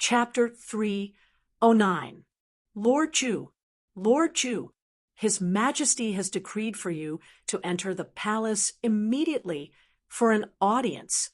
Chapter 309. Lord Ju, Lord Ju, His Majesty has decreed for you to enter the palace immediately for an audience.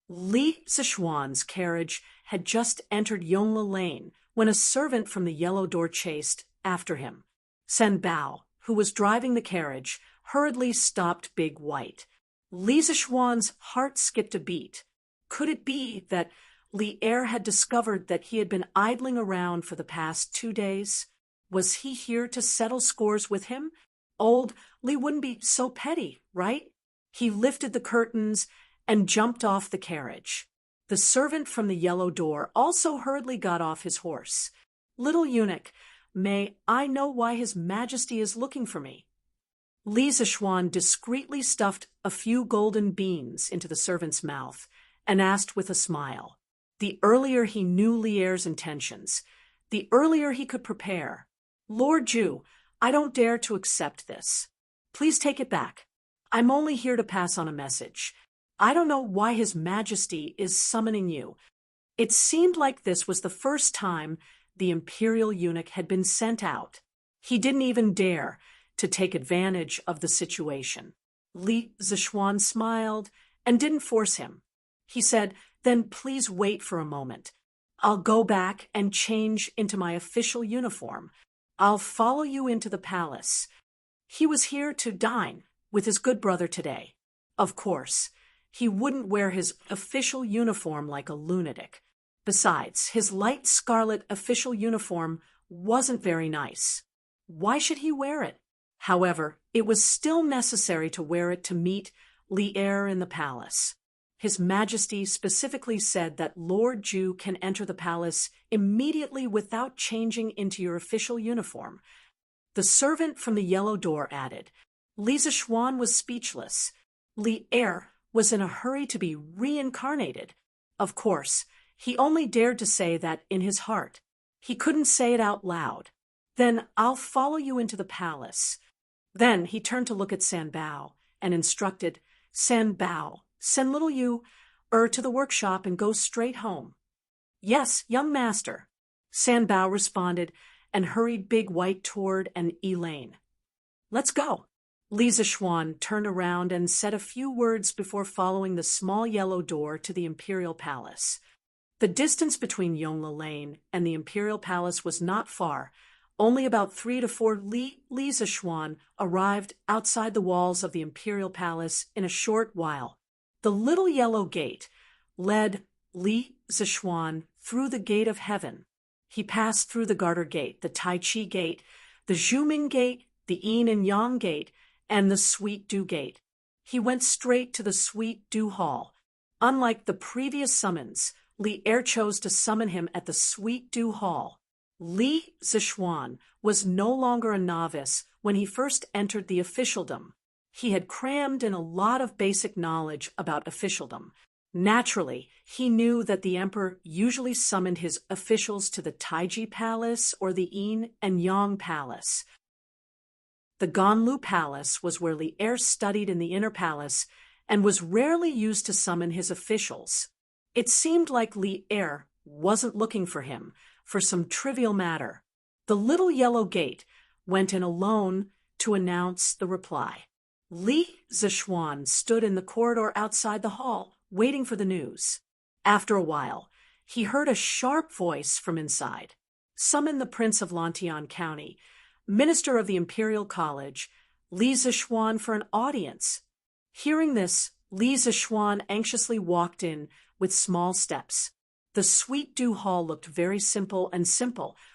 Li Zishuan's carriage had just entered Yongla Lane when a servant from the yellow door chased after him. Sen Bao, who was driving the carriage, hurriedly stopped Big White. Li Zishuan's heart skipped a beat. Could it be that Li Er had discovered that he had been idling around for the past 2 days? Was he here to settle scores with him? Old Li wouldn't be so petty, right? He lifted the curtains and jumped off the carriage. The servant from the yellow door also hurriedly got off his horse. Little eunuch, may I know why His Majesty is looking for me? Li Zishuan discreetly stuffed a few golden beans into the servant's mouth and asked with a smile. The earlier he knew Li Er's intentions, the earlier he could prepare. Lord Ju, I don't dare to accept this. Please take it back. I'm only here to pass on a message. I don't know why His Majesty is summoning you. It seemed like this was the first time the imperial eunuch had been sent out. He didn't even dare to take advantage of the situation. Li Zishuan smiled and didn't force him. He said, "Then please wait for a moment. I'll go back and change into my official uniform. I'll follow you into the palace." He was here to dine with his good brother today. Of course, he wouldn't wear his official uniform like a lunatic. Besides, his light scarlet official uniform wasn't very nice. Why should he wear it? However, it was still necessary to wear it to meet Li Er in the palace. His Majesty specifically said that Lord Ju can enter the palace immediately without changing into your official uniform. The servant from the yellow door added. Li Zishuan was speechless. Li Er was in a hurry to be reincarnated. Of course, he only dared to say that in his heart. He couldn't say it out loud. "Then I'll follow you into the palace." Then he turned to look at San Bao and instructed, "San Bao, send little you to the workshop and go straight home." "Yes, young master." San Bao responded and hurried Big White toward an E-lane. "Let's go." Li Zishuan turned around and said a few words before following the small yellow door to the imperial palace. The distance between Yongla Lane and the imperial palace was not far. Only about 3 to 4 Li Zishuan arrived outside the walls of the imperial palace in a short while. The little yellow gate led Li Zishuan through the gate of heaven. He passed through the Garter Gate, the Tai Chi Gate, the Zhuming Gate, the Yin and Yang Gate, and the Sweet Dew Gate. He went straight to the Sweet Dew Hall. Unlike the previous summons, Li Er chose to summon him at the Sweet Dew Hall. Li Zishuan was no longer a novice when he first entered the officialdom. He had crammed in a lot of basic knowledge about officialdom. Naturally, he knew that the emperor usually summoned his officials to the Taiji Palace or the Yin and Yang Palace. The Ganlu Palace was where Li Er studied in the inner palace and was rarely used to summon his officials. It seemed like Li Er wasn't looking for him for some trivial matter. The little yellow gate went in alone to announce the reply. Li Zishuan stood in the corridor outside the hall, waiting for the news. After a while, he heard a sharp voice from inside. "Summon the Prince of Lantian County, Minister of the Imperial College, Li Zishuan for an audience." Hearing this, Li Zishuan anxiously walked in with small steps. The Sweet Dew Hall looked very simple,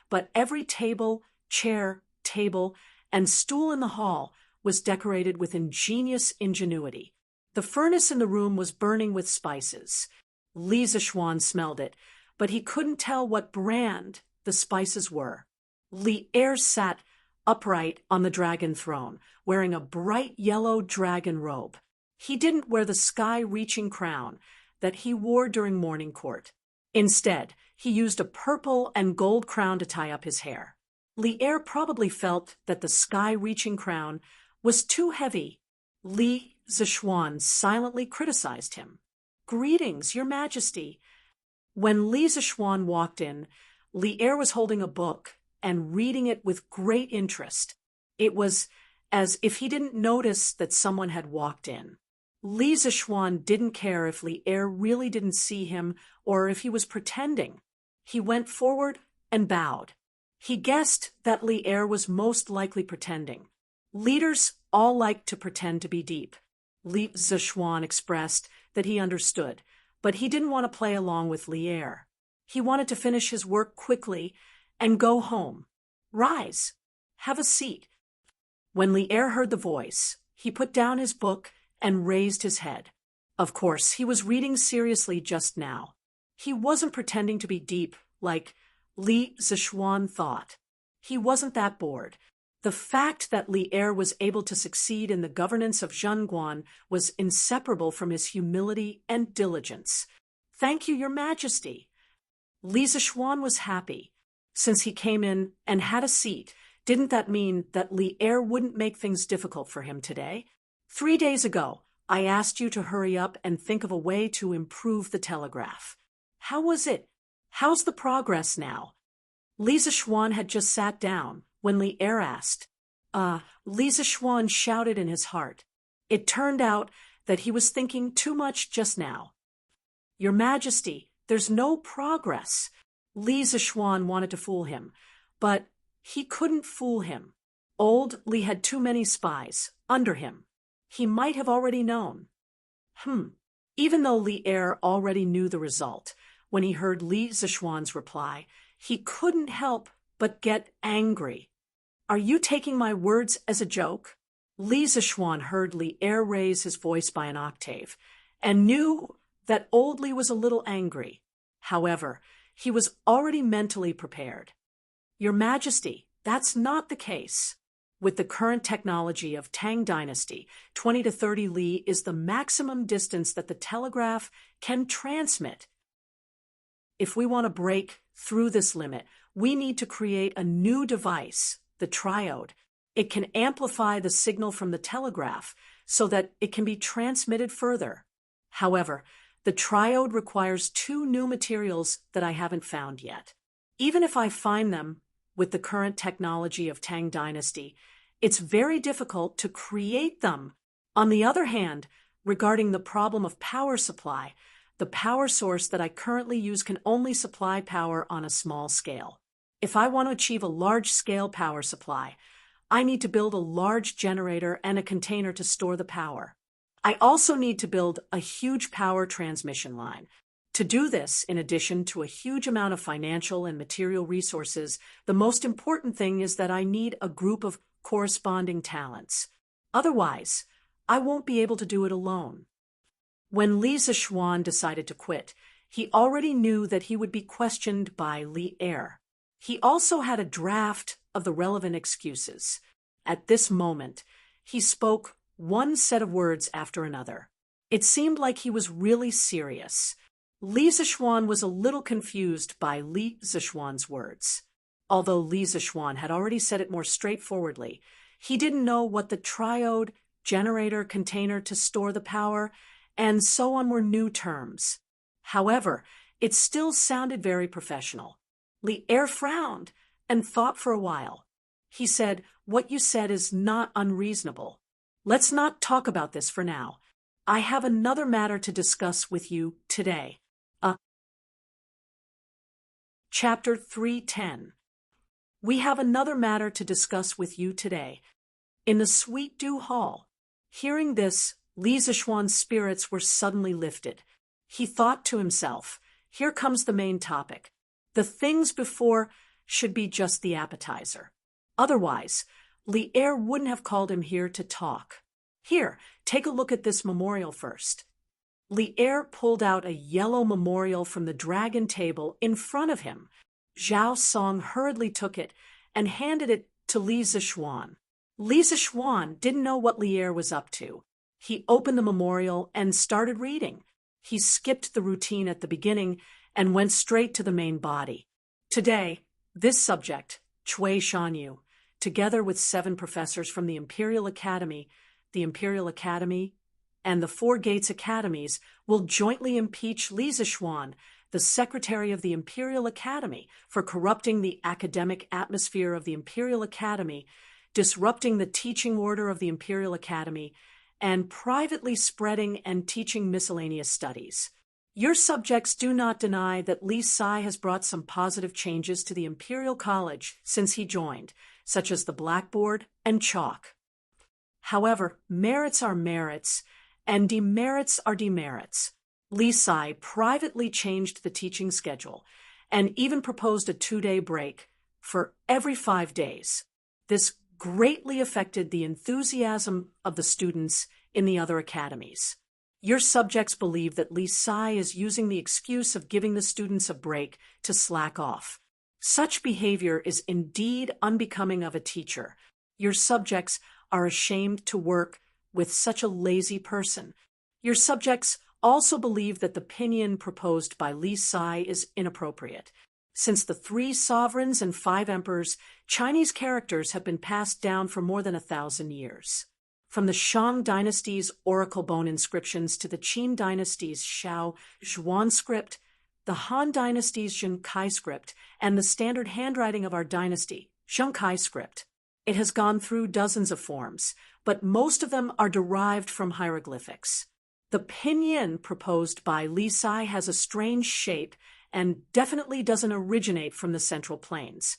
but every table, chair, table, and stool in the hall was decorated with ingenious ingenuity. The furnace in the room was burning with spices. Li Zishuan smelled it, but he couldn't tell what brand the spices were. Li Er sat upright on the dragon throne, wearing a bright yellow dragon robe. He didn't wear the sky-reaching crown that he wore during morning court. Instead, he used a purple and gold crown to tie up his hair. Li Er probably felt that the sky-reaching crown was too heavy. Li Zishuan silently criticized him. "Greetings, Your Majesty." When Li Zixuan walked in, Li Er was holding a book and reading it with great interest. It was as if he didn't notice that someone had walked in. Li Zixuan didn't care if Li Er really didn't see him or if he was pretending. He went forward and bowed. He guessed that Li Er was most likely pretending. Leaders all like to pretend to be deep. Li Zixuan expressed that he understood, but he didn't want to play along with Li Er. He wanted to finish his work quickly and go home. Rise. Have a seat. When Li Er heard the voice, he put down his book and raised his head. Of course, he was reading seriously just now. He wasn't pretending to be deep like Li Zixuan thought. He wasn't that bored. The fact that Li Er was able to succeed in the governance of Zhenguan was inseparable from his humility and diligence. Thank you, Your Majesty. Li Zixuan was happy. Since he came in and had a seat, didn't that mean that Li Er wouldn't make things difficult for him today? 3 days ago, I asked you to hurry up and think of a way to improve the telegraph. How was it? How's the progress now? Li Zixuan had just sat down when Li Er asked. Li Zixuan shouted in his heart. It turned out that he was thinking too much just now. Your Majesty, there's no progress. Li Zixuan wanted to fool him, but he couldn't fool him. Old Li had too many spies under him. He might have already known. Even though Li Er already knew the result, when he heard Li Zixuan's reply, he couldn't help but get angry. Are you taking my words as a joke? Li Zixuan heard Li Er raise his voice by an octave, and knew that old Li was a little angry. However, he was already mentally prepared. Your Majesty, that's not the case. With the current technology of Tang Dynasty, 20 to 30 li is the maximum distance that the telegraph can transmit. If we want to break through this limit, we need to create a new device, the triode. It can amplify the signal from the telegraph so that it can be transmitted further. However, the triode requires 2 new materials that I haven't found yet. Even if I find them with the current technology of Tang Dynasty, it's very difficult to create them. On the other hand, regarding the problem of power supply, the power source that I currently use can only supply power on a small scale. If I want to achieve a large-scale power supply, I need to build a large generator and a container to store the power. I also need to build a huge power transmission line. To do this, in addition to a huge amount of financial and material resources, the most important thing is that I need a group of corresponding talents. Otherwise, I won't be able to do it alone. When Li Zixuan decided to quit, he already knew that he would be questioned by Li Er. He also had a draft of the relevant excuses. At this moment, he spoke one set of words after another. It seemed like he was really serious. Li Zixuan was a little confused by Li Zixuan's words. Although Li Zixuan had already said it more straightforwardly, he didn't know what the triode, generator, container to store the power, and so on were new terms. However, it still sounded very professional. Li Er frowned and thought for a while. He said, "What you said is not unreasonable. Let's not talk about this for now. I have another matter to discuss with you today." Chapter 310. We have another matter to discuss with you today. In the Sweet Dew Hall. Hearing this, Li Zixuan's spirits were suddenly lifted. He thought to himself, here comes the main topic. The things before should be just the appetizer. Otherwise, Li Er wouldn't have called him here to talk. Here, take a look at this memorial first. Li Er pulled out a yellow memorial from the dragon table in front of him. Zhao Song hurriedly took it and handed it to Li Zixuan. Li Zixuan didn't know what Li Er was up to. He opened the memorial and started reading. He skipped the routine at the beginning and went straight to the main body. Today, this subject, Cui Shanyu, together with 7 professors from the Imperial Academy, and the 4 Gates Academies, will jointly impeach Li Zixuan the Secretary of the Imperial Academy, for corrupting the academic atmosphere of the Imperial Academy, disrupting the teaching order of the Imperial Academy, and privately spreading and teaching miscellaneous studies. Your subjects do not deny that Li Sai has brought some positive changes to the Imperial College since he joined, such as the blackboard and chalk. However, merits are merits, and demerits are demerits. Li Sai privately changed the teaching schedule and even proposed a 2-day break for every 5 days. This greatly affected the enthusiasm of the students in the other academies. Your subjects believe that Li Sai is using the excuse of giving the students a break to slack off. Such behavior is indeed unbecoming of a teacher. Your subjects are ashamed to work with such a lazy person. Your subjects also believe that the pinyin proposed by Li Sai is inappropriate. Since the 3 sovereigns and 5 emperors, Chinese characters have been passed down for more than 1,000 years. From the Shang Dynasty's oracle bone inscriptions to the Qin Dynasty's Xiao Zhuan script, the Han Dynasty's Zhengkai script, and the standard handwriting of our dynasty, Zhengkai script. It has gone through dozens of forms, but most of them are derived from hieroglyphics. The pinyin proposed by Li Sai has a strange shape and definitely doesn't originate from the Central Plains.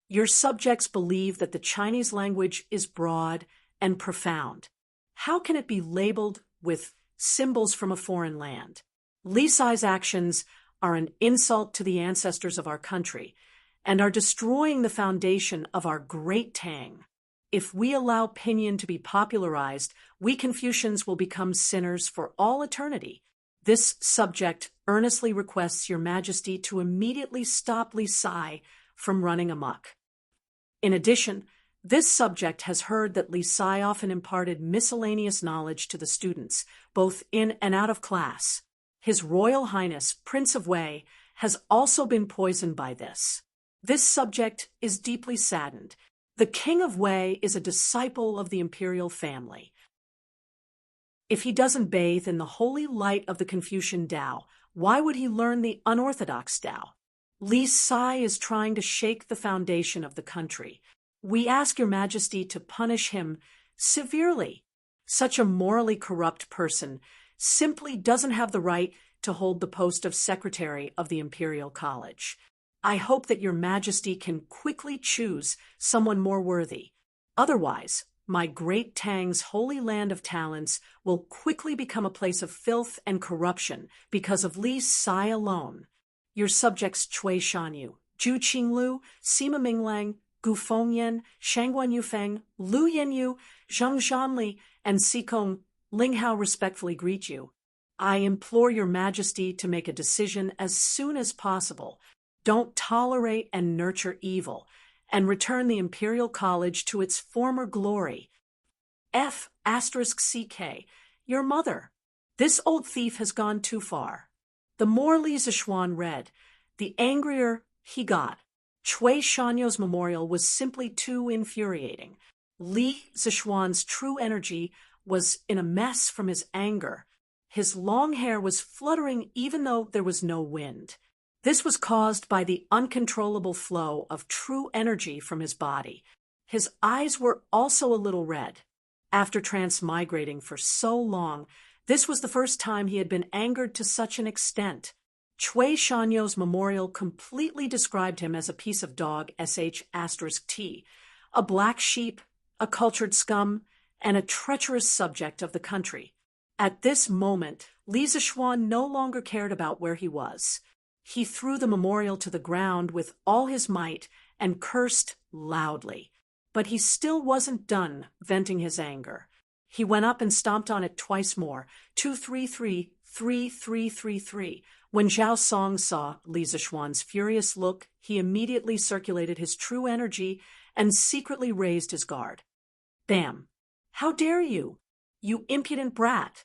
Your subjects believe that the Chinese language is broad and profound. How can it be labeled with symbols from a foreign land? Li Sai's actions are an insult to the ancestors of our country and are destroying the foundation of our great Tang. If we allow pinyin to be popularized, we Confucians will become sinners for all eternity. This subject earnestly requests Your Majesty to immediately stop Li Sai from running amok. In addition, this subject has heard that Li Sai often imparted miscellaneous knowledge to the students, both in and out of class. His Royal Highness, Prince of Wei, has also been poisoned by this. This subject is deeply saddened. The King of Wei is a disciple of the imperial family. If he doesn't bathe in the holy light of the Confucian Tao, why would he learn the unorthodox Tao? Li Sai is trying to shake the foundation of the country. We ask Your Majesty to punish him severely. Such a morally corrupt person simply doesn't have the right to hold the post of Secretary of the Imperial College. I hope that Your Majesty can quickly choose someone more worthy. Otherwise, my great Tang's holy land of talents will quickly become a place of filth and corruption because of Li Sai alone. Your subjects Cui Shanyu, Zhu Qinglu, Sima Minglang, Gu Fengyan, Shangguan Yufeng, Lu Yanyu, Zheng Zhanli, and Xikong Linghao respectfully greet you. I implore Your Majesty to make a decision as soon as possible. Don't tolerate and nurture evil, and return the Imperial College to its former glory. F*CK, your mother. This old thief has gone too far. The more Li Zishuan read, the angrier he got. Cui Shanyu's memorial was simply too infuriating. Li Zishuan's true energy was in a mess from his anger. His long hair was fluttering even though there was no wind. This was caused by the uncontrollable flow of true energy from his body. His eyes were also a little red. After transmigrating for so long, this was the first time he had been angered to such an extent. Cui Shanyu's memorial completely described him as a piece of dog sh*t, a black sheep, a cultured scum, and a treacherous subject of the country. At this moment, Li Zishuan no longer cared about where he was. He threw the memorial to the ground with all his might and cursed loudly. But he still wasn't done venting his anger. He went up and stomped on it twice more, 233, 3333. When Zhao Song saw Li Zishuan's furious look, he immediately circulated his true energy and secretly raised his guard. Bam! How dare you? You impudent brat!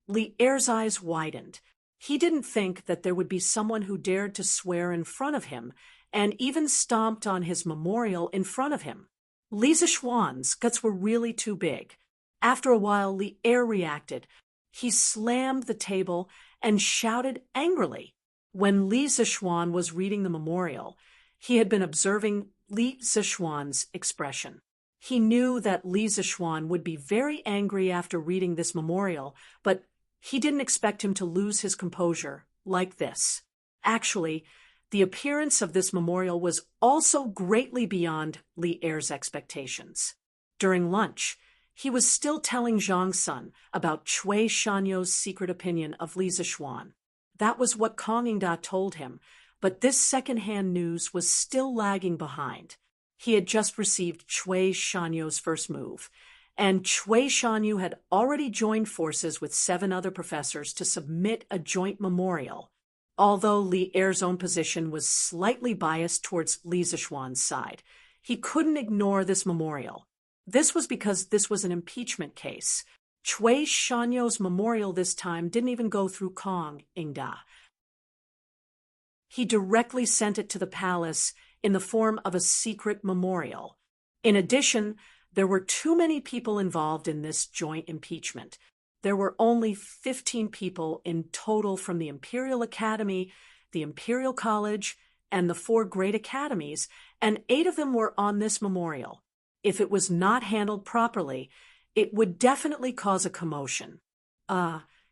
Li Er's eyes widened. He didn't think that there would be someone who dared to swear in front of him and even stomped on his memorial in front of him. Li Zishuan's guts were really too big. After a while, Li Er reacted. He slammed the table and shouted angrily, When Li Zixuan was reading the memorial, he had been observing Li Zixuan's expression. He knew that Li Zixuan would be very angry after reading this memorial, but he didn't expect him to lose his composure like this. Actually, the appearance of this memorial was also greatly beyond Li Er's expectations. During lunch, he was still telling Zhang Sun about Cui Shanyou's secret opinion of Li Zixuan. That was what Kong Yingda told him, but this second-hand news was still lagging behind. He had just received Cui Shanyou's first move, and Cui Shanyu had already joined forces with 7 other professors to submit a joint memorial. Although Li Er's own position was slightly biased towards Li Zixuan's side, he couldn't ignore this memorial. This was because this was an impeachment case. Cui Shanyou's memorial this time didn't even go through Kong Yingda. He directly sent it to the palace in the form of a secret memorial. In addition, there were too many people involved in this joint impeachment. There were only 15 people in total from the Imperial Academy, the Imperial College, and the 4 great academies, and 8 of them were on this memorial. If it was not handled properly, it would definitely cause a commotion.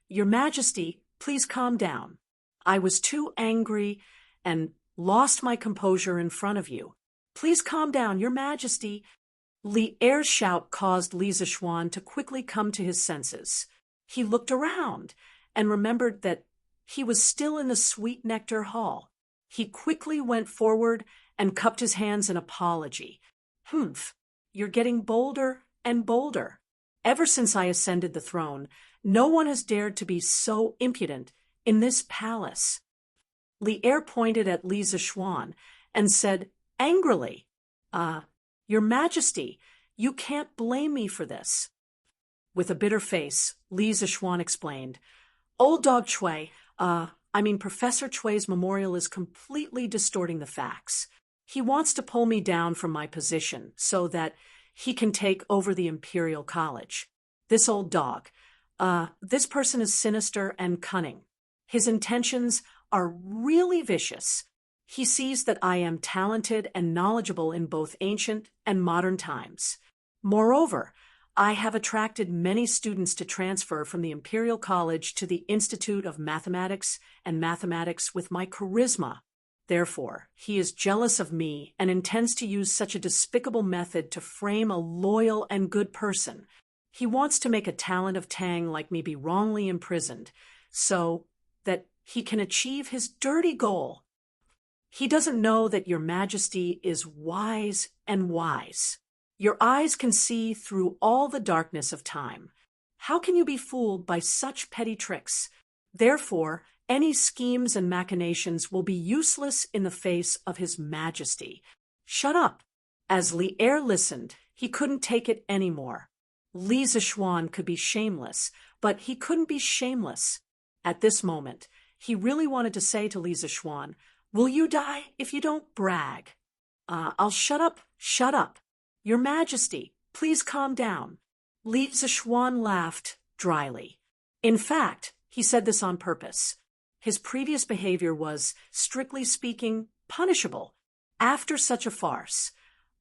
Your Majesty, please calm down. I was too angry and lost my composure in front of you. Please calm down, Your Majesty. Li Er's shout caused Li Zixuan to quickly come to his senses. He looked around and remembered that he was still in the Sweet Nectar Hall. He quickly went forward and cupped his hands in apology. Humph, you're getting bolder and bolder. Ever since I ascended the throne, no one has dared to be so impudent in this palace. Li Er pointed at Li Zixuan and said angrily, Your Majesty, you can't blame me for this. With a bitter face, Li Zixuan explained, Old Dog Cui, Professor Chui's memorial is completely distorting the facts. He wants to pull me down from my position so that he can take over the Imperial College. This old dog. This person is sinister and cunning. His intentions are really vicious. He sees that I am talented and knowledgeable in both ancient and modern times. Moreover, I have attracted many students to transfer from the Imperial College to the Institute of Mathematics and Mathematics with my charisma. Therefore, he is jealous of me and intends to use such a despicable method to frame a loyal and good person. He wants to make a talent of Tang like me be wrongly imprisoned, so that he can achieve his dirty goal. He doesn't know that Your Majesty is wise and wise. Your eyes can see through all the darkness of time. How can you be fooled by such petty tricks? Therefore, any schemes and machinations will be useless in the face of His Majesty. Shut up. As Li Er listened, he couldn't take it anymore. Li Zixuan could be shameless, but he couldn't be shameless. At this moment, he really wanted to say to Li Zixuan, Will you die if you don't brag? I'll shut up, shut up. Your Majesty, please calm down. Li Zixuan laughed dryly. In fact, he said this on purpose. His previous behavior was, strictly speaking, punishable. After such a farce,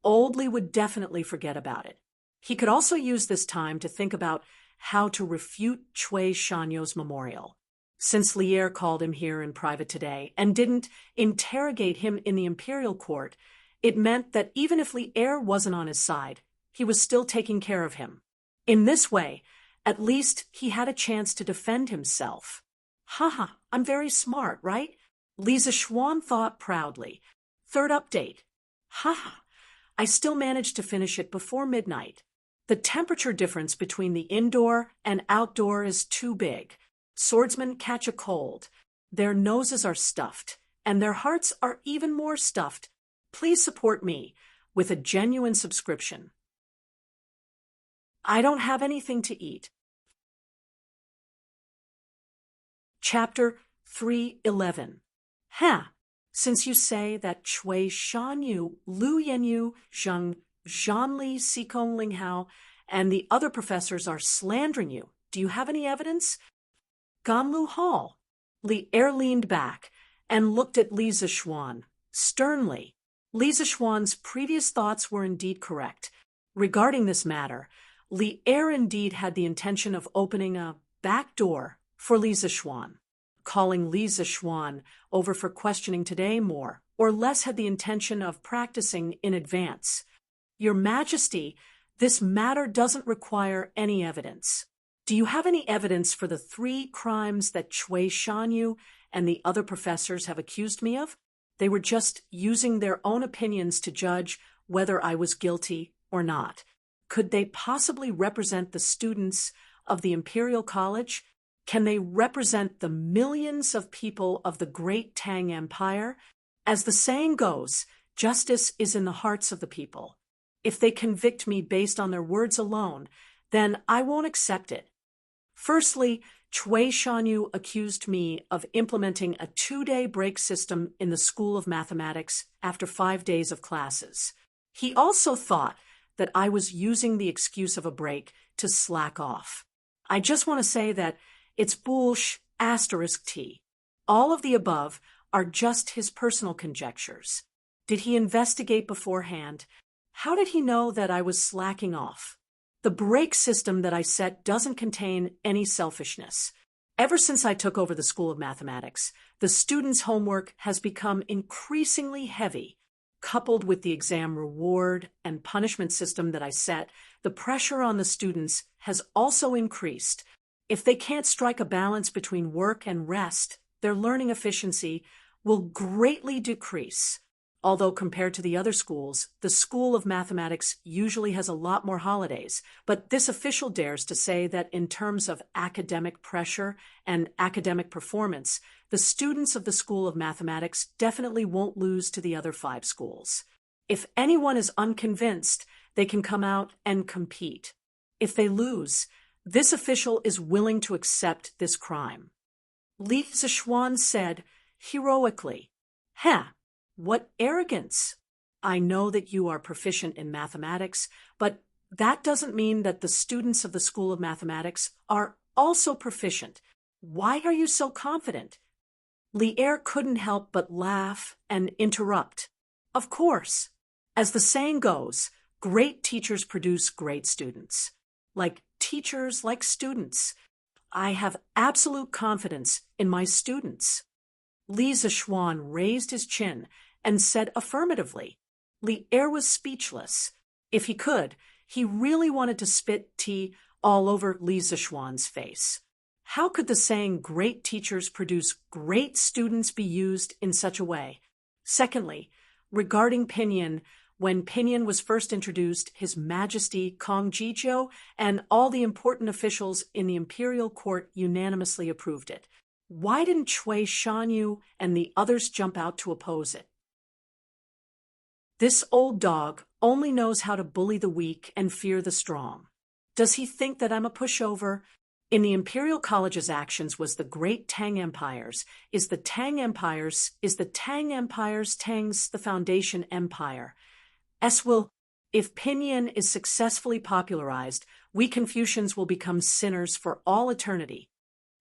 old Li would definitely forget about it. He could also use this time to think about how to refute Cui Shanyou's memorial. Since Li Er called him here in private today and didn't interrogate him in the imperial court, it meant that even if Li Er wasn't on his side, he was still taking care of him. In this way, at least he had a chance to defend himself. Haha, I'm very smart, right? Li Zixuan thought proudly. Third update. Haha, I still managed to finish it before midnight. The temperature difference between the indoor and outdoor is too big. Swordsmen catch a cold. Their noses are stuffed, and their hearts are even more stuffed. Please support me with a genuine subscription. I don't have anything to eat. Chapter 311. Since you say that Cui Shanyu, Lu Yanyu, Zhang Zhanli, Xikong Linghao, and the other professors are slandering you, do you have any evidence? Ganlu Hall. Li Er leaned back and looked at Li Zixuan sternly. Li Zixuan's previous thoughts were indeed correct. Regarding this matter, Li Er indeed had the intention of opening a back door for Li Zixuan. Calling Li Zixuan over for questioning today more or less had the intention of practicing in advance. Your Majesty, this matter doesn't require any evidence. Do you have any evidence for the 3 crimes that Cui Shanyu and the other professors have accused me of? They were just using their own opinions to judge whether I was guilty or not. Could they possibly represent the students of the Imperial College? Can they represent the millions of people of the great Tang Empire? As the saying goes, justice is in the hearts of the people. If they convict me based on their words alone, then I won't accept it. Firstly, Cui Shanyu accused me of implementing a 2-day break system in the School of Mathematics after 5 days of classes. He also thought that I was using the excuse of a break to slack off. I just want to say that it's **T. All of the above are just his personal conjectures. Did he investigate beforehand? How did he know that I was slacking off? The break system that I set doesn't contain any selfishness. Ever since I took over the School of Mathematics, the students' homework has become increasingly heavy. Coupled with the exam reward and punishment system that I set, the pressure on the students has also increased. If they can't strike a balance between work and rest, their learning efficiency will greatly decrease. Although compared to the other schools, the School of Mathematics usually has a lot more holidays, but this official dares to say that in terms of academic pressure and academic performance, the students of the School of Mathematics definitely won't lose to the other 5 schools. If anyone is unconvinced, they can come out and compete. If they lose, this official is willing to accept this crime. Li Zixuan said, heroically, what arrogance! I know that you are proficient in mathematics, but that doesn't mean that the students of the School of Mathematics are also proficient. Why are you so confident? Li Er couldn't help but laugh and interrupt. Of course. As the saying goes, great teachers produce great students. Like teachers, like students. I have absolute confidence in my students. Li Zixuan raised his chin and said affirmatively. Li Er was speechless. If he could, he really wanted to spit tea all over Li Zixuan's face. How could the saying great teachers produce great students be used in such a way? Secondly, regarding pinyin, when pinyin was first introduced, His Majesty Kong Jizhou and all the important officials in the imperial court unanimously approved it. Why didn't Cui Shanyu and the others jump out to oppose it? This old dog only knows how to bully the weak and fear the strong. Does he think that I'm a pushover? In the Imperial College's actions was the great Tang Empires. Is the Tang Empires Tang's the foundation empire? If pinyin is successfully popularized, we Confucians will become sinners for all eternity.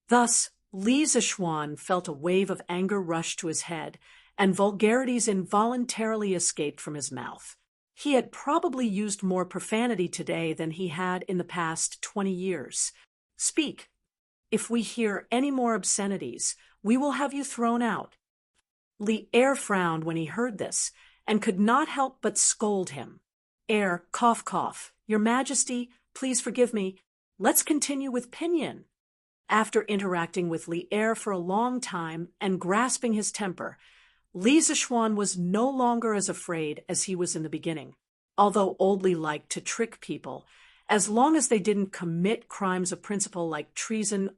Thus, Li Zixuan felt a wave of anger rush to his head, and vulgarities involuntarily escaped from his mouth. He had probably used more profanity today than he had in the past 20 years. Speak. If we hear any more obscenities, we will have you thrown out. Li Er frowned when he heard this, and could not help but scold him. Cough, Your Majesty, please forgive me. Let's continue with pinyin. After interacting with Li Er for a long time and grasping his temper, Li Zixuan was no longer as afraid as he was in the beginning. Although Old Li liked to trick people, as long as they didn't commit crimes of principle like treason,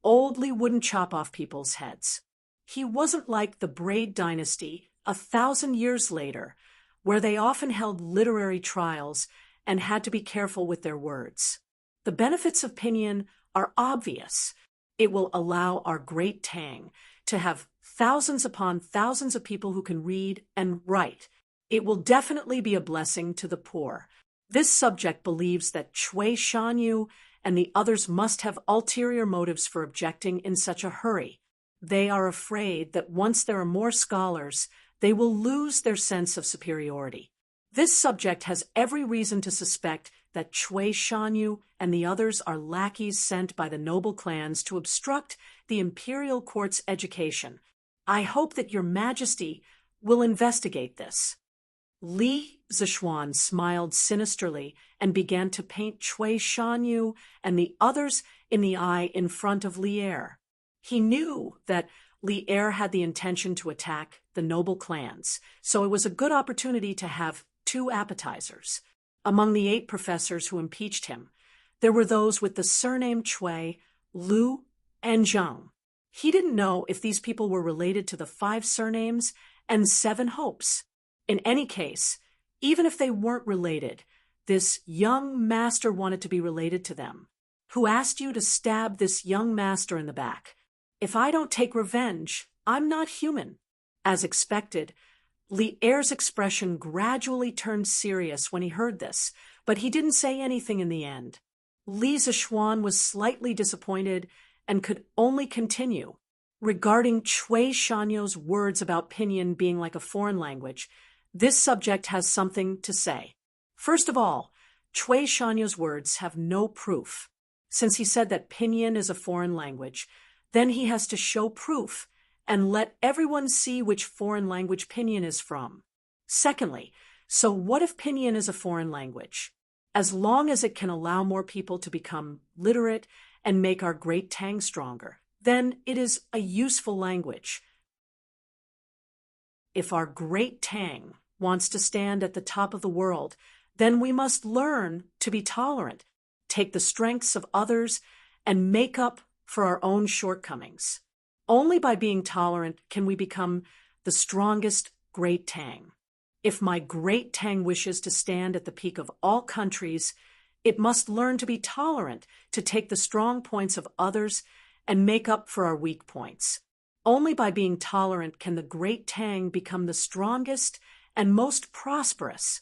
Old Li wouldn't chop off people's heads. He wasn't like the Braid Dynasty 1,000 years later, where they often held literary trials and had to be careful with their words. The benefits of pinyin are obvious. It will allow our great Tang to have thousands upon thousands of people who can read and write. It will definitely be a blessing to the poor. This subject believes that Cui Shanyu and the others must have ulterior motives for objecting in such a hurry. They are afraid that once there are more scholars, they will lose their sense of superiority. This subject has every reason to suspect that Cui Shanyu and the others are lackeys sent by the noble clans to obstruct the imperial court's education. I hope that your majesty will investigate this. Li Zishuan smiled sinisterly and began to paint Cui Shanyu and the others in the eye in front of Li Er. He knew that Li Er had the intention to attack the noble clans, so it was a good opportunity to have two appetizers. Among the 8 professors who impeached him, there were those with the surname Cui, Lu, and Zhang. He didn't know if these people were related to the 5 surnames and 7 hopes. In any case, even if they weren't related, this young master wanted to be related to them. Who asked you to stab this young master in the back? If I don't take revenge, I'm not human. As expected, Li Er's expression gradually turned serious when he heard this, but he didn't say anything in the end. Li Zishuan was slightly disappointed and could only continue. Regarding Cui Shanyu's words about pinyin being like a foreign language, this subject has something to say. First of all, Cui Shanyu's words have no proof. Since he said that pinyin is a foreign language, then he has to show proof and let everyone see which foreign language pinyin is from. Secondly, so what if pinyin is a foreign language? As long as it can allow more people to become literate and make our great Tang stronger, then it is a useful language. If our great Tang wants to stand at the top of the world, then we must learn to be tolerant, take the strengths of others, and make up for our own shortcomings. Only by being tolerant can we become the strongest great Tang. If my great Tang wishes to stand at the peak of all countries, it must learn to be tolerant, to take the strong points of others and make up for our weak points. Only by being tolerant can the great Tang become the strongest and most prosperous.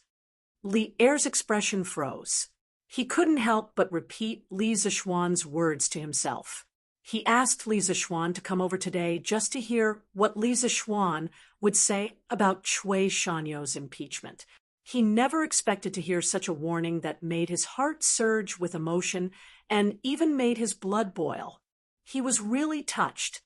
Li Er's expression froze. He couldn't help but repeat Li Zishuan's words to himself. He asked Li Zishuan to come over today just to hear what Li Zishuan would say about Cui Shanyu's impeachment. He never expected to hear such a warning that made his heart surge with emotion and even made his blood boil. He was really touched.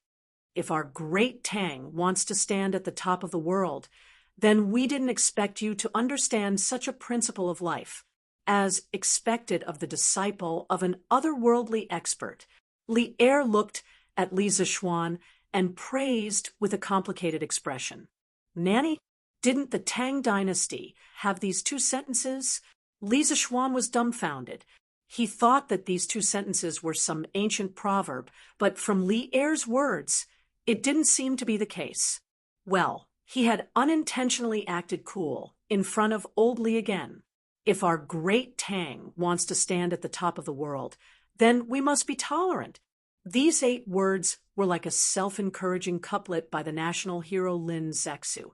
If our great Tang wants to stand at the top of the world, then we didn't expect you to understand such a principle of life, as expected of the disciple of an otherworldly expert. Li Er looked at Li Zishuan and praised with a complicated expression. Nanny, didn't the Tang Dynasty have these 2 sentences? Li Zishuan was dumbfounded. He thought that these 2 sentences were some ancient proverb, but from Li Er's words, it didn't seem to be the case. Well, he had unintentionally acted cool in front of old Li again. If our great Tang wants to stand at the top of the world, then we must be tolerant. These 8 words were like a self-encouraging couplet by the national hero Lin Zexu.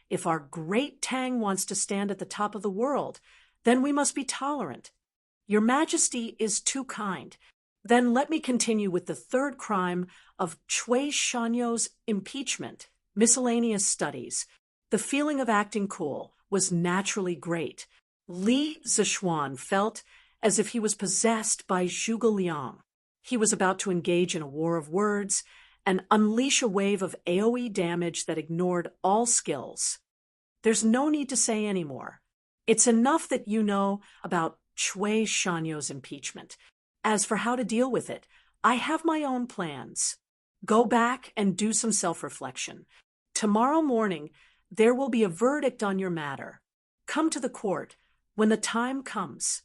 If our great Tang wants to stand at the top of the world, then we must be tolerant. Your Majesty is too kind. Then let me continue with the 3rd crime of Cui Shanyu's impeachment. Miscellaneous studies. The feeling of acting cool was naturally great. Li Zishuan felt as if he was possessed by Zhuge Liang. He was about to engage in a war of words and unleash a wave of AoE damage that ignored all skills. There's no need to say any more. It's enough that you know about Cui Shanyu's impeachment. As for how to deal with it, I have my own plans. Go back and do some self-reflection. Tomorrow morning, there will be a verdict on your matter. Come to the court when the time comes.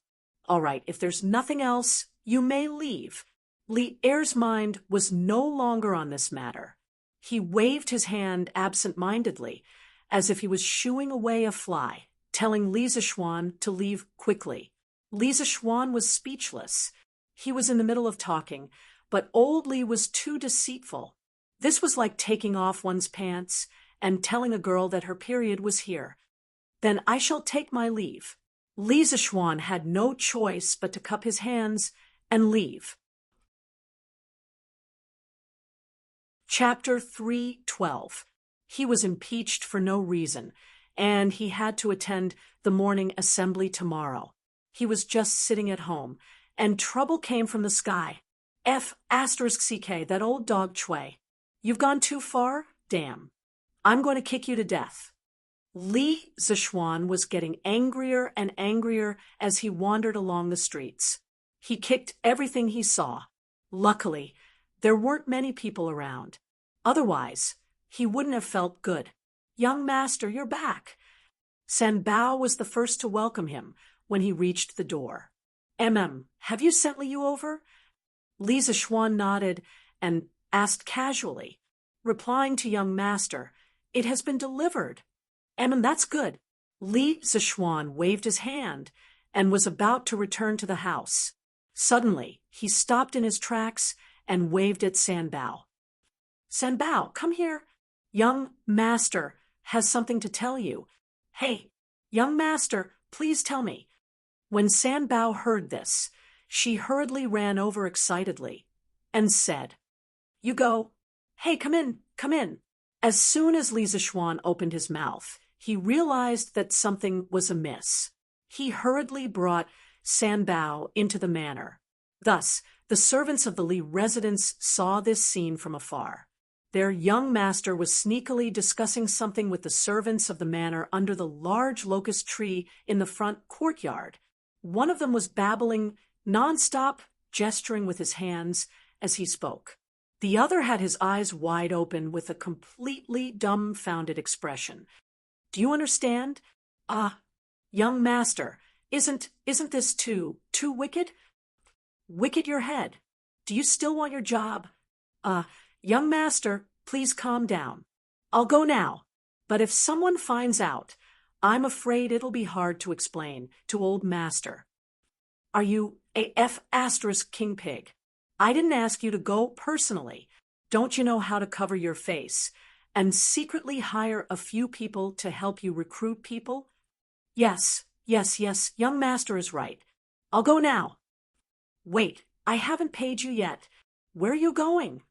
All right, if there's nothing else, you may leave. Li Er's mind was no longer on this matter. He waved his hand absent-mindedly, as if he was shooing away a fly, telling Li Zishuan to leave quickly. Li Zishuan was speechless. He was in the middle of talking, but old Li was too deceitful. This was like taking off one's pants and telling a girl that her period was here. Then I shall take my leave. Li Zishuan had no choice but to cup his hands and leave. Chapter 312. He was impeached for no reason, and he had to attend the morning assembly tomorrow. He was just sitting at home, and trouble came from the sky. F***CK, that old dog Chui. You've gone too far? Damn. I'm going to kick you to death. Li Zishuan was getting angrier and angrier as he wandered along the streets. He kicked everything he saw. Luckily, there weren't many people around. Otherwise, he wouldn't have felt good. Young master, you're back. San Bao was the first to welcome him when he reached the door. Have you sent Liu over? Li Zishuan nodded and asked casually, replying to young master, it has been delivered. That's good. Li Zishuan waved his hand and was about to return to the house. Suddenly, he stopped in his tracks and waved at San Bao. San Bao, come here. Young master has something to tell you. Hey, young master, please tell me. When San Bao heard this, she hurriedly ran over excitedly and said, You go. Hey, come in, come in. As soon as Li Zishuan opened his mouth, he realized that something was amiss. He hurriedly brought San Bao into the manor. Thus, the servants of the Li residence saw this scene from afar. Their young master was sneakily discussing something with the servants of the manor under the large locust tree in the front courtyard. One of them was babbling nonstop, gesturing with his hands as he spoke. The other had his eyes wide open with a completely dumbfounded expression. Do you understand? Young master, isn't this too wicked? Wicked your head. Do you still want your job? Young master, please calm down. I'll go now, but if someone finds out, I'm afraid it'll be hard to explain to old master. Are you a King Pig? I didn't ask you to go personally. Don't you know how to cover your face and secretly hire a few people to help you recruit people? Yes, young master is right. I'll go now. Wait, I haven't paid you yet. Where are you going?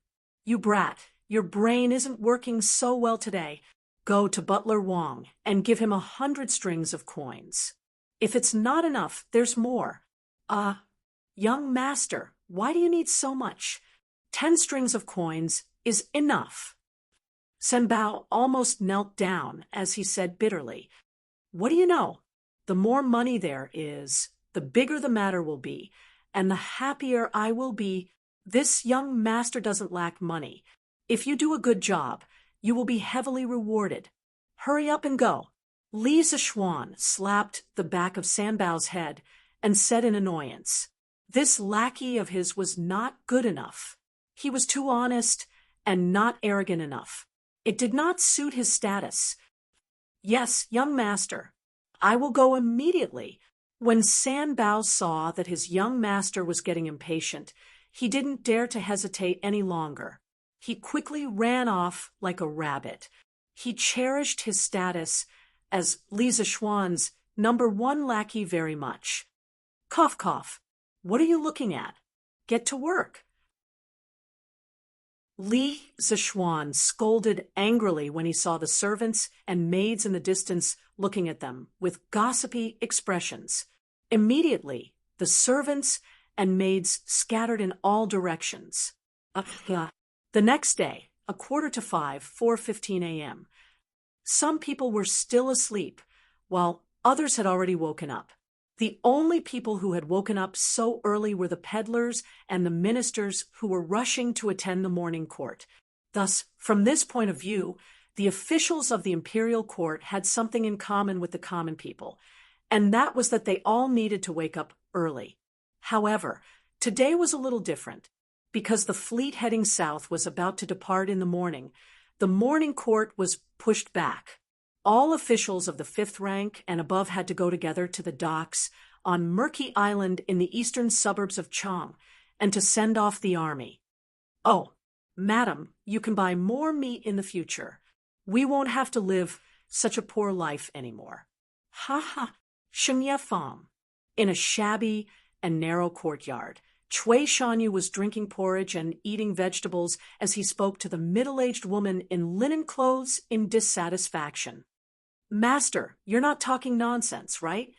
You brat, your brain isn't working so well today. Go to Butler Wong and give him 100 strings of coins. If it's not enough, there's more. Young master, why do you need so much? 10 strings of coins is enough. San Bao almost knelt down as he said bitterly, What do you know? The more money there is, the bigger the matter will be, and the happier I will be. This young master doesn't lack money. If you do a good job, you will be heavily rewarded. Hurry up and go. Li Zishuan slapped the back of San Bao's head and said in annoyance, This lackey of his was not good enough. He was too honest and not arrogant enough. It did not suit his status. Yes, young master, I will go immediately. When San Bao saw that his young master was getting impatient, he didn't dare to hesitate any longer. He quickly ran off like a rabbit. He cherished his status as Li Zishuan's #1 lackey very much. Cough, cough. What are you looking at? Get to work. Li Zishuan scolded angrily when he saw the servants and maids in the distance looking at them with gossipy expressions. Immediately, the servants and maids scattered in all directions. The next day, 4:45, 4:15 a.m., some people were still asleep, while others had already woken up. The only people who had woken up so early were the peddlers and the ministers who were rushing to attend the morning court. Thus, from this point of view, the officials of the imperial court had something in common with the common people, and that was that they all needed to wake up early. However, today was a little different. Because the fleet heading south was about to depart in the morning, the morning court was pushed back. All officials of the 5th rank and above had to go together to the docks on Murky Island in the eastern suburbs of Chang and to send off the army. Oh, madam, you can buy more meat in the future. We won't have to live such a poor life anymore. Ha ha, Shengye Fang. In a shabby and narrow courtyard, Chui Shanyu was drinking porridge and eating vegetables as he spoke to the middle-aged woman in linen clothes in dissatisfaction. Master, you're not talking nonsense, right?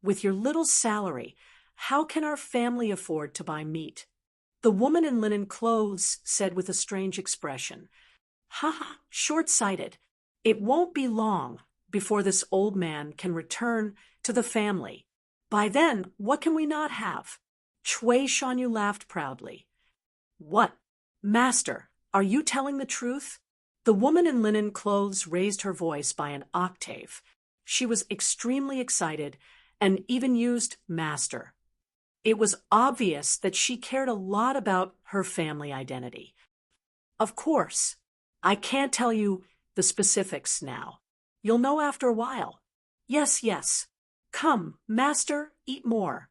With your little salary, how can our family afford to buy meat? The woman in linen clothes said with a strange expression. Ha ha, short-sighted. It won't be long before this old man can return to the family. By then, what can we not have? Chui Shanyu laughed proudly. What? Master, are you telling the truth? The woman in linen clothes raised her voice by an octave. She was extremely excited and even used master. It was obvious that she cared a lot about her family identity. Of course, I can't tell you the specifics now. You'll know after a while. Yes, yes. Come, master, eat more.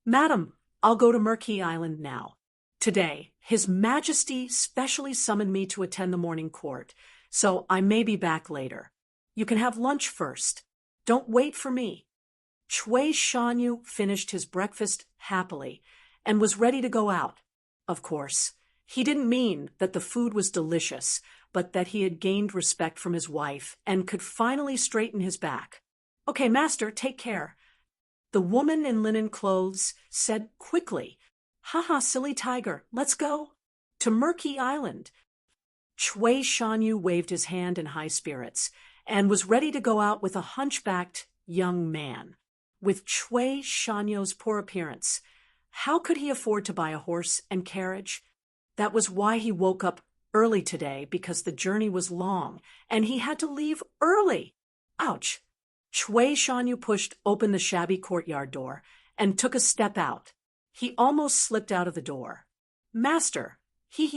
Madam, I'll go to Murky Island now. Today, His Majesty specially summoned me to attend the morning court, so I may be back later. You can have lunch first. Don't wait for me. Chui Shanyu finished his breakfast happily and was ready to go out. Of course, he didn't mean that the food was delicious, but that he had gained respect from his wife and could finally straighten his back. Okay, master, take care. The woman in linen clothes said quickly, "Haha, silly tiger, let's go." To Murky Island. Chui Shanyu waved his hand in high spirits and was ready to go out with a hunchbacked young man. With Chui Shanyu's poor appearance, how could he afford to buy a horse and carriage? That was why he woke up early today, because the journey was long and he had to leave early. Ouch! Chui Shanyu pushed open the shabby courtyard door and took a step out. He almost slipped out of the door. Master,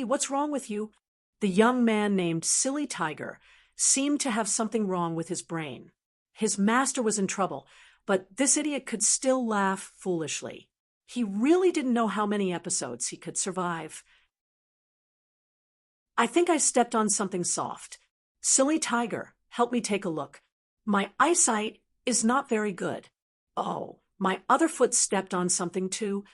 what's wrong with you? The young man named Silly Tiger seemed to have something wrong with his brain. His master was in trouble, but this idiot could still laugh foolishly. He really didn't know how many episodes he could survive. I think I stepped on something soft. Silly Tiger, help me take a look. My eyesight is not very good. Oh, my other foot stepped on something too.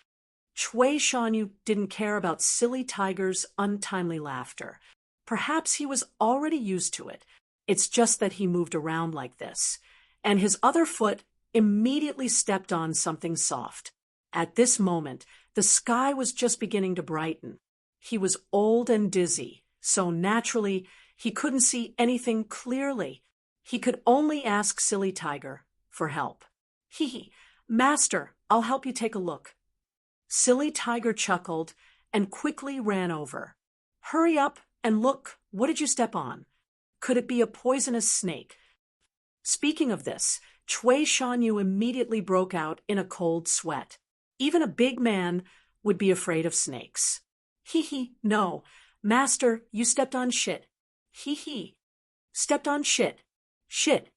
Chui Shanyu didn't care about Silly Tiger's untimely laughter. Perhaps he was already used to it. It's just that he moved around like this. And his other foot immediately stepped on something soft. At this moment, the sky was just beginning to brighten. He was old and dizzy, so naturally he couldn't see anything clearly. He could only ask Silly Tiger for help. Master, I'll help you take a look. Silly Tiger chuckled and quickly ran over. Hurry up and look, what did you step on? Could it be a poisonous snake? Speaking of this, Chui Shanyu immediately broke out in a cold sweat. Even a big man would be afraid of snakes. No, master, you stepped on shit. Stepped on shit. Shit.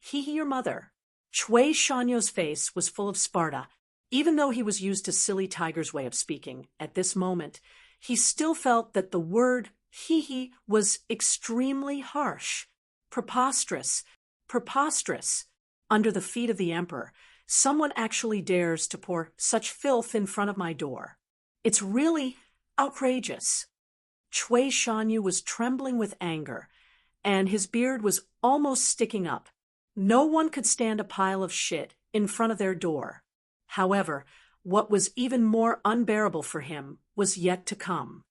Your mother. Chui Shanyu's face was full of Sparta. Even though he was used to Silly Tiger's way of speaking, at this moment, he still felt that the word was extremely harsh. Preposterous. Under the feet of the emperor, someone actually dares to pour such filth in front of my door. It's really outrageous. Chui Shanyu was trembling with anger, and his beard was almost sticking up. No one could stand a pile of shit in front of their door. However, what was even more unbearable for him was yet to come.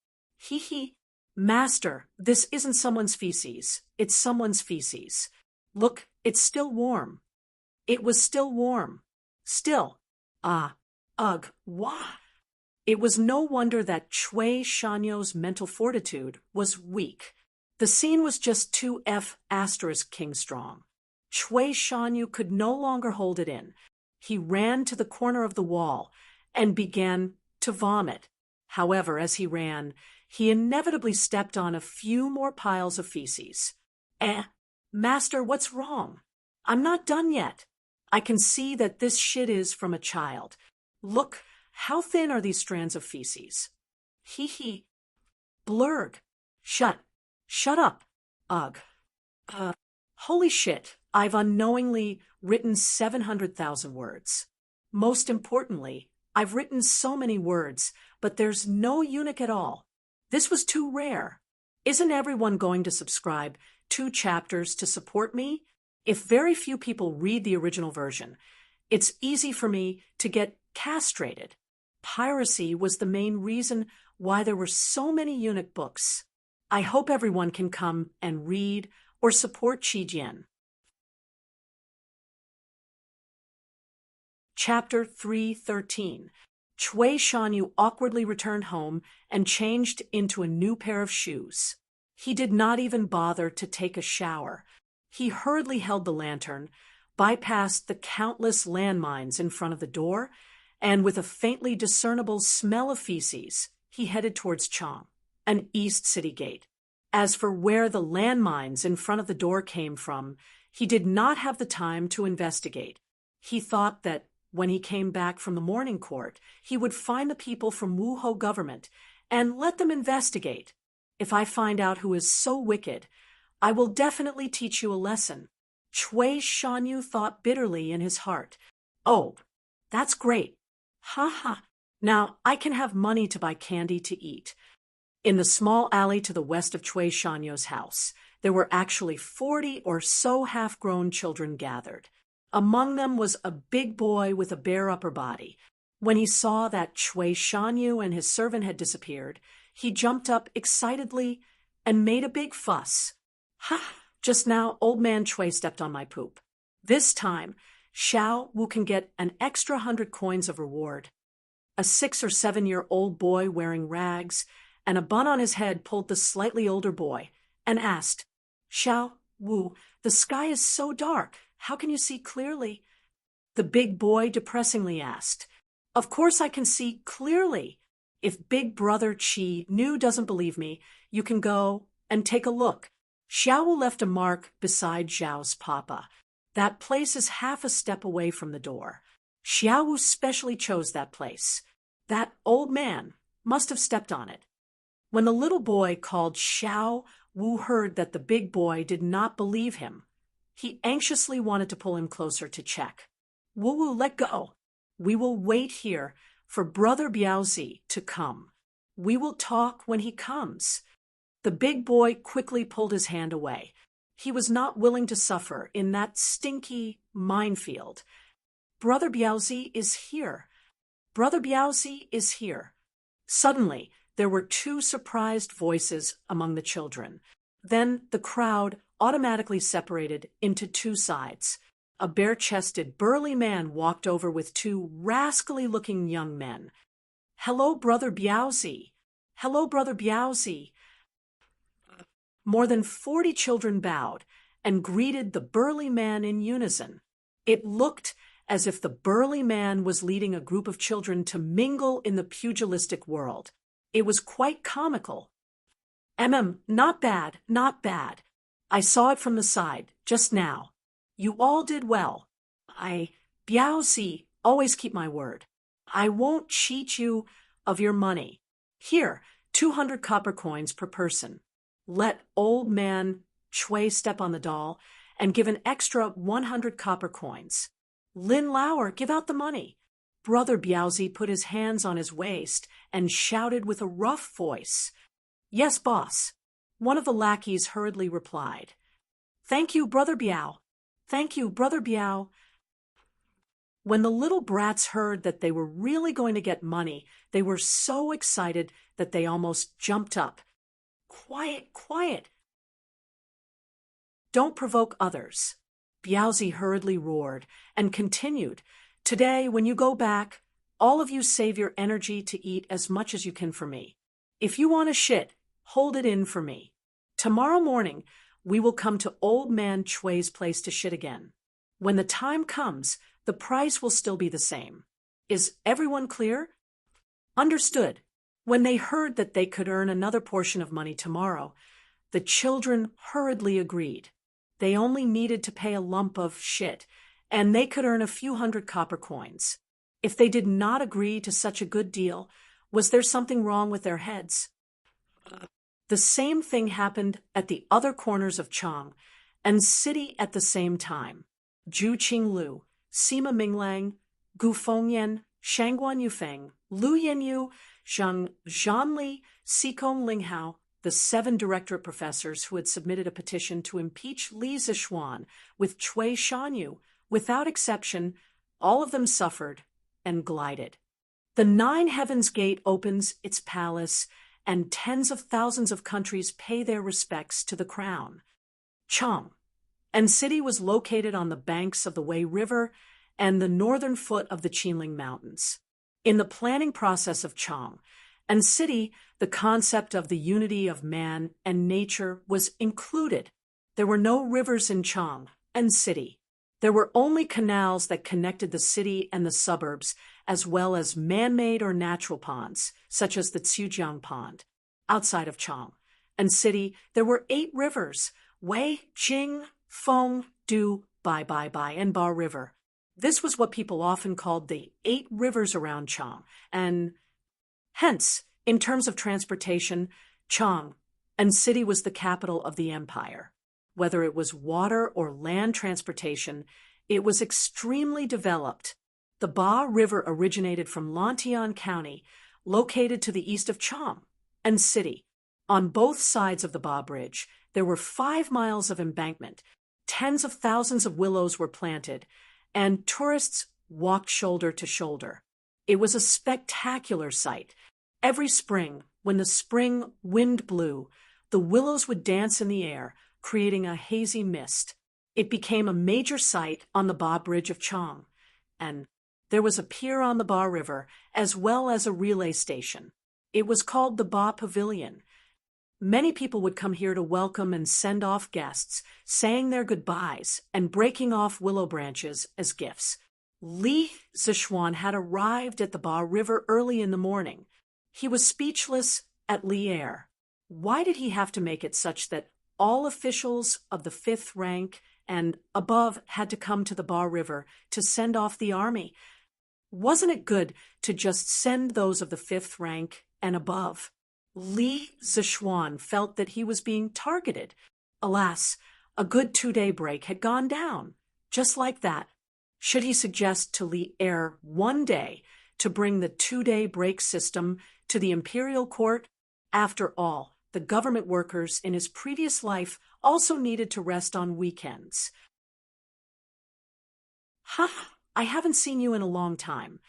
Master, this isn't someone's feces. It's someone's feces. Look, it's still warm. It was still warm. Still. Ugh, wah. It was no wonder that Chui Shanyu's mental fortitude was weak. The scene was just 2F* king strong. Chui Shanyu could no longer hold it in. He ran to the corner of the wall and began to vomit. However, as he ran, he inevitably stepped on a few more piles of feces. Master, what's wrong? I'm not done yet. I can see that this shit is from a child. Look, how thin are these strands of feces? Blurg. Shut up. Ugh. Holy shit, I've unknowingly written 700,000 words. Most importantly, I've written so many words, but there's no eunuch at all. This was too rare. Isn't everyone going to subscribe 2 chapters to support me? If very few people read the original version, it's easy for me to get castrated. Piracy was the main reason why there were so many eunuch books. I hope everyone can come and read or support Qijian. Chapter 313. Cui Shanyu awkwardly returned home and changed into a new pair of shoes. He did not even bother to take a shower. He hurriedly held the lantern, bypassed the countless landmines in front of the door, and with a faintly discernible smell of feces, he headed towards Chang, an east city gate. As for where the landmines in front of the door came from, he did not have the time to investigate. He thought that when he came back from the morning court, he would find the people from Wuhou government and let them investigate. If I find out who is so wicked, I will definitely teach you a lesson. Cui Shanyu thought bitterly in his heart. Oh, that's great. Ha ha. Now I can have money to buy candy to eat. In the small alley to the west of Cui Shanyu's house, there were actually 40 or so half-grown children gathered. Among them was a big boy with a bare upper body. When he saw that Cui Shanyu and his servant had disappeared, he jumped up excitedly and made a big fuss. Ha! Just now, old man Cui stepped on my poop. This time, Xiao Wu can get an extra 100 coins of reward. A 6 or 7-year-old boy wearing rags and a bun on his head pulled the slightly older boy and asked, Xiao Wu, the sky is so dark. How can you see clearly? The big boy depressingly asked. Of course I can see clearly. If Big Brother Qi Nu doesn't believe me, you can go and take a look. Xiao Wu left a mark beside Zhao's papa. That place is half a step away from the door. Xiao Wu specially chose that place. That old man must have stepped on it. When the little boy called Xiao Wu heard that the big boy did not believe him, he anxiously wanted to pull him closer to check. Wu, let go. We will wait here for Brother Biaozi to come. We will talk when he comes. The big boy quickly pulled his hand away. He was not willing to suffer in that stinky minefield. Brother Biaozi is here. Brother Biaozi is here. Suddenly, there were 2 surprised voices among the children. Then the crowd automatically separated into 2 sides. A bare-chested, burly man walked over with 2 rascally-looking young men. Hello, Brother Biaozi. Hello, Brother Biaozi. More than 40 children bowed and greeted the burly man in unison. It looked as if the burly man was leading a group of children to mingle in the pugilistic world. It was quite comical. Not bad, not bad. I saw it from the side, just now. You all did well. Biaozi, always keep my word. I won't cheat you of your money. Here, 200 copper coins per person. Let old man Cui step on the doll and give an extra 100 copper coins. Lin Lauer, give out the money. Brother Biaozi put his hands on his waist and shouted with a rough voice. Yes, boss. One of the lackeys hurriedly replied. Thank you, Brother Biao. Thank you, Brother Biao. When the little brats heard that they were really going to get money, they were so excited that they almost jumped up. Quiet, quiet. Don't provoke others. Biaozi hurriedly roared and continued. Today, when you go back, all of you save your energy to eat as much as you can for me. If you want to shit, hold it in for me. Tomorrow morning, we will come to old man Cui's place to shit again. When the time comes, the price will still be the same. Is everyone clear? Understood. When they heard that they could earn another portion of money tomorrow, the children hurriedly agreed. They only needed to pay a lump of shit, and they could earn a few 100 copper coins. If they did not agree to such a good deal, was there something wrong with their heads? The same thing happened at the other corners of Chang and city at the same time. Zhu Qinglu, Sima Minglang, Gu Fengyan, Shangguan Yufeng, Lu Yanyu, Zhang Zhanli, Xikong Linghao, the 7 directorate professors who had submitted a petition to impeach Li Zixuan with Cui Shanyu, without exception, all of them suffered and glided. The 9 Heavens Gate opens its palace, and tens of thousands of countries pay their respects to the crown. Chang and city was located on the banks of the Wei River and the northern foot of the Qinling Mountains. In the planning process of Chang and city, the concept of the unity of man and nature was included. There were no rivers in Chang and city. There were only canals that connected the city and the suburbs, as well as man-made or natural ponds, such as the Xiujiang Pond. Outside of Chang and city, there were 8 rivers: Wei, Jing, Feng, Du, Bai, and Ba River. This was what people often called the 8 rivers around Chang, and hence, in terms of transportation, Chang and city was the capital of the empire. Whether it was water or land transportation, it was extremely developed. The Ba River originated from Lantian County, located to the east of Chang and city. On both sides of the Ba Bridge, there were 5 miles of embankment. Tens of thousands of willows were planted, and tourists walked shoulder to shoulder. It was a spectacular sight. Every spring, when the spring wind blew, the willows would dance in the air, creating a hazy mist. It became a major sight on the Ba Bridge of Chang, and there was a pier on the Ba River, as well as a relay station. It was called the Ba Pavilion. Many people would come here to welcome and send off guests, saying their goodbyes and breaking off willow branches as gifts. Li Zixuan had arrived at the Ba River early in the morning. He was speechless at Li'er. Why did he have to make it such that all officials of the 5th rank and above had to come to the Ba River to send off the army? Wasn't it good to just send those of the 5th rank and above? Li Zixuan felt that he was being targeted. Alas, a good 2-day break had gone down. Just like that. Should he suggest to Li'er one day to bring the 2-day break system to the imperial court? After all, the government workers in his previous life also needed to rest on weekends. I haven't seen you in a long time.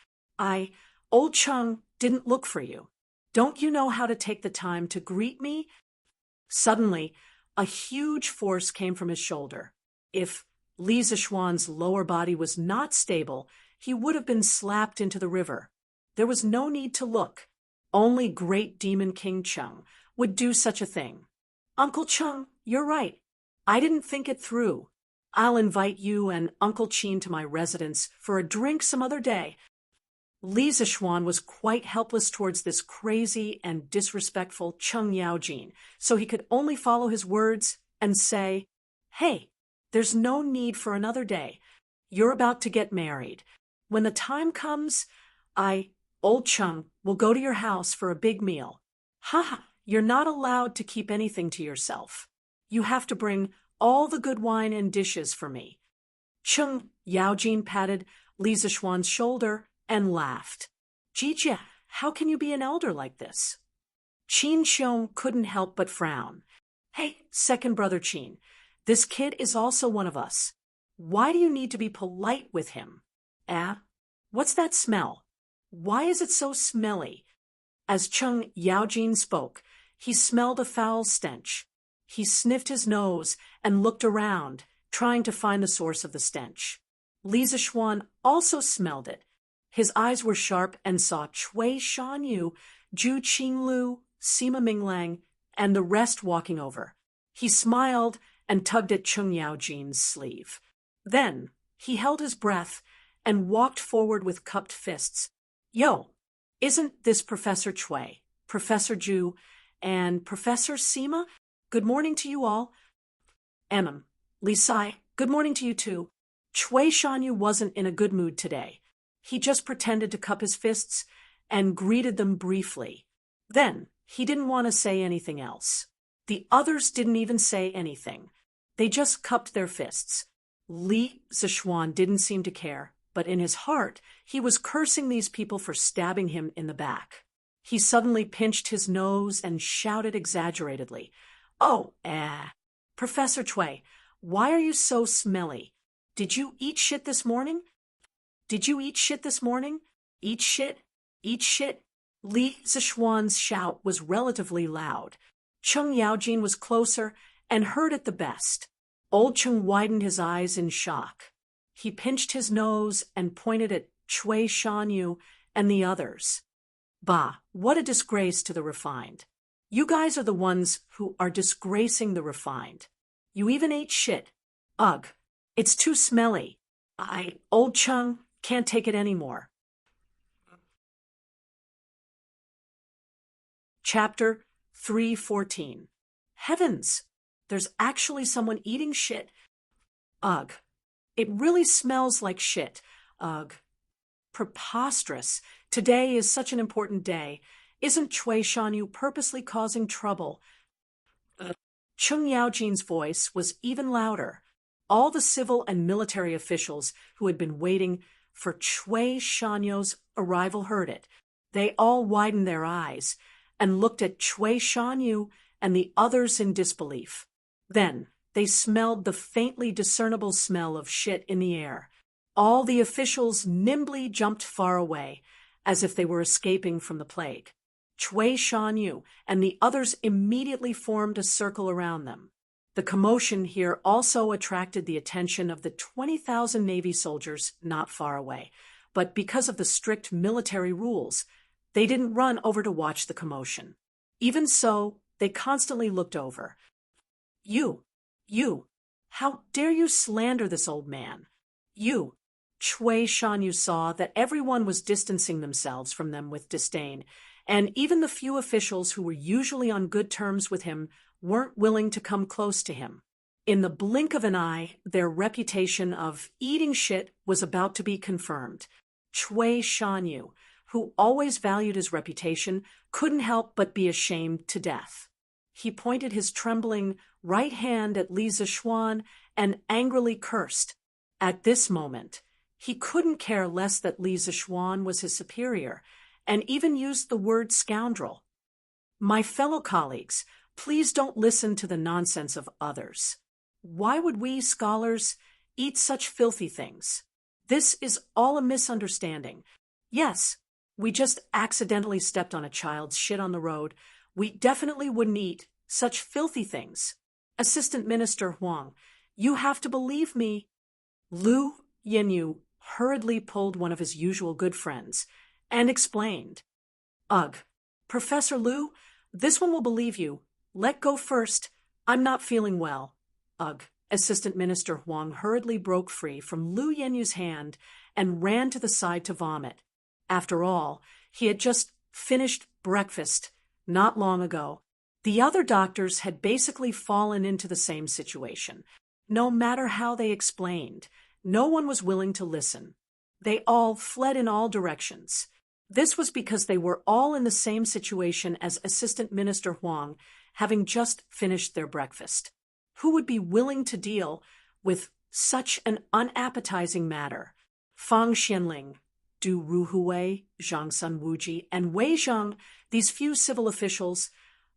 Old Cheng, didn't look for you. Don't you know how to take the time to greet me? Suddenly, a huge force came from his shoulder. If Li Zixuan's lower body was not stable, he would have been slapped into the river. There was no need to look. Only great Demon King Cheng would do such a thing. Uncle Cheng, you're right. I didn't think it through. I'll invite you and Uncle Qin to my residence for a drink some other day. Li Zixuan was quite helpless towards this crazy and disrespectful Cheng Yaojin, so he could only follow his words and say, "Hey, there's no need for another day. You're about to get married. When the time comes, Old Cheng, will go to your house for a big meal. You're not allowed to keep anything to yourself. You have to bring all the good wine and dishes for me." Cheng Yaojin patted Li Zixuan's shoulder and laughed. "Jijia, how can you be an elder like this?" Qin Xiong couldn't help but frown. "Hey, second brother Qin, this kid is also one of us. Why do you need to be polite with him?" What's that smell? Why is it so smelly?" As Cheng Yaojin spoke, he smelled a foul stench. He sniffed his nose and looked around, trying to find the source of the stench. Li Zixuan also smelled it. His eyes were sharp and saw Cui Shanyu, Zhu Qinglu, Sima Minglang, and the rest walking over. He smiled and tugged at Cheng Yaojin's sleeve. Then he held his breath and walked forward with cupped fists. "Yo, isn't this Professor Cui, Professor Zhu, and Professor Sima? Good morning to you all." Li Sai, good morning to you too. Cui Shanyu wasn't in a good mood today. He just pretended to cup his fists and greeted them briefly. Then he didn't want to say anything else. The others didn't even say anything. They just cupped their fists. Li Zixuan didn't seem to care but in his heart, he was cursing these people for stabbing him in the back. He suddenly pinched his nose and shouted exaggeratedly, "Oh, Professor Chui, why are you so smelly? Did you eat shit this morning? Did you eat shit this morning? Eat shit? Eat shit?" Li Zishuan's shout was relatively loud. Cheng Yaojin was closer and heard it the best. Old Cheng widened his eyes in shock. He pinched his nose and pointed at Chui Shanyu and the others. "Bah, what a disgrace to the refined. You guys are the ones who are disgracing the refined. You even ate shit. Ugh, it's too smelly. Old Cheng, can't take it anymore." Chapter 314. Heavens! There's actually someone eating shit. Ugh. It really smells like shit. Ugh. Preposterous. Today is such an important day. Isn't Chui Shanyu purposely causing trouble? Cheng Yaojin's voice was even louder. All the civil and military officials who had been waiting for Chui Shanyu's arrival heard it. They all widened their eyes and looked at Chui Shanyu and the others in disbelief. Then they smelled the faintly discernible smell of shit in the air. All the officials nimbly jumped far away, as if they were escaping from the plague. Chui Shanyu and the others immediately formed a circle around them. The commotion here also attracted the attention of the 20,000 Navy soldiers not far away, but because of the strict military rules, they didn't run over to watch the commotion. Even so, they constantly looked over. You, how dare you slander this old man? You." Chui Shanyu saw that everyone was distancing themselves from them with disdain, and even the few officials who were usually on good terms with him weren't willing to come close to him. In the blink of an eye, their reputation of eating shit was about to be confirmed. Chui Shanyu, who always valued his reputation, couldn't help but be ashamed to death. He pointed his trembling right hand at Li Zishuan and angrily cursed. At this moment, he couldn't care less that Li Zishuan was his superior, and even used the word scoundrel. "My fellow colleagues, please don't listen to the nonsense of others. Why would we, scholars, eat such filthy things? This is all a misunderstanding. Yes, we just accidentally stepped on a child's shit on the road. We definitely wouldn't eat such filthy things. Assistant Minister Huang, you have to believe me." Lu Yenyu hurriedly pulled one of his usual good friends and explained. "Ugh, Professor Lu, this one will believe you. Let go first. I'm not feeling well." Ugh. Assistant Minister Huang hurriedly broke free from Lu Yenyu's hand and ran to the side to vomit. After all, he had just finished breakfast not long ago. The other doctors had basically fallen into the same situation. No matter how they explained, no one was willing to listen. They all fled in all directions. This was because they were all in the same situation as Assistant Minister Huang, having just finished their breakfast. Who would be willing to deal with such an unappetizing matter? Fang Xianling, Du Ruhui, Zhang Sun Wuji, and Wei Zheng, these few civil officials,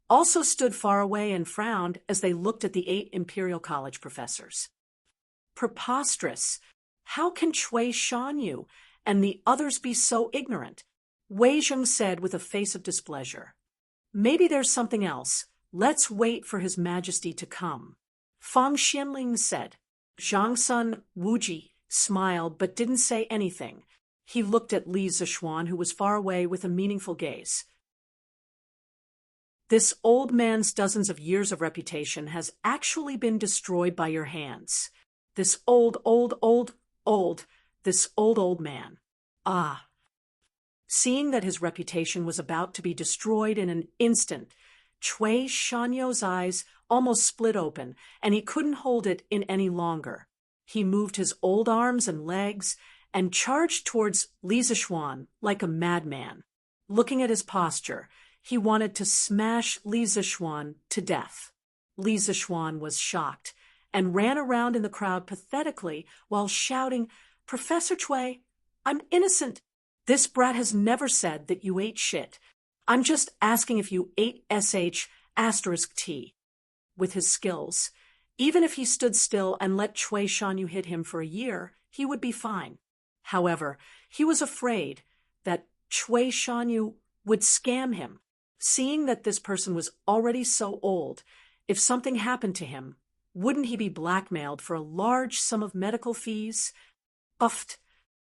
also stood far away and frowned as they looked at the 8 Imperial College professors. Preposterous! How can Chui Shanyu and the others be so ignorant? Wei Zheng said with a face of displeasure. "Maybe there's something else. Let's wait for His Majesty to come." Fang Xianling said. Zhang Sun Wuji smiled but didn't say anything. He looked at Li Zishuan, who was far away, with a meaningful gaze. "This old man's dozens of years of reputation has actually been destroyed by your hands. This old man. Ah." Seeing that his reputation was about to be destroyed in an instant, Chui Shanyu's eyes almost split open, and he couldn't hold it in any longer. He moved his old arms and legs and charged towards Li Zishuan like a madman. Looking at his posture, he wanted to smash Li Zishuan to death. Li Zishuan was shocked and ran around in the crowd pathetically while shouting, Professor Chui, I'm innocent. This brat has never said that you ate shit. I'm just asking if you ate sh*T. With his skills, even if he stood still and let Chui Shanyu hit him for a year, he would be fine. However, he was afraid that Chui Shanyu would scam him. Seeing that this person was already so old, if something happened to him, wouldn't he be blackmailed for a large sum of medical fees? Uffed.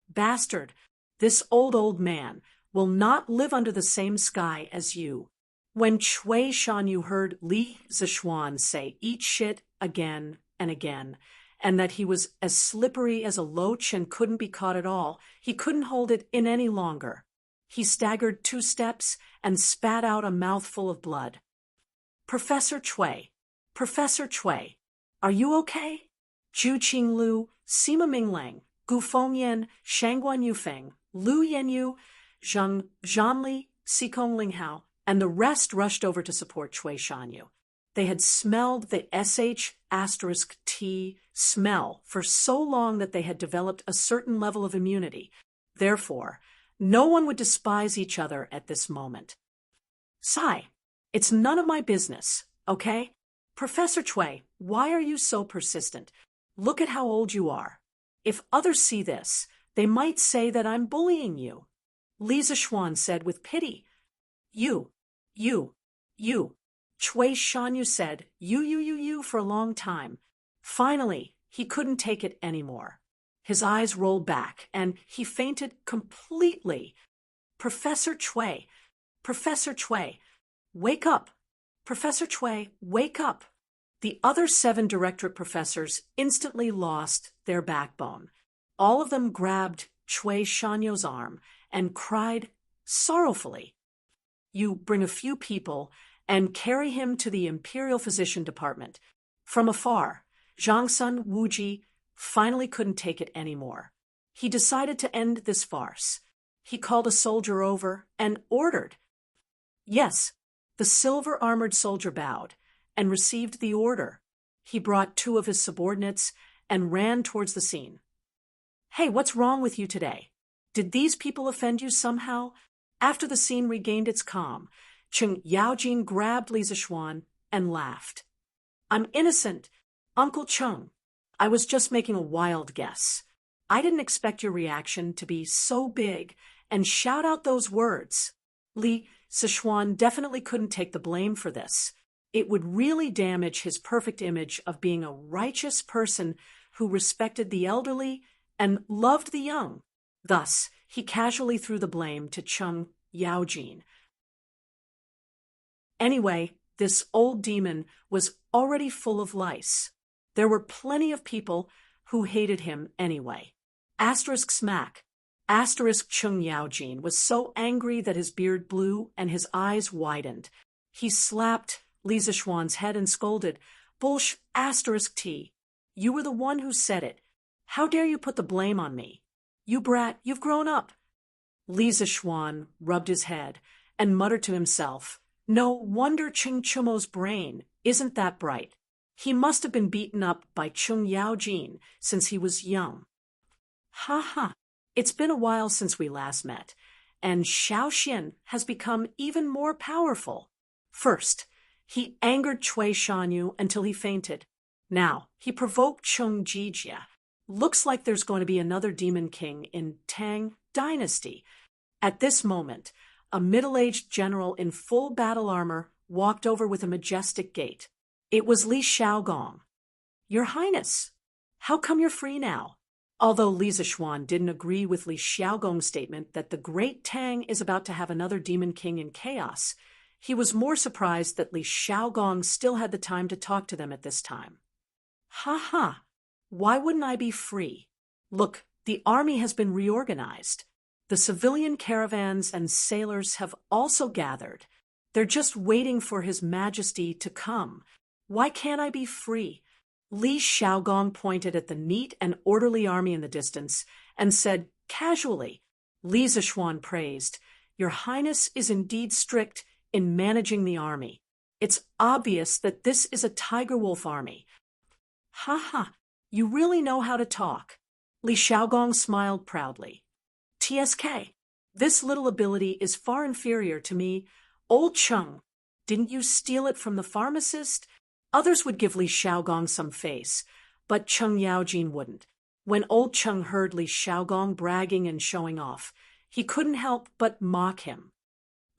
Bastard, this old man will not live under the same sky as you. When Chui Shanyu heard Li Zishuan say eat shit again and again, and that he was as slippery as a loach and couldn't be caught at all, he couldn't hold it in any longer. He staggered 2 steps and spat out a mouthful of blood. Professor Chui, are you okay? Zhu Qinglu, Sima Minglang, Gu Fengyan, Shangguan Yufeng, Lu Yanyu, Zhang Zhanli, Xikong Linghao, and the rest rushed over to support Chui Shanyu. They had smelled the sh*T smell for so long that they had developed a certain level of immunity. Therefore, no one would despise each other at this moment. Sigh, it's none of my business, okay? Professor Chui, why are you so persistent? Look at how old you are. If others see this, they might say that I'm bullying you. Li Zishuan said with pity. You. Chui Shanyu said, you for a long time. Finally, he couldn't take it anymore. His eyes rolled back, and he fainted completely. Professor Chui, wake up. Professor Chui, wake up. The other 7 directorate professors instantly lost their backbone. All of them grabbed Chui Shanyu's arm and cried sorrowfully. You bring a few people and carry him to the Imperial Physician Department. From afar, Zhangsun Wuji finally couldn't take it anymore. He decided to end this farce. He called a soldier over and ordered. Yes, the silver-armored soldier bowed and received the order. He brought 2 of his subordinates and ran towards the scene. Hey, what's wrong with you today? Did these people offend you somehow? After the scene regained its calm, Cheng Yaojin grabbed Li Zishuan and laughed. I'm innocent, Uncle Cheng. I was just making a wild guess. I didn't expect your reaction to be so big and shout out those words. Li Zishuan definitely couldn't take the blame for this. It would really damage his perfect image of being a righteous person who respected the elderly and loved the young. Thus, he casually threw the blame to Cheng Yaojin. Anyway, this old demon was already full of lice. There were plenty of people who hated him anyway. Smack. Cheng Yaojin was so angry that his beard blew and his eyes widened. He slapped Li Zishuan's head and scolded, Bullsh T. You were the one who said it. How dare you put the blame on me? You brat, you've grown up. Li Zishuan rubbed his head and muttered to himself, no wonder Cheng Chumo's brain isn't that bright. He must have been beaten up by Cheng Yaojin since he was young. Ha. It's been a while since we last met, and Xiaoxian has become even more powerful. First, he angered Chui Shanyu until he fainted. Now, he provoked Cheng Jijia. Looks like there's going to be another demon king in Tang Dynasty. At this moment, a middle-aged general in full battle armor walked over with a majestic gait. It was Li Xiaogong. Your Highness, how come you're free now? Although Li Zishuan didn't agree with Li Xiaogong's statement that the great Tang is about to have another demon king in chaos, he was more surprised that Li Xiaogong still had the time to talk to them at this time. Ha. Why wouldn't I be free? Look, the army has been reorganized. The civilian caravans and sailors have also gathered. They're just waiting for His Majesty to come. Why can't I be free? Li Xiaogong pointed at the neat and orderly army in the distance and said casually. Li Zishuan praised, Your Highness is indeed strict in managing the army. It's obvious that this is a tiger wolf army. Ha. You really know how to talk. Li Xiaogong smiled proudly. TSK, this little ability is far inferior to me. Old Cheng, didn't you steal it from the pharmacist? Others would give Li Xiaogong some face, but Cheng Yaojin wouldn't. When old Cheng heard Li Xiaogong bragging and showing off, he couldn't help but mock him.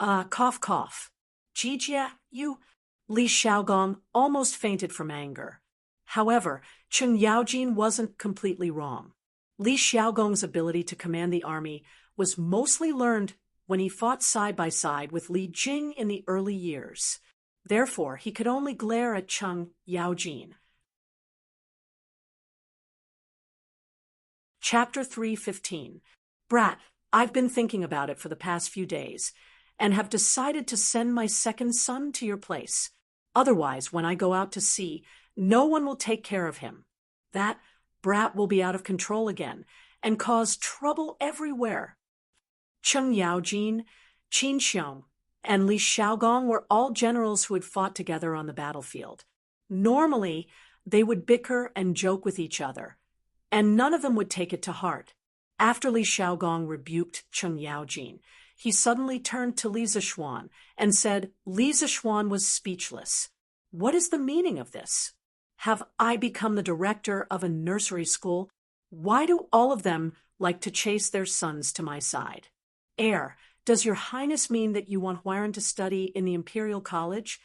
Cough, cough. Jijia, you… Li Xiaogong almost fainted from anger. However, Cheng Yaojin wasn't completely wrong. Li Xiaogong's ability to command the army was mostly learned when he fought side by side with Li Jing in the early years. Therefore, he could only glare at Cheng Yaojin. Chapter 3:15. Brat, I've been thinking about it for the past few days, and have decided to send my second son to your place. Otherwise, when I go out to sea, no one will take care of him. That brat will be out of control again, and cause trouble everywhere. Cheng Yaojin, Qin Xiong, and Li Xiaogong were all generals who had fought together on the battlefield. Normally, they would bicker and joke with each other, and none of them would take it to heart. After Li Xiaogong rebuked Cheng Yaojin, he suddenly turned to Li Zishuan and said Li Zishuan was speechless. What is the meaning of this? Have I become the director of a nursery school? Why do all of them like to chase their sons to my side? Heir, does your highness mean that you want Huairan to study in the Imperial College?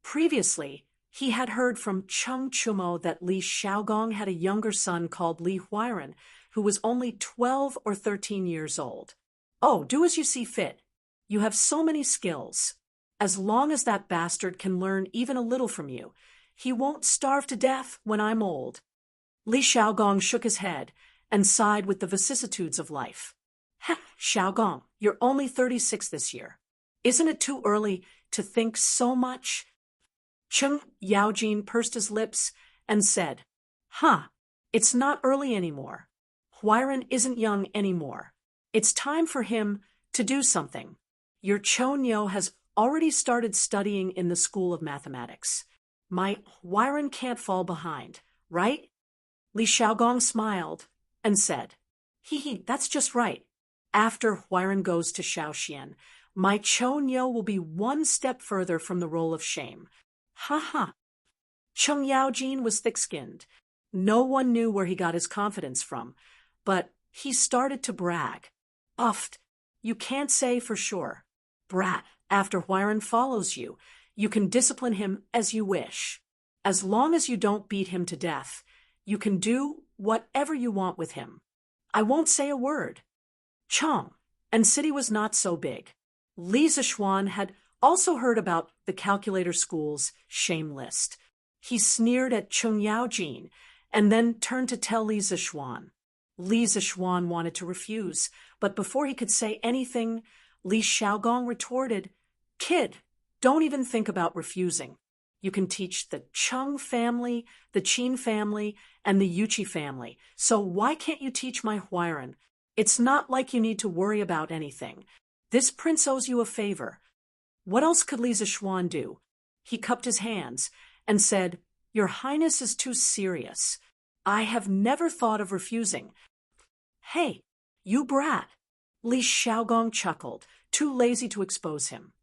Previously, he had heard from Cheng Chumo that Li Xiaogong had a younger son called Li Huairan, who was only 12 or 13 years old. Oh, do as you see fit. You have so many skills. As long as that bastard can learn even a little from you, he won't starve to death when I'm old. Li Xiaogong shook his head and sighed with the vicissitudes of life. Ha, Xiaogong, you're only 36 this year. Isn't it too early to think so much? Cheng Yaojin pursed his lips and said, it's not early anymore. Huairan isn't young anymore. It's time for him to do something. Your Chonyo has already started studying in the School of Mathematics. My Huairan can't fall behind, right? Li Xiaogong smiled and said, that's just right. After Huairan goes to Shaoxian, my Chonyo will be one step further from the roll of shame. Cheng Yaojin was thick-skinned. No one knew where he got his confidence from, but he started to brag. Uffed, you can't say for sure. Brat, after Huairan follows you, you can discipline him as you wish. As long as you don't beat him to death, you can do whatever you want with him. I won't say a word. Chong, and city was not so big. Li Zishuan had also heard about the calculator school's shame list. He sneered at Cheng Yaojin and then turned to tell Li Zishuan. Li Zishuan wanted to refuse, but before he could say anything, Li Xiaogong retorted, Kid, don't even think about refusing. You can teach the Cheng family, the Qin family, and the Yuchi family, so why can't you teach my Huairan? It's not like you need to worry about anything. This prince owes you a favor. What else could Li Zishuan do? He cupped his hands and said, Your Highness is too serious. I have never thought of refusing. Hey, you brat. Li Xiaogong chuckled, too lazy to expose him.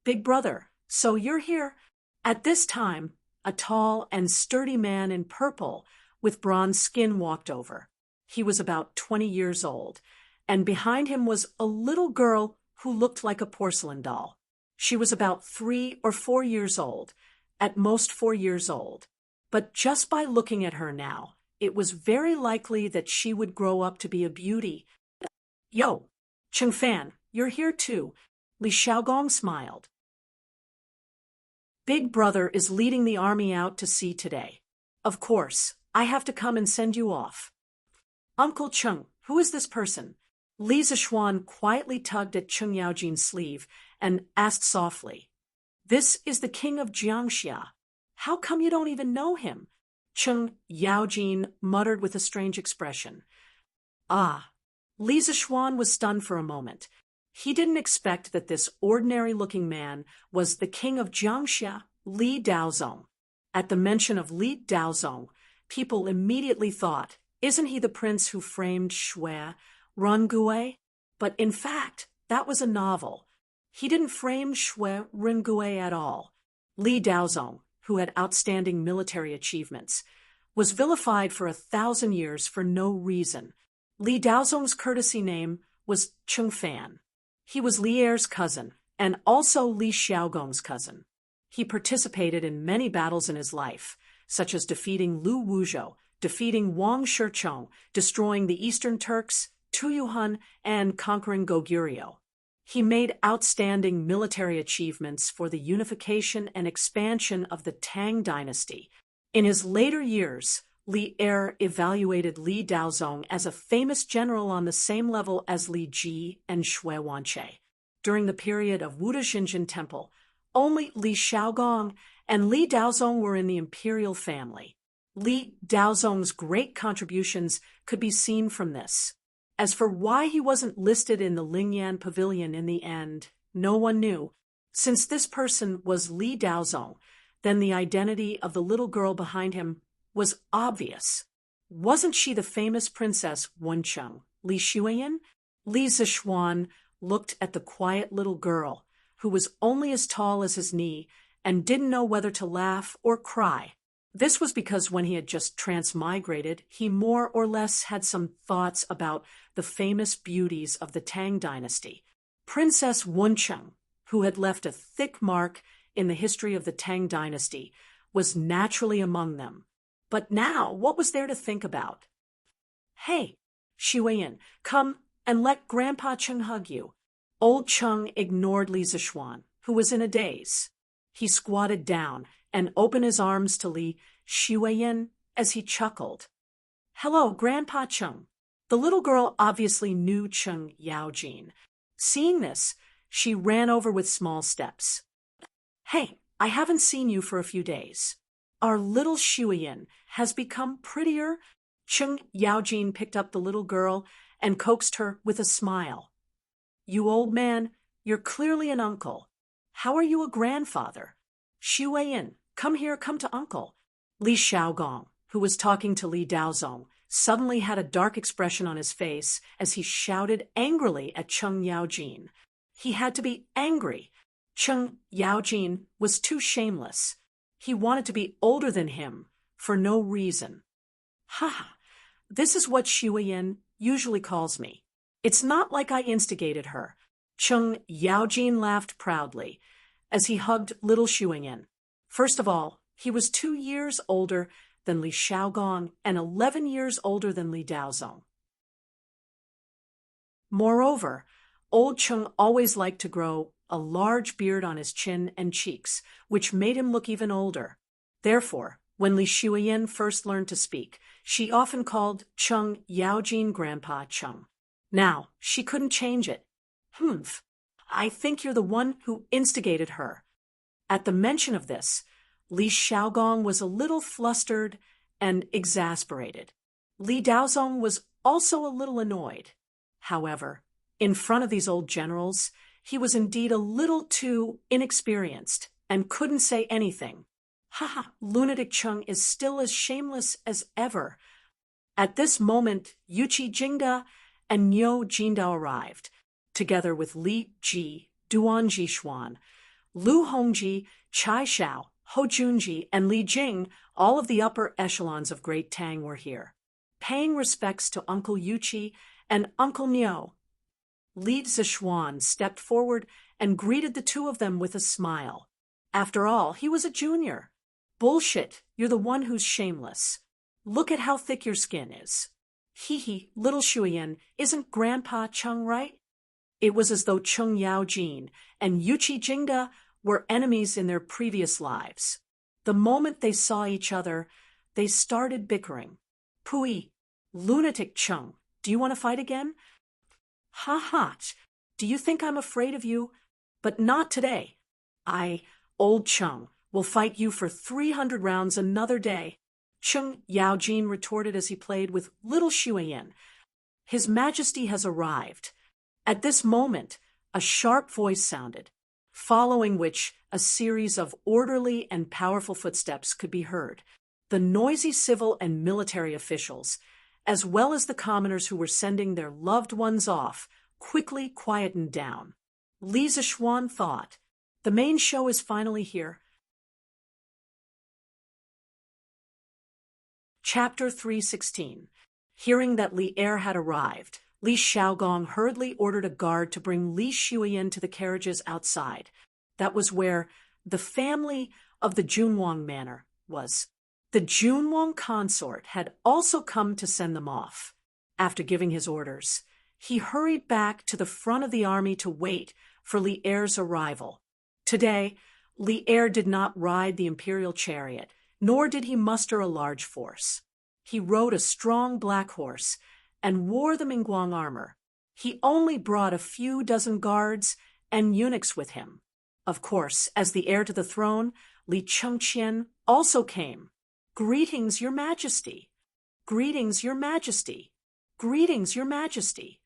Big brother, so you're here? At this time, a tall and sturdy man in purple with bronze skin walked over. He was about 20 years old, and behind him was a little girl who looked like a porcelain doll. She was about 3 or 4 years old, at most 4 years old. But just by looking at her now, it was very likely that she would grow up to be a beauty. Yo, Cheng Fan, you're here too. Li Xiaogong smiled. Big brother is leading the army out to sea today. Of course, I have to come and send you off. Uncle Cheng, who is this person? Li Zishuan quietly tugged at Cheng Yaojin's sleeve and asked softly. This is the king of Jiangxia. How come you don't even know him? Cheng Yaojin muttered with a strange expression. Li Zishuan was stunned for a moment. He didn't expect that this ordinary-looking man was the king of Jiangxia, Li Daozong. At the mention of Li Daozong, people immediately thought Isn't he the prince who framed Shui, Rongui? But in fact, that was a novel. He didn't frame Shui Rongui at all. Li Daozong, who had outstanding military achievements, was vilified for 1,000 years for no reason. Li Daozong's courtesy name was Cheng Fan. He was Li Er's cousin, and also Li Xiaogong's cousin. He participated in many battles in his life, such as defeating Lu Wuzhou, defeating Wang Shichong, destroying the Eastern Turks, Tuyuhun, and conquering Goguryeo. He made outstanding military achievements for the unification and expansion of the Tang Dynasty. In his later years, Li Er evaluated Li Daozong as a famous general on the same level as Li Ji and Shui Wanche. During the period of Wuda Xinjin Temple, only Li Xiaogong and Li Daozong were in the imperial family. Li Daozong's great contributions could be seen from this. As for why he wasn't listed in the Lingyan Pavilion in the end, no one knew. Since this person was Li Daozong, then the identity of the little girl behind him was obvious. Wasn't she the famous princess Wencheng, Li Xueyan? Li Zixuan looked at the quiet little girl, who was only as tall as his knee and didn't know whether to laugh or cry. This was because when he had just transmigrated, he more or less had some thoughts about the famous beauties of the Tang Dynasty. Princess Wencheng, who had left a thick mark in the history of the Tang Dynasty, was naturally among them. But now, what was there to think about? Hey, Xueyan, come and let Grandpa Cheng hug you. Old Cheng ignored Li Zixuan, who was in a daze. He squatted down and opened his arms to Li Xueyan as he chuckled. Hello, Grandpa Cheng. The little girl obviously knew Cheng Yaojin. Seeing this, she ran over with small steps. Hey, I haven't seen you for a few days. Our little Xueyan has become prettier. Cheng Yaojin picked up the little girl and coaxed her with a smile. You old man, you're clearly an uncle. How are you a grandfather? Xueyan, come here, come to uncle. Li Xiaogong, who was talking to Li Daozong, suddenly had a dark expression on his face as he shouted angrily at Cheng Yaojin. He had to be angry. Cheng Yaojin was too shameless. He wanted to be older than him for no reason. Ha! This is what Xueyan usually calls me. It's not like I instigated her. Cheng Yaojin laughed proudly as he hugged little Xueyan. First of all, he was 2 years older than Li Xiaogong and 11 years older than Li Daozong. Moreover, old Cheng always liked to grow a large beard on his chin and cheeks, which made him look even older. Therefore, when Li Xueyan first learned to speak, she often called Cheng Yaojin Grandpa Cheng. Now, she couldn't change it. Humph, I think you're the one who instigated her. At the mention of this, Li Xiaogong was a little flustered and exasperated. Li Daozong was also a little annoyed. However, in front of these old generals, he was indeed a little too inexperienced and couldn't say anything. Ha! Lunatic Cheng is still as shameless as ever. At this moment, Yuqi Jingda and Niu Jindao arrived, together with Li Ji, Duan Jishuan, Lu Hongji, Chai Shao, Ho Junji, and Li Jing. All of the upper echelons of Great Tang were here, paying respects to Uncle Yuqi and Uncle Niu. Li Zixuan stepped forward and greeted the two of them with a smile. After all, he was a junior. Bullshit, you're the one who's shameless. Look at how thick your skin is. Hee, little Xueyan, isn't Grandpa Cheng right? It was as though Cheng Yaojin and Yuqi Jingda were enemies in their previous lives. The moment they saw each other, they started bickering. Pui, lunatic Cheng, do you want to fight again? Ha! Do you think I'm afraid of you? But not today. Old Cheng, will fight you for 300 rounds another day. Cheng Yaojin retorted as he played with little Xueyan. His Majesty has arrived. At this moment, a sharp voice sounded, following which a series of orderly and powerful footsteps could be heard. The noisy civil and military officials, as well as the commoners who were sending their loved ones off, quickly quietened down. Li Zishuan thought, "The main show is finally here." Chapter 316. Hearing that Li Er had arrived, Li Xiaogong hurriedly ordered a guard to bring Li Shuiyan to the carriages outside. That was where the family of the Junwang manor was. The Junwang consort had also come to send them off. After giving his orders, he hurried back to the front of the army to wait for Li Er's arrival. Today, Li Er did not ride the imperial chariot, nor did he muster a large force. He rode a strong black horse and wore the Mingguang armor. He only brought a few dozen guards and eunuchs with him. Of course, as the heir to the throne, Li Chengqian also came. "Greetings, Your Majesty! Greetings, Your Majesty! Greetings, Your Majesty!"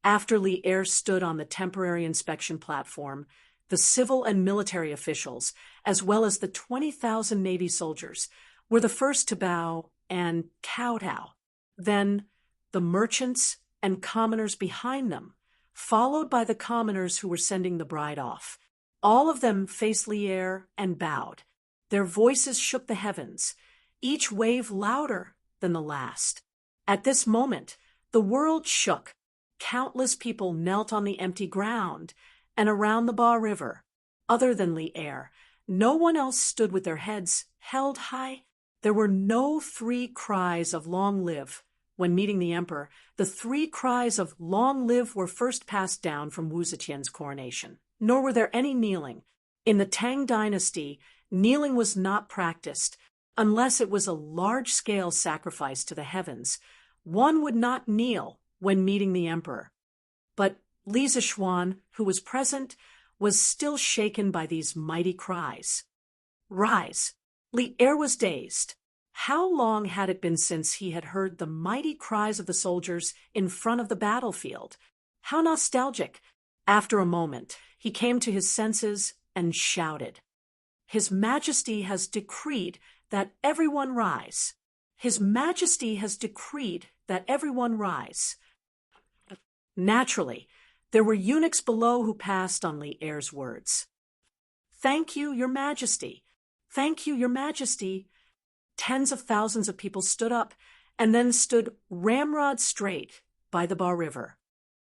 After Li Er stood on the temporary inspection platform, the civil and military officials, as well as the 20,000 Navy soldiers, were the first to bow and kowtow. Then the merchants and commoners behind them, followed by the commoners who were sending the bride off. All of them faced Li Er and bowed. Their voices shook the heavens, each wave louder than the last. At this moment, the world shook. Countless people knelt on the empty ground and around the Ba River. Other than Li Er, no one else stood with their heads held high. There were no three cries of "Long live." When meeting the emperor, the three cries of "Long live" were first passed down from Wu Zetian's coronation. Nor were there any kneeling. In the Tang Dynasty, kneeling was not practiced, unless it was a large-scale sacrifice to the heavens. One would not kneel when meeting the emperor. But Li Zishuan, who was present, was still shaken by these mighty cries. "Rise!" Li Er was dazed. How long had it been since he had heard the mighty cries of the soldiers in front of the battlefield? How nostalgic! After a moment, he came to his senses and shouted, "His Majesty has decreed that everyone rise. His Majesty has decreed that everyone rise." Naturally, there were eunuchs below who passed on Li Er's words. "Thank you, Your Majesty. Thank you, Your Majesty." Tens of thousands of people stood up and then stood ramrod straight by the Ba River.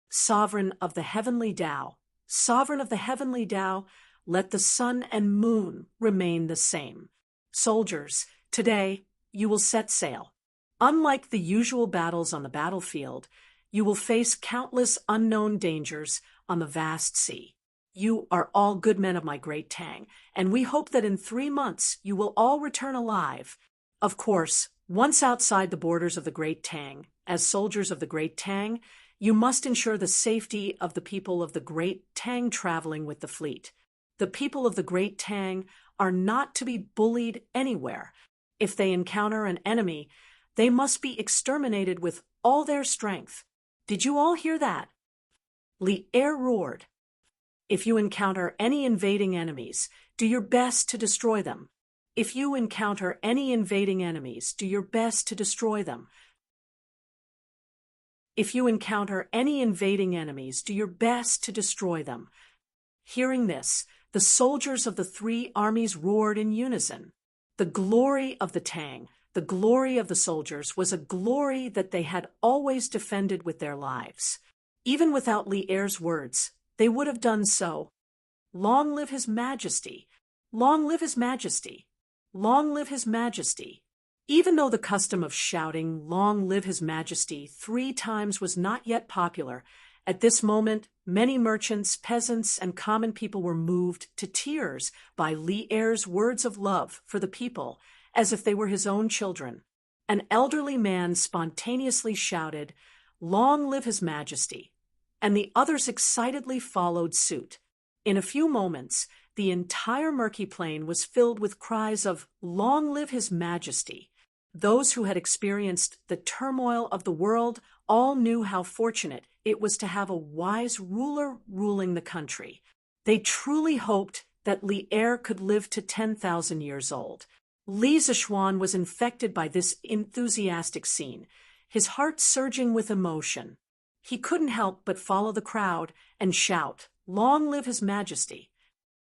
"Sovereign of the heavenly Tao, Sovereign of the heavenly Tao, let the sun and moon remain the same. Soldiers, today you will set sail. Unlike the usual battles on the battlefield, you will face countless unknown dangers on the vast sea. You are all good men of my great Tang, and we hope that in 3 months you will all return alive. Of course, once outside the borders of the great Tang, as soldiers of the great Tang, you must ensure the safety of the people of the great Tang traveling with the fleet. The people of the great Tang are not to be bullied anywhere. If they encounter an enemy, they must be exterminated with all their strength. Did you all hear that?" Li Er roared. "If you encounter any invading enemies, do your best to destroy them. If you encounter any invading enemies, do your best to destroy them. If you encounter any invading enemies, do your best to destroy them." Hearing this, the soldiers of the 3 armies roared in unison. The glory of the Tang, the glory of the soldiers, was a glory that they had always defended with their lives. Even without Li Er's words, they would have done so. "Long live His Majesty! Long live His Majesty! Long live His Majesty!" Even though the custom of shouting "Long live His Majesty" 3 times was not yet popular, at this moment many merchants, peasants, and common people were moved to tears by Li Er's words of love for the people, as if they were his own children. An elderly man spontaneously shouted, "Long live His Majesty!" and the others excitedly followed suit. In a few moments, the entire murky plain was filled with cries of "Long live His Majesty!" Those who had experienced the turmoil of the world all knew how fortunate it was to have a wise ruler ruling the country. They truly hoped that Li Er could live to 10,000 years old. Li Zishuan was infected by this enthusiastic scene. his heart surging with emotion. He couldn't help but follow the crowd and shout, "Long live His Majesty!"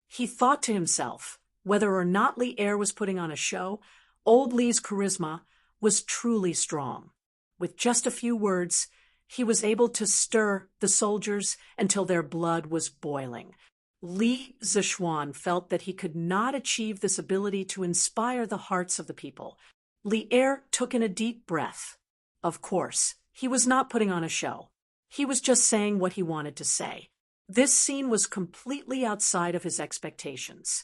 He thought to himself, whether or not Li Er was putting on a show, old Li's charisma was truly strong. With just a few words, he was able to stir the soldiers until their blood was boiling. Li Zishuan felt that he could not achieve this ability to inspire the hearts of the people. Li Er took in a deep breath. Of course, he was not putting on a show. He was just saying what he wanted to say. This scene was completely outside of his expectations.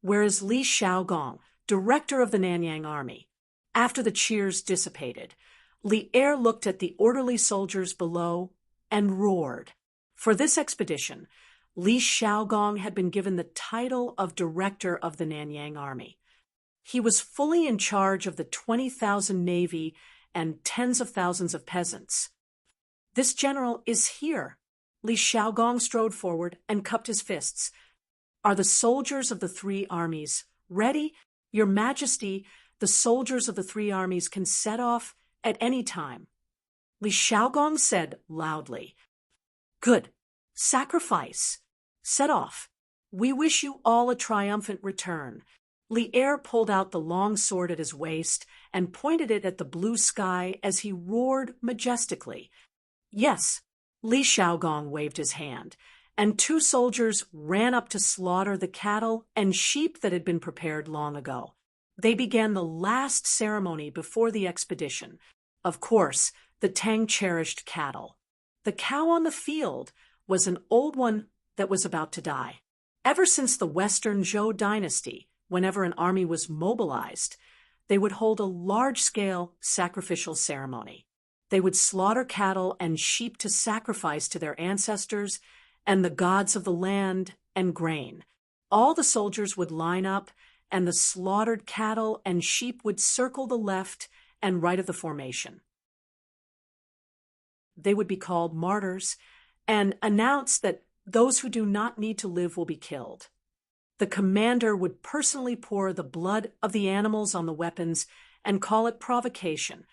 Whereas Li Xiaogong, director of the Nanyang army, after the cheers dissipated, Li Er looked at the orderly soldiers below and roared. For this expedition, Li Xiaogong had been given the title of director of the Nanyang army. He was fully in charge of the 20,000 navy and tens of thousands of peasants. "This general is here." Li Xiaogong strode forward and cupped his fists. "Are the soldiers of the three armies ready? Your Majesty, the soldiers of the three armies can set off at any time." Li Xiaogong said loudly, "Good. Sacrifice. Set off. We wish you all a triumphant return." Li Er pulled out the long sword at his waist and pointed it at the blue sky as he roared majestically. "Yes." Li Xiaogong waved his hand, and two soldiers ran up to slaughter the cattle and sheep that had been prepared long ago. They began the last ceremony before the expedition. Of course, the Tang cherished cattle. The cow on the field was an old one that was about to die. Ever since the Western Zhou Dynasty, whenever an army was mobilized, they would hold a large-scale sacrificial ceremony. They would slaughter cattle and sheep to sacrifice to their ancestors and the gods of the land and grain. All the soldiers would line up, and the slaughtered cattle and sheep would circle the left and right of the formation. They would be called martyrs and announce that those who do not need to live will be killed. The commander would personally pour the blood of the animals on the weapons and call it provocation.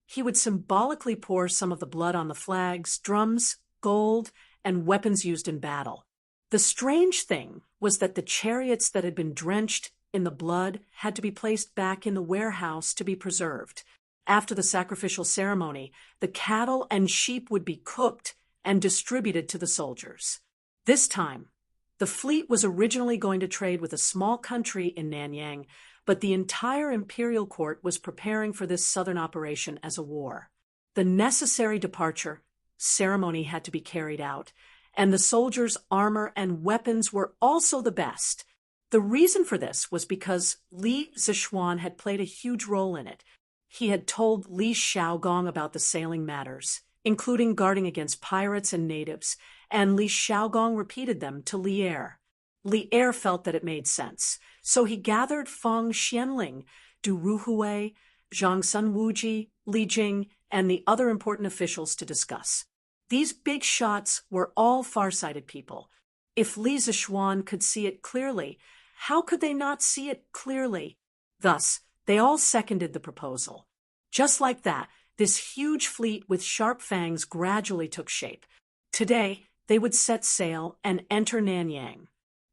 He would symbolically pour some of the blood on the flags, drums, gold, and weapons used in battle. The strange thing was that the chariots that had been drenched in the blood had to be placed back in the warehouse to be preserved. After the sacrificial ceremony, the cattle and sheep would be cooked and distributed to the soldiers. This time, the fleet was originally going to trade with a small country in Nanyang, but the entire imperial court was preparing for this southern operation as a war. The necessary departure ceremony had to be carried out, and the soldiers' armor and weapons were also the best. The reason for this was because Li Zishuan had played a huge role in it. He had told Li Xiaogong about the sailing matters, including guarding against pirates and natives, and Li Xiaogong repeated them to Li Er. Li Er felt that it made sense, so he gathered Feng Xianling, Du Ruhui, Zhang Sunwuji, Li Jing, and the other important officials to discuss. These big shots were all farsighted people. If Li Zishuan could see it clearly, how could they not see it clearly? Thus, they all seconded the proposal. Just like that, this huge fleet with sharp fangs gradually took shape. Today, they would set sail and enter Nanyang.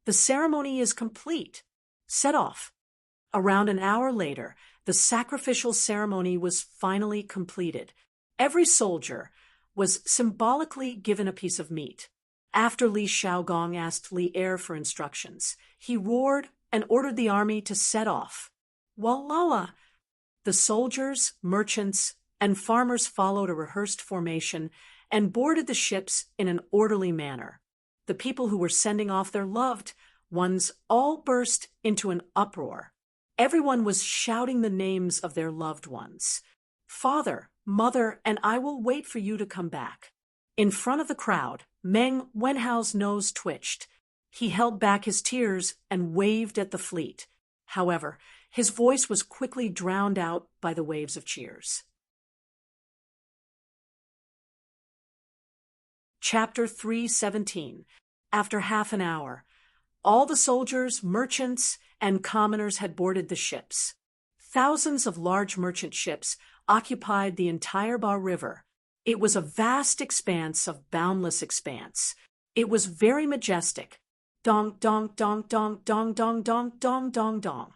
The ceremony is complete. Set off. Around an hour later, the sacrificial ceremony was finally completed. Every soldier was symbolically given a piece of meat. After Li Xiaogong asked Li Er for instructions, he roared and ordered the army to set off. Walala! The soldiers, merchants, and farmers followed a rehearsed formation and boarded the ships in an orderly manner. The people who were sending off their loved ones all burst into an uproar. Everyone was shouting the names of their loved ones. "Father, mother, and I will wait for you to come back." In front of the crowd, Meng Wenhao's nose twitched. He held back his tears and waved at the fleet. However, his voice was quickly drowned out by the waves of cheers. Chapter 3:17. After half an hour, all the soldiers, merchants, and commoners had boarded the ships. Thousands of large merchant ships occupied the entire Ba River. It was a vast expanse of boundless expanse. It was very majestic. Dong, dong, dong, dong, dong, dong, dong, dong, dong, dong.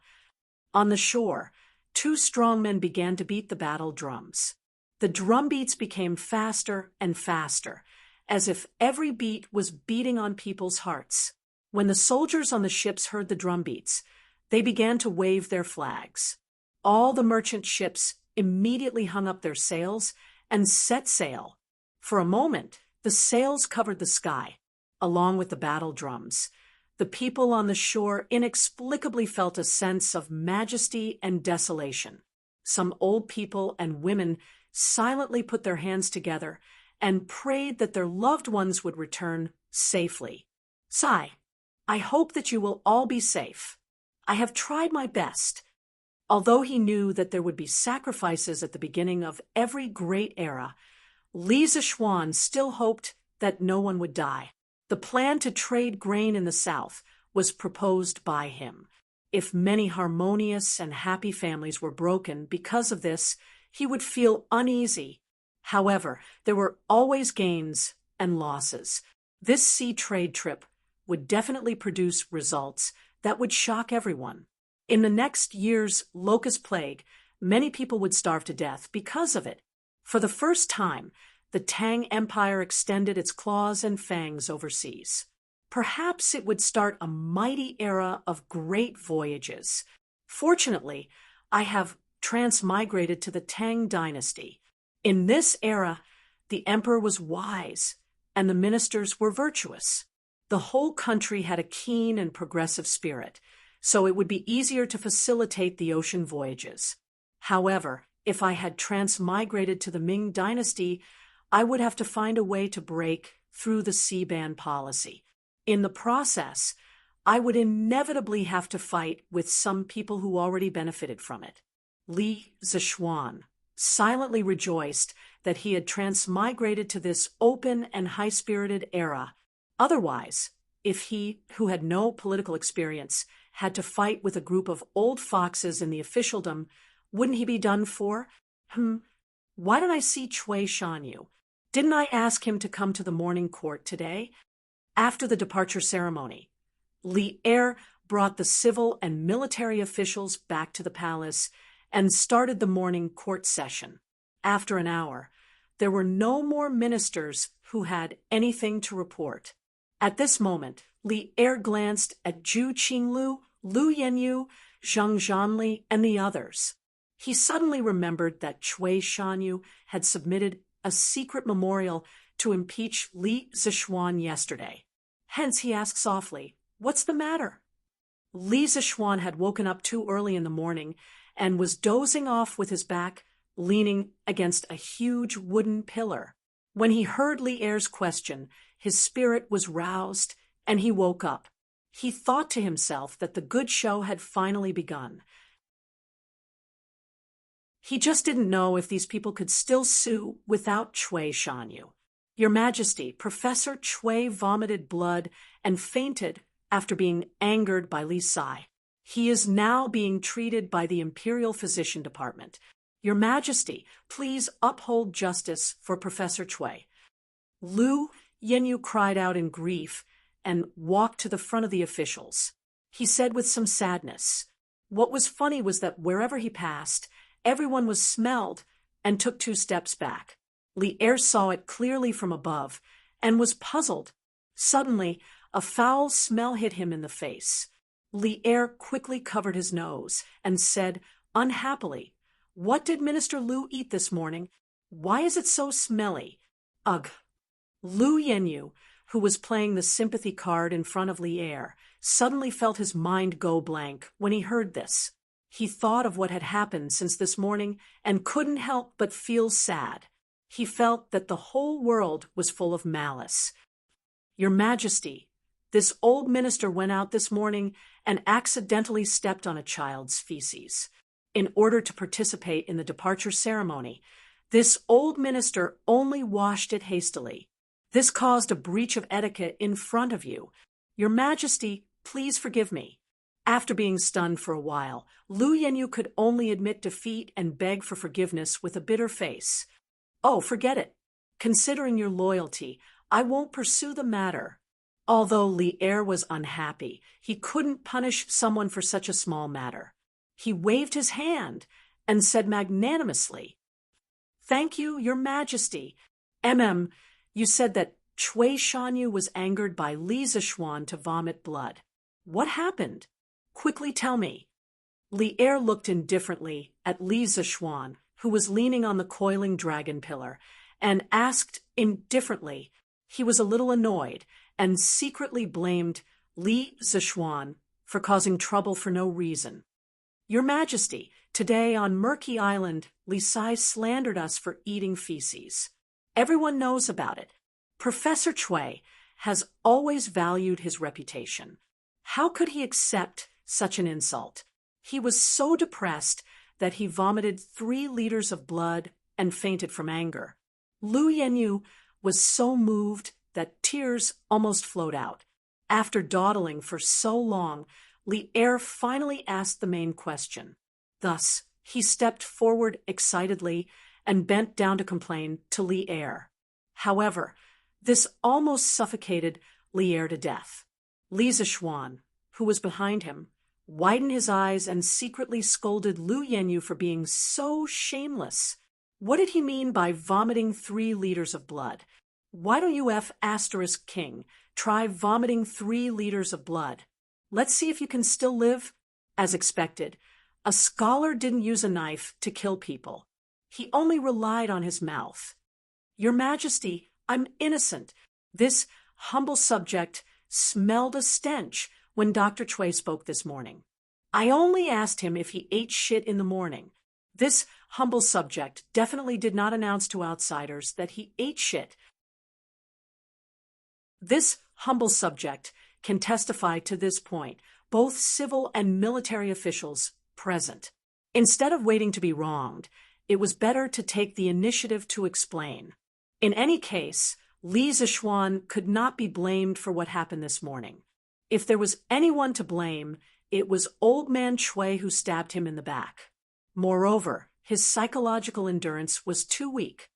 On the shore, two strong men began to beat the battle drums. The drum beats became faster and faster, as if every beat was beating on people's hearts. When the soldiers on the ships heard the drum beats, they began to wave their flags. All the merchant ships immediately hung up their sails and set sail. For a moment, the sails covered the sky, along with the battle drums. The people on the shore inexplicably felt a sense of majesty and desolation. Some old people and women silently put their hands together and prayed that their loved ones would return safely. Sigh, I hope that you will all be safe. I have tried my best. Although he knew that there would be sacrifices at the beginning of every great era, Li Zishuan still hoped that no one would die. The plan to trade grain in the south was proposed by him. If many harmonious and happy families were broken because of this, he would feel uneasy. However, there were always gains and losses. This sea trade trip would definitely produce results that would shock everyone. In the next year's locust plague, many people would starve to death because of it. For the first time, the Tang Empire extended its claws and fangs overseas. Perhaps it would start a mighty era of great voyages. Fortunately, I have transmigrated to the Tang Dynasty. In this era, the emperor was wise, and the ministers were virtuous. The whole country had a keen and progressive spirit, so it would be easier to facilitate the ocean voyages. However, if I had transmigrated to the Ming Dynasty, I would have to find a way to break through the sea ban policy. In the process, I would inevitably have to fight with some people who already benefited from it. Li Zishuan silently rejoiced that he had transmigrated to this open and high-spirited era. Otherwise, if he, who had no political experience, had to fight with a group of old foxes in the officialdom, wouldn't he be done for? Why don't I see Cui Shanyu? Didn't I ask him to come to the morning court today? After the departure ceremony, Li Er brought the civil and military officials back to the palace and started the morning court session. After an hour, there were no more ministers who had anything to report. At this moment, Li Er glanced at Zhu Qinglu, Lu Yenyu, Zhang Zhanli, and the others. He suddenly remembered that Cui Shanyu had submitted a secret memorial to impeach Li Zishuan yesterday. Hence he asked softly, "What's the matter?" Li Zishuan had woken up too early in the morning and was dozing off with his back leaning against a huge wooden pillar. When he heard Li Er's question, his spirit was roused and he woke up. He thought to himself that the good show had finally begun. He just didn't know if these people could still sue without Cui Shanyu. Your Majesty, Professor Cui vomited blood and fainted after being angered by Li Sai. He is now being treated by the Imperial Physician Department. Your Majesty, please uphold justice for Professor Cui. Lu Yenyu cried out in grief and walked to the front of the officials. He said with some sadness. What was funny was that wherever he passed, everyone was smelled and took 2 steps back. Li Er saw it clearly from above and was puzzled. Suddenly, a foul smell hit him in the face. Li Er quickly covered his nose and said unhappily, "What did Minister Lu eat this morning? Why is it so smelly?" Ugh. Lu Yenyu, who was playing the sympathy card in front of Li Er, suddenly felt his mind go blank when he heard this. He thought of what had happened since this morning and couldn't help but feel sad. He felt that the whole world was full of malice. Your Majesty, this old minister went out this morning and accidentally stepped on a child's feces. In order to participate in the departure ceremony, this old minister only washed it hastily. This caused a breach of etiquette in front of you. Your Majesty, please forgive me. After being stunned for a while, Lu Yenyu could only admit defeat and beg for forgiveness with a bitter face. "Oh, forget it. Considering your loyalty, I won't pursue the matter." Although Li Er was unhappy, he couldn't punish someone for such a small matter. He waved his hand and said magnanimously, "Thank you, Your Majesty. You said that Cui Shanyu was angered by Li Zishuan to vomit blood. What happened? Quickly tell me." Li Er looked indifferently at Li Zishuan, who was leaning on the coiling dragon pillar, and asked indifferently. He was a little annoyed and secretly blamed Li Zishuan for causing trouble for no reason. "Your Majesty, today on Murky Island, Li Sai slandered us for eating feces. Everyone knows about it. Professor Cui has always valued his reputation. How could he accept such an insult? He was so depressed that he vomited 3 liters of blood and fainted from anger." Lu Yenyu was so moved that tears almost flowed out. After dawdling for so long, Li Er finally asked the main question. Thus, he stepped forward excitedly and bent down to complain to Li Er. However, this almost suffocated Li Er to death. Li Zishuan, who was behind him, widened his eyes and secretly scolded Lu Yenyu for being so shameless. What did he mean by vomiting 3 liters of blood? Why don't you King try vomiting 3 liters of blood? Let's see if you can still live. As expected, a scholar didn't use a knife to kill people. He only relied on his mouth. "Your Majesty, I'm innocent." This humble subject smelled a stench when Dr. Cui spoke this morning. "I only asked him if he ate shit in the morning." This humble subject definitely did not announce to outsiders that he ate shit. This humble subject can testify to this point, both civil and military officials present. Instead of waiting to be wronged, it was better to take the initiative to explain. In any case, Li Zishuan could not be blamed for what happened this morning. If there was anyone to blame, it was Old Man Cui who stabbed him in the back. Moreover, his psychological endurance was too weak.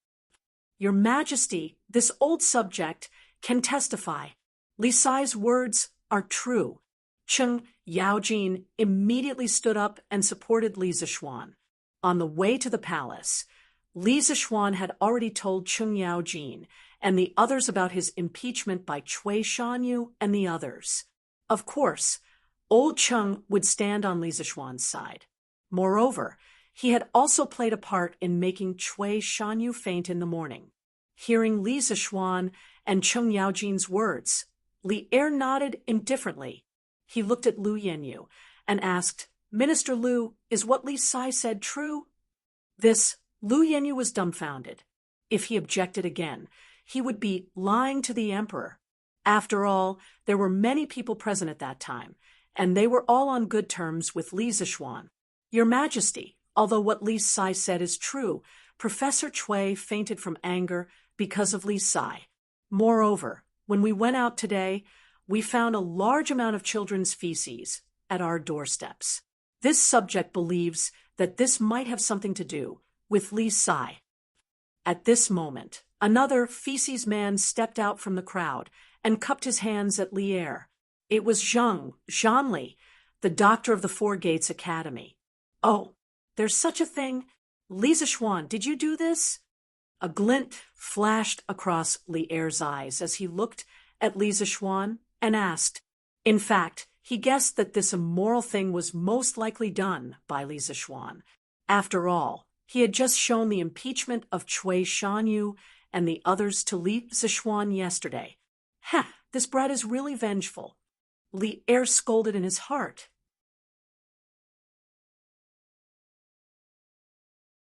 "Your Majesty, this old subject can testify. Li Sai's words are true." Cheng Yaojin immediately stood up and supported Li Zishuan. On the way to the palace, Li Zishuan had already told Cheng Yaojin and the others about his impeachment by Cui Shanyu and the others. Of course, old Cheng would stand on Li Zishuan's side. Moreover, he had also played a part in making Cui Shanyu faint in the morning. Hearing Li Zishuan and Cheng Yaojin's words, Li Er nodded indifferently. He looked at Lu Yenyu and asked, "Minister Lu, is what Li Sai said true?" This, Lu Yenyu was dumbfounded. If he objected again, he would be lying to the emperor. After all, there were many people present at that time, and they were all on good terms with Li Zishuan. "Your Majesty, although what Li Sai said is true, Professor Cui fainted from anger because of Li Sai. Moreover, when we went out today, we found a large amount of children's feces at our doorsteps. This subject believes that this might have something to do with Li Sai." At this moment, another feces man stepped out from the crowd and cupped his hands at Li Er. It was Zhanli, the doctor of the Four Gates Academy. "Oh, there's such a thing? Li Zishuan, did you do this?" A glint flashed across Li Er's eyes as he looked at Li Zishuan and asked. In fact, he guessed that this immoral thing was most likely done by Li Zishuan. After all, he had just shown the impeachment of Cui Shanyu and the others to Li Zishuan yesterday. This brat is really vengeful. Li Er scolded in his heart.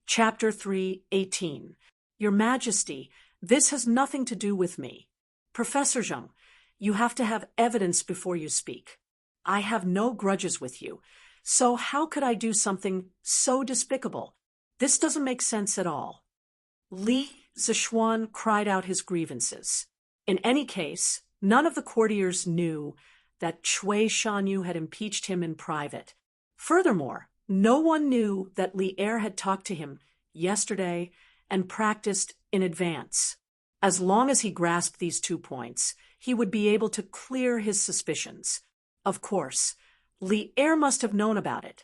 Chapter 3:18. Your Majesty, this has nothing to do with me. Professor Zheng, you have to have evidence before you speak. I have no grudges with you, so how could I do something so despicable? This doesn't make sense at all. Li Zishuan cried out his grievances. In any case, none of the courtiers knew that Cui Shanyu had impeached him in private. Furthermore, no one knew that Li Er had talked to him yesterday and practiced in advance. As long as he grasped these 2 points, he would be able to clear his suspicions. Of course, Li Er must have known about it,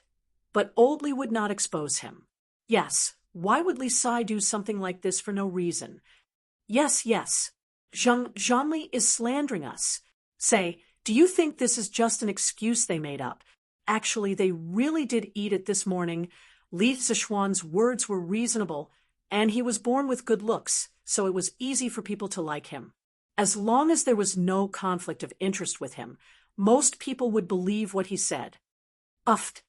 but old Li would not expose him. Yes, why would Li Sai do something like this for no reason? Yes, Zhangli is slandering us. Say, do you think this is just an excuse they made up? Actually, they really did eat it this morning. Li Zishuan's words were reasonable, and he was born with good looks, so it was easy for people to like him. As long as there was no conflict of interest with him, most people would believe what he said. Uffed.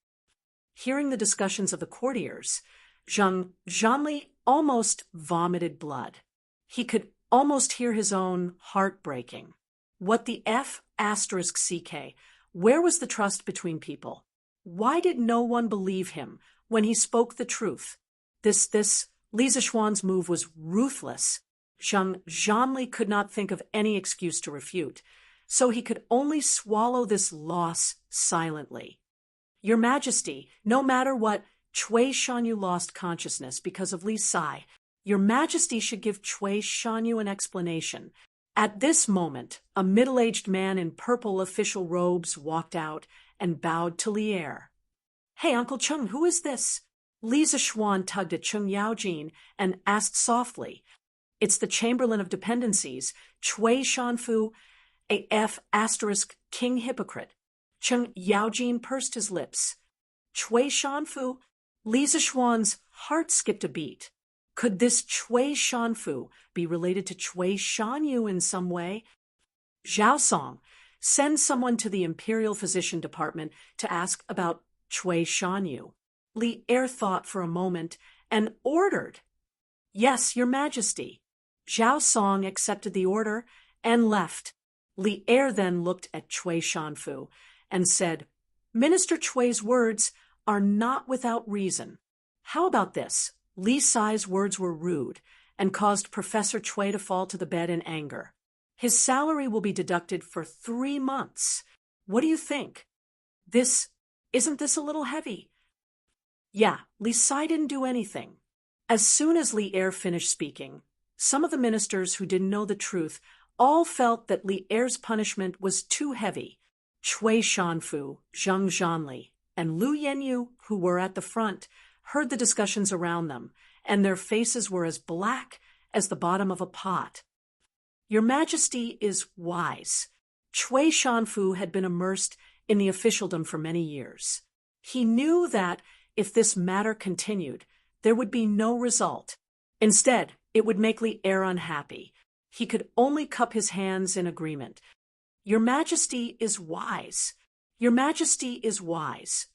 Hearing the discussions of the courtiers, Zhangli almost vomited blood. He could almost hear his own heart breaking. What the F***CK? Where was the trust between people? Why did no one believe him when he spoke the truth? Li Zishuan's move was ruthless. Zhangli could not think of any excuse to refute, so he could only swallow this loss silently. Your Majesty, no matter what, Cui Shanyu lost consciousness because of Li Sai. Your Majesty should give Cui Shanyu an explanation. At this moment, a middle-aged man in purple official robes walked out and bowed to Li Er. Hey, Uncle Chung, who is this? Li Zishuan tugged at Chung Yaojin and asked softly. It's the Chamberlain of Dependencies, Cui Shanfu, a F***king hypocrite. Chung Yaojin pursed his lips. Cui Shanfu? Li Zishuan's heart skipped a beat. Could this Cui Shanfu be related to Cui Shanyu in some way? Zhao Song, send someone to the Imperial Physician Department to ask about Cui Shanyu. Li Er thought for a moment and ordered. Yes, Your Majesty. Zhao Song accepted the order and left. Li Er then looked at Cui Shanfu and said, Minister Cui's words are not without reason. How about this? Li Sai's words were rude and caused Professor Cui to fall to the bed in anger. His salary will be deducted for 3 months. What do you think? Isn't this a little heavy? Yeah, Li Sai didn't do anything. As soon as Li Er finished speaking, some of the ministers who didn't know the truth all felt that Li Er's punishment was too heavy. Cui Shanfu, Zhang Zhanli, and Lu Yenyu, who were at the front, heard the discussions around them, and their faces were as black as the bottom of a pot. Your Majesty is wise. Cui Shanfu had been immersed in the officialdom for many years. He knew that if this matter continued, there would be no result. Instead, it would make Li Er unhappy. He could only cup his hands in agreement. Your Majesty is wise. Your Majesty is wise.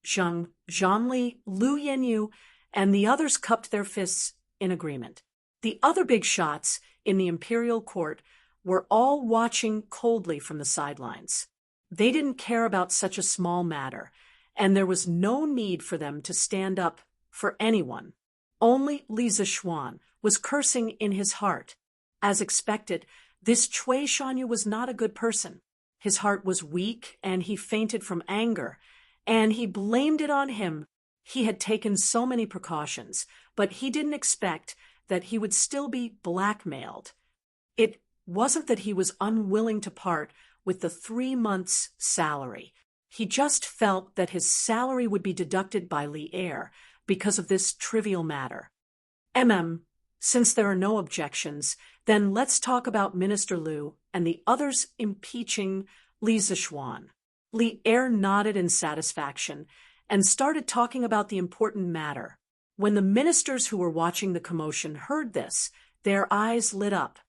Zhang Zhanli, Lu Yenyu, and the others cupped their fists in agreement. The other big shots in the imperial court were all watching coldly from the sidelines. They didn't care about such a small matter, and there was no need for them to stand up for anyone. Only Li Zishuan was cursing in his heart. As expected, this Cui Shanyu was not a good person. His heart was weak, and he fainted from anger, and he blamed it on him. He had taken so many precautions, but he didn't expect that he would still be blackmailed. It wasn't that he was unwilling to part with the 3 months' salary. He just felt that his salary would be deducted by Li Er because of this trivial matter. Since there are no objections, then let's talk about Minister Lu and the others impeaching Li Zishuan. Li Er nodded in satisfaction and started talking about the important matter. When the ministers who were watching the commotion heard this, their eyes lit up.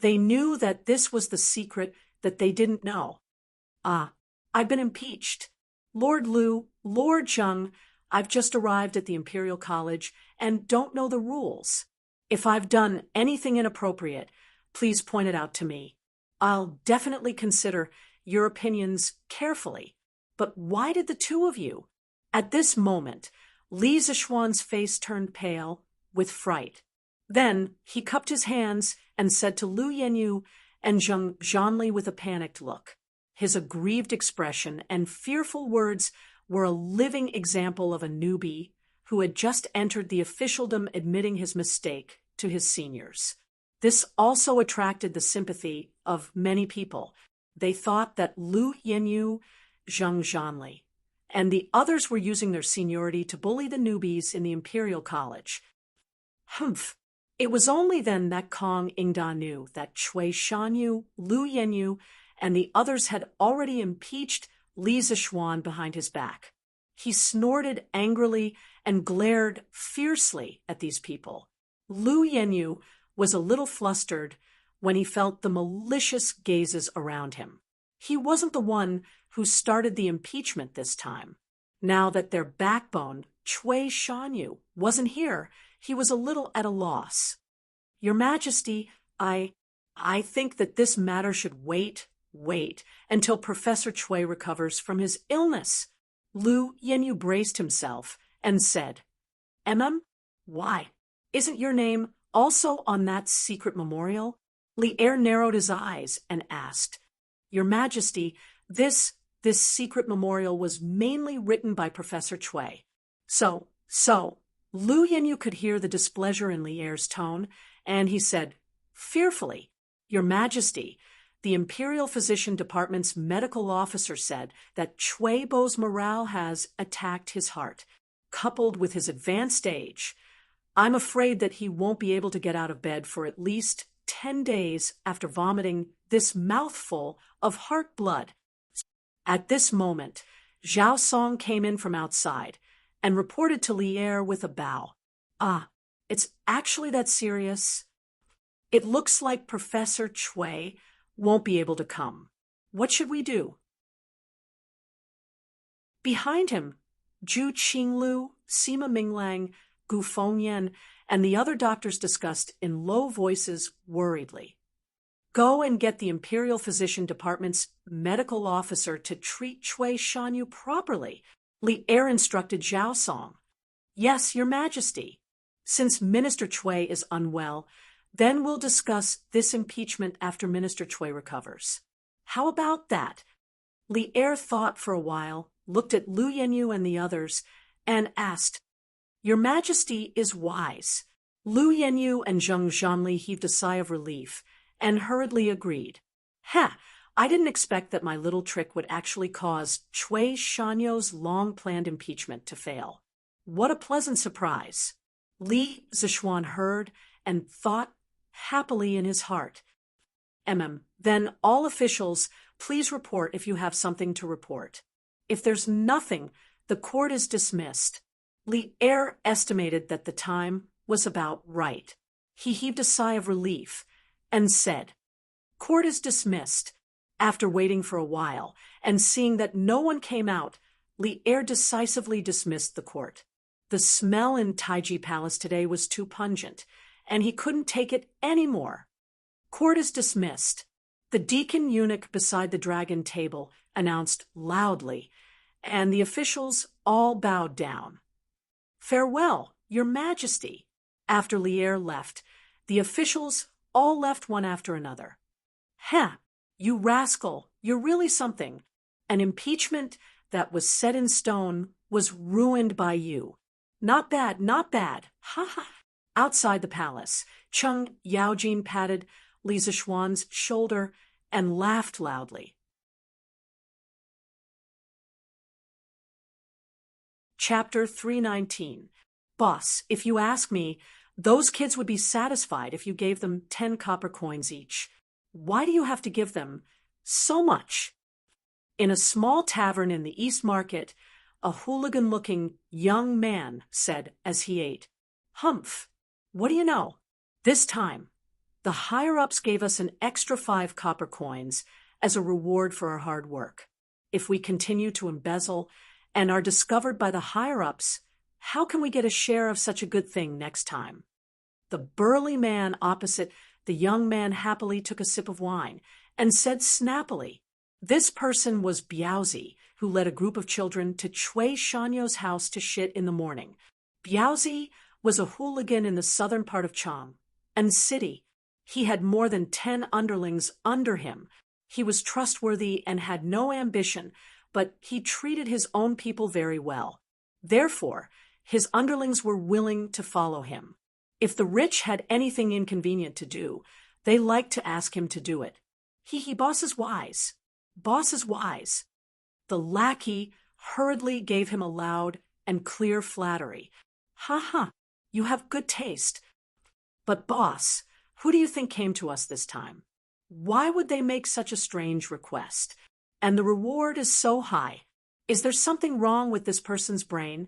They knew that this was the secret that they didn't know. I've been impeached. Lord Lu, Lord Zheng, I've just arrived at the Imperial College and don't know the rules. If I've done anything inappropriate, please point it out to me. I'll definitely consider your opinions carefully. But why did the two of you? At this moment, Li Zishuan's face turned pale with fright. Then he cupped his hands and said to Lu Yenyu and Zheng Zhanli with a panicked look. His aggrieved expression and fearful words were a living example of a newbie who had just entered the officialdom admitting his mistake to his seniors. This also attracted the sympathy of many people. They thought that Lu Yanyu, Zheng Zhanli, and the others were using their seniority to bully the newbies in the Imperial College. Humph! It was only then that Kong Ingda knew that Cui Shanyu, Lu Yanyu, and the others had already impeached Li Zixuan behind his back. He snorted angrily and glared fiercely at these people. Lu Yanyu was a little flustered when he felt the malicious gazes around him. He wasn't the one who started the impeachment this time. Now that their backbone, Cui Shanyu, wasn't here, he was a little at a loss. Your Majesty, I think that this matter should wait until Professor Cui recovers from his illness. Lu Yanyu braced himself and said, Why? Isn't your name also on that secret memorial? Li Er narrowed his eyes and asked, Your Majesty, this secret memorial was mainly written by Professor Cui. So, Lu Yanyu could hear the displeasure in Li Er's tone, and he said, fearfully, Your Majesty, the Imperial Physician Department's medical officer said that Cui Bo's morale has attacked his heart, coupled with his advanced age. I'm afraid that he won't be able to get out of bed for at least 10 days after vomiting this mouthful of heart blood. At this moment, Zhao Song came in from outside and reported to Li Er with a bow. It's actually that serious. It looks like Professor Cui won't be able to come. What should we do? Behind him, Zhu Qinglu, Sima Minglang, Gu Fengyan, and the other doctors discussed in low voices worriedly. Go and get the Imperial Physician Department's medical officer to treat Cui Shanyu properly, Li Er instructed Zhao Song. Yes, Your Majesty. Since Minister Cui is unwell, then we'll discuss this impeachment after Minister Cui recovers. How about that? Li Er thought for a while, looked at Lu Yanyu and the others, and asked, Your Majesty is wise. Lu Yanyu and Zheng Zhanli heaved a sigh of relief and hurriedly agreed. I didn't expect that my little trick would actually cause Cui Shanyu's long-planned impeachment to fail. What a pleasant surprise. Li Zixuan heard and thought happily in his heart. Then all officials, please report if you have something to report. If there's nothing, the court is dismissed. Li Er estimated that the time was about right. He heaved a sigh of relief and said, Court is dismissed. After waiting for a while and seeing that no one came out, Li Er decisively dismissed the court. The smell in Taiji Palace today was too pungent, and he couldn't take it anymore. Court is dismissed. The deacon eunuch beside the dragon table announced loudly, and the officials all bowed down. Farewell, Your Majesty. After Li Er left, the officials all left one after another. You rascal, you're really something. An impeachment that was set in stone was ruined by you. Not bad, not bad. Ha ha. Outside the palace, Cheng Yaojin patted Li Zixuan's shoulder and laughed loudly. Chapter 319. Boss, if you ask me, those kids would be satisfied if you gave them 10 copper coins each. Why do you have to give them so much? In a small tavern in the East Market, a hooligan-looking young man said as he ate, Humph, what do you know? This time, the higher-ups gave us an extra 5 copper coins as a reward for our hard work. If we continue to embezzle and are discovered by the higher-ups, how can we get a share of such a good thing next time? The burly man opposite the young man happily took a sip of wine and said snappily, This person was Biaozi, who led a group of children to Cui Shanyo's house to shit in the morning. Biaozi was a hooligan in the southern part of Chang and City, He had more than 10 underlings under him. He was trustworthy and had no ambition, but he treated his own people very well. Therefore, his underlings were willing to follow him. If the rich had anything inconvenient to do, they liked to ask him to do it. Boss is wise. Boss is wise. The lackey hurriedly gave him a loud and clear flattery. Ha ha, you have good taste. But boss, who do you think came to us this time? Why would they make such a strange request? And the reward is so high. Is there something wrong with this person's brain?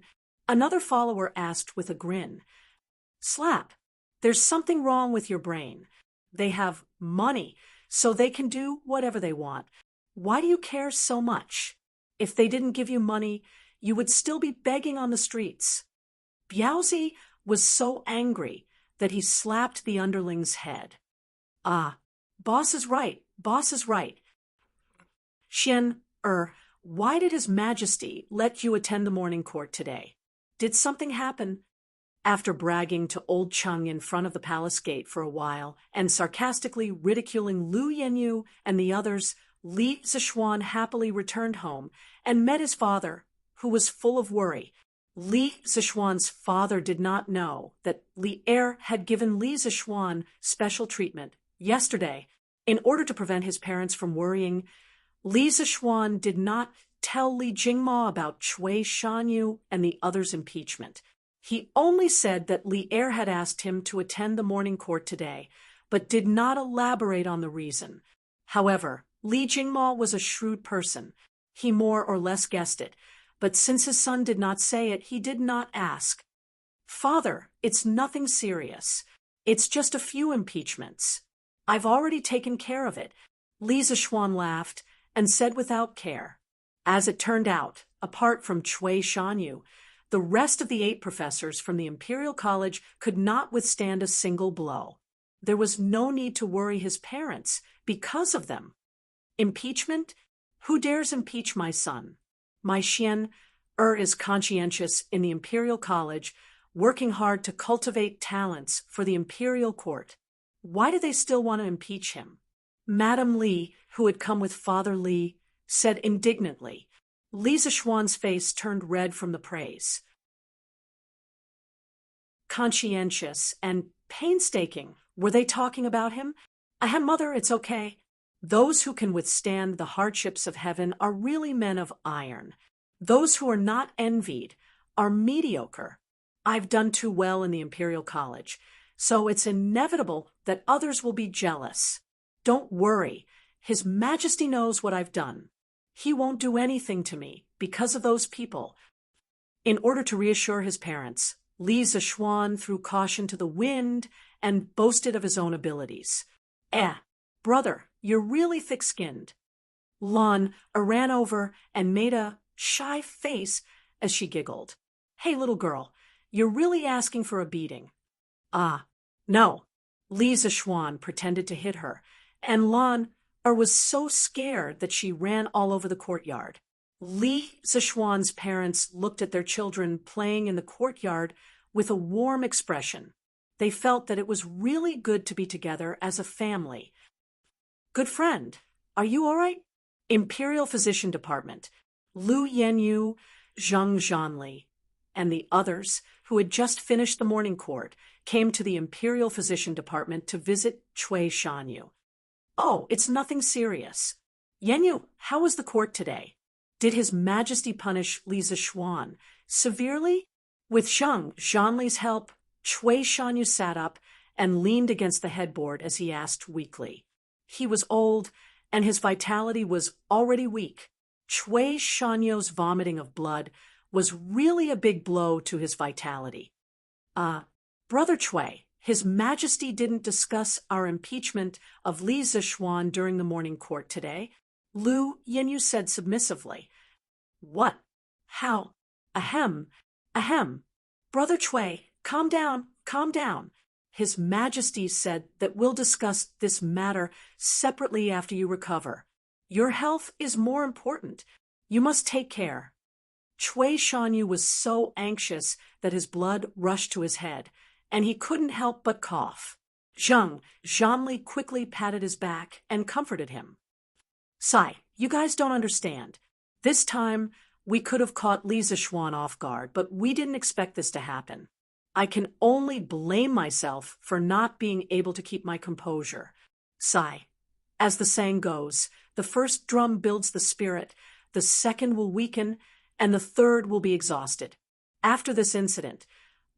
Another follower asked with a grin. Slap, there's something wrong with your brain. They have money, so they can do whatever they want. Why do you care so much? If they didn't give you money, you would still be begging on the streets. Biaozi was so angry that he slapped the underling's head. Ah, boss is right, boss is right. Why did His Majesty let you attend the morning court today? Did something happen? After bragging to old Cheng in front of the palace gate for a while and sarcastically ridiculing Lu Yenyu and the others, Li Zishuan happily returned home and met his father, who was full of worry. Li Zishuan's father did not know that Li Er had given Li Zishuan special treatment yesterday. In order to prevent his parents from worrying, Li Zishuan did not tell Li Jingma about Cui Shanyu and the others' impeachment. He only said that Li Er had asked him to attend the morning court today, but did not elaborate on the reason. However, Li Jingma was a shrewd person. He more or less guessed it, but since his son did not say it, he did not ask. Father, it's nothing serious. It's just a few impeachments. I've already taken care of it. Li Zishuan laughed and said without care. As it turned out, apart from Cui Shanyu, the rest of the 8 professors from the Imperial College could not withstand a single blow. There was no need to worry his parents because of them. Impeachment? Who dares impeach my son? My Xian is conscientious in the Imperial College, working hard to cultivate talents for the Imperial Court. Why do they still want to impeach him? Madame Li, who had come with Father Li, said indignantly. Li Zishuan's face turned red from the praise. Conscientious and painstaking. Were they talking about him? Mother, it's okay. Those who can withstand the hardships of heaven are really men of iron. Those who are not envied are mediocre. I've done too well in the Imperial College, so it's inevitable that others will be jealous. Don't worry. His Majesty knows what I've done. He won't do anything to me because of those people. In order to reassure his parents, Li Zishuan threw caution to the wind and boasted of his own abilities. Brother, you're really thick-skinned. Lan ran over and made a shy face as she giggled. Hey, little girl, you're really asking for a beating. No. Li Zishuan pretended to hit her, and Lan was so scared that she ran all over the courtyard. Li Zishuan's parents looked at their children playing in the courtyard with a warm expression. They felt that it was really good to be together as a family. Good friend, are you all right? Imperial Physician Department. Lu Yenyu, Zheng Zhanli, and the others, who had just finished the morning court, came to the Imperial Physician Department to visit Cui Shanyu. Oh, it's nothing serious. Yenyu, how was the court today? Did His Majesty punish Li Zishuan severely? With Zheng Zhanli's help, Cui Shanyu sat up and leaned against the headboard as he asked weakly. He was old, and his vitality was already weak. Cui Shanyu's vomiting of blood was really a big blow to his vitality. Brother Cui, His Majesty didn't discuss our impeachment of Li Zishuan during the morning court today, Lu Yenyu said submissively. What? How? Ahem. Brother Cui, calm down, calm down. His Majesty said that we'll discuss this matter separately after you recover. Your health is more important. You must take care. Cui Shanyu was so anxious that his blood rushed to his head, and he couldn't help but cough. Zhangli quickly patted his back and comforted him. Sai, you guys don't understand. This time, we could have caught Li Zixuan off guard, but we didn't expect this to happen. I can only blame myself for not being able to keep my composure. Sai, as the saying goes, the first drum builds the spirit, the second will weaken, and the third will be exhausted. After this incident,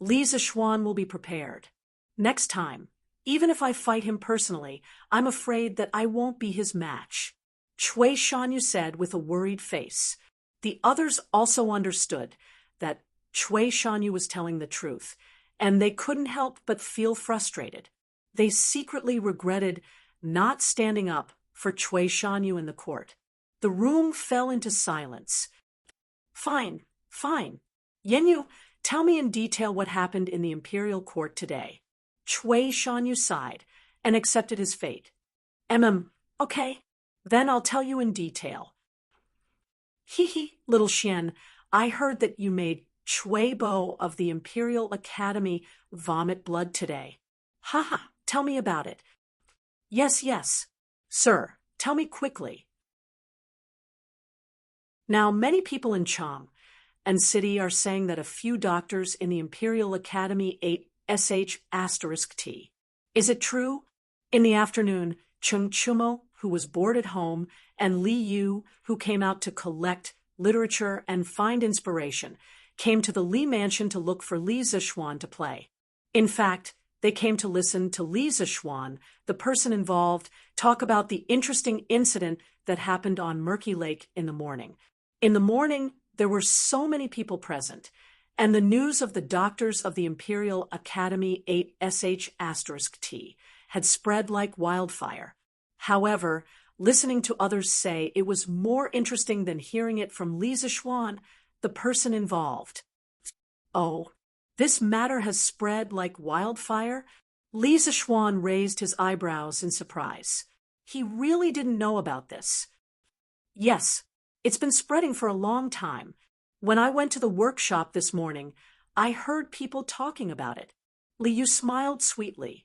Li Zixuan will be prepared. Next time, even if I fight him personally, I'm afraid that I won't be his match. Cui Shanyu said with a worried face. The others also understood that Cui Shanyu was telling the truth, and they couldn't help but feel frustrated. They secretly regretted not standing up for Cui Shanyu in the court. The room fell into silence. Fine. Yenyu, tell me in detail what happened in the imperial court today. Cui Shanyu sighed and accepted his fate. Okay. Then I'll tell you in detail. Little Xian, I heard that you made Cui Bo of the Imperial Academy vomit blood today. Tell me about it. Yes. Sir, tell me quickly. Now, many people in Chang and City are saying that a few doctors in the Imperial Academy ate sh*T. Is it true? In the afternoon, Cheng Chumo, who was bored at home, and Li Yu, who came out to collect literature and find inspiration, came to the Li mansion to look for Li Zixuan to play. In fact, they came to listen to Li Zixuan, the person involved, talk about the interesting incident that happened on Murky Lake in the morning. In the morning, there were so many people present, and the news of the doctors of the Imperial Academy ate sh*T had spread like wildfire. However, listening to others say it was more interesting than hearing it from Li Zixuan, the person involved. Oh, this matter has spread like wildfire? Li Zixuan raised his eyebrows in surprise. He really didn't know about this. Yes, it's been spreading for a long time. When I went to the workshop this morning, I heard people talking about it. Li Yu smiled sweetly.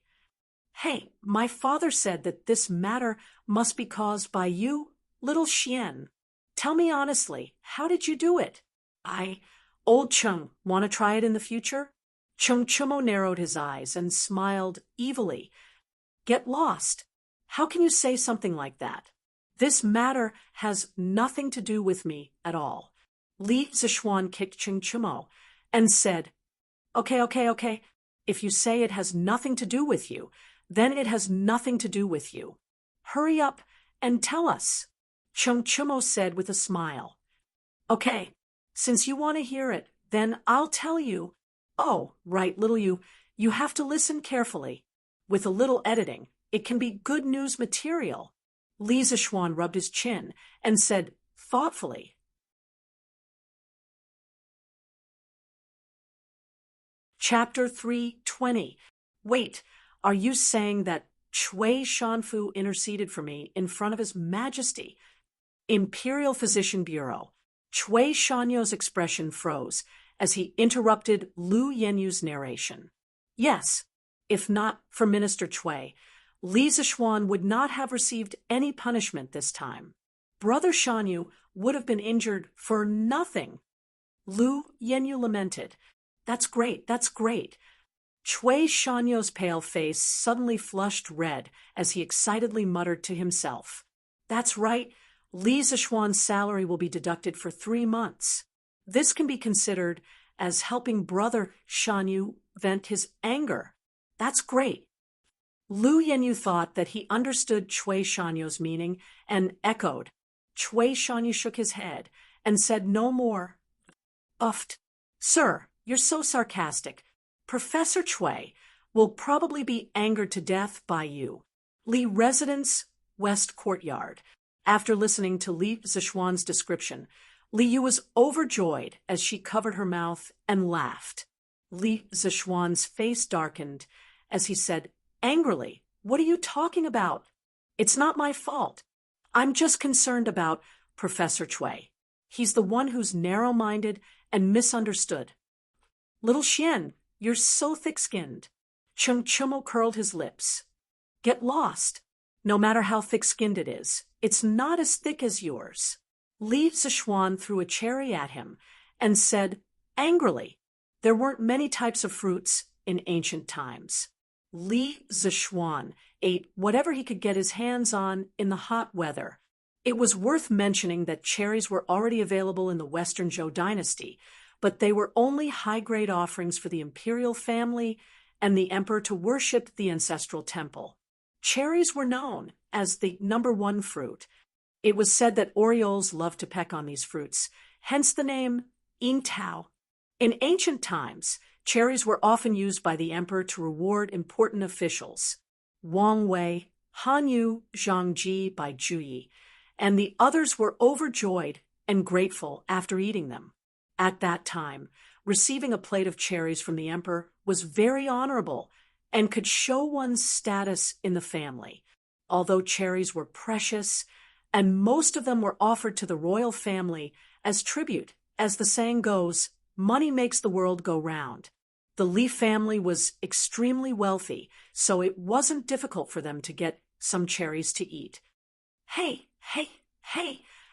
Hey, my father said that this matter must be caused by you, little Xian. Tell me honestly, how did you do it? Old Cheng, want to try it in the future? Cheng Chumo narrowed his eyes and smiled evilly. Get lost. How can you say something like that? This matter has nothing to do with me at all. Li Zixuan kicked Cheng Chumo and said, Okay. If you say it has nothing to do with you, then it has nothing to do with you. Hurry up and tell us. Cheng Chumo said with a smile. Okay, since you want to hear it, then I'll tell you. Oh, right, little you have to listen carefully. With a little editing, it can be good news material. Li Zixuan rubbed his chin and said thoughtfully. Chapter 320. Wait, are you saying that Cui Shanfu interceded for me in front of His Majesty? Imperial Physician Bureau. Cui Shanyu's expression froze as he interrupted Lu Yenyu's narration. Yes, if not for Minister Cui, Li Zixuan would not have received any punishment this time. Brother Shanyu would have been injured for nothing. Lu Yenyu lamented. That's great. Cui Shanyu's pale face suddenly flushed red as he excitedly muttered to himself. That's right, Li Zixuan's salary will be deducted for 3 months. This can be considered as helping Brother Shanyu vent his anger. That's great. Lu Yenyu thought that he understood Cui Shanyu's meaning and echoed. Cui Shanyu shook his head and said no more. Uffed. Sir, you're so sarcastic. Professor Cui will probably be angered to death by you. Li Residence, West Courtyard. After listening to Li Zixuan's description, Li Yu was overjoyed as she covered her mouth and laughed. Li Zixuan's face darkened as he said angrily, What are you talking about? It's not my fault. I'm just concerned about Professor Cui. He's the one who's narrow-minded and misunderstood. Little Xian, you're so thick-skinned. Chung Chumo curled his lips. Get lost. No matter how thick-skinned it is, it's not as thick as yours. Li Zishuan threw a cherry at him and said angrily, there weren't many types of fruits in ancient times. Li Zishuan ate whatever he could get his hands on in the hot weather. It was worth mentioning that cherries were already available in the Western Zhou Dynasty, but they were only high-grade offerings for the imperial family and the emperor to worship the ancestral temple. Cherries were known as the #1 fruit. It was said that orioles loved to peck on these fruits, hence the name Yintao. In ancient times, cherries were often used by the emperor to reward important officials. Wang Wei, Han Yu, Zhang Ji by Juyi, and the others were overjoyed and grateful after eating them. At that time, receiving a plate of cherries from the emperor was very honorable and could show one's status in the family. Although cherries were precious, and most of them were offered to the royal family as tribute, as the saying goes, money makes the world go round. The Li family was extremely wealthy, so it wasn't difficult for them to get some cherries to eat. Hey,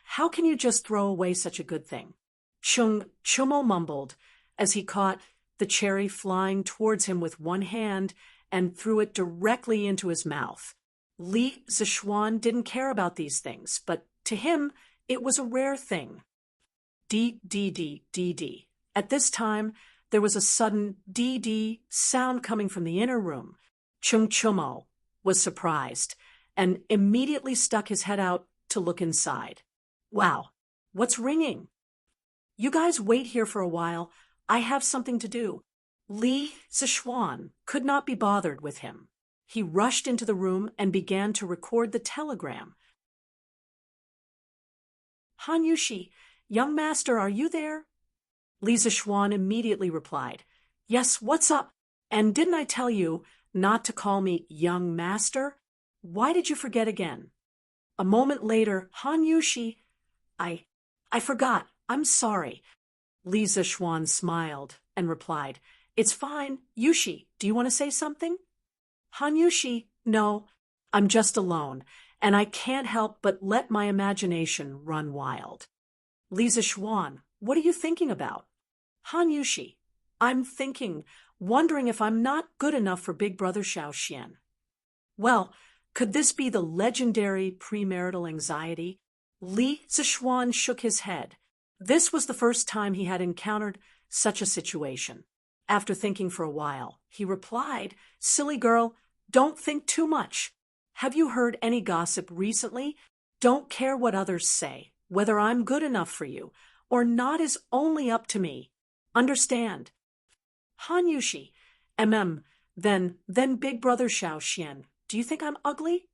how can you just throw away such a good thing? Chung Chumo mumbled as he caught the cherry flying towards him with one hand and threw it directly into his mouth. Li Zishuan didn't care about these things, but to him, it was a rare thing. D. At this time, there was a sudden D sound coming from the inner room. Chung Chumo was surprised and immediately stuck his head out to look inside. Wow, what's ringing? You guys wait here for a while. I have something to do. Li Zishuan could not be bothered with him. He rushed into the room and began to record the telegram. Han Yushi, young master, are you there? Li Zishuan immediately replied, Yes, what's up? And didn't I tell you not to call me young master? Why did you forget again? A moment later, Han Yushi, I forgot. I'm sorry. Li Zishuan smiled and replied, It's fine. Yushi, do you want to say something? Han Yushi, no, I'm just alone, and I can't help but let my imagination run wild. Li Zishuan, what are you thinking about? Han Yushi, I'm wondering if I'm not good enough for Big Brother Xiaoxian. Well, could this be the legendary premarital anxiety? Li Zishuan shook his head. This was the first time he had encountered such a situation. After thinking for a while, he replied, Silly girl, don't think too much. Have you heard any gossip recently? Don't care what others say. Whether I'm good enough for you or not is only up to me. Understand? Han Yushi, then Big Brother Xiaoxian, do you think I'm ugly?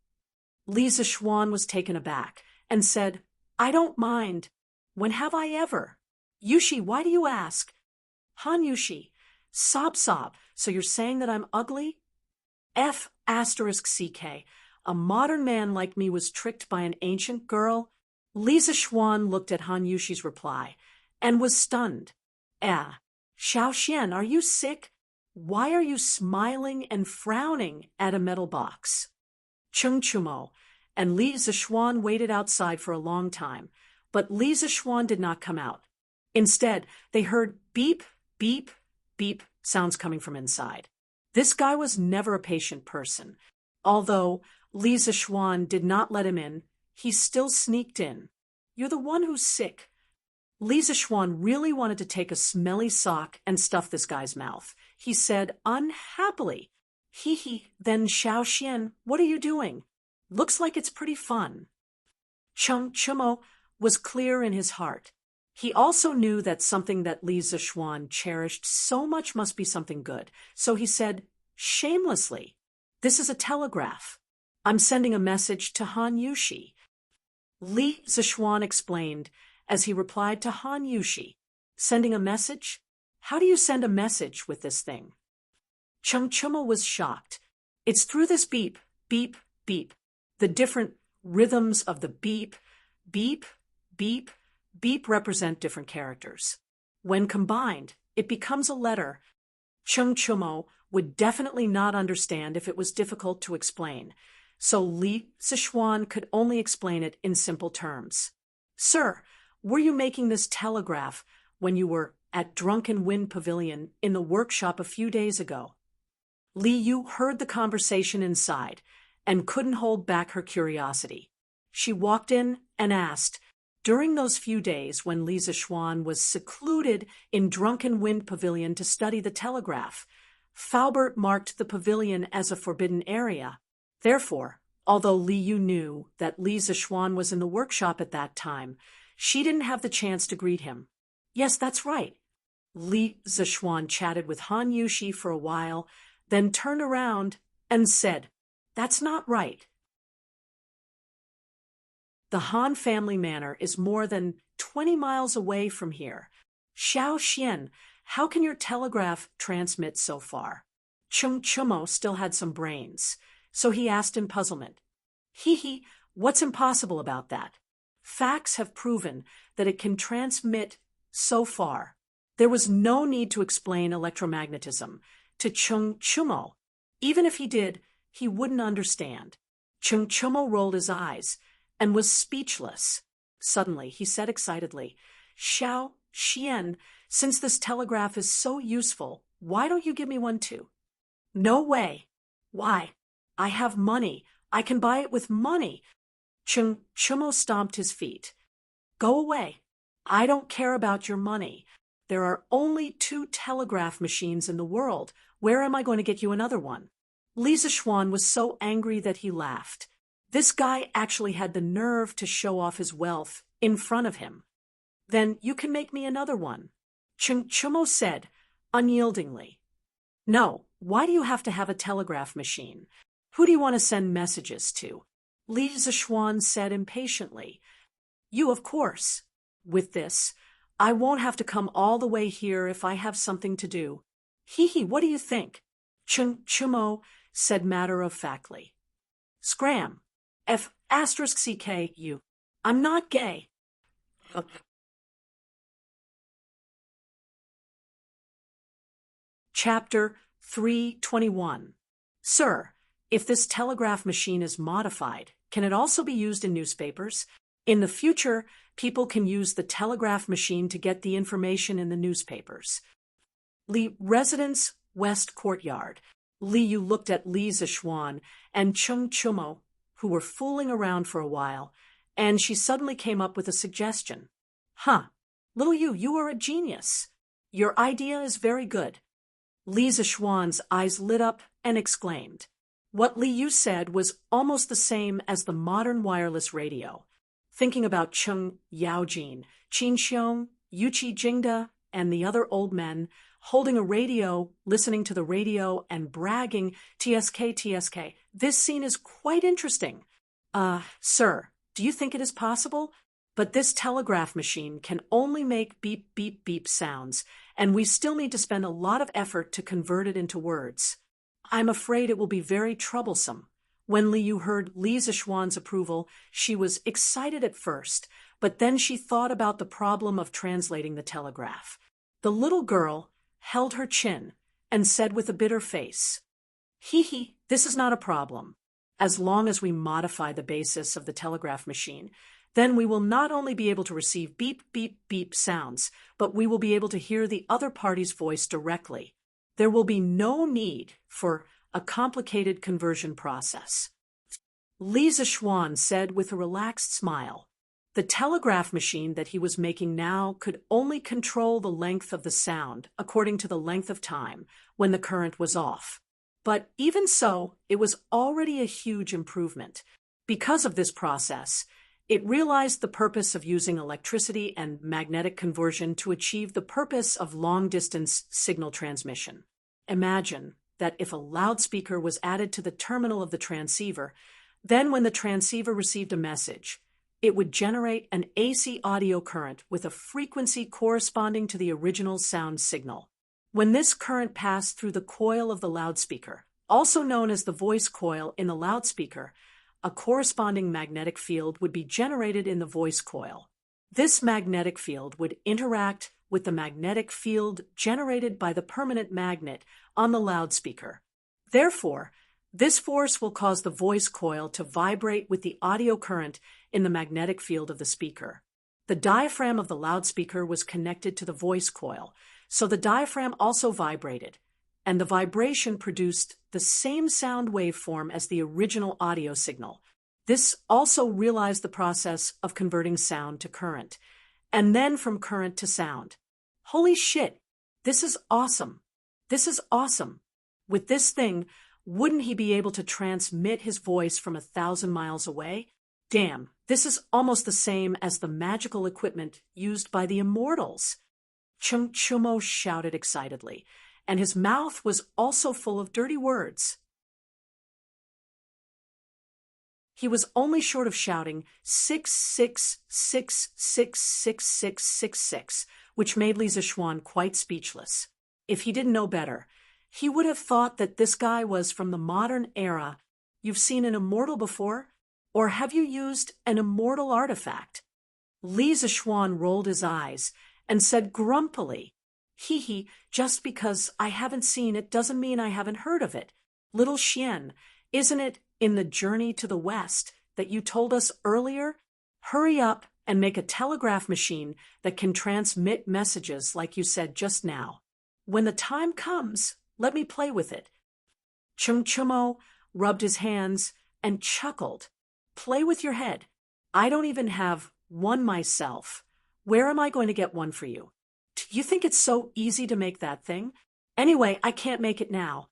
Li Zishuan was taken aback and said, I don't mind. When have I ever? Yushi, why do you ask? Han Yushi, sob, so you're saying that I'm ugly? F***CK, a modern man like me was tricked by an ancient girl? Li Zishuan looked at Han Yushi's reply and was stunned. Xiaoxian, are you sick? Why are you smiling and frowning at a metal box? Chung Chumo and Li Zishuan waited outside for a long time, but Li Zishuan did not come out. Instead, they heard beep, beep, beep sounds coming from inside. This guy was never a patient person. Although Li Zishuan did not let him in, he still sneaked in. You're the one who's sick. Li Zishuan really wanted to take a smelly sock and stuff this guy's mouth. He said unhappily, Then Xiaoxian, what are you doing? Looks like it's pretty fun. Chung Chumo was clear in his heart. He also knew that something that Li Zishuan cherished so much must be something good. So he said, shamelessly, This is a telegraph. I'm sending a message to Han Yushi. Li Zishuan explained as he replied to Han Yushi, Sending a message? How do you send a message with this thing? Chung Chumo was shocked. It's through this beep, beep, beep. The different rhythms of the beep, beep, beep, beep represent different characters. When combined, it becomes a letter. Chung Chumo would definitely not understand if it was difficult to explain, so Li Zixuan could only explain it in simple terms. Sir, were you making this telegraph when you were at Drunken Wind Pavilion in the workshop a few days ago? Li Yu heard the conversation inside and couldn't hold back her curiosity. She walked in and asked, during those few days when Li Zixuan was secluded in Drunken Wind Pavilion to study the telegraph, Faubert marked the pavilion as a forbidden area. Therefore, although Li Yu knew that Li Zixuan was in the workshop at that time, she didn't have the chance to greet him. Yes, that's right. Li Zixuan chatted with Han Yushi for a while, then turned around and said, "That's not right. The Han family manor is more than 20 miles away from here. Xiao Xian, how can your telegraph transmit so far?" Chung Chumo still had some brains, so he asked in puzzlement. Hee, what's impossible about that? Facts have proven that it can transmit so far. There was no need to explain electromagnetism to Chung Chumo. Even if he did, he wouldn't understand. Chung Chumo rolled his eyes and was speechless. Suddenly, he said excitedly, "Xiao Xian, since this telegraph is so useful, why don't you give me one too?" "No way." "Why? I have money. I can buy it with money." Chung Chumo stomped his feet. "Go away. I don't care about your money. There are only 2 telegraph machines in the world. Where am I going to get you another one?" Li Zixuan was so angry that he laughed. This guy actually had the nerve to show off his wealth in front of him. "Then you can make me another one," Chung Chumo said, unyieldingly. "No, why do you have to have a telegraph machine? Who do you want to send messages to?" Li Zixuan said impatiently. "You, of course. With this, I won't have to come all the way here if I have something to do." Hee, what do you think?" Chung Chumo said matter-of-factly. "Scram. F***CK, I'm not gay." Chapter 321. Sir, if this telegraph machine is modified, can it also be used in newspapers? In the future, people can use the telegraph machine to get the information in the newspapers. Li Residence West Courtyard. Li Yu looked at Li Zixuan and Chung Chumo, who were fooling around for a while, and she suddenly came up with a suggestion. "Huh, little you are a genius. Your idea is very good." Li Zixuan's eyes lit up and exclaimed. What Li Yu said was almost the same as the modern wireless radio. Thinking about Chung Yaojin, Qin Xiong, Yuqi Jingda, and the other old men, holding a radio, listening to the radio, and bragging, TSK. This scene is quite interesting. Sir, do you think it is possible? But this telegraph machine can only make beep, beep, beep sounds, and we still need to spend a lot of effort to convert it into words. I'm afraid it will be very troublesome. When Li Yu heard Li Zixuan's approval, she was excited at first, but then she thought about the problem of translating the telegraph. The little girl held her chin and said with a bitter face, Hee, this is not a problem. As long as we modify the basis of the telegraph machine, then we will not only be able to receive beep, beep, beep sounds, but we will be able to hear the other party's voice directly. There will be no need for a complicated conversion process. Li Zixuan said with a relaxed smile. The telegraph machine that he was making now could only control the length of the sound according to the length of time when the current was off. But even so, it was already a huge improvement. Because of this process, it realized the purpose of using electricity and magnetic conversion to achieve the purpose of long-distance signal transmission. Imagine that if a loudspeaker was added to the terminal of the transceiver, then when the transceiver received a message, it would generate an AC audio current with a frequency corresponding to the original sound signal. When this current passed through the coil of the loudspeaker, also known as the voice coil in the loudspeaker, a corresponding magnetic field would be generated in the voice coil. This magnetic field would interact with the magnetic field generated by the permanent magnet on the loudspeaker. Therefore, this force will cause the voice coil to vibrate with the audio current in the magnetic field of the speaker. The diaphragm of the loudspeaker was connected to the voice coil, so the diaphragm also vibrated, and the vibration produced the same sound waveform as the original audio signal. This also realized the process of converting sound to current, and then from current to sound. Holy shit, this is awesome. This is awesome. With this thing, wouldn't he be able to transmit his voice from 1,000 miles away? Damn, this is almost the same as the magical equipment used by the immortals. Chung Chumo shouted excitedly, and his mouth was also full of dirty words. He was only short of shouting 666666666, which made Li Zixuan quite speechless. If he didn't know better, he would have thought that this guy was from the modern era. You've seen an immortal before? Or have you used an immortal artifact? Li Zixuan rolled his eyes and said grumpily, "Hee, just because I haven't seen it doesn't mean I haven't heard of it. Little Xian, isn't it in the journey to the west that you told us earlier? Hurry up and make a telegraph machine that can transmit messages like you said just now. When the time comes, let me play with it." Chung Chumo rubbed his hands and chuckled. "Play with your head. I don't even have one myself. Where am I going to get one for you? Do you think it's so easy to make that thing? Anyway, I can't make it now."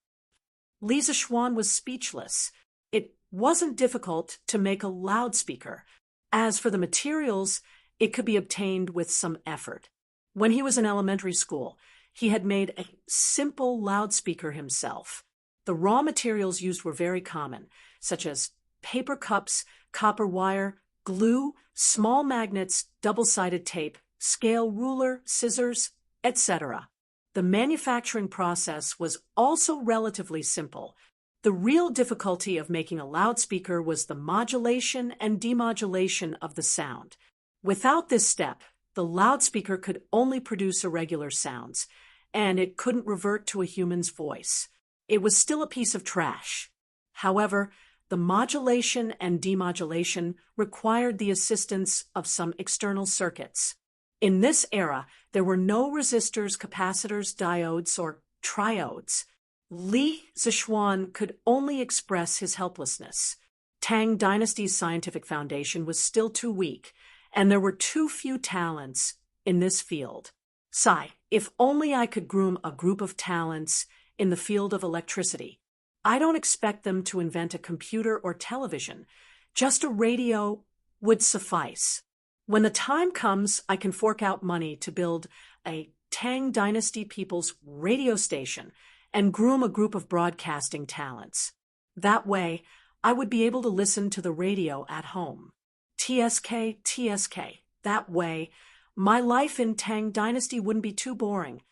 Li Zixuan was speechless. It wasn't difficult to make a loudspeaker. As for the materials, it could be obtained with some effort. When he was in elementary school, he had made a simple loudspeaker himself. The raw materials used were very common, such as paper cups, copper wire, glue, small magnets, double-sided tape, scale ruler, scissors, etc. The manufacturing process was also relatively simple. The real difficulty of making a loudspeaker was the modulation and demodulation of the sound. Without this step, the loudspeaker could only produce irregular sounds, and it couldn't revert to a human's voice. It was still a piece of trash. However, the modulation and demodulation required the assistance of some external circuits. In this era, there were no resistors, capacitors, diodes, or triodes. Li Zixuan could only express his helplessness. Tang Dynasty's scientific foundation was still too weak, and there were too few talents in this field. Sigh, if only I could groom a group of talents in the field of electricity. I don't expect them to invent a computer or television. Just a radio would suffice. When the time comes, I can fork out money to build a Tang Dynasty people's radio station and groom a group of broadcasting talents. That way, I would be able to listen to the radio at home. TSK, TSK. That way, my life in Tang Dynasty wouldn't be too boring.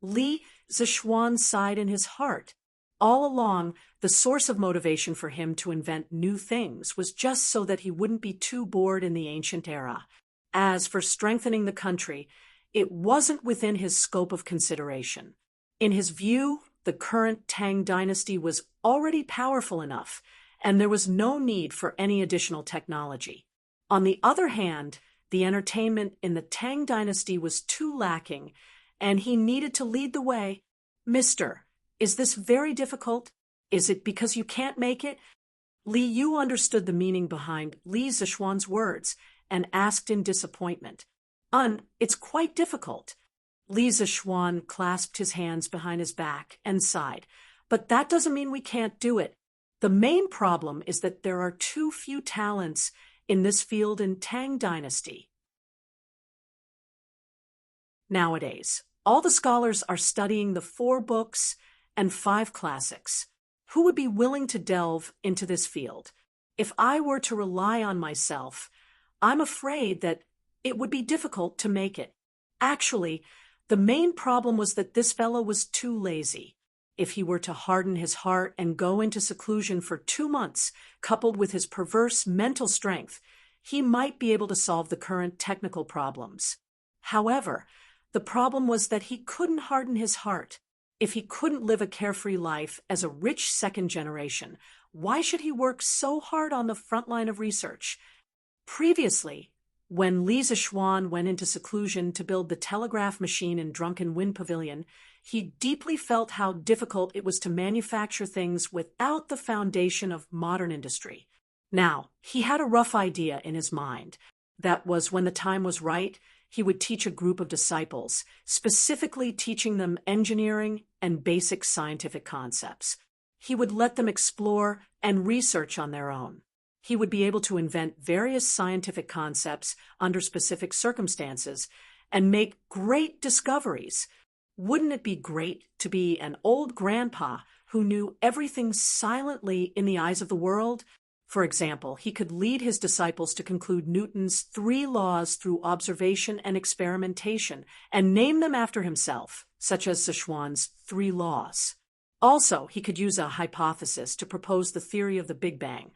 Li Zixuan sighed in his heart. All along, the source of motivation for him to invent new things was just so that he wouldn't be too bored in the ancient era. As for strengthening the country, it wasn't within his scope of consideration. In his view, the current Tang Dynasty was already powerful enough, and there was no need for any additional technology. On the other hand, the entertainment in the Tang Dynasty was too lacking, and he needed to lead the way. "Mister, is this very difficult? Is it because you can't make it?" Li Yu understood the meaning behind Li Zixuan's words and asked in disappointment. It's quite difficult." Li Zixuan clasped his hands behind his back and sighed. "But that doesn't mean we can't do it. The main problem is that there are too few talents in this field in Tang Dynasty. Nowadays, all the scholars are studying the 4 books and 5 classics. Who would be willing to delve into this field? If I were to rely on myself, I'm afraid that it would be difficult to make it. Actually, the main problem was that this fellow was too lazy. If he were to harden his heart and go into seclusion for 2 months, coupled with his perverse mental strength, he might be able to solve the current technical problems. However, The problem was that he couldn't harden his heart. If he couldn't live a carefree life as a rich second generation, why should he work so hard on the front line of research? Previously, when Li Zixuan went into seclusion to build the telegraph machine in Drunken Wind Pavilion, he deeply felt how difficult it was to manufacture things without the foundation of modern industry. Now, he had a rough idea in his mind. That was, when the time was right, he would teach a group of disciples, specifically teaching them engineering and basic scientific concepts. He would let them explore and research on their own. He would be able to invent various scientific concepts under specific circumstances and make great discoveries. Wouldn't it be great to be an old grandpa who knew everything silently in the eyes of the world? For example, he could lead his disciples to conclude Newton's 3 laws through observation and experimentation and name them after himself, such as Zixuan's 3 laws. Also, he could use a hypothesis to propose the theory of the Big Bang,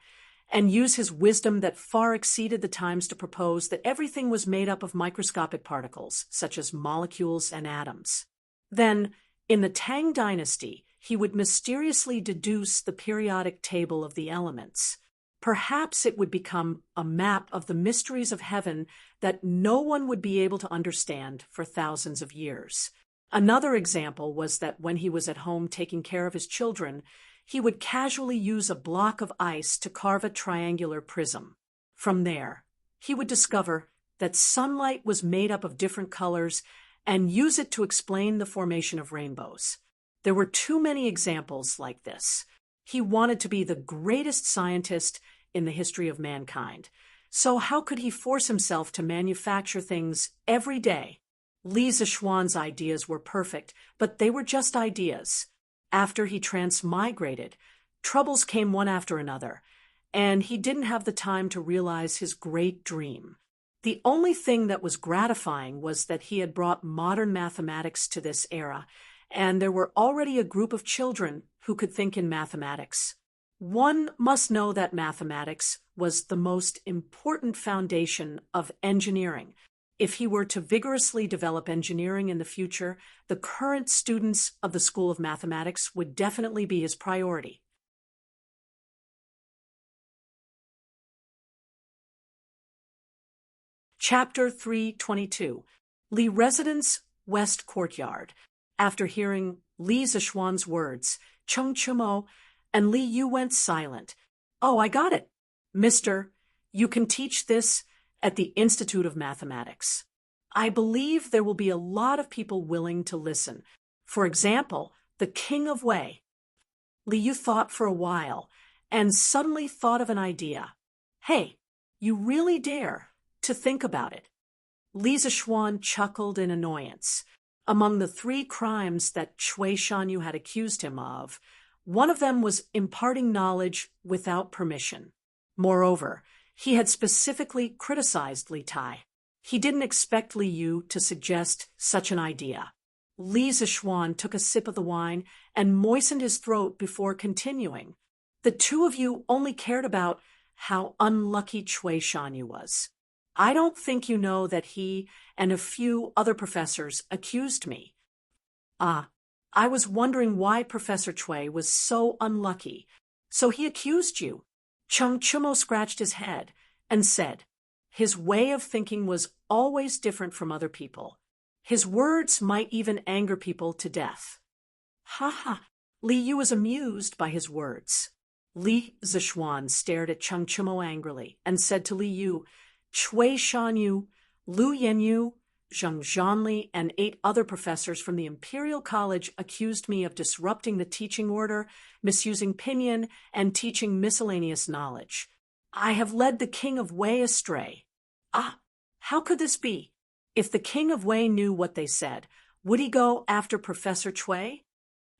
and use his wisdom that far exceeded the times to propose that everything was made up of microscopic particles, such as molecules and atoms. Then, in the Tang Dynasty, he would mysteriously deduce the periodic table of the elements. Perhaps it would become a map of the mysteries of heaven that no one would be able to understand for thousands of years. Another example was that when he was at home taking care of his children, he would casually use a block of ice to carve a triangular prism. From there, he would discover that sunlight was made up of different colors and use it to explain the formation of rainbows. There were too many examples like this. He wanted to be the greatest scientist in the history of mankind. So how could he force himself to manufacture things every day? Li Zixuan's ideas were perfect, but they were just ideas. After he transmigrated, troubles came one after another, and he didn't have the time to realize his great dream. The only thing that was gratifying was that he had brought modern mathematics to this era, and there were already a group of children who could think in mathematics. One must know that mathematics was the most important foundation of engineering. If he were to vigorously develop engineering in the future, the current students of the School of Mathematics would definitely be his priority. Chapter 322, Li Residence, West Courtyard. After hearing Li Zixuan's words, Cheng Chumo and Li Yu went silent. "Oh, I got it. Mister, you can teach this at the Institute of Mathematics. I believe there will be a lot of people willing to listen. For example, the King of Wei." Li Yu thought for a while and suddenly thought of an idea. "Hey, you really dare to think about it." Li Zixuan chuckled in annoyance. Among the 3 crimes that Cui Shanyu had accused him of, one of them was imparting knowledge without permission. Moreover, he had specifically criticized Li Tai. He didn't expect Li Yu to suggest such an idea. Li Zixuan took a sip of the wine and moistened his throat before continuing. "The 2 of you only cared about how unlucky Cui Shanyu was. I don't think you know that he and a few other professors accused me." I was wondering why Professor Cui was so unlucky. So he accused you." Cheng Chumo scratched his head and said, "His way of thinking was always different from other people. His words might even anger people to death." "Ha ha!" Li Yu was amused by his words. Li Zixuan stared at Cheng Chumo angrily and said to Li Yu, "Cui Shanyu, Lu Yenyu, Zheng Zhanli, and 8 other professors from the Imperial College accused me of disrupting the teaching order, misusing pinyin, and teaching miscellaneous knowledge. I have led the King of Wei astray." How could this be? If the King of Wei knew what they said, would he go after Professor Cui?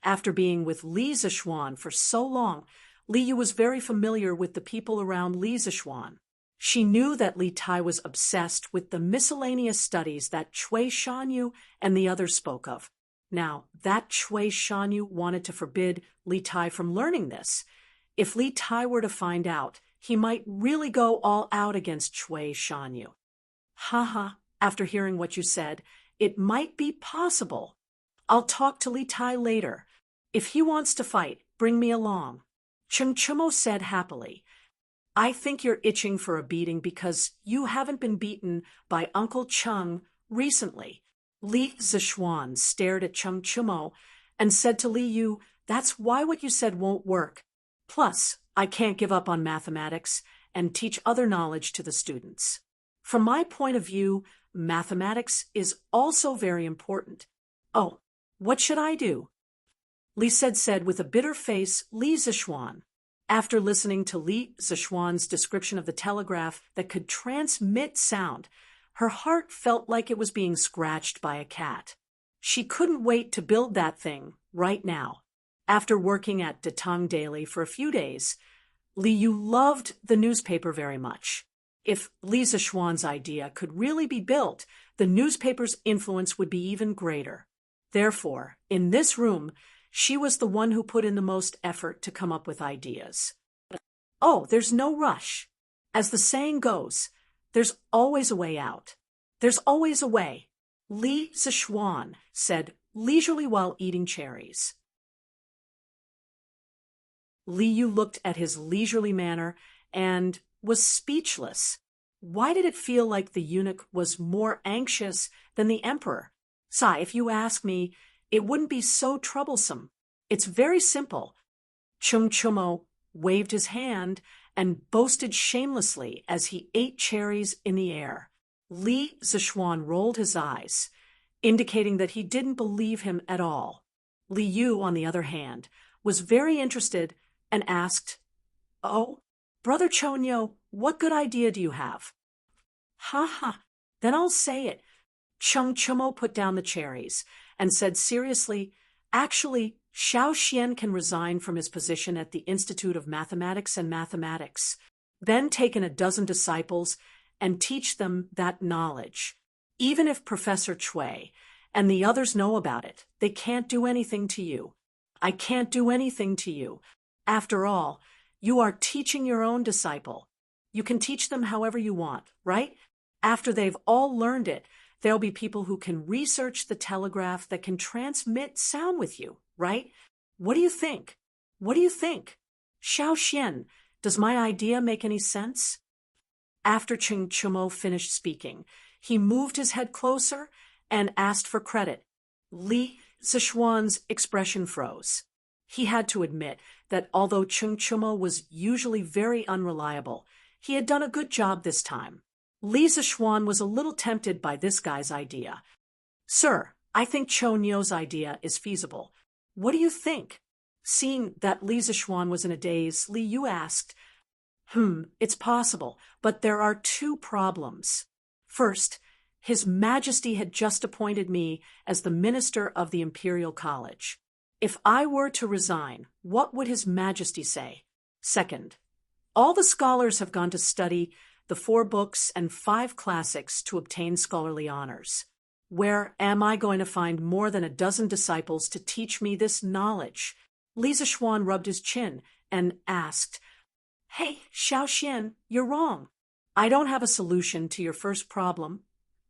After being with Li Zixuan for so long, Li Yu was very familiar with the people around Li Zixuan. She knew that Li Tai was obsessed with the miscellaneous studies that Cui Shanyu and the others spoke of. Now, that Cui Shanyu wanted to forbid Li Tai from learning this. If Li Tai were to find out, he might really go all out against Cui Shanyu. "Ha ha, after hearing what you said, it might be possible. I'll talk to Li Tai later. If he wants to fight, bring me along. Cheng Chumo said happily. I think you're itching for a beating because you haven't been beaten by Uncle Cheng recently. Li Zishuan stared at Cheng Chumo and said to Li Yu, that's why what you said won't work. Plus, I can't give up on mathematics and teach other knowledge to the students. From my point of view, mathematics is also very important. Oh, what should I do? Li said with a bitter face, Li Zishuan. After listening to Li Zishuan's description of the telegraph that could transmit sound, her heart felt like it was being scratched by a cat. She couldn't wait to build that thing right now. After working at Tang Daily for a few days, Li Yu loved the newspaper very much. If Li Zishuan's idea could really be built, the newspaper's influence would be even greater. Therefore, in this room, she was the one who put in the most effort to come up with ideas. Oh, there's no rush. As the saying goes, there's always a way out. There's always a way, Li Zishuan said leisurely while eating cherries. Li Yu looked at his leisurely manner and was speechless. Why did it feel like the eunuch was more anxious than the emperor? If you ask me, it wouldn't be so troublesome. It's very simple. Cheng Chumo waved his hand and boasted shamelessly as he ate cherries in the air. Li Zishuan rolled his eyes, indicating that he didn't believe him at all. Li Yu, on the other hand, was very interested and asked, Oh, Brother Chonyo, what good idea do you have? Ha, then I'll say it. Cheng Chumo put down the cherries and said seriously, actually, Xiao Xian can resign from his position at the Institute of Mathematics and Mathematics, then take in a dozen disciples and teach them that knowledge. Even if Professor Cui and the others know about it, they can't do anything to you. I can't do anything to you. After all, you are teaching your own disciple. You can teach them however you want, right? After they've all learned it, there'll be people who can research the telegraph that can transmit sound with you, right? What do you think? What do you think? Xiao Xian, does my idea make any sense? After Cheng Chumo finished speaking, he moved his head closer and asked for credit. Li Zishuan's expression froze. He had to admit that although Cheng Chumo was usually very unreliable, he had done a good job this time. Li Zishuan was a little tempted by this guy's idea. Sir, I think Chonyo's idea is feasible. What do you think? Seeing that Li Zishuan was in a daze, Li Yu asked, it's possible, but there are two problems. First, His Majesty had just appointed me as the Minister of the Imperial College. If I were to resign, what would His Majesty say? Second, all the scholars have gone to study the 4 books and 5 classics to obtain scholarly honors. Where am I going to find more than a dozen disciples to teach me this knowledge? Li Zishuan rubbed his chin and asked, Hey, Xiao Xian, you're wrong. I don't have a solution to your first problem,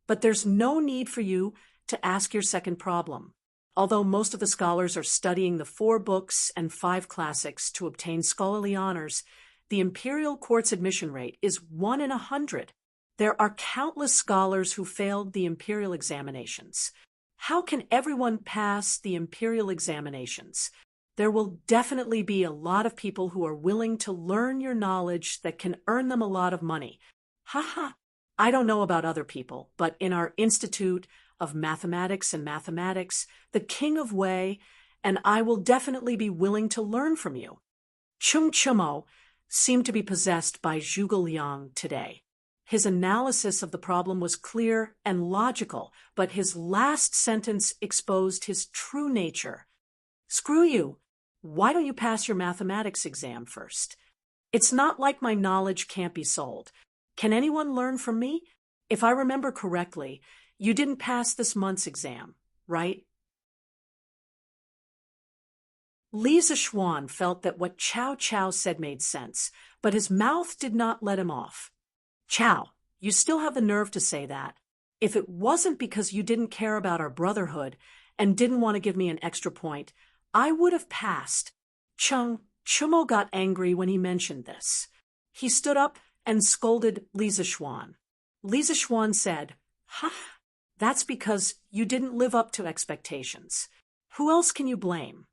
but there's no need for you to ask your second problem. Although most of the scholars are studying the 4 books and 5 classics to obtain scholarly honors, the imperial court's admission rate is 1 in 100. There are countless scholars who failed the imperial examinations. How can everyone pass the imperial examinations? There will definitely be a lot of people who are willing to learn your knowledge that can earn them a lot of money. I don't know about other people, but in our Institute of Mathematics and Mathematics, the King of Wei, and I will definitely be willing to learn from you. Cheng Chumo seemed to be possessed by Zhuge Liang today. His analysis of the problem was clear and logical, but his last sentence exposed his true nature. Screw you. Why don't you pass your mathematics exam first? It's not like my knowledge can't be sold. Can anyone learn from me? If I remember correctly, you didn't pass this month's exam, right? Li Zishuan felt that what Cao Cao said made sense, but his mouth did not let him off. Cao, you still have the nerve to say that. If it wasn't because you didn't care about our brotherhood and didn't want to give me an extra point, I would have passed. Chumo got angry when he mentioned this. He stood up and scolded Lisa Schwan. Lisa Schwan said, "Ha, that's because you didn't live up to expectations. Who else can you blame?"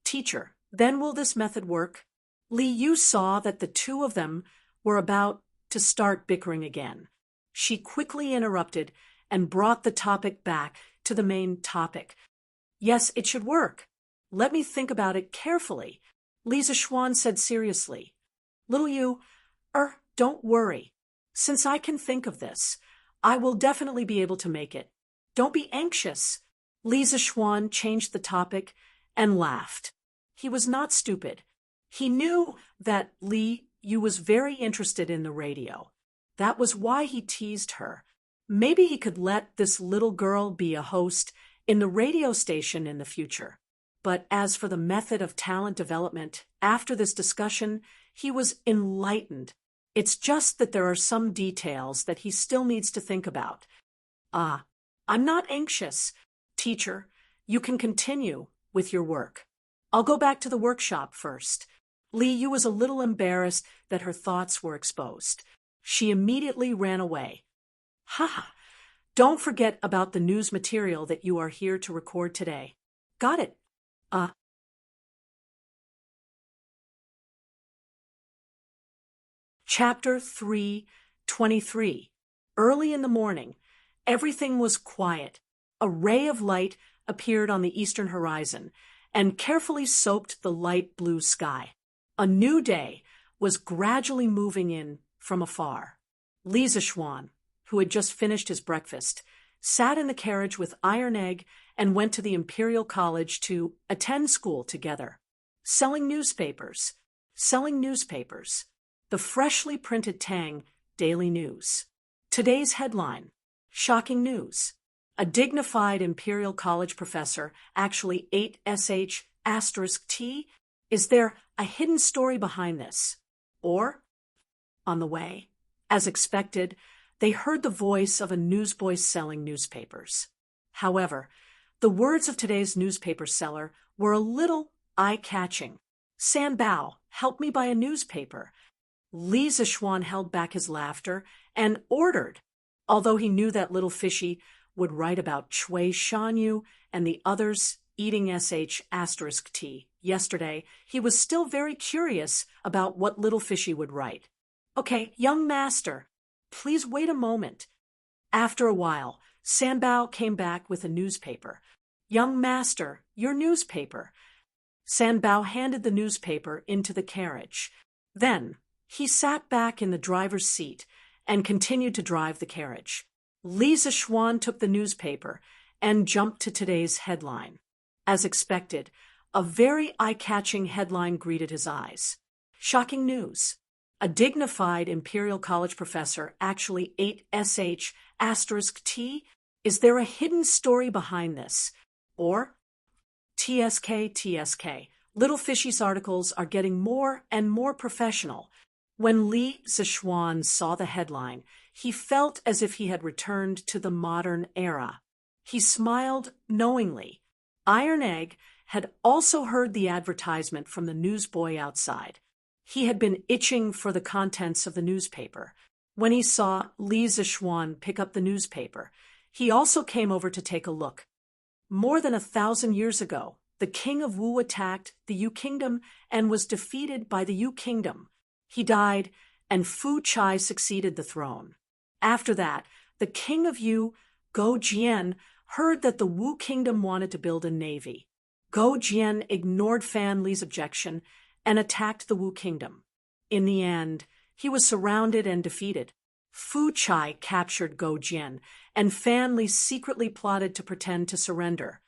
Teacher, then will this method work? Li Yu saw that the two of them were about to start bickering again. She quickly interrupted and brought the topic back to the main topic. Yes, it should work. Let me think about it carefully, Lisa Schwan said seriously. Little Yu, don't worry. Since I can think of this, I will definitely be able to make it. Don't be anxious. Lisa Schwan changed the topic and laughed. He was not stupid. He knew that Li Yu was very interested in the radio. That was why he teased her. Maybe he could let this little girl be a host in the radio station in the future. But as for the method of talent development, after this discussion, he was enlightened. It's just that there are some details that he still needs to think about. I'm not anxious. Teacher, you can continue with your work. I'll go back to the workshop first. Li Yu was a little embarrassed that her thoughts were exposed. She immediately ran away. Don't forget about the news material that you are here to record today. Got it. Chapter 3:23. Early in the morning, everything was quiet. A ray of light appeared on the eastern horizon and carefully soaked the light blue sky. A new day was gradually moving in from afar. Lisa Schwan, who had just finished his breakfast, sat in the carriage with Iron Egg and went to the Imperial College to attend school together. Selling newspapers. The freshly printed Tang Daily News. Today's headline: shocking news. A dignified Imperial College professor actually ate sh**t? Is there a hidden story behind this? Or, on the way, as expected, they heard the voice of a newsboy selling newspapers. However, the words of today's newspaper seller were a little eye-catching. Sanbao, help me buy a newspaper. Lisa Schwan held back his laughter and ordered. Although he knew that little fishy would write about Chui Shanyu and the others eating sh**t yesterday, he was still very curious about what little fishy would write. Okay, young master, please wait a moment. After a while, Sanbao came back with a newspaper. Young master, your newspaper. Sanbao handed the newspaper into the carriage. Then, he sat back in the driver's seat and continued to drive the carriage. Lisa Schwan took the newspaper and jumped to today's headline. As expected, a very eye-catching headline greeted his eyes. Shocking news. A dignified Imperial College professor actually ate sh**t? Is there a hidden story behind this? Or, TSK. Little Fishy's articles are getting more and more professional. When Li Zixuan saw the headline, he felt as if he had returned to the modern era. He smiled knowingly. Iron Egg had also heard the advertisement from the newsboy outside. He had been itching for the contents of the newspaper. When he saw Li Zixuan pick up the newspaper, he also came over to take a look. More than 1,000 years ago, the king of Wu attacked the Yu Kingdom and was defeated by the Yu Kingdom. He died, and Fu Chai succeeded the throne. After that, the king of Yu, Go Jian, heard that the Wu Kingdom wanted to build a navy. Go Jian ignored Fan Li's objection and attacked the Wu Kingdom. In the end, he was surrounded and defeated. Fu Chai captured Go Jian, and Fan Li secretly plotted to pretend to surrender.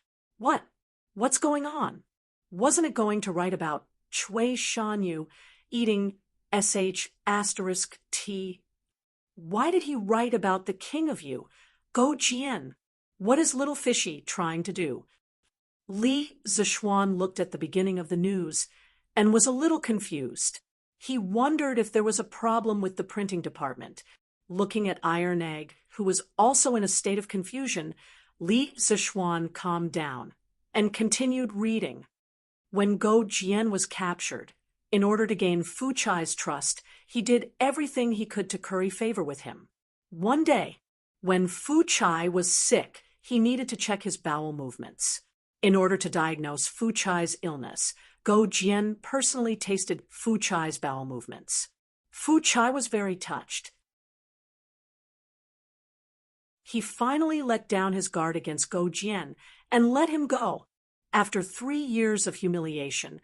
What's going on? Wasn't it going to write about Chui Shanyu eating sh**t? Why did he write about the king of Yu, Go Jian? What is little Fishy trying to do? Li Zixuan looked at the beginning of the news and was a little confused. He wondered if there was a problem with the printing department. Looking at Iron Egg, who was also in a state of confusion, Li Zishuan calmed down and continued reading. When Go Jian was captured, in order to gain Fu Chai's trust, he did everything he could to curry favor with him. One day, when Fu Chai was sick, he needed to check his bowel movements. In order to diagnose Fu Chai's illness, Go Jian personally tasted Fu Chai's bowel movements. Fu Chai was very touched. He finally let down his guard against Go Jian and let him go. After 3 years of humiliation,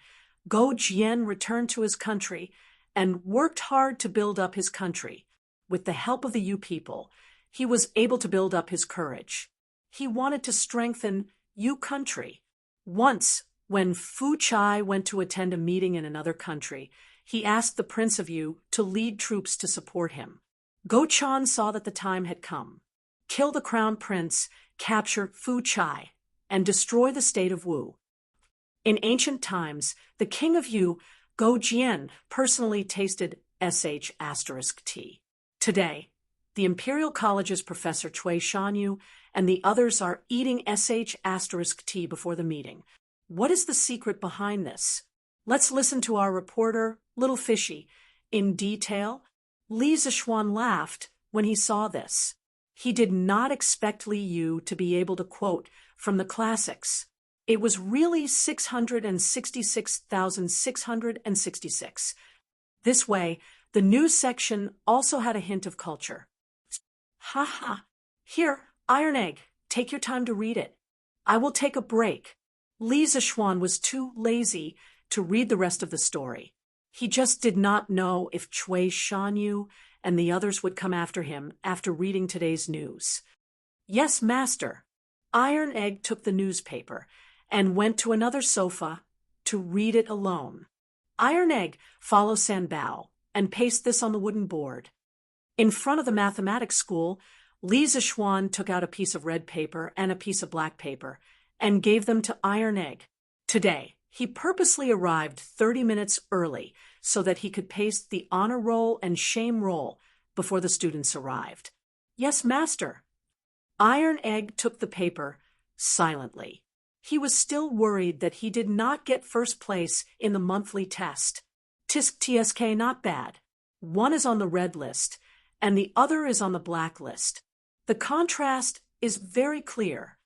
Go Jian returned to his country and worked hard to build up his country. With the help of the Yu people, he was able to build up his courage. He wanted to strengthen Yu country. Once, when Fu Chai went to attend a meeting in another country, he asked the Prince of Yu to lead troops to support him. Go Chan saw that the time had come. Kill the crown prince, capture Fu Chai, and destroy the state of Wu. In ancient times, the king of Yu, Go Jian, personally tasted sh*t. Today, the Imperial College's Professor Cui Shanyu and the others are eating sh*t before the meeting. What is the secret behind this? Let's listen to our reporter, Little Fishy. In detail, Li Zishuan laughed when he saw this. He did not expect Li Yu to be able to quote from the classics. It was really 666,666. This way, the news section also had a hint of culture. Ha ha. Here, Iron Egg, take your time to read it. I will take a break. Li Zishuan was too lazy to read the rest of the story. He just did not know if Cui Shanyu and the others would come after him after reading today's news. Yes, master. Iron Egg took the newspaper and went to another sofa to read it alone. Iron Egg, follow Sanbao and paste this on the wooden board. In front of the mathematics school, Li Zishuan took out a piece of red paper and a piece of black paper and gave them to Iron Egg. Today, he purposely arrived 30 minutes early so that he could paste the honor roll and shame roll before the students arrived. Yes, master. Iron Egg took the paper silently. He was still worried that he did not get first place in the monthly test. TSK not bad. One is on the red list, and the other is on the black list. The contrast is very clear.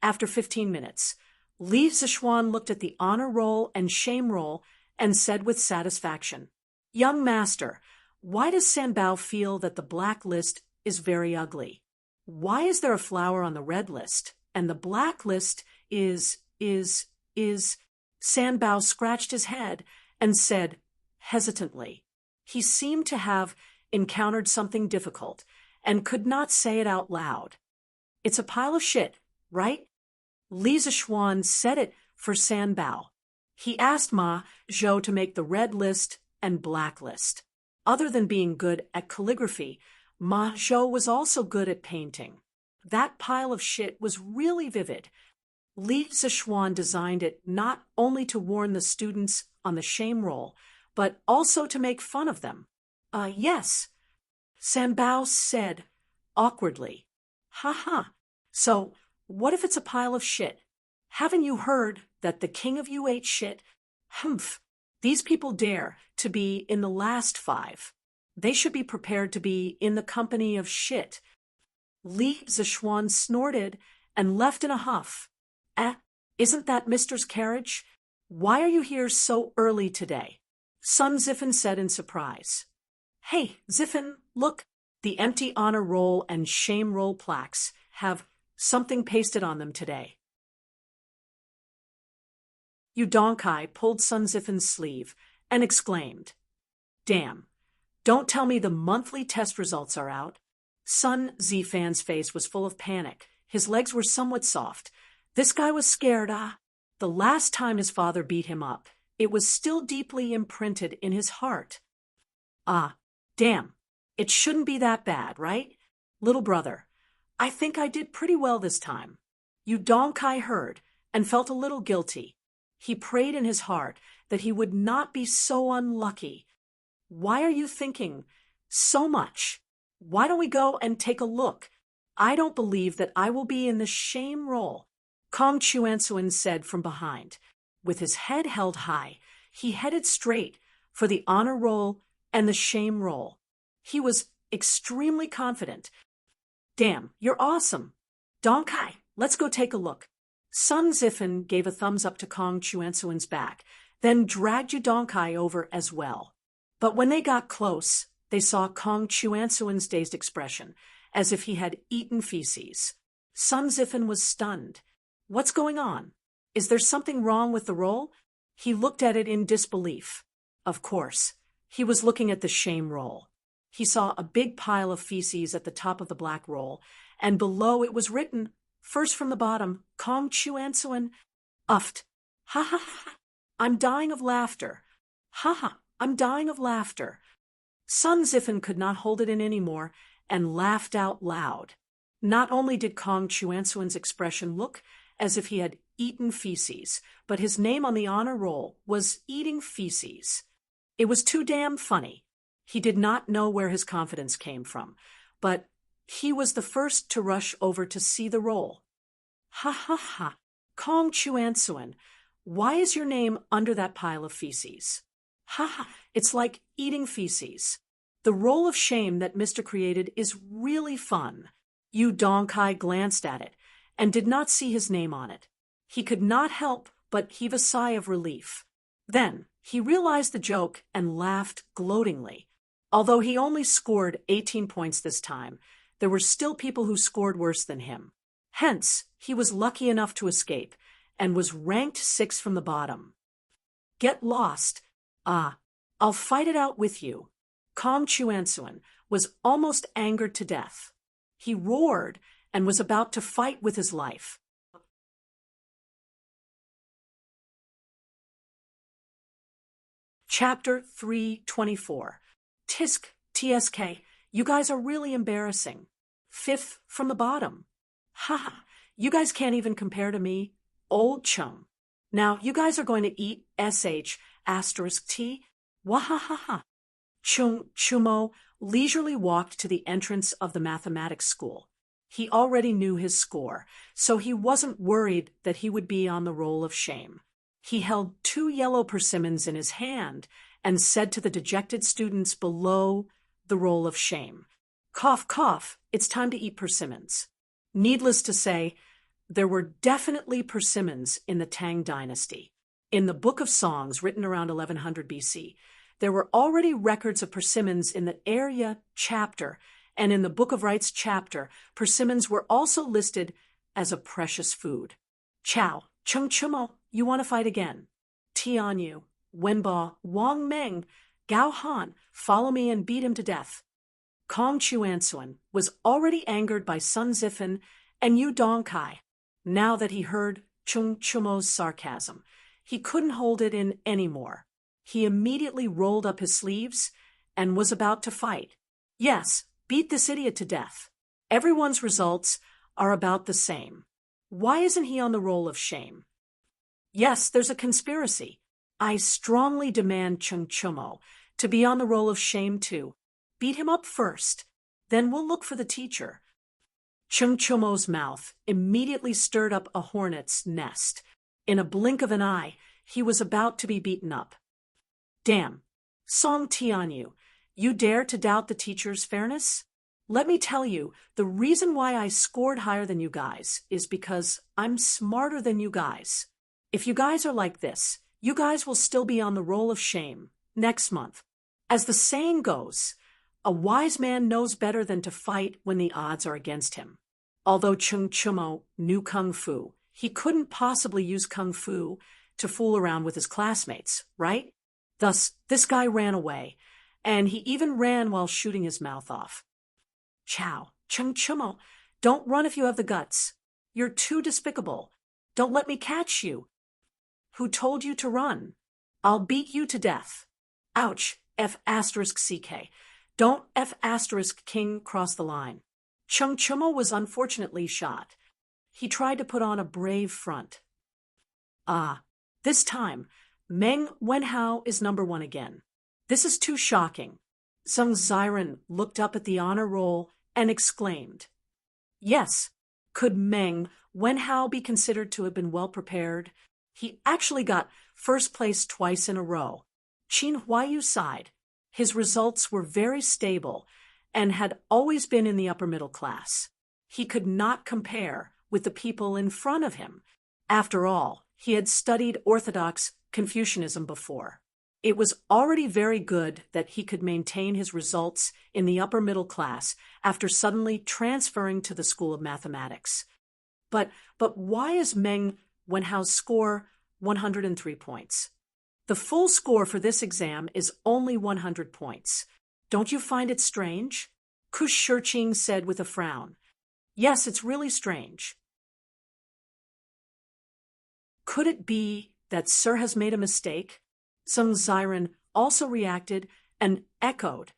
After 15 minutes, Li Zishuan looked at the honor roll and shame roll and said with satisfaction, Young master, why does Sanbao feel that the black list is very ugly? Why is there a flower on the red list, and the black list is... Sanbao scratched his head and said, hesitantly. He seemed to have encountered something difficult and could not say it out loud. It's a pile of shit, right? Li Zishuan said it for Sanbao. He asked Ma Zhou to make the red list and black list. Other than being good at calligraphy, Ma Zhou was also good at painting. That pile of shit was really vivid. Li Zishuan designed it not only to warn the students on the shame roll, but also to make fun of them. Yes, Sanbao said awkwardly. Ha ha. So, what if it's a pile of shit? Haven't you heard that the king of you ate shit? Humph. These people dare to be in the last 5. They should be prepared to be in the company of shit. Li Zishuan snorted and left in a huff. Isn't that Mister's carriage? Why are you here so early today? Sun Ziffin said in surprise. Hey, Ziffin, look, the empty honor roll and shame roll plaques have something pasted on them today. Yu Donkai pulled Sun Ziffin's sleeve and exclaimed, Damn, don't tell me the monthly test results are out. Sun Zifan's face was full of panic. His legs were somewhat soft. This guy was scared, The last time his father beat him up, it was still deeply imprinted in his heart. Damn, it shouldn't be that bad, right? Little brother, I think I did pretty well this time. Yu Donkai heard and felt a little guilty. He prayed in his heart that he would not be so unlucky. Why are you thinking so much? Why don't we go and take a look? I don't believe that I will be in the shame roll, Kong Chuansuan said from behind. With his head held high, he headed straight for the honor roll and the shame roll. He was extremely confident. Damn, you're awesome. Donkai, let's go take a look. Sun Zifen gave a thumbs up to Kong Chuansuan's back, then dragged Yu Donkai over as well. But when they got close, they saw Kong Chuansuan's dazed expression, as if he had eaten feces. Sun Zifen was stunned. What's going on? Is there something wrong with the roll? He looked at it in disbelief. Of course, he was looking at the shame roll. He saw a big pile of feces at the top of the black roll, and below it was written, first from the bottom, Kong Chuansuan, uffed. Ha ha ha. I'm dying of laughter. Ha ha, I'm dying of laughter. Sun Zifen could not hold it in anymore and laughed out loud. Not only did Kong Chuansuan's expression look as if he had eaten feces, but his name on the honor roll was Eating Feces. It was too damn funny. He did not know where his confidence came from, but he was the first to rush over to see the roll. Ha ha ha, Kong Chuansuan, why is your name under that pile of feces? Ha ha, it's like eating feces. The roll of shame that Mr. created is really fun. Yu Donkai glanced at it and did not see his name on it. He could not help but heave a sigh of relief. Then he realized the joke and laughed gloatingly. Although he only scored 18 points this time, there were still people who scored worse than him. Hence, he was lucky enough to escape and was ranked 6th from the bottom. Get lost. Ah, I'll fight it out with you. Kong Chuansuan was almost angered to death. He roared and was about to fight with his life. Chapter 324. Tisk, TSK, you guys are really embarrassing. 5th from the bottom. Ha ha, you guys can't even compare to me. Old chum. Now, you guys are going to eat SH asterisk T. Wahahaha. Chung Chumo leisurely walked to the entrance of the mathematics school. He already knew his score, so he wasn't worried that he would be on the roll of shame. He held 2 yellow persimmons in his hand and said to the dejected students below the roll of shame, "Cough, cough, it's time to eat persimmons." Needless to say, there were definitely persimmons in the Tang Dynasty. In the Book of Songs, written around 1100 BC, there were already records of persimmons in the Arya chapter, and in the Book of Rites chapter, persimmons were also listed as a precious food. Chow, Chung Chumo, you want to fight again? Tianyu, Wenba, Wang Meng, Gao Han, follow me and beat him to death. Kong Chuansuan was already angered by Sun Zifen and Yu Donkai. Now that he heard Chung Chumo's sarcasm, he couldn't hold it in anymore. He immediately rolled up his sleeves and was about to fight. Yes, beat this idiot to death. Everyone's results are about the same. Why isn't he on the roll of shame? Yes, there's a conspiracy. I strongly demand Chung Chumo to be on the roll of shame too. Beat him up first, then we'll look for the teacher. Chung Chumo's mouth immediately stirred up a hornet's nest. In a blink of an eye, he was about to be beaten up. Damn, Song Tianyu, you dare to doubt the teacher's fairness? Let me tell you, the reason why I scored higher than you guys is because I'm smarter than you guys. If you guys are like this, you guys will still be on the roll of shame next month. As the saying goes, a wise man knows better than to fight when the odds are against him. Although Chung Chumo knew Kung Fu, he couldn't possibly use Kung Fu to fool around with his classmates, right? Thus, this guy ran away, and he even ran while shooting his mouth off. Chow, Chung Chumo, don't run if you have the guts. You're too despicable. Don't let me catch you. Who told you to run? I'll beat you to death. Ouch, F asterisk CK. Don't F asterisk King cross the line. Chung Chumo was unfortunately shot. He tried to put on a brave front. Ah, this time, Meng Wenhao is number 1 again. This is too shocking. Sung Ziren looked up at the honor roll and exclaimed, "Yes, could Meng Wenhao be considered to have been well prepared? He actually got first place twice in a row." Qin Huayu sighed. His results were very stable and had always been in the upper middle class. He could not compare with the people in front of him. After all, he had studied Orthodox Confucianism before. It was already very good that he could maintain his results in the upper middle class after suddenly transferring to the School of Mathematics. But why is Meng Wenhao's score 103 points? The full score for this exam is only 100 points. Don't you find it strange? Ku Shiqing said with a frown. Yes, it's really strange. Could it be that Sir has made a mistake? Sung Ziren also reacted and echoed.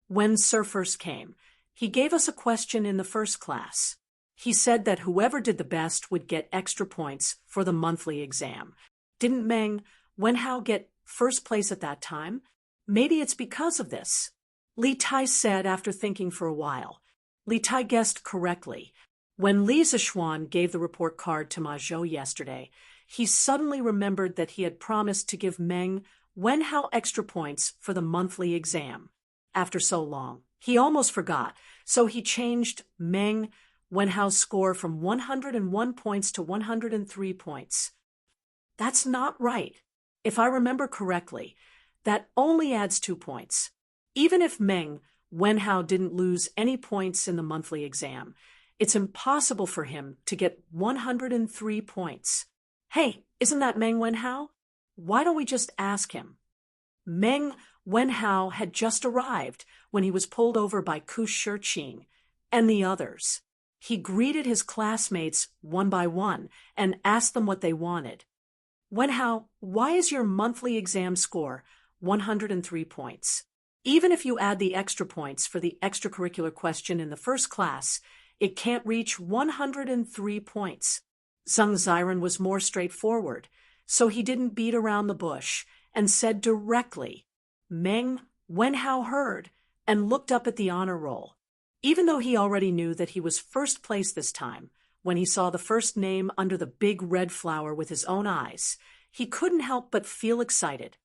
When Sir first came, he gave us a question in the first class. He said that whoever did the best would get extra points for the monthly exam. Didn't Meng Wenhao get first place at that time? Maybe it's because of this. Li Tai said after thinking for a while. Li Tai guessed correctly. When Li Zishuan gave the report card to Ma Zhou yesterday, he suddenly remembered that he had promised to give Meng Wenhao extra points for the monthly exam. After so long, he almost forgot, so he changed Meng Wenhao's score from 101 points to 103 points. That's not right. If I remember correctly, that only adds 2 points. Even if Meng Wenhao didn't lose any points in the monthly exam, it's impossible for him to get 103 points. Hey, isn't that Meng Wenhao? Why don't we just ask him? Meng Wenhao had just arrived when he was pulled over by Ku Shiqing and the others. He greeted his classmates one by one and asked them what they wanted. Wenhao, why is your monthly exam score 103 points? Even if you add the extra points for the extracurricular question in the first class, it can't reach 103 points. Sung Ziren was more straightforward, so he didn't beat around the bush and said directly. Meng Wenhao heard and looked up at the honor roll. Even though he already knew that he was first place this time, when he saw the first name under the big red flower with his own eyes, he couldn't help but feel excited.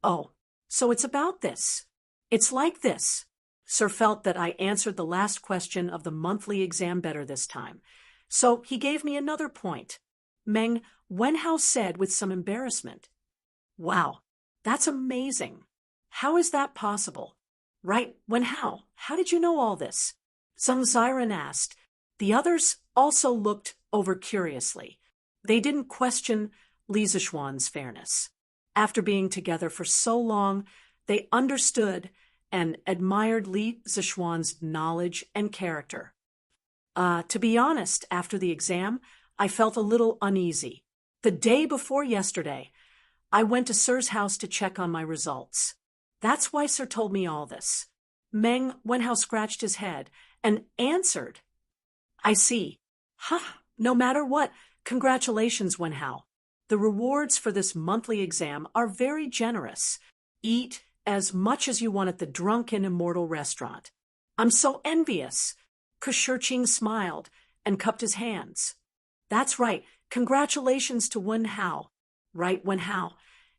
Oh, so it's about this. It's like this. Sir felt that I answered the last question of the monthly exam better this time, so he gave me another point. Meng Wenhao said with some embarrassment. Wow, that's amazing. How is that possible? Right, Wenhao, how did you know all this? Sung Ziren asked. The others also looked over curiously. They didn't question Li Zishuan's fairness. After being together for so long, they understood and admired Li Zishuan's knowledge and character. To be honest, after the exam, I felt a little uneasy. The day before yesterday, I went to Sir's house to check on my results. That's why Sir told me all this. Meng Wenhao scratched his head and answered. I see. No matter what, congratulations, Wenhao. The rewards for this monthly exam are very generous. Eat as much as you want at the Drunken Immortal restaurant. I'm so envious. Ku Shiqing smiled and cupped his hands. That's right. Congratulations to Wenhao. Right, Wenhao.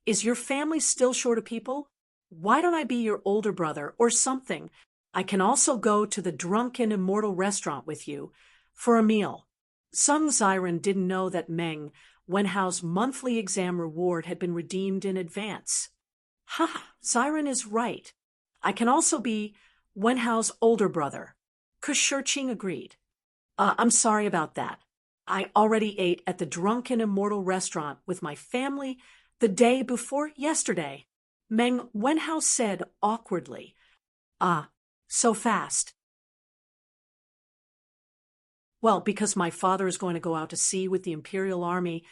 Is your family still short of people? Why don't I be your older brother or something? I can also go to the Drunken Immortal restaurant with you for a meal. Sung Ziren didn't know that Meng Wenhao's monthly exam reward had been redeemed in advance. Ziren is right. I can also be Wenhao's older brother. Ku Shiqing agreed. I'm sorry about that. I already ate at the Drunken Immortal restaurant with my family the day before yesterday, Meng Wenhao said awkwardly. So fast. Well, because my father is going to go out to sea with the Imperial Army,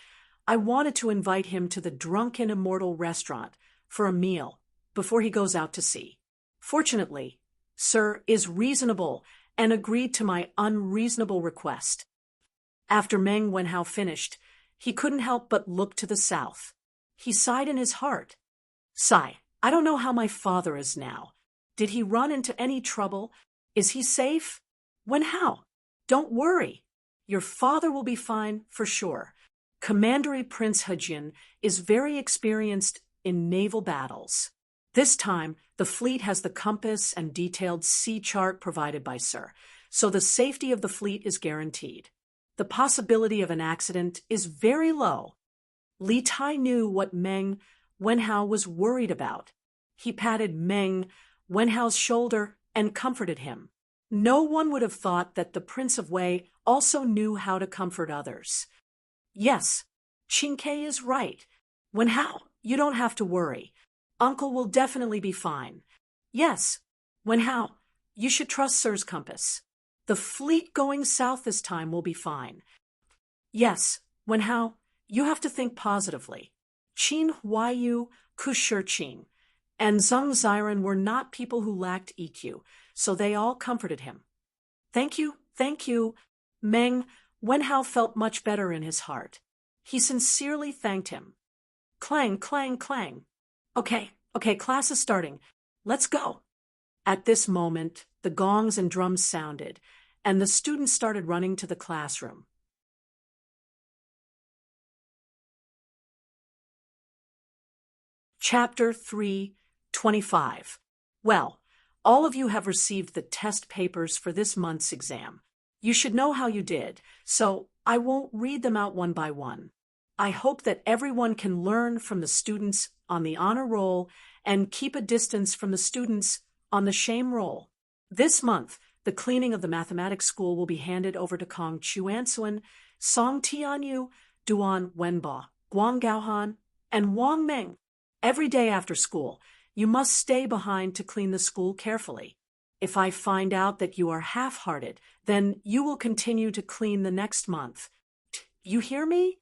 I wanted to invite him to the Drunken Immortal restaurant for a meal before he goes out to sea. Fortunately, Sir is reasonable and agreed to my unreasonable request. After Meng Wenhao finished, he couldn't help but look to the south. He sighed in his heart. Sigh, I don't know how my father is now. Did he run into any trouble? Is he safe? When how? Don't worry. Your father will be fine for sure. Commander Prince Hajin is very experienced in naval battles. This time, the fleet has the compass and detailed sea chart provided by Sir, so the safety of the fleet is guaranteed. The possibility of an accident is very low. Li Tai knew what Meng Wenhao was worried about. He patted Meng Wenhao's shoulder and comforted him. No one would have thought that the Prince of Wei also knew how to comfort others. Yes, Qingke is right. Wenhao, you don't have to worry. Uncle will definitely be fine. Yes, Wenhao, you should trust Sir's compass. The fleet going south this time will be fine. Yes, Wenhao, you have to think positively. Qin Huayu, Kushirqing, and Zheng Ziren were not people who lacked EQ, so they all comforted him. Thank you, thank you. Meng Wenhao felt much better in his heart. He sincerely thanked him. Clang, clang, clang. Okay, class is starting. Let's go. At this moment, the gongs and drums sounded, and the students started running to the classroom. Chapter 3:25. Well, all of you have received the test papers for this month's exam. You should know how you did, so I won't read them out one by one. I hope that everyone can learn from the students on the honor roll and keep a distance from the students on the shame roll. This month, the cleaning of the mathematics school will be handed over to Kong Chuansuan, Song Tianyu, Duan Wenba, Guang Gaohan, and Wang Meng. Every day after school, you must stay behind to clean the school carefully. If I find out that you are half-hearted, then you will continue to clean the next month. You hear me?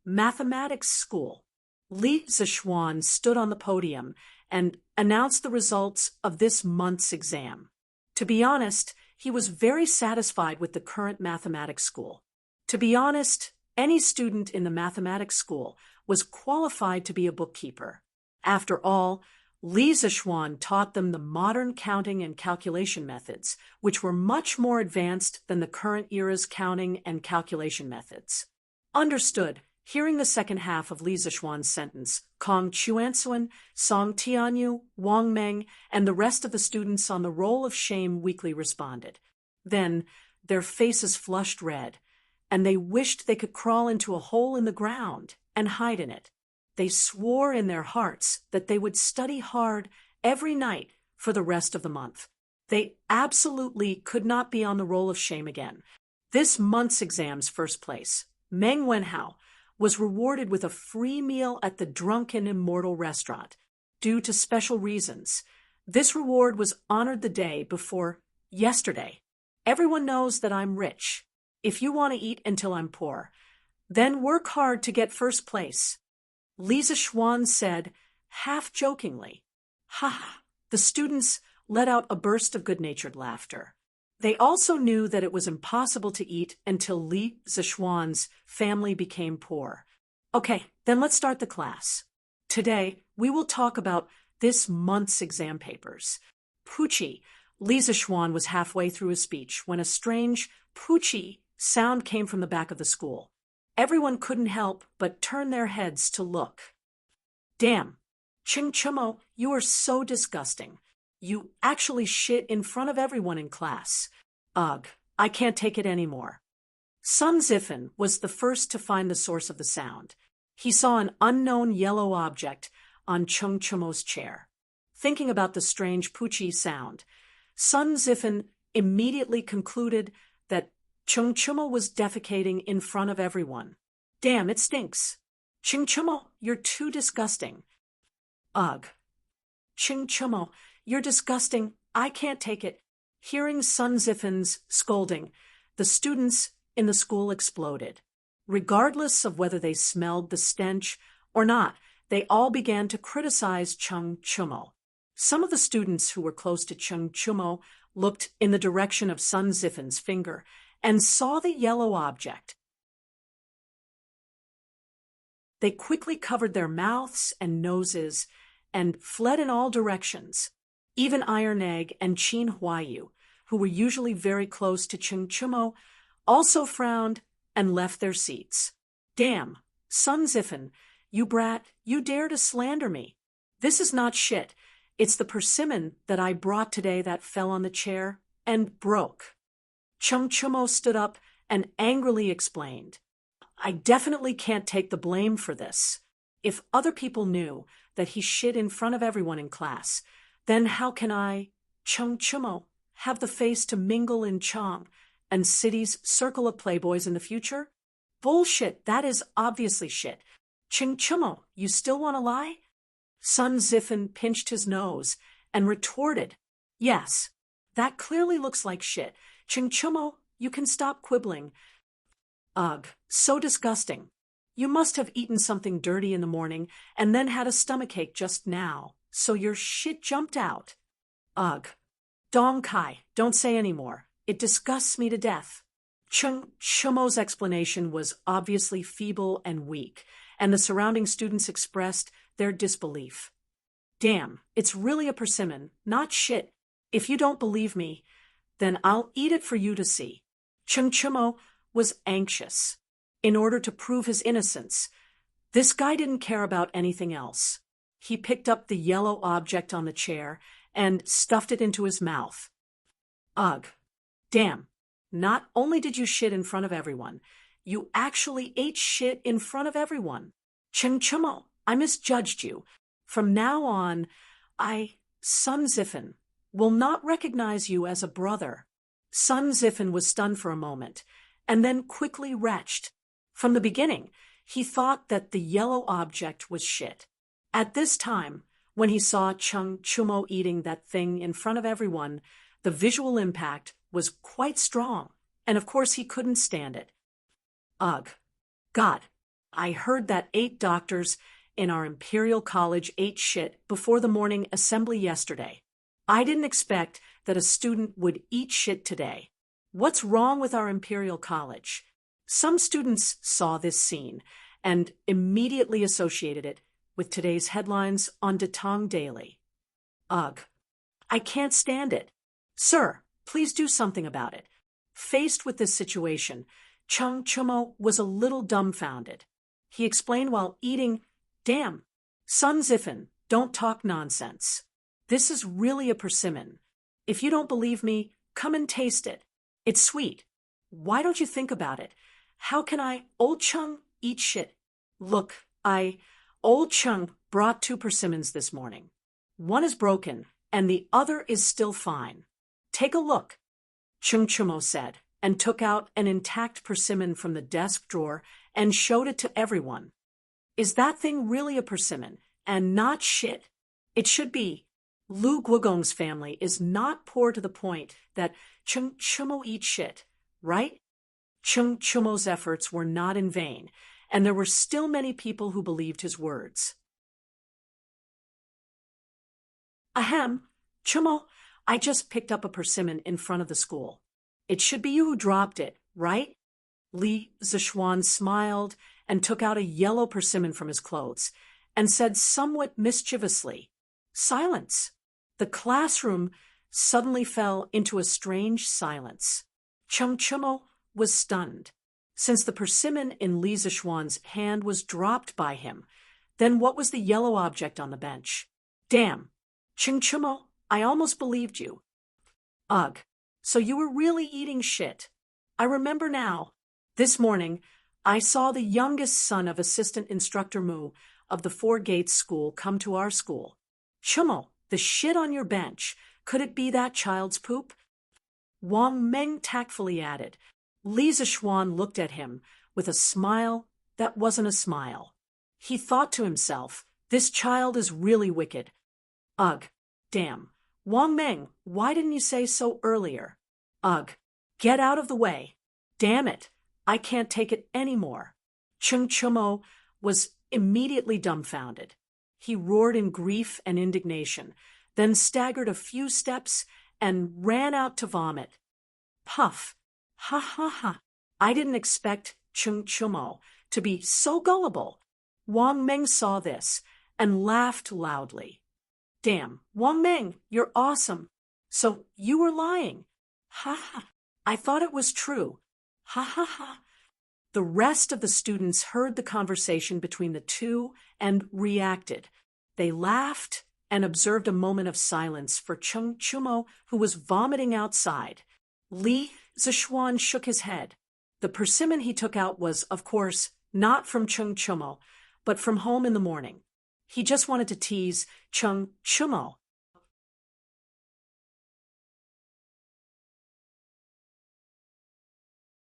Mathematics school. Li Zishuan stood on the podium and announced the results of this month's exam. To be honest, he was very satisfied with the current mathematics school. To be honest, any student in the mathematics school was qualified to be a bookkeeper. After all, Li Zishuan taught them the modern counting and calculation methods, which were much more advanced than the current era's counting and calculation methods. Understood. Hearing the second half of Li Zishuan's sentence, Kong Chuansuan, Song Tianyu, Wang Meng, and the rest of the students on the roll of shame weakly responded. Then, their faces flushed red, and they wished they could crawl into a hole in the ground and hide in it. They swore in their hearts that they would study hard every night for the rest of the month. They absolutely could not be on the roll of shame again. This month's exam's first place, Meng Wenhao, was rewarded with a free meal at the Drunken Immortal restaurant, due to special reasons. This reward was honored the day before yesterday. Everyone knows that I'm rich. If you want to eat until I'm poor, then work hard to get first place. Li Zishuan said, half-jokingly. Ha ha! The students let out a burst of good-natured laughter. They also knew that it was impossible to eat until Li Zishuan's family became poor. Okay, then let's start the class. Today, we will talk about this month's exam papers. Poochie. Li Zishuan was halfway through his speech when a strange poochie sound came from the back of the school. Everyone couldn't help but turn their heads to look. Damn, Ching Chumo, you are so disgusting. You actually shit in front of everyone in class. Ugh, I can't take it anymore. Sun Zifen was the first to find the source of the sound. He saw an unknown yellow object on Chung Chumo's chair. Thinking about the strange poochie sound, Sun Zifen immediately concluded that Chung Chumo was defecating in front of everyone. Damn, it stinks. Ching Chumo, you're too disgusting. Ugh. Ching Chumo, you're disgusting. I can't take it. Hearing Sun Zifen's scolding, the students in the school exploded. Regardless of whether they smelled the stench or not, they all began to criticize Chung Chumo. Some of the students who were close to Chung Chumo looked in the direction of Sun Zifen's finger and saw the yellow object. They quickly covered their mouths and noses and fled in all directions. Even Iron Egg and Qin Huayu, who were usually very close to Cheng Chumo, also frowned and left their seats. Damn, Sun Ziffen, you brat, you dare to slander me. This is not shit. It's the persimmon that I brought today that fell on the chair and broke. Cheng Chumo stood up and angrily explained, I definitely can't take the blame for this. If other people knew that he shit in front of everyone in class, then how can I, Cheng Chumo, have the face to mingle in Chang and City's circle of playboys in the future? Bullshit, that is obviously shit. Cheng Chumo, you still want to lie? Sun Ziffen pinched his nose and retorted, yes, that clearly looks like shit. Cheng Chumo, you can stop quibbling. Ugh, so disgusting. You must have eaten something dirty in the morning and then had a stomachache just now, so your shit jumped out. Ugh. Dong Kai, don't say any more. It disgusts me to death. Cheng Chumo's explanation was obviously feeble and weak, and the surrounding students expressed their disbelief. Damn, it's really a persimmon, not shit. If you don't believe me, then I'll eat it for you to see. Cheng Chumo was anxious. In order to prove his innocence, this guy didn't care about anything else. He picked up the yellow object on the chair and stuffed it into his mouth. Ugh. Damn. Not only did you shit in front of everyone, you actually ate shit in front of everyone. Cheng Chumo, I misjudged you. From now on, Sun Ziffen, will not recognize you as a brother. Sun Ziffen was stunned for a moment, and then quickly retched. From the beginning, he thought that the yellow object was shit. At this time, when he saw Cheng Chumo eating that thing in front of everyone, the visual impact was quite strong, and of course he couldn't stand it. Ugh. God, I heard that 8 doctors in our Imperial College ate shit before the morning assembly yesterday. I didn't expect that a student would eat shit today. What's wrong with our Imperial College? Some students saw this scene and immediately associated it with today's headlines on Tang Daily. Ugh. I can't stand it. Sir, please do something about it. Faced with this situation, Cheng Chumo was a little dumbfounded. He explained while eating, Damn, Sun Ziffen, don't talk nonsense. This is really a persimmon. If you don't believe me, come and taste it. It's sweet. Why don't you think about it? How can Old Cheng, eat shit? Look, Old Cheng brought 2 persimmons this morning. One is broken, and the other is still fine. Take a look, Cheng Chumo said, and took out an intact persimmon from the desk drawer and showed it to everyone. Is that thing really a persimmon, and not shit? It should be. Lu Guogong's family is not poor to the point that Cheng Chumo eats shit, right? Cheng Chumo's efforts were not in vain, and there were still many people who believed his words. Ahem, Chumo, I just picked up a persimmon in front of the school. It should be you who dropped it, right? Li Zishuan smiled and took out a yellow persimmon from his clothes and said somewhat mischievously, Silence. The classroom suddenly fell into a strange silence. Cheng Chumo was stunned. Since the persimmon in Li Zishuan's hand was dropped by him, then what was the yellow object on the bench? Damn. Cheng Chumo, I almost believed you. Ugh. So you were really eating shit. I remember now. This morning, I saw the youngest son of Assistant Instructor Mu of the Four Gates School come to our school. Chumo, the shit on your bench, could it be that child's poop? Wang Meng tactfully added. Li Zishuan looked at him with a smile that wasn't a smile. He thought to himself, this child is really wicked. Ugh, damn. Wang Meng, why didn't you say so earlier? Ugh, get out of the way. Damn it, I can't take it anymore. Cheng Chumo was immediately dumbfounded. He roared in grief and indignation, then staggered a few steps and ran out to vomit. Puff. Ha ha ha. I didn't expect Cheng Chumo to be so gullible. Wang Meng saw this and laughed loudly. Damn, Wang Meng, you're awesome. So you were lying. Ha ha. I thought it was true. Ha ha ha. The rest of the students heard the conversation between the two and reacted. They laughed and observed a moment of silence for Cheng Chumo, who was vomiting outside. Li Zishuan shook his head. The persimmon he took out was, of course, not from Cheng Chumo, but from home in the morning. He just wanted to tease Cheng Chumo.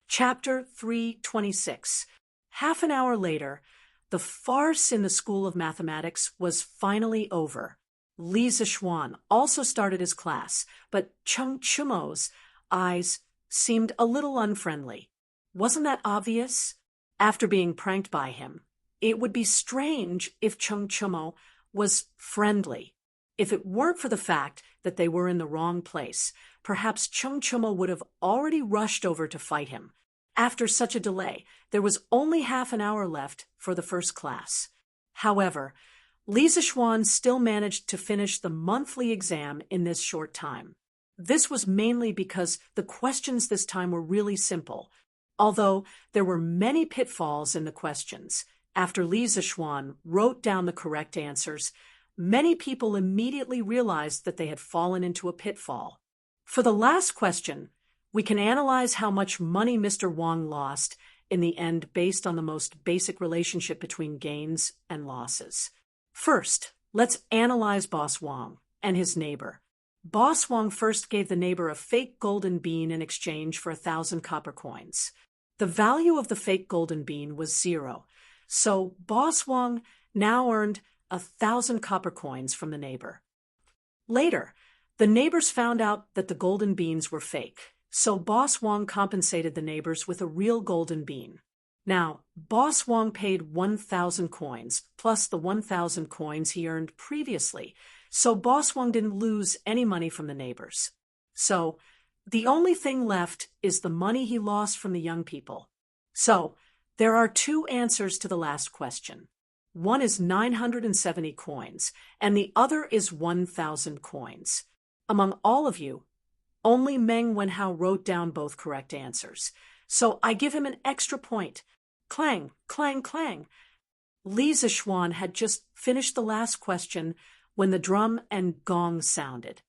Chapter 326. Half an hour later, the farce in the School of Mathematics was finally over. Li Zishuan also started his class, but Cheng Chumo's eyes seemed a little unfriendly. Wasn't that obvious? After being pranked by him, it would be strange if Cheng Chumo was friendly. If it weren't for the fact that they were in the wrong place, perhaps Cheng Chumo would have already rushed over to fight him. After such a delay, there was only half an hour left for the first class. However, Li Zishuan still managed to finish the monthly exam in this short time. This was mainly because the questions this time were really simple. Although there were many pitfalls in the questions, after Li Zishuan wrote down the correct answers, many people immediately realized that they had fallen into a pitfall. For the last question, we can analyze how much money Mr. Wang lost in the end based on the most basic relationship between gains and losses. First, let's analyze Boss Wang and his neighbor. Boss Wang first gave the neighbor a fake golden bean in exchange for 1,000 copper coins. The value of the fake golden bean was 0, so Boss Wang now earned 1,000 copper coins from the neighbor. Later, the neighbors found out that the golden beans were fake, so Boss Wang compensated the neighbors with a real golden bean. Now, Boss Wang paid 1,000 coins, plus the 1,000 coins he earned previously, so Boss Wang didn't lose any money from the neighbors. So, the only thing left is the money he lost from the young people. So, there are two answers to the last question. One is 970 coins, and the other is 1,000 coins. Among all of you, only Meng Wenhao wrote down both correct answers, so I give him an extra point. Clang, clang, clang. Li Zishuan had just finished the last question when the drum and gong sounded.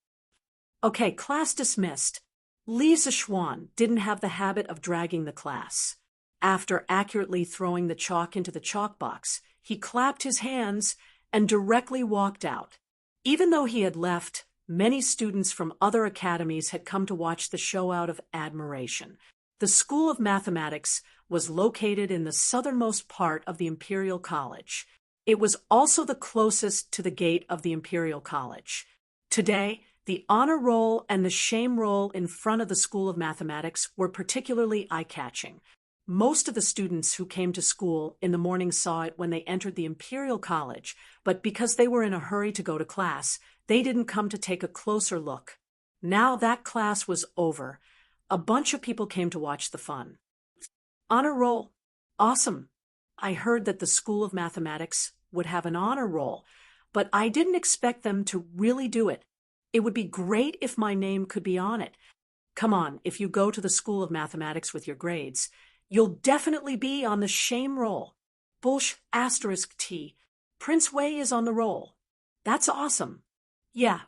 Okay, class dismissed. Li Zishuan didn't have the habit of dragging the class. After accurately throwing the chalk into the chalk box, he clapped his hands and directly walked out. Even though he had left, many students from other academies had come to watch the show out of admiration. The School of Mathematics was located in the southernmost part of the Imperial College. It was also the closest to the gate of the Imperial College. Today, the honor roll and the shame roll in front of the School of Mathematics were particularly eye-catching. Most of the students who came to school in the morning saw it when they entered the Imperial College, but because they were in a hurry to go to class, they didn't come to take a closer look. Now that class was over. A bunch of people came to watch the fun. Honor roll. Awesome. I heard that the School of Mathematics would have an honor roll, but I didn't expect them to really do it. It would be great if my name could be on it. Come on, if you go to the School of Mathematics with your grades, you'll definitely be on the shame roll. Bullsh asterisk T. Prince Wei is on the roll. That's awesome. Yeah.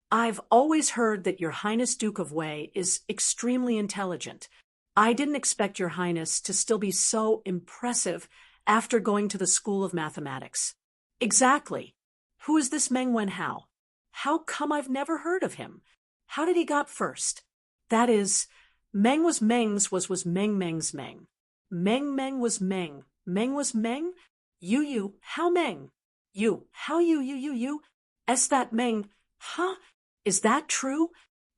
I've always heard that Your Highness Duke of Wei is extremely intelligent. I didn't expect Your Highness to still be so impressive after going to the School of Mathematics. Exactly. Who is this Meng Wenhao? How come I've never heard of him? How did he got first? That is, Meng was Meng's was Meng Meng's Meng. Meng was Meng. Meng was Meng? You, how Meng? You, how you? Es that Meng? Huh? Is that true?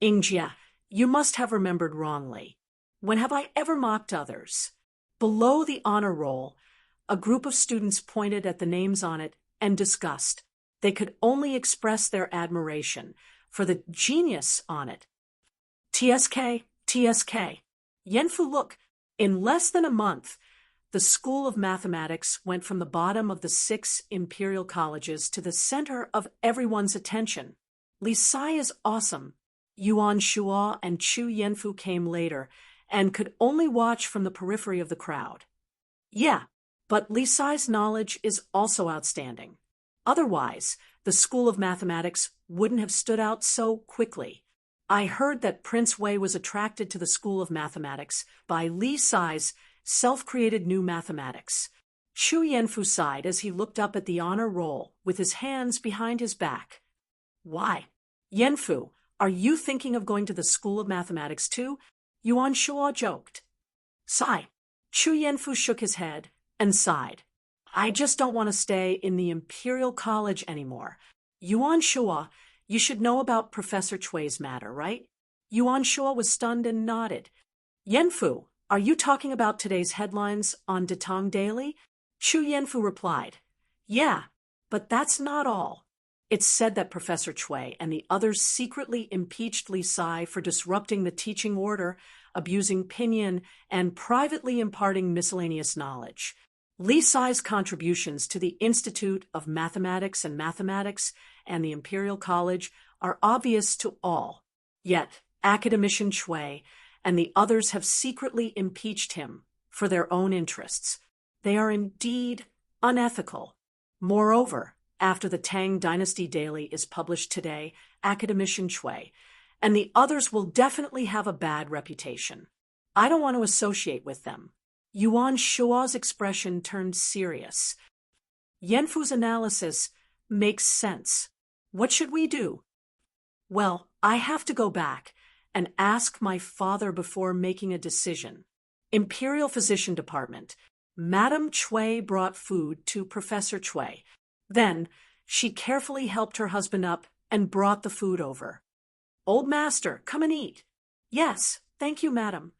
Ingjia, you must have remembered wrongly. When have I ever mocked others? Below the honor roll, a group of students pointed at the names on it and discussed. They could only express their admiration for the genius on it. TSK. Yenfu, look, in less than a month, the School of Mathematics went from the bottom of the 6 imperial colleges to the center of everyone's attention. Li Sai is awesome. Yuan Shuo and Chu Yanfu came later and could only watch from the periphery of the crowd. Yeah, but Li Sai's knowledge is also outstanding. Otherwise, the School of Mathematics wouldn't have stood out so quickly. I heard that Prince Wei was attracted to the School of Mathematics by Li Sai's self-created new mathematics. Chu Yanfu sighed as he looked up at the honor roll with his hands behind his back. Why? Yanfu, are you thinking of going to the School of Mathematics too? Yuan Shuo joked. Sigh. Chu Yanfu shook his head and sighed. I just don't want to stay in the Imperial College anymore. Yuan Shuo, you should know about Professor Chui's matter, right? Yuan Shuo was stunned and nodded. Yanfu, are you talking about today's headlines on Tang Daily? Chu Yanfu replied. Yeah, but that's not all. It's said that Professor Chui and the others secretly impeached Li Sai for disrupting the teaching order, abusing pinyin, and privately imparting miscellaneous knowledge. Li Sai's contributions to the Institute of Mathematics and the Imperial College are obvious to all. Yet, Academician Chui and the others have secretly impeached him for their own interests. They are indeed unethical. Moreover, after the Tang Dynasty Daily is published today, Academician Chui and the others will definitely have a bad reputation. I don't want to associate with them. Yuan Shuo's expression turned serious. Yanfu's analysis makes sense. What should we do? Well, I have to go back and ask my father before making a decision. Imperial Physician Department. Madame Chui brought food to Professor Chui. Then, she carefully helped her husband up and brought the food over. Old master, come and eat. Yes, thank you, madam.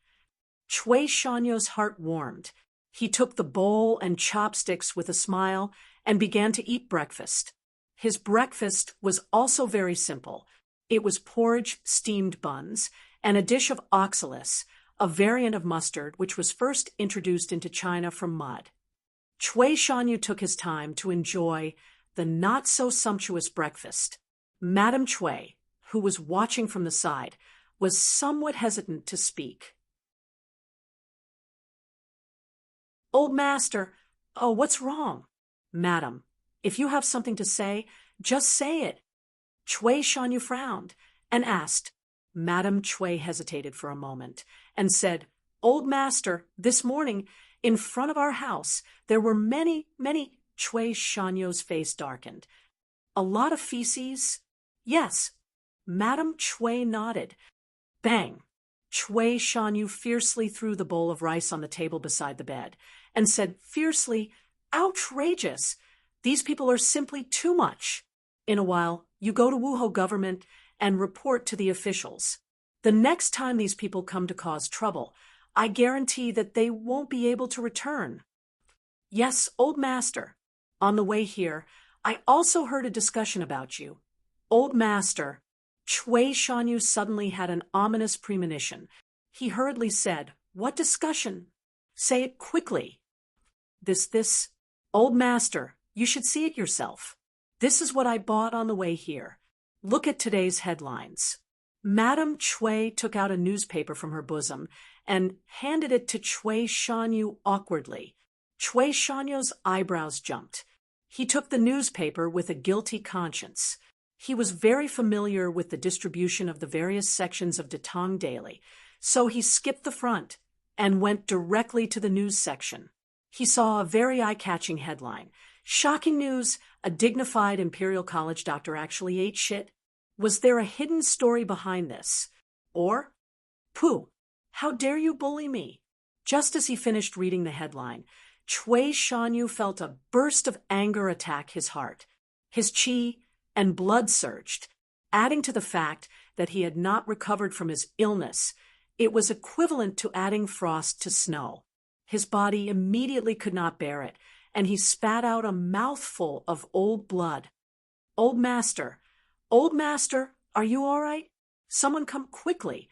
Chui Shanyo's heart warmed. He took the bowl and chopsticks with a smile and began to eat breakfast. His breakfast was also very simple. It was porridge, steamed buns, and a dish of oxalis, a variant of mustard which was first introduced into China from mud. Chui Shanyu took his time to enjoy the not-so-sumptuous breakfast. Madame Chui, who was watching from the side, was somewhat hesitant to speak. Old master, oh, what's wrong? Madam, if you have something to say, just say it. Chui Shanyu frowned and asked. Madame Chui hesitated for a moment and said, Old master, this morning, in front of our house, there were many. Chui Shanyu's face darkened. A lot of feces? Yes. Madame Chui nodded. Bang! Chui Shanyu fiercely threw the bowl of rice on the table beside the bed and said fiercely, Outrageous! These people are simply too much. In a while, you go to Wuhou government and report to the officials. The next time these people come to cause trouble, I guarantee that they won't be able to return. Yes, old master. On the way here, I also heard a discussion about you. Old master. Chui Shanyu suddenly had an ominous premonition. He hurriedly said, What discussion? Say it quickly. This. Old master, you should see it yourself. This is what I bought on the way here. Look at today's headlines. Madame Chui took out a newspaper from her bosom and handed it to Chui Shanyu awkwardly. Chui Shanyu's eyebrows jumped. He took the newspaper with a guilty conscience. He was very familiar with the distribution of the various sections of Tang Daily, so he skipped the front and went directly to the news section. He saw a very eye-catching headline. Shocking news, a dignified Imperial College doctor actually ate shit. Was there a hidden story behind this? Or, Pooh, how dare you bully me? Just as he finished reading the headline, Chui Shanyu felt a burst of anger attack his heart. His qi and blood surged, adding to the fact that he had not recovered from his illness. It was equivalent to adding frost to snow. His body immediately could not bear it, and he spat out a mouthful of old blood. Old master, are you all right? Someone come quickly.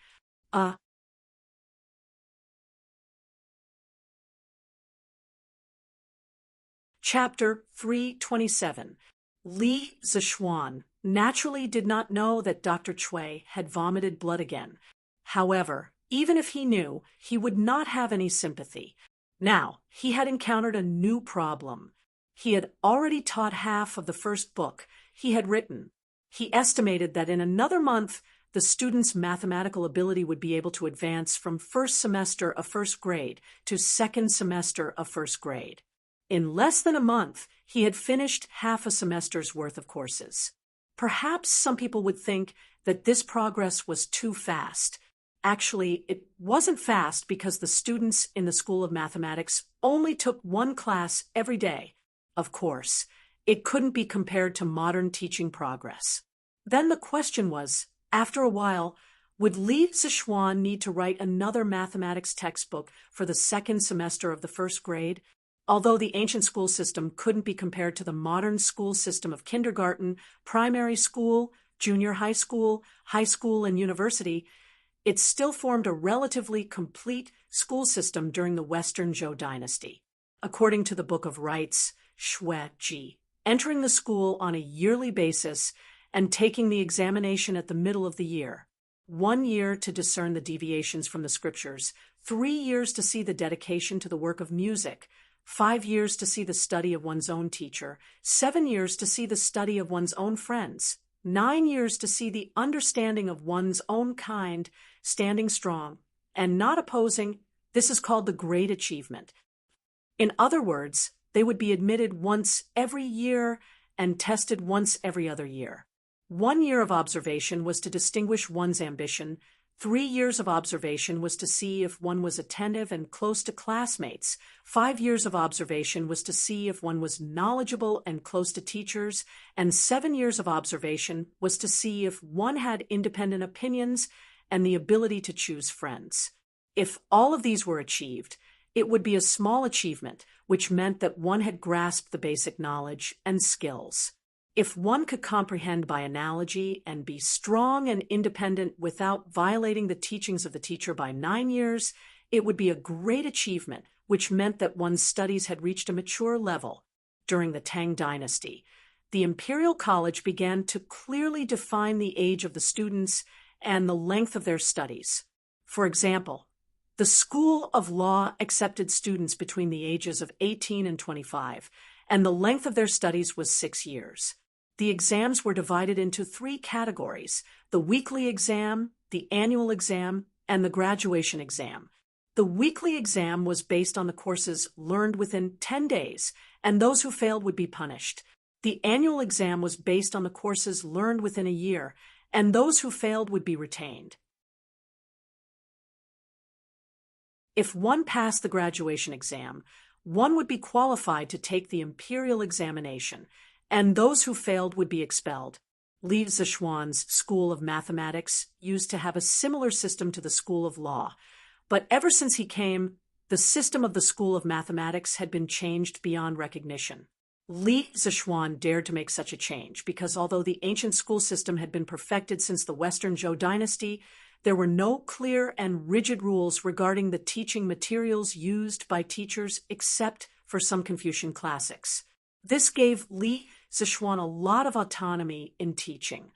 Chapter 327. Li Zishuan naturally did not know that Dr. Cui had vomited blood again. However, even if he knew, he would not have any sympathy. Now, he had encountered a new problem. He had already taught half of the first book he had written. He estimated that in another month, the student's mathematical ability would be able to advance from first semester of first grade to second semester of first grade. In less than a month, he had finished half a semester's worth of courses. Perhaps some people would think that this progress was too fast. Actually, it wasn't fast because the students in the School of Mathematics only took one class every day. Of course, it couldn't be compared to modern teaching progress. Then the question was, after a while, would Li Zishuan need to write another mathematics textbook for the second semester of the first grade? Although the ancient school system couldn't be compared to the modern school system of kindergarten, primary school, junior high school, and university, it still formed a relatively complete school system during the Western Zhou Dynasty. According to the Book of Rites, Shui Ji, entering the school on a yearly basis and taking the examination at the middle of the year. 1 year to discern the deviations from the scriptures, 3 years to see the dedication to the work of music, 5 years to see the study of one's own teacher, 7 years to see the study of one's own friends, 9 years to see the understanding of one's own kind, standing strong, and not opposing. This is called the Great Achievement. In other words, they would be admitted once every year and tested once every other year. 1 year of observation was to distinguish one's ambition. 3 years of observation was to see if one was attentive and close to classmates. 5 years of observation was to see if one was knowledgeable and close to teachers. And 7 years of observation was to see if one had independent opinions and the ability to choose friends. If all of these were achieved, it would be a small achievement, which meant that one had grasped the basic knowledge and skills. If one could comprehend by analogy and be strong and independent without violating the teachings of the teacher by 9 years, it would be a great achievement, which meant that one's studies had reached a mature level. During the Tang Dynasty, the Imperial College began to clearly define the age of the students and the length of their studies. For example, the School of Law accepted students between the ages of 18 and 25, and the length of their studies was 6 years. The exams were divided into 3 categories: the weekly exam, the annual exam, and the graduation exam. The weekly exam was based on the courses learned within 10 days, and those who failed would be punished. The annual exam was based on the courses learned within a year, and those who failed would be retained. If one passed the graduation exam, one would be qualified to take the imperial examination, and those who failed would be expelled. Li Zishuan's School of Mathematics used to have a similar system to the School of Law, but ever since he came, the system of the School of Mathematics had been changed beyond recognition. Li Zishuan dared to make such a change because although the ancient school system had been perfected since the Western Zhou Dynasty, there were no clear and rigid rules regarding the teaching materials used by teachers except for some Confucian classics. This gave Li Zishuan a lot of autonomy in teaching.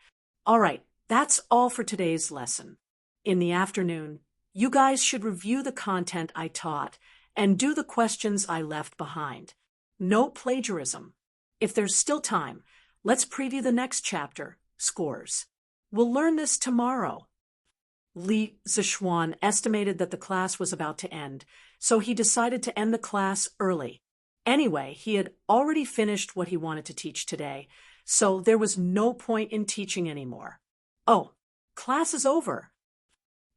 All right, that's all for today's lesson. In the afternoon, you guys should review the content I taught and do the questions I left behind. No plagiarism. If there's still time, let's preview the next chapter, Scores. We'll learn this tomorrow. Li Zishuan estimated that the class was about to end, so he decided to end the class early. Anyway, he had already finished what he wanted to teach today, so there was no point in teaching anymore. Oh, class is over.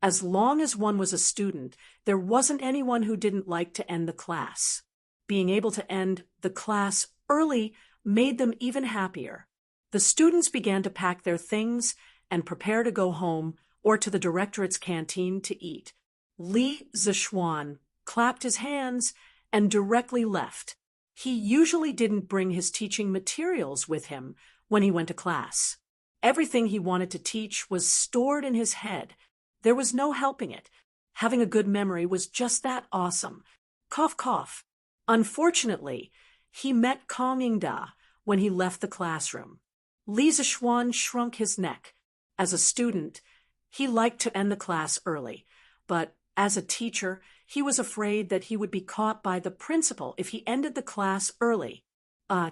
As long as one was a student, there wasn't anyone who didn't like to end the class. Being able to end the class early made them even happier. The students began to pack their things and prepare to go home or to the directorate's canteen to eat. Li Zishuan clapped his hands and directly left. He usually didn't bring his teaching materials with him when he went to class. Everything he wanted to teach was stored in his head. There was no helping it. Having a good memory was just that awesome. Cough, cough. Unfortunately, He met Kong Ingda when he left the classroom. Li Zixuan shrunk his neck. As a student, he liked to end the class early, but as a teacher, he was afraid that he would be caught by the principal if he ended the class early.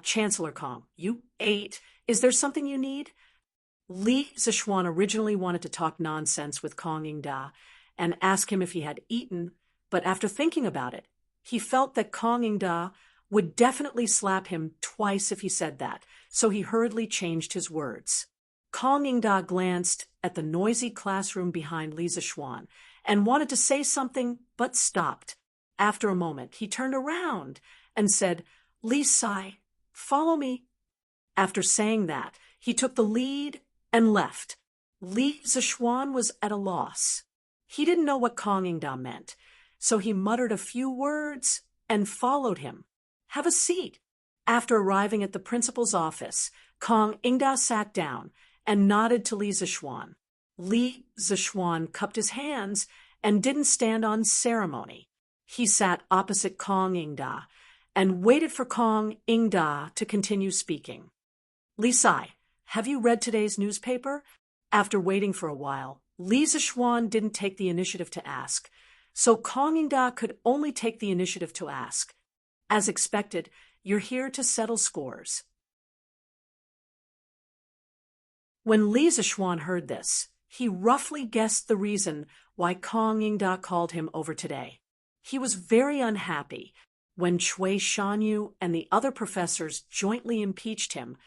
Chancellor Kong, you ate. Is there something you need? Li Zixuan originally wanted to talk nonsense with Kong Ingda and ask him if he had eaten, but after thinking about it, he felt that Kong Ingda would definitely slap him twice if he said that, so he hurriedly changed his words. Kong Ingda glanced at the noisy classroom behind Li Zixuan and wanted to say something, but stopped. After a moment, he turned around and said, Li Sai, follow me. After saying that, he took the lead and left. Li Zixuan was at a loss. He didn't know what Kong Ingda meant, so he muttered a few words and followed him. Have a seat. After arriving at the principal's office, Kong Ingda sat down and nodded to Li Zixuan. Li Zixuan cupped his hands and didn't stand on ceremony. He sat opposite Kong Ingda and waited for Kong Ingda to continue speaking. Li Sai, have you read today's newspaper? After waiting for a while, Li Zixuan didn't take the initiative to ask, so Kong Ingda could only take the initiative to ask. As expected, you're here to settle scores. When Li Zixuan heard this, he roughly guessed the reason why Kong Ingda called him over today. He was very unhappy when Cui Shanyu and the other professors jointly impeached him.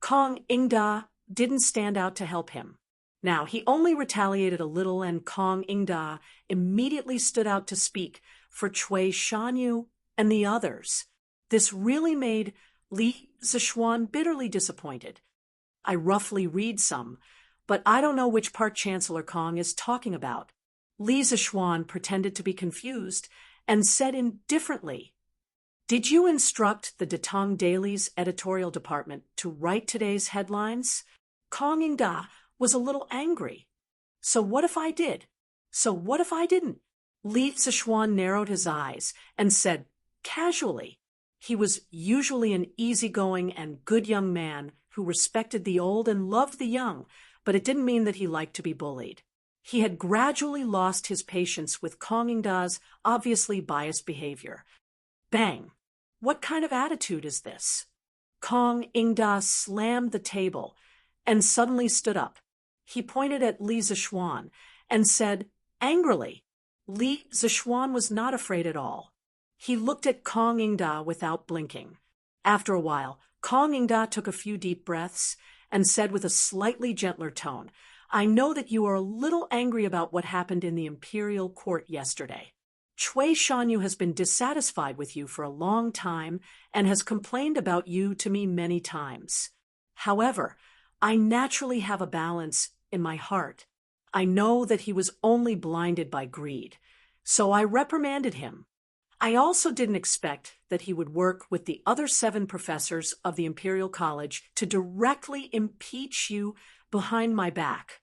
Kong Ingda didn't stand out to help him. Now, he only retaliated a little, and Kong Ingda immediately stood out to speak for Cui Shanyu and the others. This really made Li Zixuan bitterly disappointed. I roughly read some, but I don't know which part Chancellor Kong is talking about. Li Zixuan pretended to be confused and said indifferently, Did you instruct the Tang Daily's editorial department to write today's headlines? Kong Ingda was a little angry. So what if I did? So what if I didn't? Li Zixuan narrowed his eyes and said, casually. He was usually an easygoing and good young man who respected the old and loved the young, but it didn't mean that he liked to be bullied. He had gradually lost his patience with Kong Ingda's obviously biased behavior. Bang! What kind of attitude is this? Kong Ingda slammed the table and suddenly stood up. He pointed at Li Zixuan and said angrily. Li Zixuan was not afraid at all. He looked at Kong Ingda without blinking. After a while, Kong Ingda took a few deep breaths and said with a slightly gentler tone, I know that you are a little angry about what happened in the imperial court yesterday. Cui Shanyu has been dissatisfied with you for a long time and has complained about you to me many times. However, I naturally have a balance in my heart. I know that he was only blinded by greed, so I reprimanded him. I also didn't expect that he would work with the other 7 professors of the Imperial College to directly impeach you behind my back.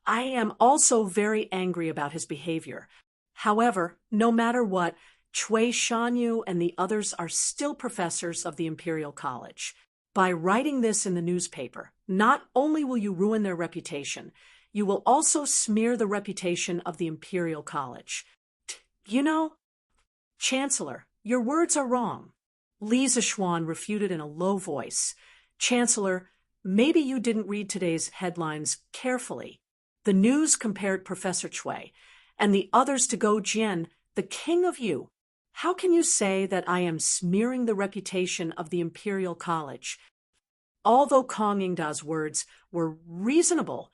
I am also very angry about his behavior. However, no matter what, Cui Shanyu and the others are still professors of the Imperial College. By writing this in the newspaper, not only will you ruin their reputation, you will also smear the reputation of the Imperial College. You know, Chancellor, your words are wrong. Li Zixuan refuted in a low voice. Chancellor, maybe you didn't read today's headlines carefully. The news compared Professor Cui and the others to Go Jian, the king of you. How can you say that I am smearing the reputation of the Imperial College? Although Kong Ingda's words were reasonable,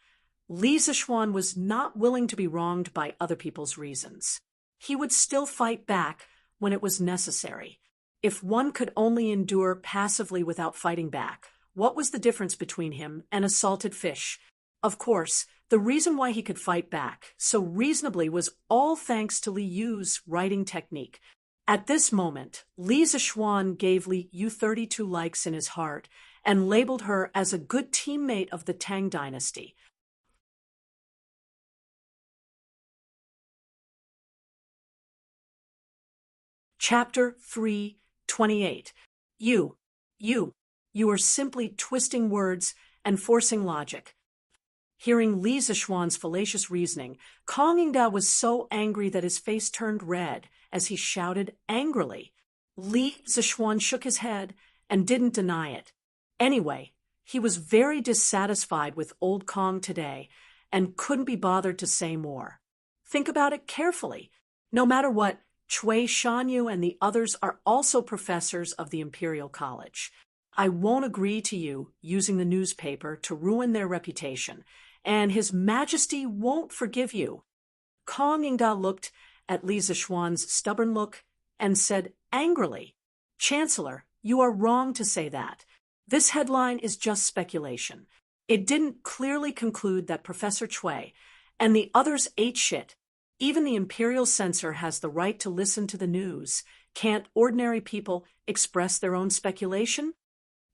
Li Zixuan was not willing to be wronged by other people's reasons. He would still fight back when it was necessary. If one could only endure passively without fighting back, what was the difference between him and a salted fish? Of course, the reason why he could fight back so reasonably was all thanks to Li Yu's writing technique. At this moment, Li Zixuan gave Li Yu 32 likes in his heart and labeled her as a good teammate of the Tang Dynasty. Chapter 3:28. You. You, you are simply twisting words and forcing logic. Hearing Li Zixuan's fallacious reasoning, Kong Yingda was so angry that his face turned red as he shouted angrily. Li Zixuan shook his head and didn't deny it. Anyway, he was very dissatisfied with old Kong today and couldn't be bothered to say more. Think about it carefully. No matter what, Cui Shanyu and the others are also professors of the Imperial College. I won't agree to you using the newspaper to ruin their reputation, and His Majesty won't forgive you. Kong Yingda looked at Li Zixuan's stubborn look and said angrily, Chancellor, you are wrong to say that. This headline is just speculation. It didn't clearly conclude that Professor Cui and the others ate shit. Even the Imperial censor has the right to listen to the news. Can't ordinary people express their own speculation?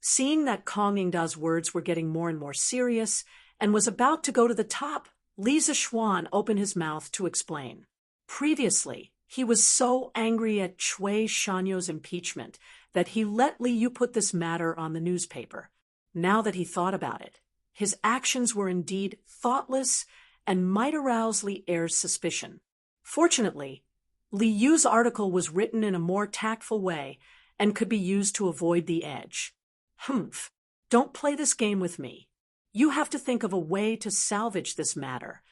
Seeing that Kong Yingda's words were getting more and more serious and was about to go to the top, Li Zixuan opened his mouth to explain. Previously, he was so angry at Cui Shanyu's impeachment that he let Li Yu put this matter on the newspaper. Now that he thought about it, his actions were indeed thoughtless and might arouse Li Er's suspicion. Fortunately, Li Yu's article was written in a more tactful way and could be used to avoid the edge. Humph, don't play this game with me. You have to think of a way to salvage this matter.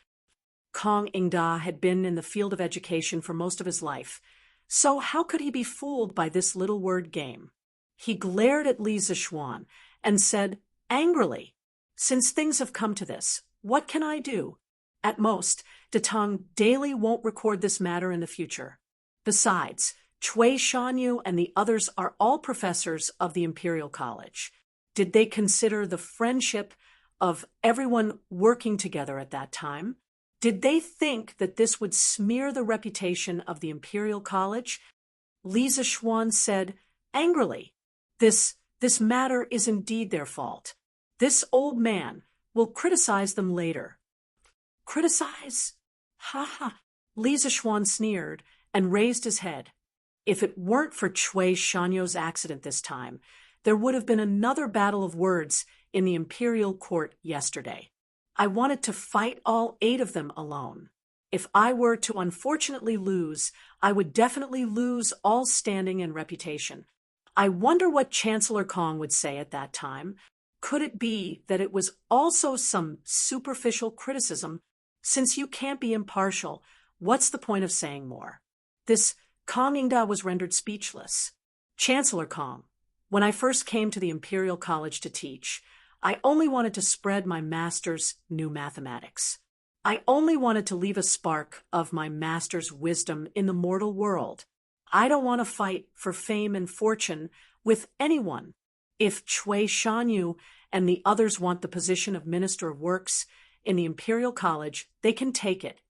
Kong Yingda had been in the field of education for most of his life, so how could he be fooled by this little word game? He glared at Li Zixuan and said angrily, Since things have come to this, what can I do? At most, Tang daily won't record this matter in the future. Besides, Cui Shanyu and the others are all professors of the Imperial College. Did they consider the friendship of everyone working together at that time? Did they think that this would smear the reputation of the Imperial College? Li Zixuan said angrily, This matter is indeed their fault. This old man will criticize them later. Criticize? Ha ha! Li Zixuan sneered and raised his head. If it weren't for Cui Shanyu's accident this time, there would have been another battle of words in the Imperial Court yesterday. I wanted to fight all 8 of them alone. If I were to unfortunately lose, I would definitely lose all standing and reputation. I wonder what Chancellor Kong would say at that time. Could it be that it was also some superficial criticism? Since you can't be impartial, what's the point of saying more? This Kong Yingda was rendered speechless. Chancellor Kong, when I first came to the Imperial College to teach, I only wanted to spread my master's new mathematics. I only wanted to leave a spark of my master's wisdom in the mortal world. I don't want to fight for fame and fortune with anyone. If Cui Shanyu and the others want the position of Minister of Works in the Imperial College, they can take it.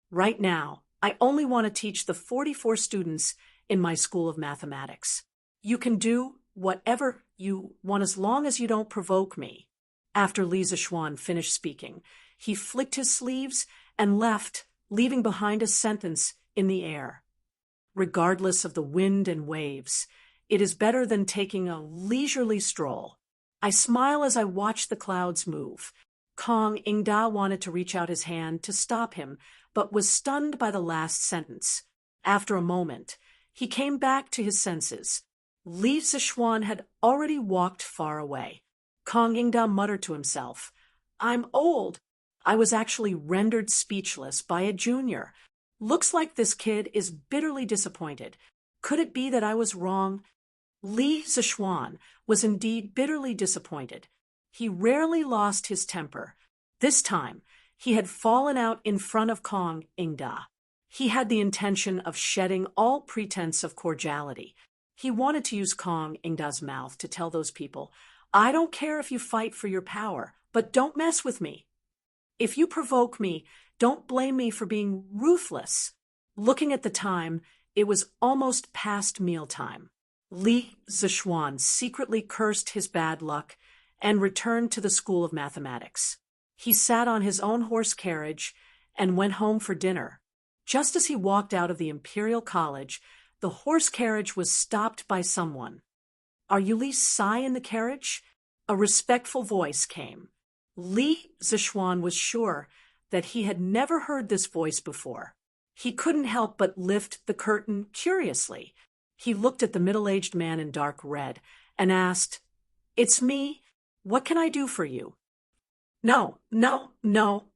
Right now, I only want to teach the 44 students in my School of Mathematics. You can do whatever you want as long as you don't provoke me. After Li Zixuan finished speaking, he flicked his sleeves and left, leaving behind a sentence in the air. Regardless of the wind and waves, it is better than taking a leisurely stroll. I smile as I watch the clouds move. Kong Yingda wanted to reach out his hand to stop him, but was stunned by the last sentence. After a moment, he came back to his senses. Li Zixuan had already walked far away. Kong Yingda muttered to himself, I'm old. I was actually rendered speechless by a junior. Looks like this kid is bitterly disappointed. Could it be that I was wrong? Li Zixuan was indeed bitterly disappointed. He rarely lost his temper. This time, he had fallen out in front of Kong Yingda. He had the intention of shedding all pretense of cordiality. He wanted to use Kong Yingda's mouth to tell those people, I don't care if you fight for your power, but don't mess with me. If you provoke me, don't blame me for being ruthless. Looking at the time, it was almost past mealtime. Li Zixuan secretly cursed his bad luck and returned to the School of Mathematics. He sat on his own horse carriage and went home for dinner. Just as he walked out of the Imperial College, the horse carriage was stopped by someone. "Are you Li Sai in the carriage?" A respectful voice came. Li Zishuan was sure that he had never heard this voice before. He couldn't help but lift the curtain curiously. He looked at the middle-aged man in dark red and asked, "It's me. What can I do for you?" No,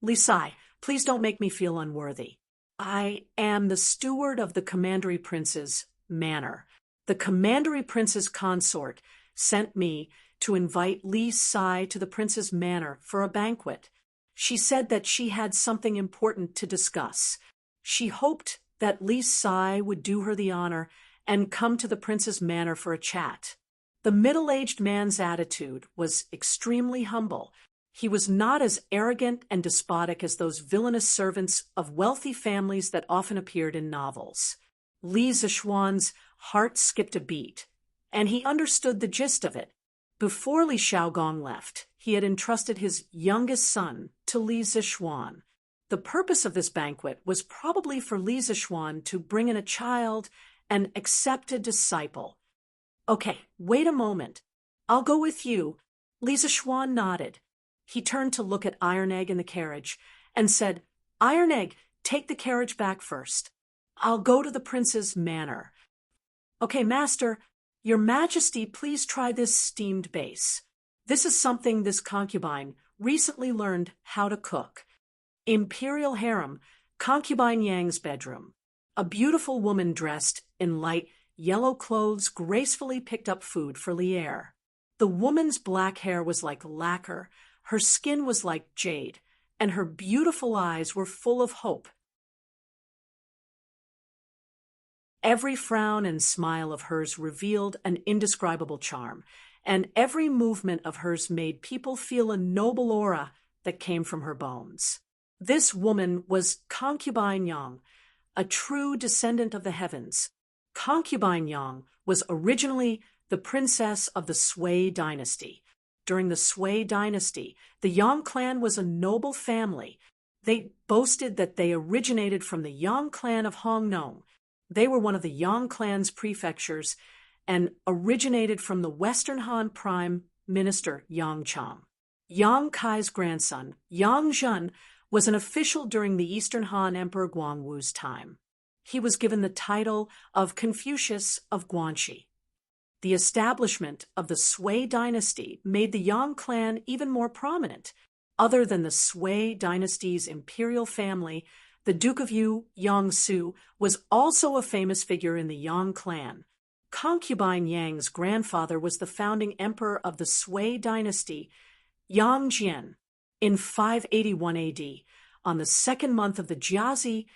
Li Sai, please don't make me feel unworthy. I am the steward of the Commandery Prince's manor. The Commandery Prince's consort sent me to invite Li Sai to the prince's manor for a banquet. She said that she had something important to discuss. She hoped that Li Sai would do her the honor and come to the prince's manor for a chat. The middle-aged man's attitude was extremely humble. He was not as arrogant and despotic as those villainous servants of wealthy families that often appeared in novels. Li Zishuan's heart skipped a beat, and he understood the gist of it. Before Li Xiaogong left, he had entrusted his youngest son to Li Zishuan. The purpose of this banquet was probably for Li Zishuan to bring in a child, an accepted disciple. "Okay, wait a moment. I'll go with you." Li Zishuan nodded. He turned to look at Iron Egg in the carriage and said, "Iron Egg, take the carriage back first. I'll go to the prince's manor." "Okay, master, your majesty, please try this steamed base. This is something this concubine recently learned how to cook." Imperial harem, concubine Yang's bedroom. A beautiful woman dressed in light yellow clothes gracefully picked up food for Lier. The woman's black hair was like lacquer, her skin was like jade, and her beautiful eyes were full of hope. Every frown and smile of hers revealed an indescribable charm, and every movement of hers made people feel a noble aura that came from her bones. This woman was Concubine Yang, a true descendant of the heavens. Concubine Yang was originally the princess of the Sui Dynasty. During the Sui Dynasty, the Yang clan was a noble family. They boasted that they originated from the Yang clan of Hongnong. They were one of the Yang clan's prefectures and originated from the Western Han Prime Minister Yang Chang. Yang Kai's grandson, Yang Zhen, was an official during the Eastern Han Emperor Guangwu's time. He was given the title of Confucius of Guanxi. The establishment of the Sui dynasty made the Yang clan even more prominent. Other than the Sui dynasty's imperial family, the Duke of Yu, Yang Su, was also a famous figure in the Yang clan. Concubine Yang's grandfather was the founding emperor of the Sui dynasty, Yang Jian. In 581 AD, on the second month of the Jiazi,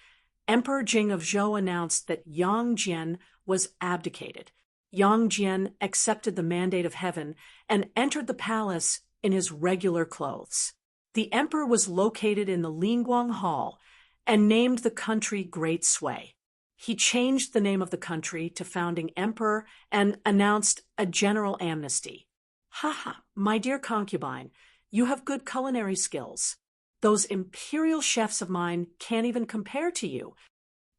Emperor Jing of Zhou announced that Yang Jian was abdicated. Yang Jian accepted the mandate of heaven and entered the palace in his regular clothes. The emperor was located in the Lingguang Hall and named the country Great Sui. He changed the name of the country to founding emperor and announced a general amnesty. "Ha, my dear concubine, you have good culinary skills. Those imperial chefs of mine can't even compare to you.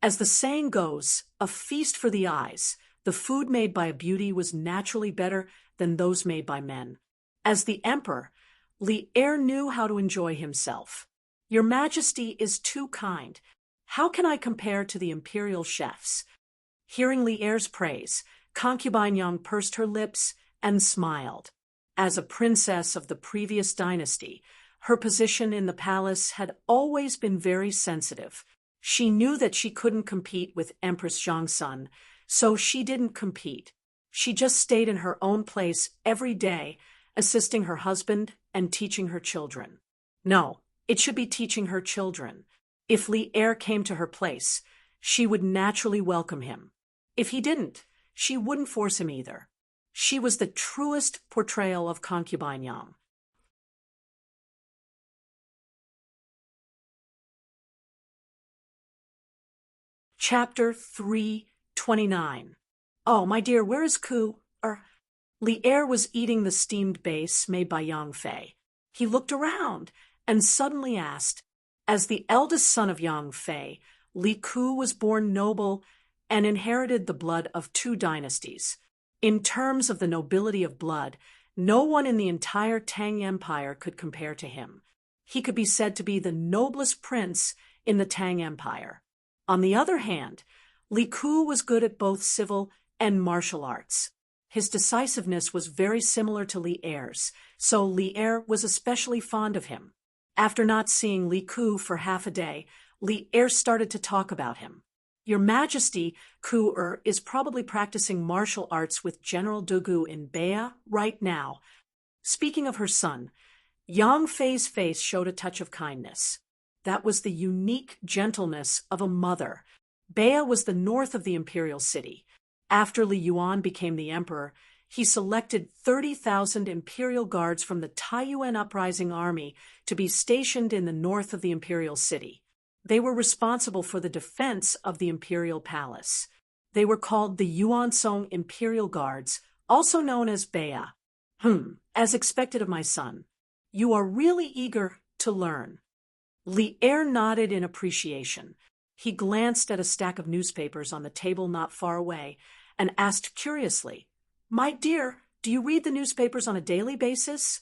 As the saying goes, a feast for the eyes. The food made by a beauty was naturally better than those made by men." As the emperor, Li Er knew how to enjoy himself. "Your Majesty is too kind. How can I compare to the imperial chefs?" Hearing Li Er's praise, Concubine Yang pursed her lips and smiled. As a princess of the previous dynasty, her position in the palace had always been very sensitive. She knew that she couldn't compete with Empress Zhangsun, so she didn't compete. She just stayed in her own place every day, assisting her husband and teaching her children. No, it should be teaching her children. If Li Er came to her place, she would naturally welcome him. If he didn't, she wouldn't force him either. She was the truest portrayal of Concubine Yang. Chapter 329. "Oh, my dear, where is Ku? Li Er was eating the steamed base made by Yang Fei. He looked around and suddenly asked, as the eldest son of Yang Fei, Li Ku was born noble and inherited the blood of 2 dynasties. In terms of the nobility of blood, no one in the entire Tang Empire could compare to him. He could be said to be the noblest prince in the Tang Empire. On the other hand, Li Ku was good at both civil and martial arts. His decisiveness was very similar to Li Er's, so Li Er was especially fond of him. After not seeing Li Ku for half a day, Li Er started to talk about him. Your Majesty, Ku-er is probably practicing martial arts with General Dugu in Bea right now. Speaking of her son, Yang Fei's face showed a touch of kindness. That was the unique gentleness of a mother. Bea was the north of the imperial city. After Li Yuan became the emperor, he selected 30,000 imperial guards from the Taiyuan uprising army to be stationed in the north of the imperial city. They were responsible for the defense of the imperial palace. They were called the Yuansong Imperial Guards, also known as Bea. As expected of my son. You are really eager to learn. Li Er nodded in appreciation. He glanced at a stack of newspapers on the table not far away and asked curiously, "My dear, do you read the newspapers on a daily basis?"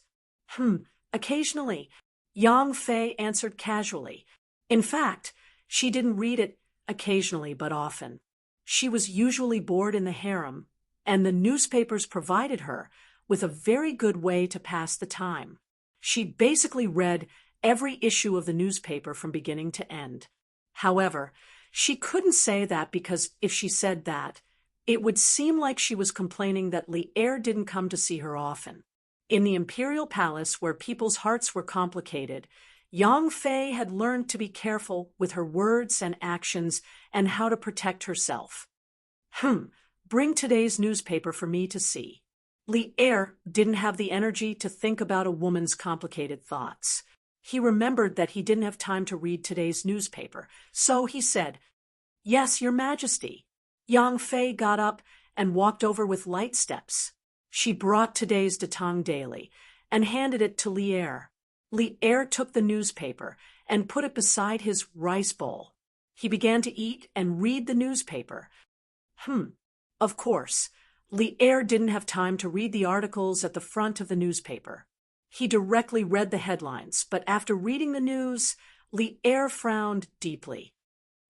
Occasionally, Yang Fei answered casually. In fact, she didn't read it occasionally but often. She was usually bored in the harem, and the newspapers provided her with a very good way to pass the time. She basically read every issue of the newspaper from beginning to end. However, she couldn't say that because if she said that, it would seem like she was complaining that Li Er didn't come to see her often. In the imperial palace, where people's hearts were complicated, Yang Fei had learned to be careful with her words and actions and how to protect herself. Bring today's newspaper for me to see. Li Er didn't have the energy to think about a woman's complicated thoughts. He remembered that he didn't have time to read today's newspaper, so he said, "Yes, Your Majesty." Yang Fei got up and walked over with light steps. She brought today's Tang daily and handed it to Li Er. Li Er took the newspaper and put it beside his rice bowl. He began to eat and read the newspaper. Of course, Li Er didn't have time to read the articles at the front of the newspaper. He directly read the headlines, but after reading the news, Li Er frowned deeply.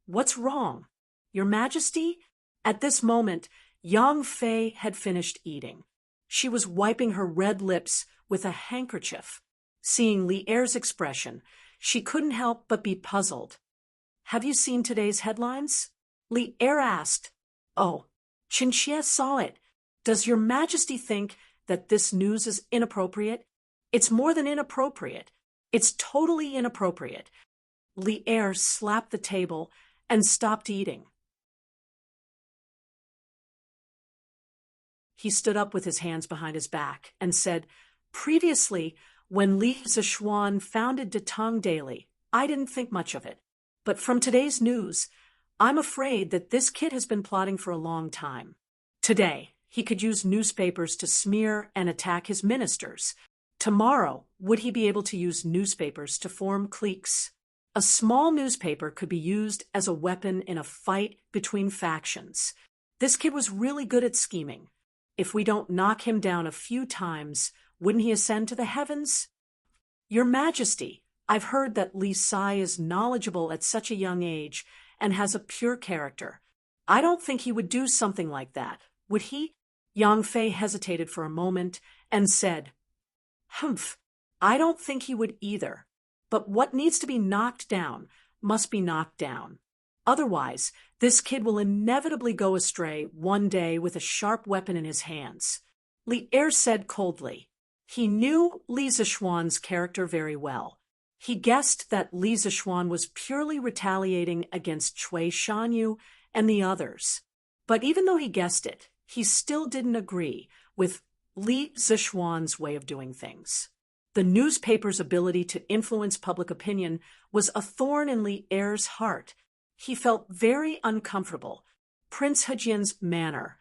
"What's wrong, Your Majesty?" At this moment, Yang Fei had finished eating. She was wiping her red lips with a handkerchief. Seeing Li Er's expression, she couldn't help but be puzzled. "Have you seen today's headlines?" Li Er asked. "Oh, Qinxie saw it. Does Your Majesty think that this news is inappropriate?" "It's more than inappropriate. It's totally inappropriate." Li Er slapped the table and stopped eating. He stood up with his hands behind his back and said, "Previously, when Li Zishuan founded Tang Daily, I didn't think much of it. But from today's news, I'm afraid that this kid has been plotting for a long time. Today, he could use newspapers to smear and attack his ministers. Tomorrow, would he be able to use newspapers to form cliques? A small newspaper could be used as a weapon in a fight between factions. This kid was really good at scheming. If we don't knock him down a few times, wouldn't he ascend to the heavens?" "Your Majesty, I've heard that Li Sai is knowledgeable at such a young age and has a pure character. I don't think he would do something like that, would he?" Yang Fei hesitated for a moment and said, "I don't think he would either. But what needs to be knocked down must be knocked down. Otherwise, this kid will inevitably go astray one day with a sharp weapon in his hands." Li Er said coldly. He knew Li Zishuan's character very well. He guessed that Li Zishuan was purely retaliating against Cui Shanyu and the others. But even though he guessed it, he still didn't agree with Li Zishuan's way of doing things. The newspaper's ability to influence public opinion was a thorn in Li Er's heart. He felt very uncomfortable. Prince Hejian's manner.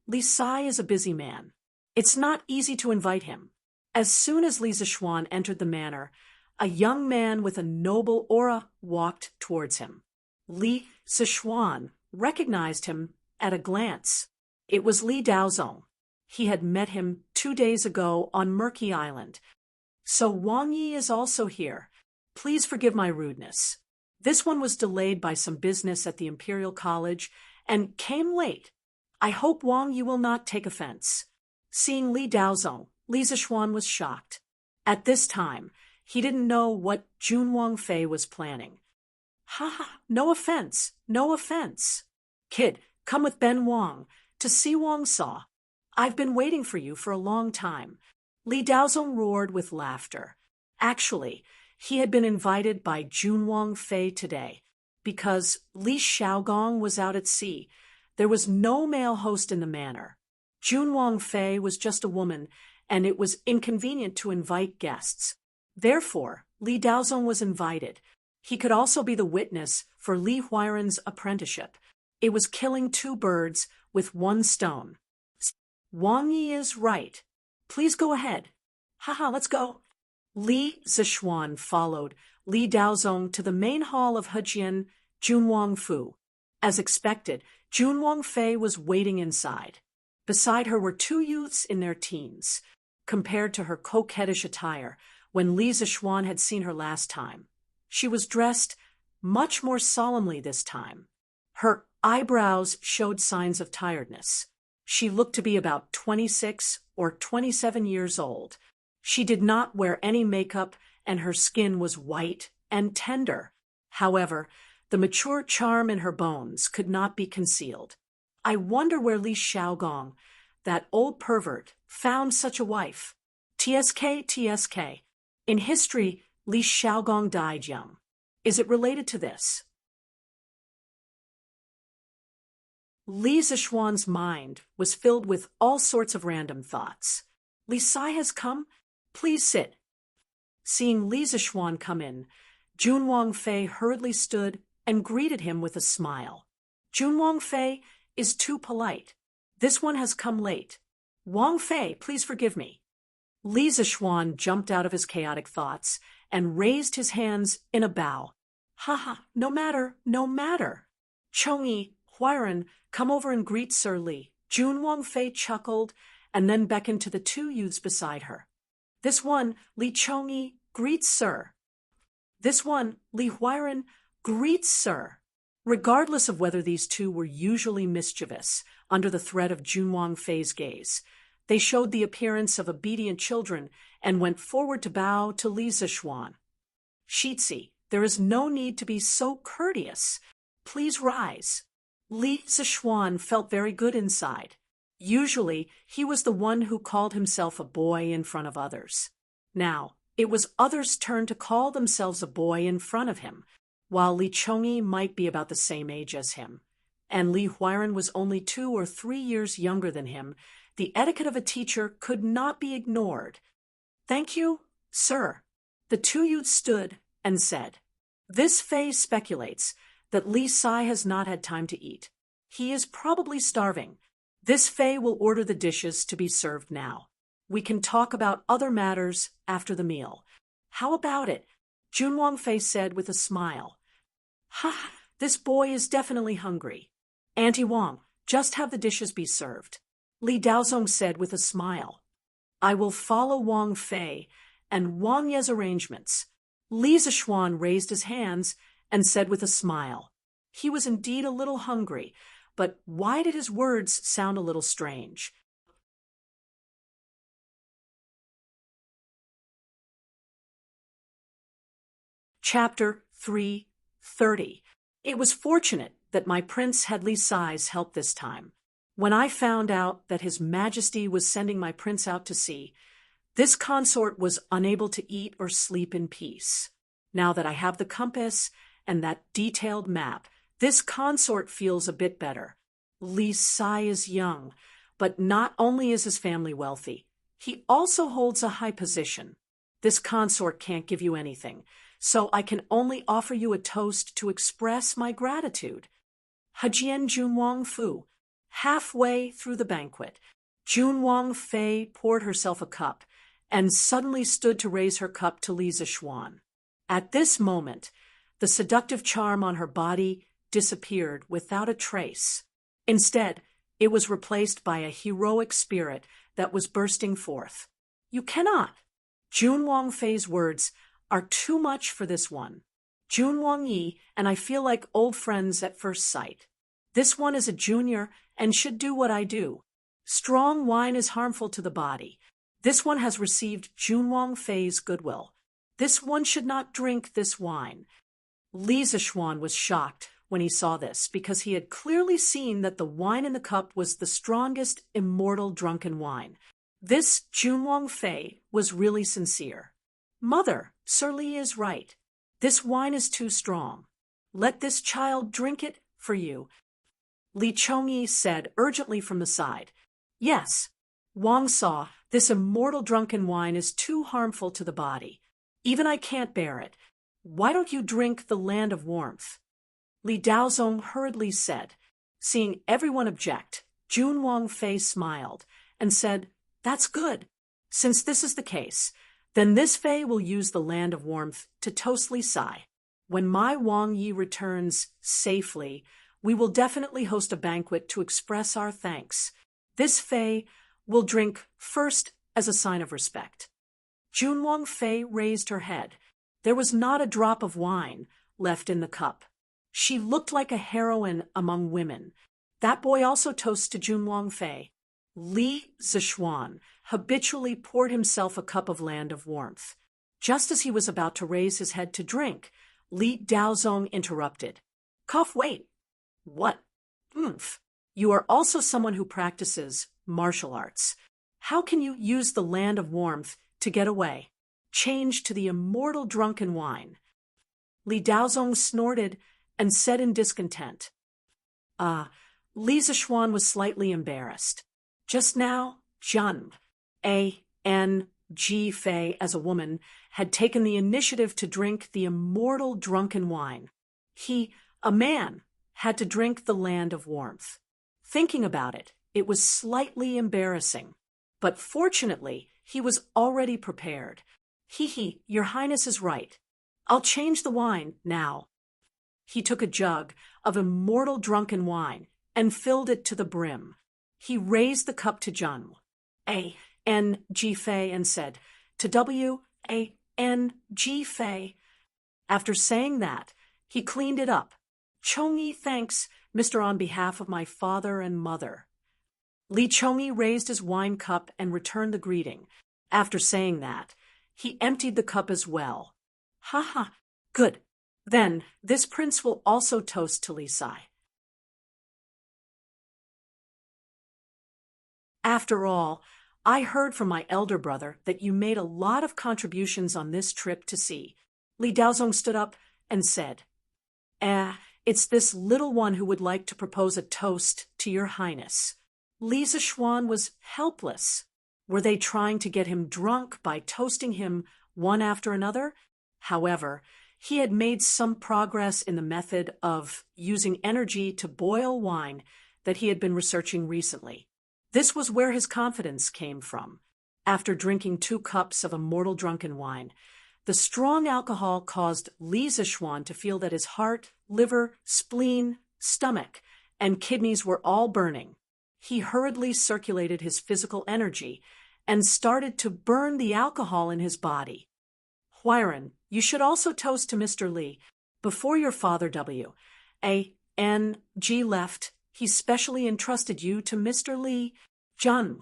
Li Sai is a busy man. It's not easy to invite him. As soon as Li Zishuan entered the manor, a young man with a noble aura walked towards him. Li Zishuan recognized him at a glance. It was Li Daozong. He had met him 2 days ago on Murky Island. So Wang Yi is also here. Please forgive my rudeness. This one was delayed by some business at the Imperial College and came late. I hope Wang Yi will not take offense. Seeing Li Daozong, Li Zixuan was shocked. At this time, he didn't know what Jun Wangfei was planning. Ha ha, no offense, no offense. Kid, come with Ben Wang to see Wang Saw. I've been waiting for you for a long time. Li Daozong roared with laughter. Actually, he had been invited by Jun Wangfei today because Li Xiaogong was out at sea. There was no male host in the manor. Jun Wangfei was just a woman, and it was inconvenient to invite guests. Therefore, Li Daozong was invited. He could also be the witness for Li Huairen's apprenticeship. It was killing 2 birds with 1 stone. Wang Yi is right. Please go ahead. Haha, let's go. Li Zixuan followed Li Daozong to the main hall of Hejian Jun Wangfu. As expected, Jun Wangfei was waiting inside. Beside her were 2 youths in their teens. Compared to her coquettish attire when Li Zixuan had seen her last time, she was dressed much more solemnly this time. Her eyebrows showed signs of tiredness. She looked to be about 26 or 27 years old. She did not wear any makeup, and her skin was white and tender. However, the mature charm in her bones could not be concealed. I wonder where Li Xiaogong, that old pervert, found such a wife. TSK. In history, Li Xiaogong died young. Is it related to this? Li Zixuan's mind was filled with all sorts of random thoughts. Li Sai has come? Please sit. Seeing Li Zixuan come in, Jun Wangfei hurriedly stood and greeted him with a smile. Jun Wangfei is too polite. This one has come late. Wangfei, please forgive me. Li Zixuan jumped out of his chaotic thoughts and raised his hands in a bow. Haha, no matter, no matter. Chongyi, Huairen, come over and greet Sir Li. Jun Wangfei chuckled and then beckoned to the 2 youths beside her. This one, Li Chongyi, greets Sir. This one, Li Huairen, greets Sir. Regardless of whether these 2 were usually mischievous under the threat of Jun Wangfei's gaze, they showed the appearance of obedient children and went forward to bow to Li Zixuan. Shitzi, there is no need to be so courteous. Please rise. Li Zixuan felt very good inside. Usually, he was the one who called himself a boy in front of others. Now, it was others' turn to call themselves a boy in front of him, while Li Chongyi might be about the same age as him, and Li Huairen was only 2 or 3 years younger than him. The etiquette of a teacher could not be ignored. Thank you, sir. The 2 youths stood and said, This Fei speculates that Li Sai has not had time to eat. He is probably starving. This Fei will order the dishes to be served now. We can talk about other matters after the meal. How about it? Jun Wangfei said with a smile. Ha, this boy is definitely hungry. Auntie Wang, just have the dishes be served. Li Daozong said with a smile. I will follow Wang Fei and Wang Ye's arrangements. Li Zixuan raised his hands and said with a smile. He was indeed a little hungry, but why did his words sound a little strange? Chapter 3:30. It was fortunate that my prince had Li Sai's help this time. When I found out that His Majesty was sending my prince out to sea, this consort was unable to eat or sleep in peace. Now that I have the compass and that detailed map, this consort feels a bit better. Li Sai is young, but not only is his family wealthy, he also holds a high position. This consort can't give you anything, so I can only offer you a toast to express my gratitude. Hejian Jun Wangfu. Halfway through the banquet, Jun Wangfei poured herself a cup and suddenly stood to raise her cup to Li Zixuan. At this moment, the seductive charm on her body disappeared without a trace. Instead, it was replaced by a heroic spirit that was bursting forth. You cannot. Jun Wangfei's words are too much for this one. Jun Wangyi and I feel like old friends at first sight. This one is a junior and should do what I do. Strong wine is harmful to the body. This one has received Jun Wangfei's goodwill. This one should not drink this wine. Li Zishuan was shocked when he saw this because he had clearly seen that the wine in the cup was the strongest immortal drunken wine. This Jun Wangfei was really sincere. Mother, Sir Li is right. This wine is too strong. Let this child drink it for you. Li Chongyi said urgently from the side. Yes. Wang saw, this immortal drunken wine is too harmful to the body. Even I can't bear it. Why don't you drink the land of warmth? Li Daozong hurriedly said. Seeing everyone object, Jun Wangfei smiled and said, That's good. Since this is the case, then this Fei will use the land of warmth to toast Li Sai. When my Wang Yi returns safely, we will definitely host a banquet to express our thanks. This Fei will drink first as a sign of respect. Jun Wangfei raised her head. There was not a drop of wine left in the cup. She looked like a heroine among women. That boy also toasts to Jun Wangfei. Li Zishuan habitually poured himself a cup of land of warmth. Just as he was about to raise his head to drink, Li Daozong interrupted. Cough, wait. What? You are also someone who practices martial arts. How can you use the land of warmth to get away? Change to the immortal drunken wine. Li Daozong snorted and said in discontent. Li Zishuan was slightly embarrassed. Just now, Zhan, A.N.G. Fei, as a woman, had taken the initiative to drink the immortal drunken wine. He, a man, had to drink the land of warmth. Thinking about it, it was slightly embarrassing. But fortunately, he was already prepared. He, Your Highness is right. I'll change the wine now. He took a jug of immortal drunken wine and filled it to the brim. He raised the cup to Zhan, A.N.G. Fei, and said, To W.A.N.G. Fei. After saying that, he cleaned it up. Chongyi thanks, Mr. on behalf of my father and mother. Li Chongyi raised his wine cup and returned the greeting. After saying that, he emptied the cup as well. Ha, good. Then, this prince will also toast to Li Sai. After all, I heard from my elder brother that you made a lot of contributions on this trip to see. Li Daozong stood up and said, It's this little one who would like to propose a toast to your highness. Li Zishuan was helpless. Were they trying to get him drunk by toasting him one after another? However, he had made some progress in the method of using energy to boil wine that he had been researching recently. This was where his confidence came from. After drinking 2 cups of immortal drunken wine, the strong alcohol caused Li Zishuan to feel that his heart, liver, spleen, stomach, and kidneys were all burning. He hurriedly circulated his physical energy and started to burn the alcohol in his body. Huiran, you should also toast to Mr. Li. Before your father W.A.N.G. left, he specially entrusted you to Mr. Li. Zhan,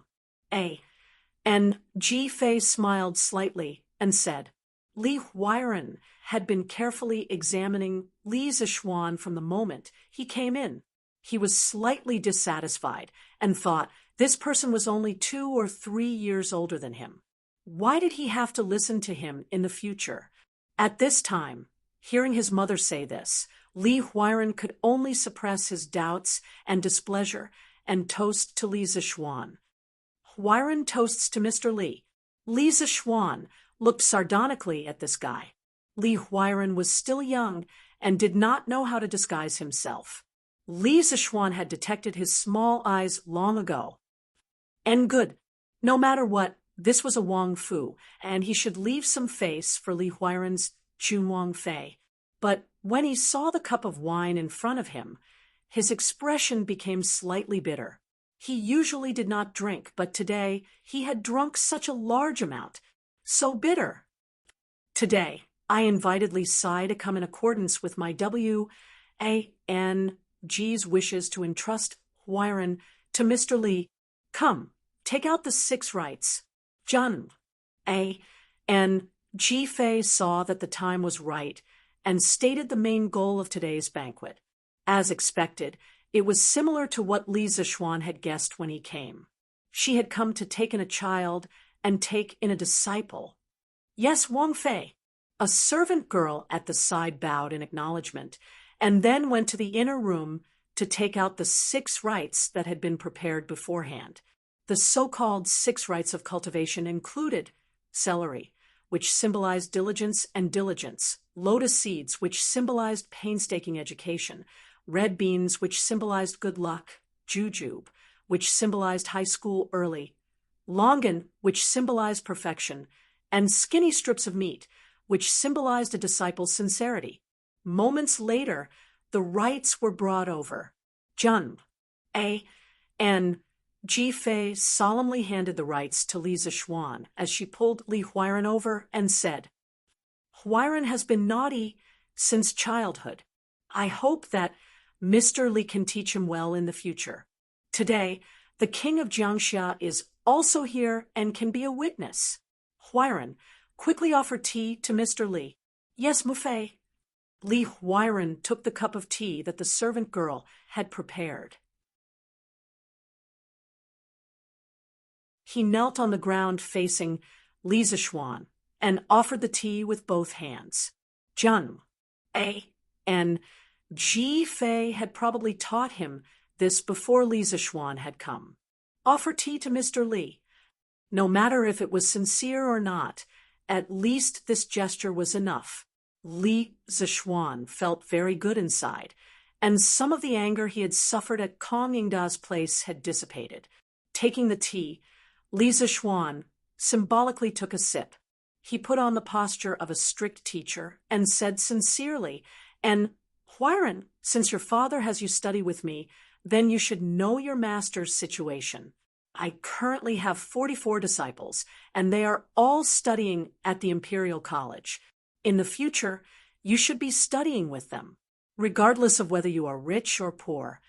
A.N.G. Fei smiled slightly and said, Li Huiran had been carefully examining Li Zishuan from the moment he came in. He was slightly dissatisfied and thought this person was only 2 or 3 years older than him. Why did he have to listen to him in the future? At this time, hearing his mother say this, Li Huiran could only suppress his doubts and displeasure and toast to Li Zishuan. Huiran toasts to Mr. Li. Li Zishuan looked sardonically at this guy. Li Huiran was still young and did not know how to disguise himself. Li Zishuan had detected his small eyes long ago. And good. No matter what, this was a Wang Fu, and he should leave some face for Li Huiran's Jun Wangfei. But When he saw the cup of wine in front of him, his expression became slightly bitter. He usually did not drink, but today he had drunk such a large amount. So bitter. Today, I invited Li Sai to come in accordance with my WANG's wishes to entrust Huiran to Mr. Li. Come, take out the 6 rights. Jun. G. Fei saw that the time was right and stated the main goal of today's banquet. As expected, it was similar to what Li Zixuan had guessed when he came. She had come to take in a child and take in a disciple. Yes, Wang Fei. A servant girl at the side bowed in acknowledgement, and then went to the inner room to take out the 6 rites that had been prepared beforehand. The so-called 6 rites of cultivation included celery, which symbolized diligence and diligence, lotus seeds, which symbolized painstaking education, red beans, which symbolized good luck, jujube, which symbolized high school early, longan, which symbolized perfection, and skinny strips of meat, which symbolized a disciple's sincerity. Moments later, the rites were brought over. Jun, and Ji Fei solemnly handed the rites to Li Zixuan as she pulled Li Huiran over and said, Huiran has been naughty since childhood. I hope that Mr. Li can teach him well in the future. Today, the king of Jiangxia is also here and can be a witness. Huiran quickly offered tea to Mr. Li. Yes, Mufei. Li Huiran took the cup of tea that the servant girl had prepared. He knelt on the ground facing Li Zixuan and offered the tea with both hands. Jun, and Ji Fei had probably taught him this before Li Zixuan had come. Offer tea to Mr. Li. No matter if it was sincere or not, at least this gesture was enough. Li Zixuan felt very good inside, and some of the anger he had suffered at Kong Yingda's place had dissipated. Taking the tea, Li Zixuan symbolically took a sip. He put on the posture of a strict teacher and said sincerely, and Huiran, since your father has you study with me, then you should know your master's situation. I currently have 44 disciples, and they are all studying at the Imperial College. In the future, you should be studying with them. Regardless of whether you are rich or poor,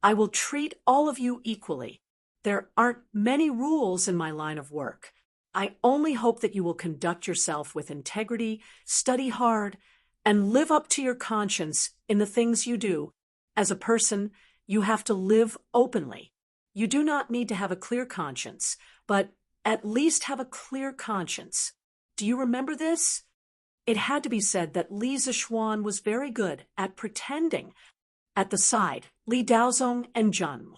I will treat all of you equally. There aren't many rules in my line of work. I only hope that you will conduct yourself with integrity, study hard, and live up to your conscience in the things you do. As a person, you have to live openly. You do not need to have a clear conscience, but at least have a clear conscience. Do you remember this? It had to be said that Li Zixuan was very good at pretending. At the side, Li Daozong and Jun,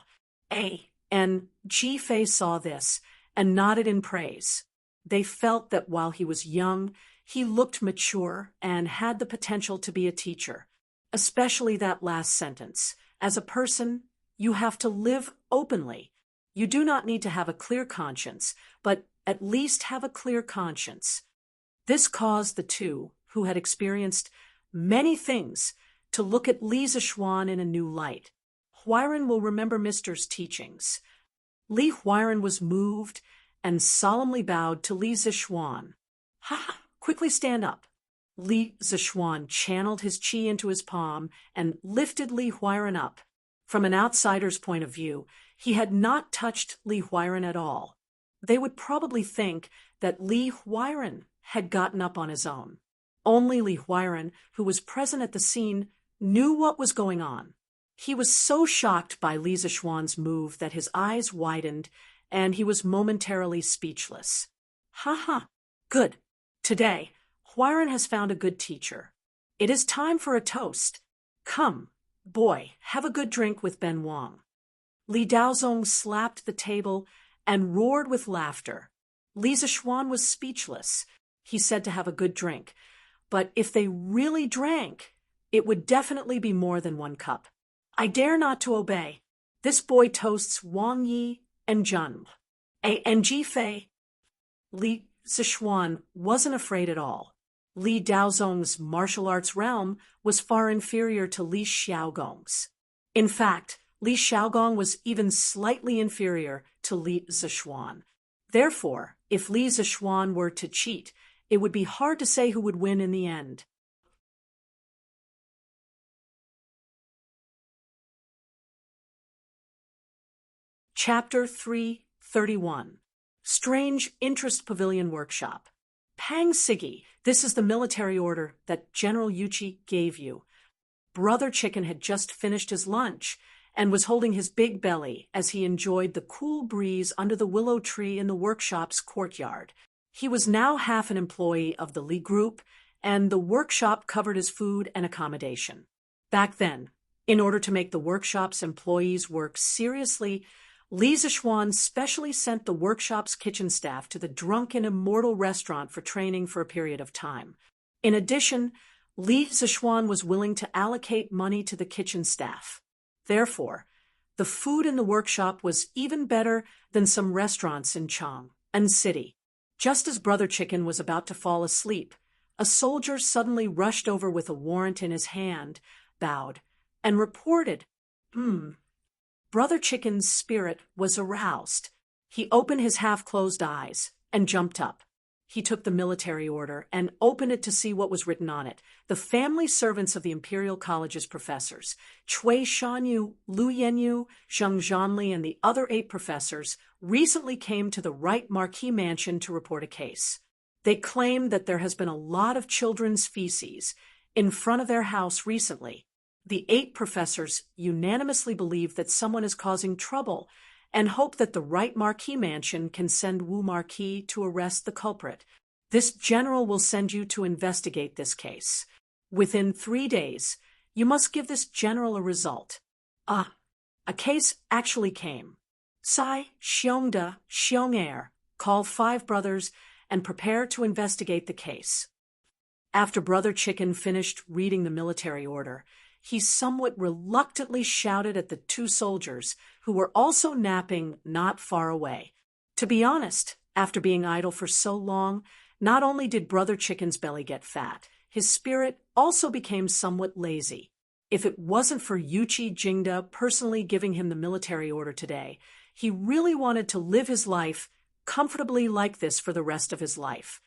and Ji Fei saw this and nodded in praise. They felt that while he was young, he looked mature and had the potential to be a teacher, especially that last sentence. As a person, you have to live openly. You do not need to have a clear conscience, but at least have a clear conscience. This caused the two, who had experienced many things, to look at Li Zixuan in a new light. Huiran will remember Mister's teachings. Li Huiran was moved and solemnly bowed to Li Zixuan. Ha! Quickly stand up. Li Zixuan channeled his qi into his palm and lifted Li Huiran up. From an outsider's point of view, he had not touched Li Huiran at all. They would probably think that Li Huiran had gotten up on his own. Only Li Huiran, who was present at the scene, knew what was going on. He was so shocked by Li Zixuan's move that his eyes widened and he was momentarily speechless. Ha! Good. Today, Huiran has found a good teacher. It is time for a toast. Come, boy, have a good drink with Ben Wang. Li Daozong slapped the table and roared with laughter. Li Zixuan was speechless. He said to have a good drink, but if they really drank, it would definitely be more than 1 cup. I dare not to obey. This boy toasts Wang Yi and Jun. And Ji Fei. Li Zixuan wasn't afraid at all. Li Daozong's martial arts realm was far inferior to Li Xiaogong's. In fact, Li Xiaogong was even slightly inferior to Li Zishuan. Therefore, if Li Zishuan were to cheat, it would be hard to say who would win in the end. Chapter 331. Strange Interest Pavilion Workshop. Pang Sigi, this is the military order that General Yuchi gave you. Brother Chicken had just finished his lunch and was holding his big belly as he enjoyed the cool breeze under the willow tree in the workshop's courtyard. He was now half an employee of the Li Group, and the workshop covered his food and accommodation. Back then, in order to make the workshop's employees work seriously, Li Zishuan specially sent the workshop's kitchen staff to the drunken immortal restaurant for training for a period of time. In addition, Li Zishuan was willing to allocate money to the kitchen staff. Therefore, the food in the workshop was even better than some restaurants in Chang'an City. Just as Brother Chicken was about to fall asleep, a soldier suddenly rushed over with a warrant in his hand, bowed, and reported, Brother Chicken's spirit was aroused. He opened his half-closed eyes and jumped up. He took the military order and opened it to see what was written on it. The family servants of the Imperial College's professors, Cui Shanyu, Lu Yenyu, Zheng Zhanli, and the other 8 professors, recently came to the Right Marquis Mansion to report a case. They claim that there has been a lot of children's feces in front of their house recently. The 8 professors unanimously believe that someone is causing trouble and hope that the Right Marquis Mansion can send Wu Marquis to arrest the culprit. This general will send you to investigate this case. Within 3 days, you must give this general a result. A case actually came. Sai, Xiongda, Xiong'er, call 5 brothers and prepare to investigate the case. After Brother Chicken finished reading the military order, he somewhat reluctantly shouted at the 2 soldiers who were also napping not far away. To be honest, after being idle for so long, not only did Brother Chicken's belly get fat, his spirit also became somewhat lazy. If it wasn't for Yuchi Jingda personally giving him the military order today, he really wanted to live his life comfortably like this for the rest of his life.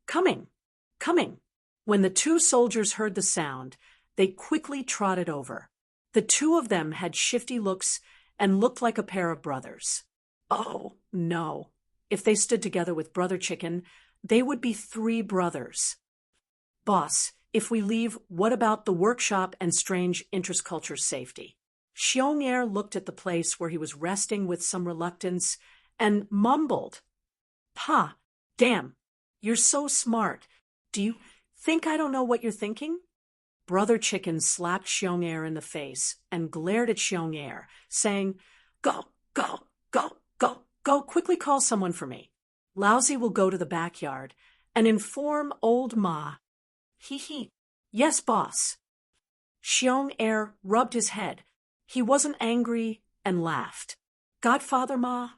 Coming! When the 2 soldiers heard the sound, they quickly trotted over. The 2 of them had shifty looks and looked like a pair of brothers. Oh, no. If they stood together with Brother Chicken, they would be 3 brothers. Boss, if we leave, what about the workshop and strange interculture safety? Xiong'er looked at the place where he was resting with some reluctance and mumbled, "Pa, damn, you're so smart. Do you think I don't know what you're thinking?" Brother Chicken slapped Xiong'er in the face and glared at Xiong'er, saying, Go, quickly call someone for me. Lousy will go to the backyard and inform old Ma. Hee. Yes, boss. Xiong'er rubbed his head. He wasn't angry and laughed. Godfather Ma?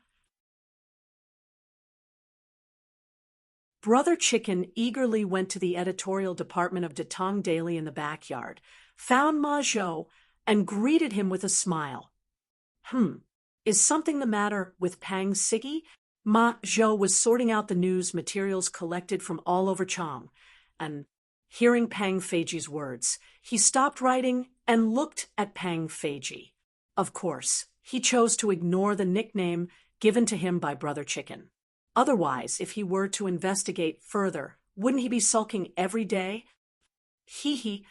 Brother Chicken eagerly went to the editorial department of Tang Daily in the backyard, found Ma Zhou, and greeted him with a smile. Is something the matter with Pang Sigi? Ma Zhou was sorting out the news materials collected from all over Chang, and hearing Pang Feiji's words, he stopped writing and looked at Pang Feiji. Of course, he chose to ignore the nickname given to him by Brother Chicken. Otherwise, if he were to investigate further, wouldn't he be sulking every day? Hee.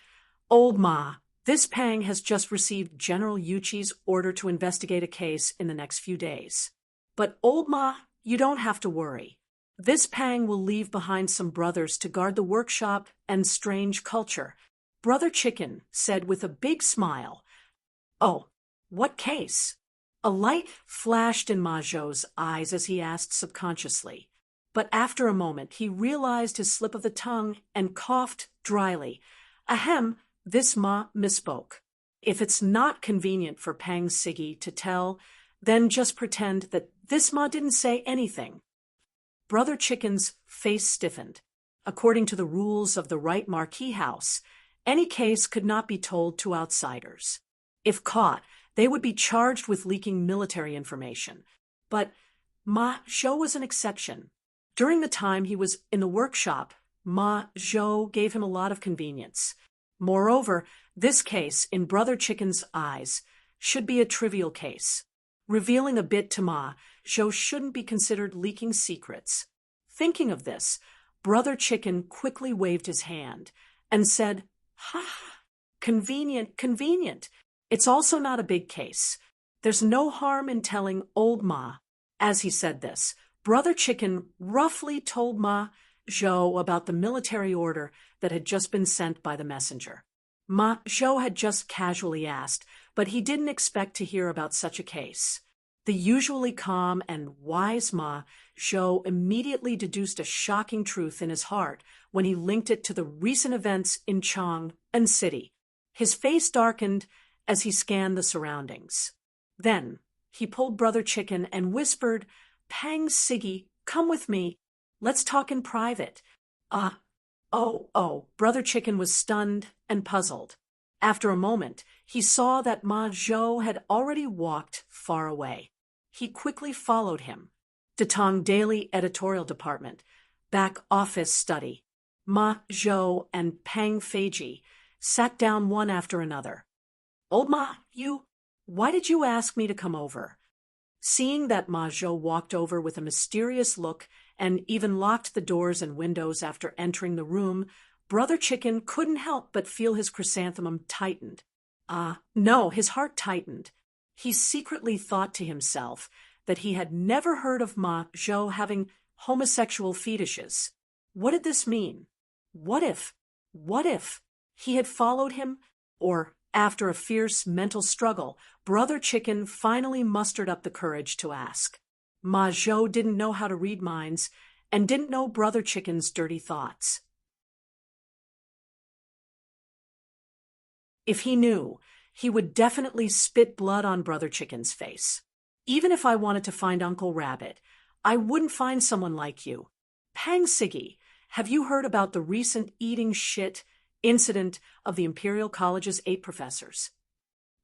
Old Ma, this Pang has just received General Yuchi's order to investigate a case in the next few days. But old Ma, you don't have to worry. This Pang will leave behind some brothers to guard the workshop and strange culture. Brother Chicken said with a big smile. Oh, what case? A light flashed in Ma Zhou's eyes as he asked subconsciously. But after a moment, he realized his slip of the tongue and coughed dryly. Ahem, this Ma misspoke. If it's not convenient for Pang Sigi to tell, then just pretend that this Ma didn't say anything. Brother Chicken's face stiffened. According to the rules of the Right Marquis House, any case could not be told to outsiders. If caught, they would be charged with leaking military information. But Ma Zhou was an exception. During the time he was in the workshop, Ma Zhou gave him a lot of convenience. Moreover, this case, in Brother Chicken's eyes, should be a trivial case. Revealing a bit to Ma Zhou shouldn't be considered leaking secrets. Thinking of this, Brother Chicken quickly waved his hand and said, "Ha, convenient, convenient. It's also not a big case. There's no harm in telling old Ma." As he said this, Brother Chicken roughly told Ma Zhou about the military order that had just been sent by the messenger. Ma Zhou had just casually asked, but he didn't expect to hear about such a case. The usually calm and wise Ma Zhou immediately deduced a shocking truth in his heart when he linked it to the recent events in Chang and City. His face darkened as he scanned the surroundings. Then he pulled Brother Chicken and whispered, "Pang Siggy, come with me. Let's talk in private." Oh. Brother Chicken was stunned and puzzled. After a moment, he saw that Ma Zhou had already walked far away. He quickly followed him. To Tang Daily Editorial Department, back office study. Ma Zhou and Pang Feiji sat down one after another. "Old Ma, why did you ask me to come over?" Seeing that Ma Zhou walked over with a mysterious look and even locked the doors and windows after entering the room, Brother Chicken couldn't help but feel his chrysanthemum tightened. No, his heart tightened. He secretly thought to himself that he had never heard of Ma Zhou having homosexual fetishes. What did this mean? What if he had followed him? Or, after a fierce mental struggle, Brother Chicken finally mustered up the courage to ask. Ma Zhou didn't know how to read minds and didn't know Brother Chicken's dirty thoughts. If he knew, he would definitely spit blood on Brother Chicken's face. "Even if I wanted to find Uncle Rabbit, I wouldn't find someone like you. Pang Siggy, have you heard about the recent eating shit incident of the Imperial College's 8 professors?"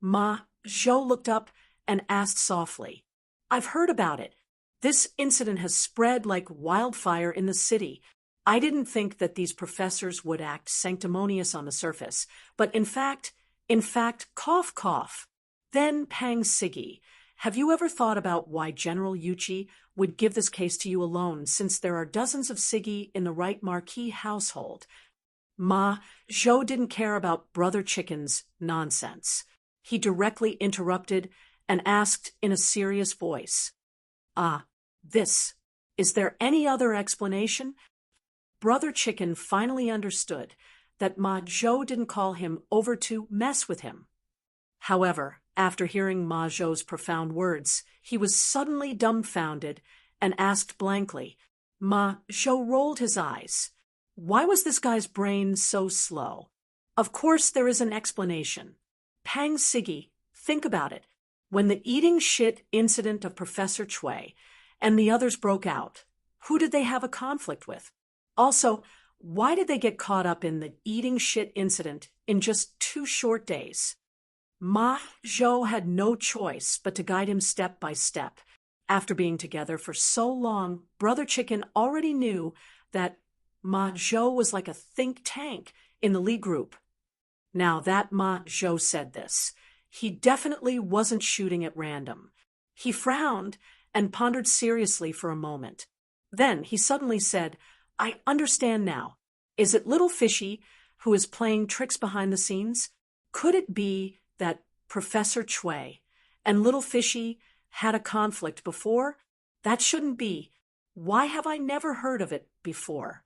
Ma Zhou looked up and asked softly, "I've heard about it. This incident has spread like wildfire in the city. I didn't think that these professors would act sanctimonious on the surface, but in fact, cough, cough. Then, Pang Siggy, have you ever thought about why General Yuchi would give this case to you alone, since there are dozens of Siggy in the Right Marquis household?" Ma Zhou didn't care about Brother Chicken's nonsense. He directly interrupted and asked in a serious voice, Is there any other explanation?" Brother Chicken finally understood that Ma Zhou didn't call him over to mess with him. However, after hearing Ma Zhou's profound words, he was suddenly dumbfounded and asked blankly. Ma Zhou rolled his eyes. Why was this guy's brain so slow? Of course there is an explanation. Pang Siggy, think about it. When the eating shit incident of Professor Chui and the others broke out, who did they have a conflict with? Also, why did they get caught up in the eating shit incident in just 2 short days? Ma Zhou had no choice but to guide him step by step. After being together for so long, Brother Chicken already knew that Ma Zhou was like a think tank in the lead group. Now that Ma Zhou said this, he definitely wasn't shooting at random. He frowned and pondered seriously for a moment. Then he suddenly said, "I understand now. Is it Little Fishy who is playing tricks behind the scenes? Could it be that Professor Chui and Little Fishy had a conflict before? That shouldn't be. Why have I never heard of it before?"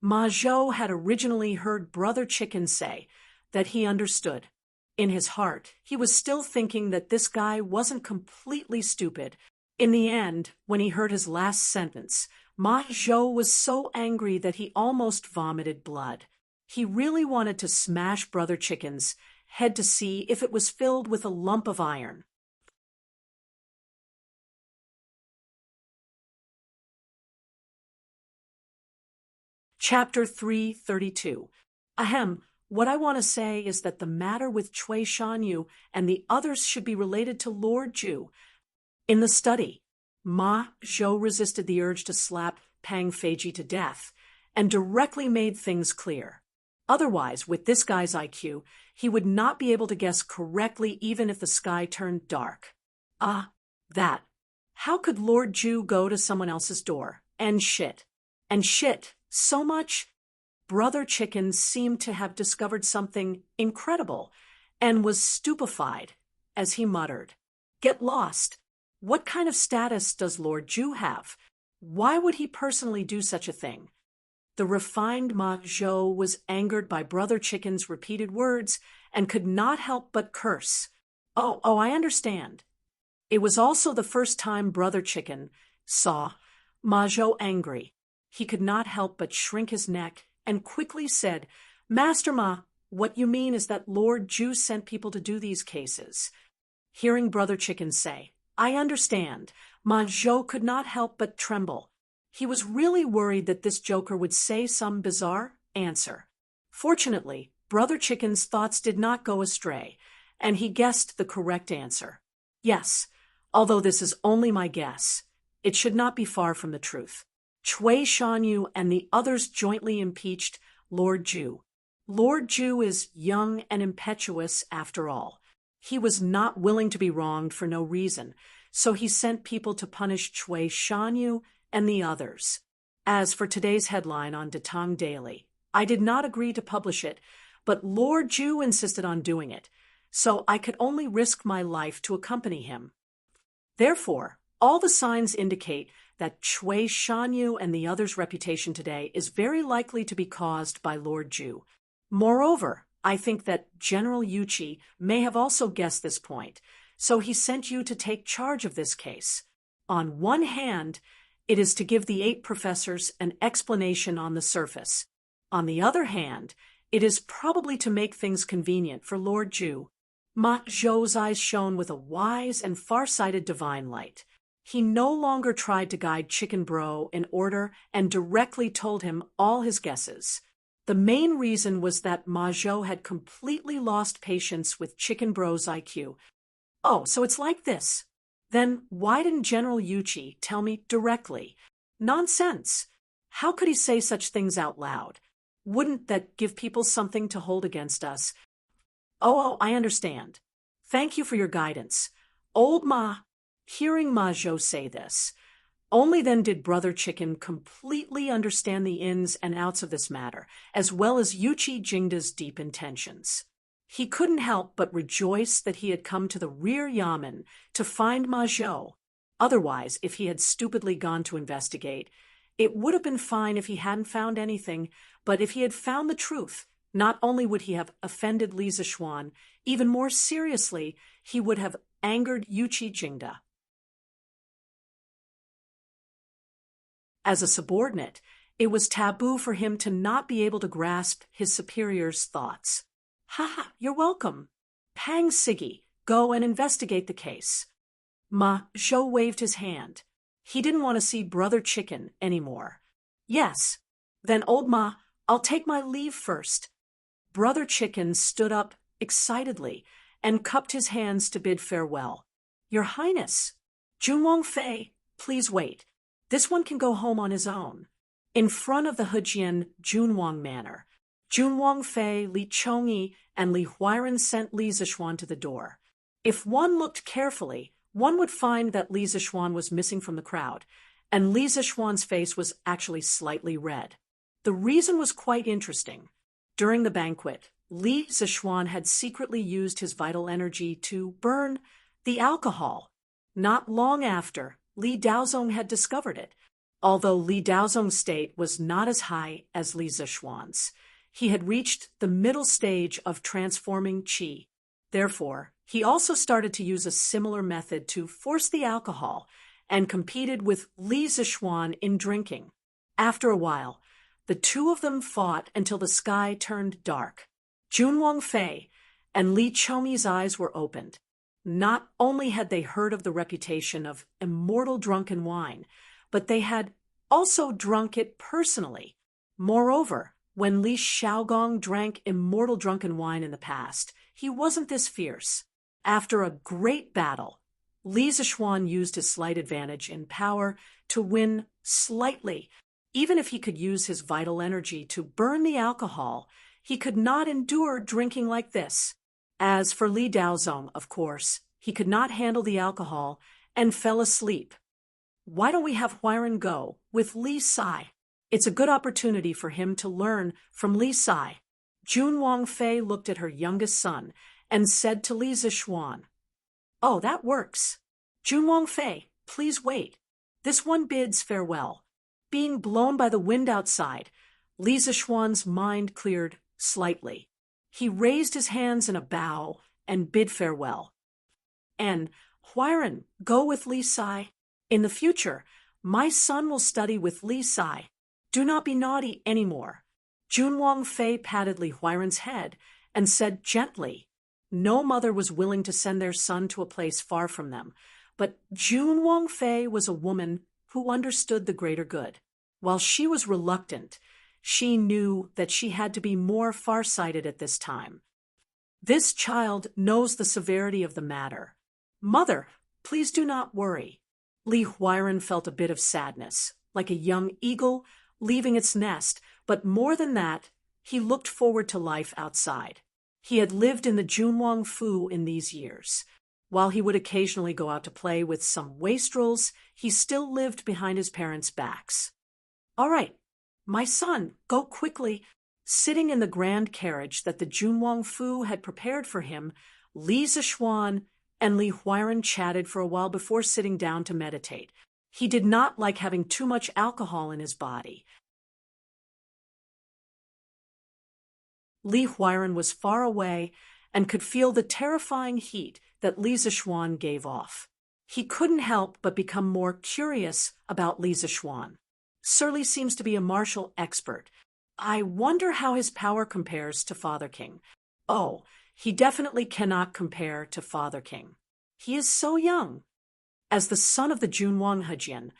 Ma Zhou had originally heard Brother Chicken say that he understood. In his heart, he was still thinking that this guy wasn't completely stupid. In the end, when he heard his last sentence, Ma Zhou was so angry that he almost vomited blood. He really wanted to smash Brother Chicken's head to see if it was filled with a lump of iron. Chapter 332. Ahem, what I want to say is that the matter with Cui Shanyu and the others should be related to Lord Ju. In the study, Ma Zhou resisted the urge to slap Pang Feiji to death and directly made things clear. Otherwise, with this guy's IQ, he would not be able to guess correctly even if the sky turned dark. That. How could Lord Ju go to someone else's door? And shit. So much? Brother Chicken seemed to have discovered something incredible and was stupefied as he muttered, "Get lost. What kind of status does Lord Ju have? Why would he personally do such a thing?" The refined Ma Zhou was angered by Brother Chicken's repeated words and could not help but curse. Oh, I understand. It was also the first time Brother Chicken saw Ma Zhou angry. He could not help but shrink his neck and quickly said, "Master Ma, what you mean is that Lord Ju sent people to do these cases." Hearing Brother Chicken say, "I understand," Ma Zhou could not help but tremble. He was really worried that this joker would say some bizarre answer. Fortunately, Brother Chicken's thoughts did not go astray, and he guessed the correct answer. Yes, although this is only my guess, it should not be far from the truth. Cui Shanyu and the others jointly impeached Lord Ju. Lord Ju is young and impetuous after all. He was not willing to be wronged for no reason, so he sent people to punish Cui Shanyu and the others. As for today's headline on Tang Daily, I did not agree to publish it, but Lord Ju insisted on doing it, so I could only risk my life to accompany him. Therefore, all the signs indicate that Cui Shanyu and the others' reputation today is very likely to be caused by Lord Ju. Moreover, I think that General Yuchi may have also guessed this point, so he sent you to take charge of this case. On one hand, it is to give the 8 professors an explanation on the surface. On the other hand, it is probably to make things convenient for Lord Ju. Ma Zhou's eyes shone with a wise and far-sighted divine light. He no longer tried to guide Chicken Bro in order and directly told him all his guesses. The main reason was that Ma Zhou had completely lost patience with Chicken Bro's IQ. Oh, so it's like this. Then why didn't General Yuchi tell me directly? Nonsense. How could he say such things out loud? Wouldn't that give people something to hold against us? Oh, I understand. Thank you for your guidance. Old Ma. Hearing Ma Zhou say this, only then did Brother Chicken completely understand the ins and outs of this matter, as well as Yuchi Jingda's deep intentions. He couldn't help but rejoice that he had come to the rear yamen to find Ma Zhou. Otherwise, if he had stupidly gone to investigate, it would have been fine if he hadn't found anything, but if he had found the truth, not only would he have offended Li Zishuan, even more seriously, he would have angered Yuchi Jingda. As a subordinate, it was taboo for him to not be able to grasp his superior's thoughts. "Ha, you're welcome. Pang Siggy, go and investigate the case." Ma Zhou waved his hand. He didn't want to see Brother Chicken anymore. "Yes. Then, Old Ma, I'll take my leave first." Brother Chicken stood up excitedly and cupped his hands to bid farewell. "Your Highness, Junwang Fei, please wait. This one can go home on his own." In front of the Hejian Junwang Manor, Junwang Fei, Li Chongyi, and Li Huairen sent Li Zishuan to the door. If one looked carefully, one would find that Li Zishuan was missing from the crowd, and Li Zishuan's face was actually slightly red. The reason was quite interesting. During the banquet, Li Zishuan had secretly used his vital energy to burn the alcohol. Not long after, Li Daozong had discovered it, although Li Daozong's state was not as high as Li Zishuan's. He had reached the middle stage of transforming qi. Therefore, he also started to use a similar method to force the alcohol and competed with Li Zishuan in drinking. After a while, the two of them fought until the sky turned dark. Junwang Fei and Li Chongyi's eyes were opened. Not only had they heard of the reputation of immortal drunken wine, but they had also drunk it personally. Moreover, when Li Xiaogong drank immortal drunken wine in the past, he wasn't this fierce. After a great battle, Li Zishuan used his slight advantage in power to win slightly. Even if he could use his vital energy to burn the alcohol, he could not endure drinking like this. As for Li Daozong, of course, he could not handle the alcohol and fell asleep. Why don't we have Huairan go with Li Sai? It's a good opportunity for him to learn from Li Sai. Jun Wangfei looked at her youngest son and said to Li Zishuan, "Oh, that works. Jun Wangfei, please wait. This one bids farewell." Being blown by the wind outside, Li Zishuan's mind cleared slightly. He raised his hands in a bow and bid farewell. "And Huairan, go with Li Sai. In the future, my son will study with Li Sai. Do not be naughty anymore." Jun Wangfei patted Li Huairan's head and said gently. No mother was willing to send their son to a place far from them, but Jun Wangfei was a woman who understood the greater good. While she was reluctant, she knew that she had to be more far-sighted at this time. This child knows the severity of the matter. "Mother, please do not worry." Li Huairan felt a bit of sadness, like a young eagle leaving its nest, but more than that, he looked forward to life outside. He had lived in the Junwang Fu in these years. While he would occasionally go out to play with some wastrels, he still lived behind his parents' backs. "All right, my son, go quickly." Sitting in the grand carriage that the Junwang Fu had prepared for him, Li Zishuan and Li Huairan chatted for a while before sitting down to meditate. He did not like having too much alcohol in his body. Li Huairan was far away and could feel the terrifying heat that Li Zishuan gave off. He couldn't help but become more curious about Li Zishuan. Sir Li seems to be a martial expert. I wonder how his power compares to Father King. Oh, he definitely cannot compare to Father King. He is so young. As the son of the Junwang Hejian,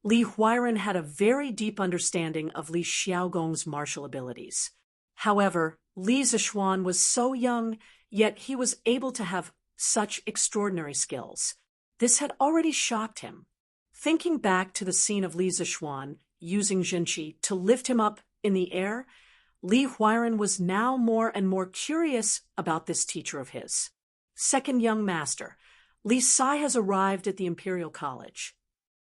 Li Huairan had a very deep understanding of Li Xiaogong's martial abilities. However, Li Zishuan was so young, yet he was able to have such extraordinary skills. This had already shocked him. Thinking back to the scene of Li Zishuan using Jinqi to lift him up in the air, Li Huairan was now more and more curious about this teacher of his. Second young master, Li Sai has arrived at the Imperial College.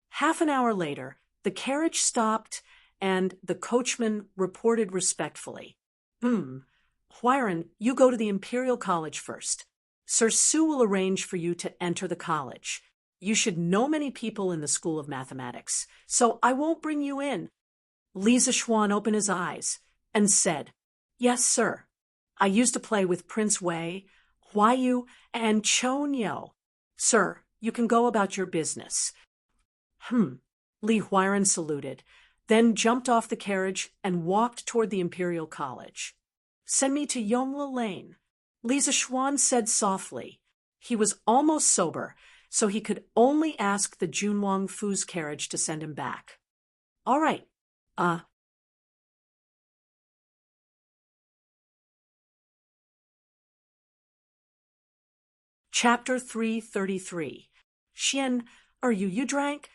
Half an hour later, the carriage stopped and the coachman reported respectfully. Huairan, you go to the Imperial College first. Sir Su will arrange for you to enter the college. You should know many people in the School of Mathematics, so I won't bring you in." Li Zishuan opened his eyes and said, "Yes, sir. I used to play with Prince Wei, Huayu, and Chonyo. Sir, you can go about your business." Li Huairan saluted, then jumped off the carriage and walked toward the Imperial College. "Send me to Yongla Lane," Li Zishuan said softly. He was almost sober, so he could only ask the Junwang Fu's carriage to send him back. "All right. Chapter 333. Xian, you drank?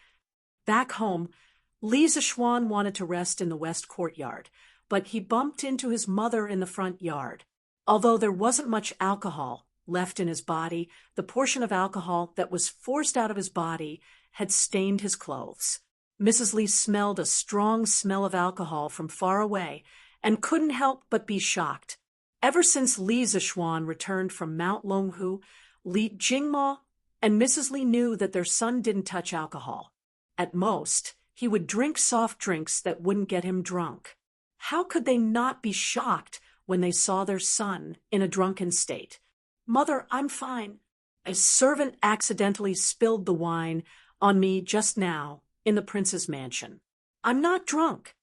Back home, Li Zishuan wanted to rest in the west courtyard, but he bumped into his mother in the front yard. Although there wasn't much alcohol left in his body, the portion of alcohol that was forced out of his body had stained his clothes. Mrs. Li smelled a strong smell of alcohol from far away and couldn't help but be shocked. Ever since Li Zishuan returned from Mount Longhu, Li Jingma and Mrs. Li knew that their son didn't touch alcohol. At most, he would drink soft drinks that wouldn't get him drunk. How could they not be shocked when they saw their son in a drunken state? "Mother, I'm fine. A servant accidentally spilled the wine on me just now in the prince's mansion. I'm not drunk,"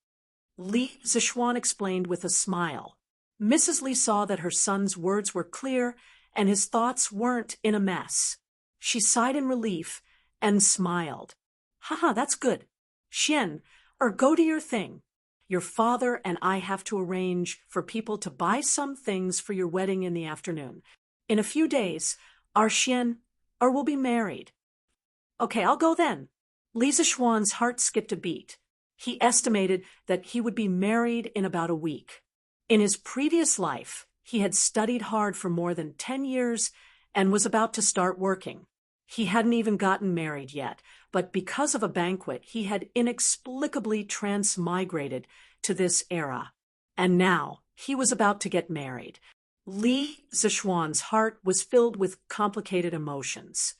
Li Zishuan explained with a smile. Mrs. Li saw that her son's words were clear and his thoughts weren't in a mess. She sighed in relief and smiled. "Haha, that's good. Xian, go to your thing. your father and I have to arrange for people to buy some things for your wedding in the afternoon. In a few days, our Xian, or we'll be married. Okay, I'll go then. Li Zishuan's heart skipped a beat. He estimated that he would be married in about a week. In his previous life, he had studied hard for more than 10 years and was about to start working. He hadn't even gotten married yet, but because of a banquet, he had inexplicably transmigrated to this era. And now, he was about to get married. Li Zishuan's heart was filled with complicated emotions.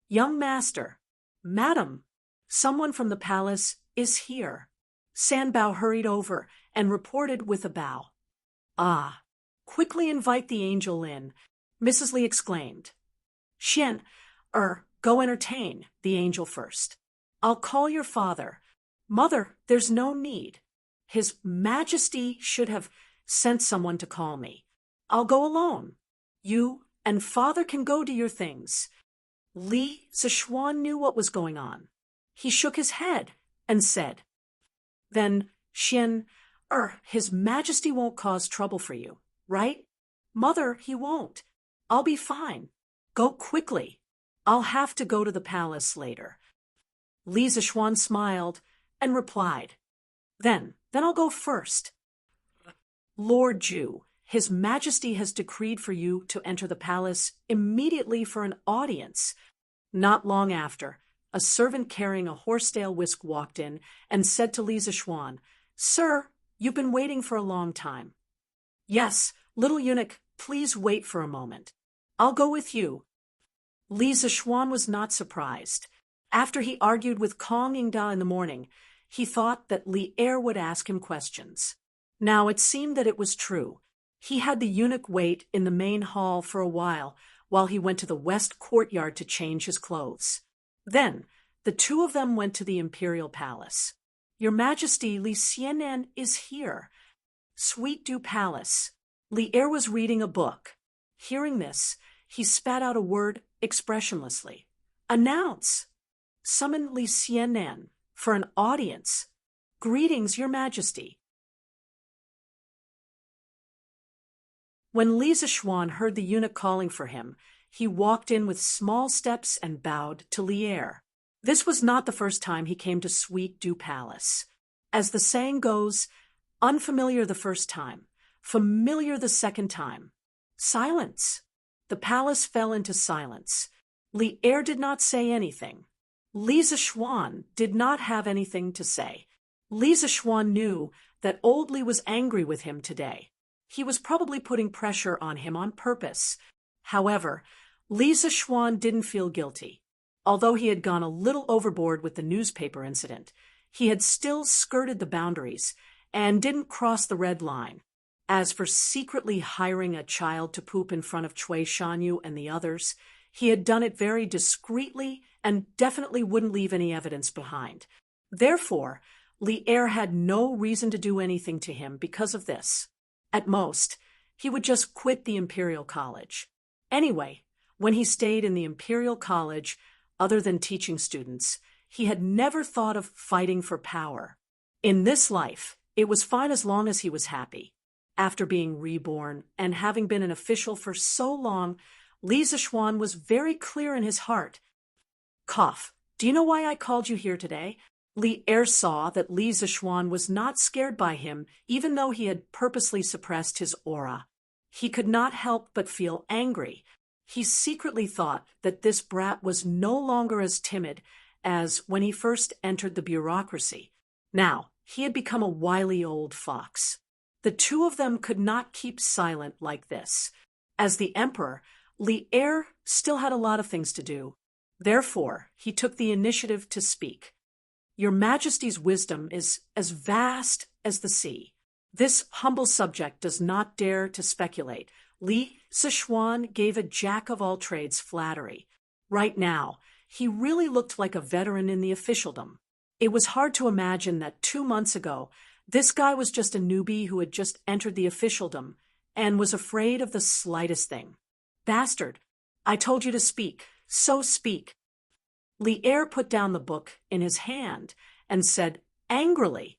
Young master, madam, someone from the palace is here. Sanbao hurried over and reported with a bow. Ah, quickly invite the angel in, Mrs. Li exclaimed. Xian, go entertain the angel first. I'll call your father. Mother, there's no need. His Majesty should have sent someone to call me. I'll go alone. You and father can go do your things. Li Zishuan knew what was going on. He shook his head and said, Then, Xian, His Majesty won't cause trouble for you, right? Mother, he won't. I'll be fine. Go quickly. I'll have to go to the palace later. Li Zishuan smiled and replied, Then I'll go first. Lord Ju, His Majesty has decreed for you to enter the palace immediately for an audience. Not long after, a servant carrying a horsetail whisk walked in and said to Li Zishuan, Sir, you've been waiting for a long time. Yes, little eunuch, please wait for a moment. I'll go with you. Li Zishuan was not surprised. After he argued with Kong Yingda in the morning, he thought that Li Er would ask him questions. Now it seemed that it was true. He had the eunuch wait in the main hall for a while he went to the west courtyard to change his clothes. Then, the two of them went to the imperial palace. Your Majesty, Li Xianan is here. Sweet Dew Palace. Li Er was reading a book. Hearing this, he spat out a word expressionlessly. Announce! Summon Li Xianan for an audience. Greetings, Your Majesty. When Li Zishuan heard the eunuch calling for him, he walked in with small steps and bowed to Li Er. This was not the first time he came to Sweet Dew Palace. As the saying goes, unfamiliar the first time, familiar the second time. Silence. The palace fell into silence. Li Er did not say anything. Li Zishuan did not have anything to say. Li Zishuan knew that old Li was angry with him today. He was probably putting pressure on him on purpose. However, Li Zishuan didn't feel guilty. Although he had gone a little overboard with the newspaper incident, he had still skirted the boundaries and didn't cross the red line. As for secretly hiring a child to poop in front of Cui Shanyu and the others, he had done it very discreetly and definitely wouldn't leave any evidence behind. Therefore, Li Er had no reason to do anything to him because of this. At most, he would just quit the Imperial College. Anyway, when he stayed in the Imperial College, other than teaching students, he had never thought of fighting for power. In this life, it was fine as long as he was happy. After being reborn and having been an official for so long, Li Zishuan was very clear in his heart. Cough. Do you know why I called you here today? Li Er saw that Li Zishuan was not scared by him, even though he had purposely suppressed his aura. He could not help but feel angry. He secretly thought that this brat was no longer as timid as when he first entered the bureaucracy. Now, he had become a wily old fox. The two of them could not keep silent like this. As the emperor, Li Er still had a lot of things to do. Therefore, he took the initiative to speak. Your Majesty's wisdom is as vast as the sea. This humble subject does not dare to speculate. Li Zishuan gave a jack-of-all-trades flattery. Right now, he really looked like a veteran in the officialdom. It was hard to imagine that 2 months ago, this guy was just a newbie who had just entered the officialdom and was afraid of the slightest thing. Bastard, I told you to speak, so speak. Li Er put down the book in his hand and said angrily,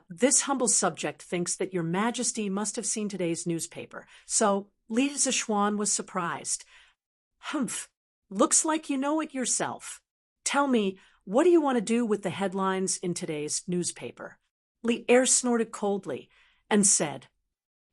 This humble subject thinks that your majesty must have seen today's newspaper. So Li Zixuan was surprised. Humph, looks like you know it yourself. Tell me, what do you want to do with the headlines in today's newspaper? Li Er snorted coldly and said,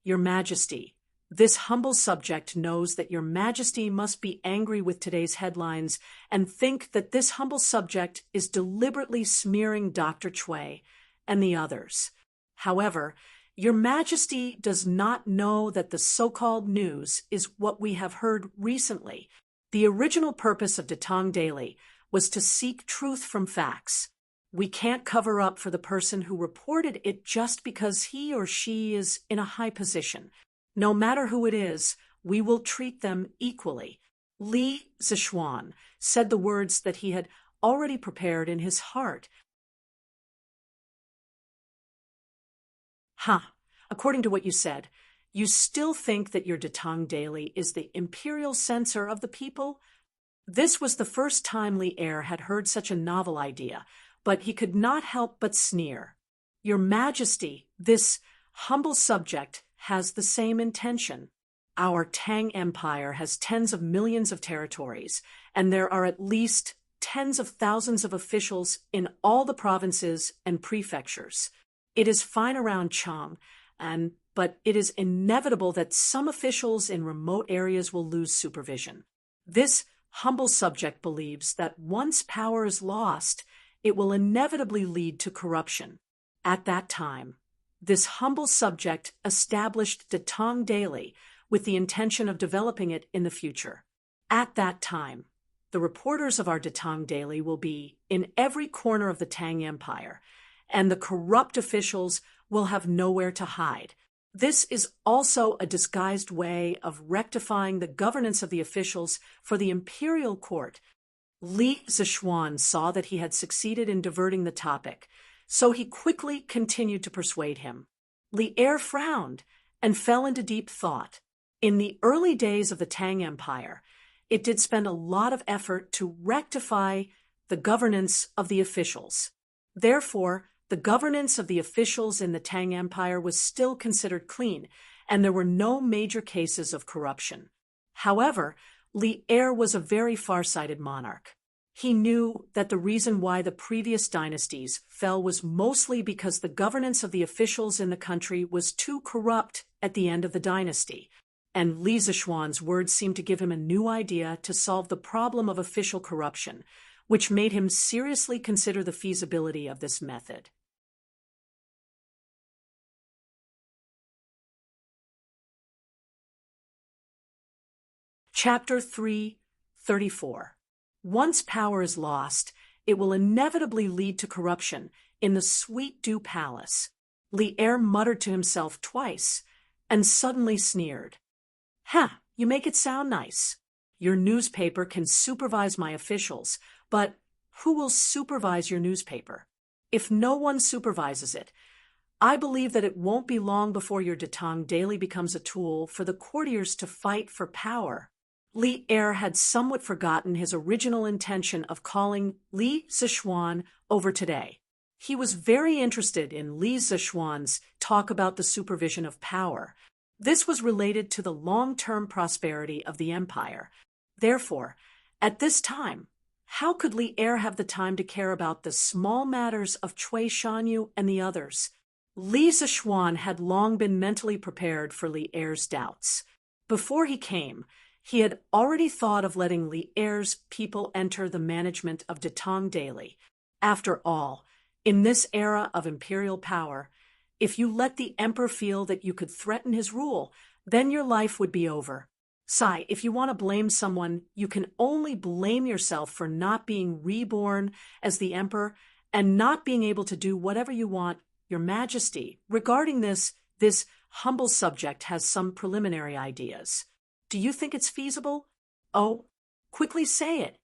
Your Majesty, this humble subject knows that your Majesty must be angry with today's headlines and think that this humble subject is deliberately smearing Dr. Cui and the others. However, your Majesty does not know that the so-called news is what we have heard recently. The original purpose of Tang Daily was to seek truth from facts. We can't cover up for the person who reported it just because he or she is in a high position. No matter who it is, we will treat them equally. Li Zixuan said the words that he had already prepared in his heart. According to what you said, you still think that your Tang Daily is the imperial censor of the people? This was the first time Li Er had heard such a novel idea, but he could not help but sneer. Your Majesty, this humble subject has the same intention. Our Tang Empire has tens of millions of territories, and there are at least tens of thousands of officials in all the provinces and prefectures. It is fine around Chang, but it is inevitable that some officials in remote areas will lose supervision. This humble subject believes that once power is lost, it will inevitably lead to corruption. At that time, this humble subject established Tang Daily with the intention of developing it in the future. At that time, the reporters of our Tang Daily will be in every corner of the Tang Empire, and the corrupt officials will have nowhere to hide. This is also a disguised way of rectifying the governance of the officials for the imperial court. Li Zixuan saw that he had succeeded in diverting the topic, so he quickly continued to persuade him. Li Er frowned and fell into deep thought. In the early days of the Tang Empire, it did spend a lot of effort to rectify the governance of the officials. Therefore, the governance of the officials in the Tang Empire was still considered clean, and there were no major cases of corruption. However, Li Er was a very far-sighted monarch. He knew that the reason why the previous dynasties fell was mostly because the governance of the officials in the country was too corrupt at the end of the dynasty, and Li Zixuan's words seemed to give him a new idea to solve the problem of official corruption, which made him seriously consider the feasibility of this method. Chapter 3:34. Once power is lost, it will inevitably lead to corruption in the Sweet Dew Palace. Li Er muttered to himself twice and suddenly sneered. You make it sound nice. Your newspaper can supervise my officials, but who will supervise your newspaper? If no one supervises it, I believe that it won't be long before your Tang Daily becomes a tool for the courtiers to fight for power. Li Er had somewhat forgotten his original intention of calling Li Zixuan over today. He was very interested in Li Zixuan's talk about the supervision of power. This was related to the long-term prosperity of the empire. Therefore, at this time, how could Li Er have the time to care about the small matters of Cui Shanyu and the others? Li Zixuan had long been mentally prepared for Li Er's doubts. Before he came, he had already thought of letting Li Er's people enter the management of Tang Daily. After all, in this era of imperial power, if you let the emperor feel that you could threaten his rule, then your life would be over. If you want to blame someone, you can only blame yourself for not being reborn as the emperor and not being able to do whatever you want, Your Majesty. Regarding this humble subject has some preliminary ideas. Do you think it's feasible? Oh, quickly say it.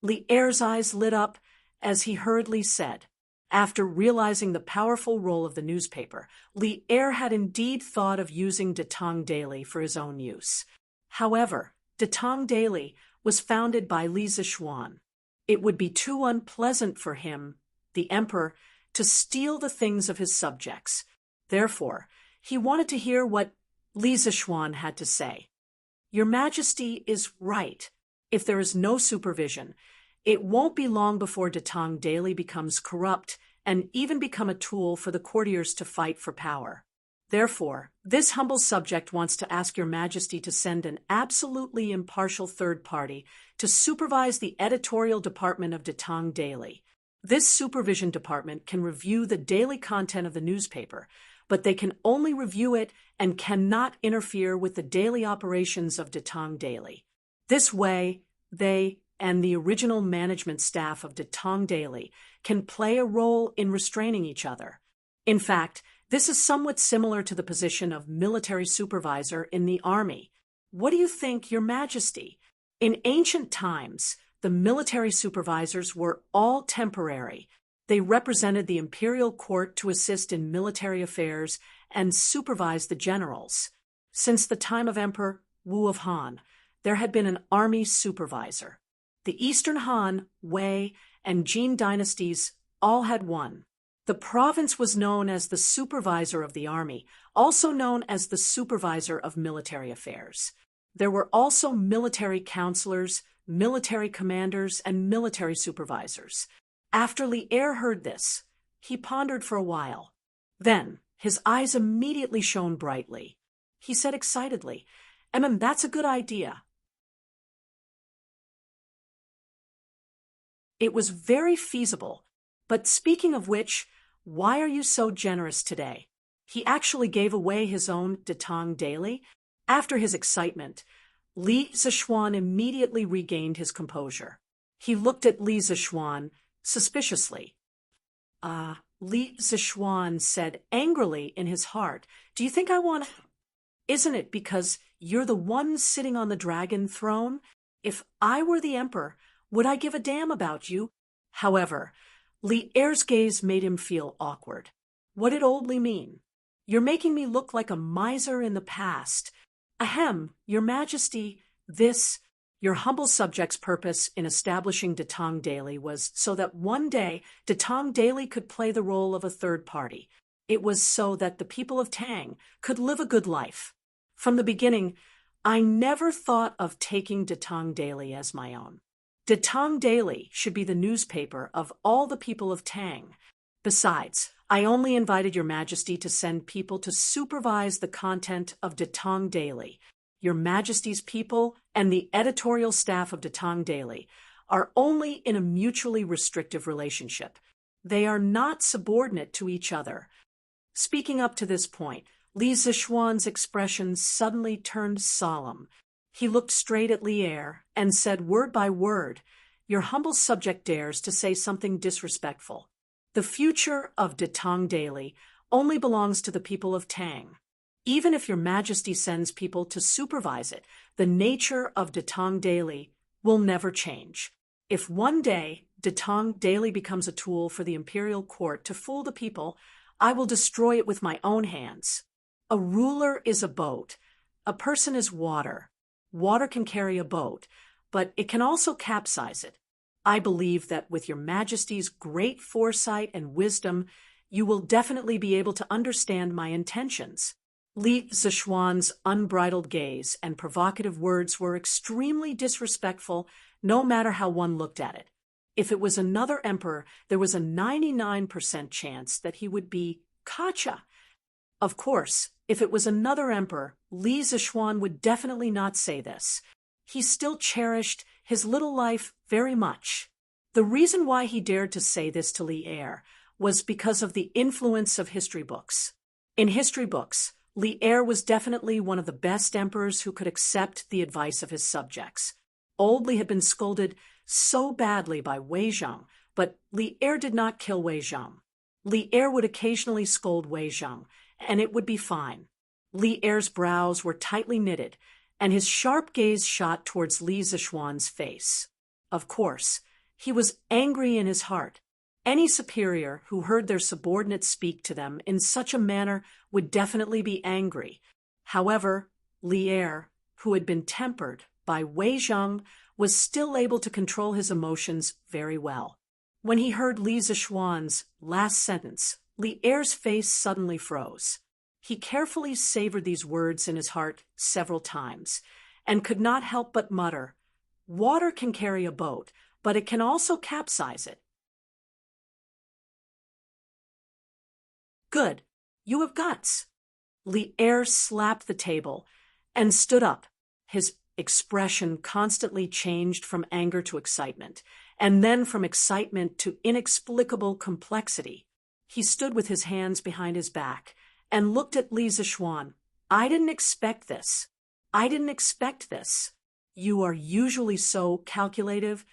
Li Er's eyes lit up as he hurriedly said. After realizing the powerful role of the newspaper, Li Er had indeed thought of using Tang Daily for his own use. However, Tang Daily was founded by Li Zixuan. It would be too unpleasant for him, the emperor, to steal the things of his subjects. Therefore, he wanted to hear what Li Zishuan had to say. Your Majesty is right. If there is no supervision, it won't be long before Tang daily becomes corrupt and even become a tool for the courtiers to fight for power. Therefore, this humble subject wants to ask Your Majesty to send an absolutely impartial third party to supervise the editorial department of Tang Daily. This supervision department can review the daily content of the newspaper, but they can only review it and cannot interfere with the daily operations of Tang Daily. This way, they and the original management staff of Tang Daily can play a role in restraining each other. In fact, this is somewhat similar to the position of military supervisor in the army. What do you think, Your Majesty? In ancient times, the military supervisors were all temporary. They represented the imperial court to assist in military affairs and supervise the generals. Since the time of Emperor Wu of Han, there had been an army supervisor. The Eastern Han, Wei, and Jin dynasties all had one. The province was known as the supervisor of the army, also known as the supervisor of military affairs. There were also military counselors, military commanders, and military supervisors. After Li Er heard this, he pondered for a while. Then, his eyes immediately shone brightly. He said excitedly, That's a good idea. It was very feasible, but speaking of which, why are you so generous today? He actually gave away his own Tang Daily. After his excitement, Li Zishuan immediately regained his composure. He looked at Li Zishuan suspiciously. Li Zishuan said angrily in his heart, do you think I want... Isn't it because you're the one sitting on the dragon throne? If I were the emperor, would I give a damn about you? However, Li Er's gaze made him feel awkward. What did old Li mean? You're making me look like a miser in the past. Ahem, Your Majesty, your humble subject's purpose in establishing Tang Daily was so that one day Tang Daily could play the role of a third party. It was so that the people of Tang could live a good life. From the beginning, I never thought of taking Tang Daily as my own. Tang Daily should be the newspaper of all the people of Tang. Besides, I only invited Your Majesty to send people to supervise the content of Tang Daily. Your Majesty's people and the editorial staff of Tang Daily are only in a mutually restrictive relationship. They are not subordinate to each other. Speaking up to this point, Li Zishuan's expression suddenly turned solemn. He looked straight at Li Er and said word by word, Your humble subject dares to say something disrespectful. The future of Tang Daily only belongs to the people of Tang. Even if Your Majesty sends people to supervise it, the nature of Tang Daily will never change. If one day Tang Daily becomes a tool for the imperial court to fool the people, I will destroy it with my own hands. A ruler is a boat. A person is water. Water can carry a boat, but it can also capsize it. I believe that with Your Majesty's great foresight and wisdom, you will definitely be able to understand my intentions. Li Zishuan's unbridled gaze and provocative words were extremely disrespectful, no matter how one looked at it. If it was another emperor, there was a 99% chance that he would be Kacha. Of course, if it was another emperor, Li Zishuan would definitely not say this. He still cherished his little life very much. The reason why he dared to say this to Li Er was because of the influence of history books. In history books, Li Er was definitely one of the best emperors who could accept the advice of his subjects. Old Li had been scolded so badly by Wei Zhang, but Li Er did not kill Wei Zhang. Li Er would occasionally scold Wei Zhang, and it would be fine. Li Er's brows were tightly knitted, and his sharp gaze shot towards Li Zishuan's face. Of course, he was angry in his heart. Any superior who heard their subordinates speak to them in such a manner would definitely be angry. However, Li Er, who had been tempered by Wei Zhang, was still able to control his emotions very well. When he heard Li Zixuan's last sentence, Li Er's face suddenly froze. He carefully savored these words in his heart several times, and could not help but mutter, "Water can carry a boat, but it can also capsize it." "Good. You have guts." Li Er slapped the table and stood up. His expression constantly changed from anger to excitement, and then from excitement to inexplicable complexity. He stood with his hands behind his back and looked at Li Zixuan. "I didn't expect this. I didn't expect this. You are usually so calculative,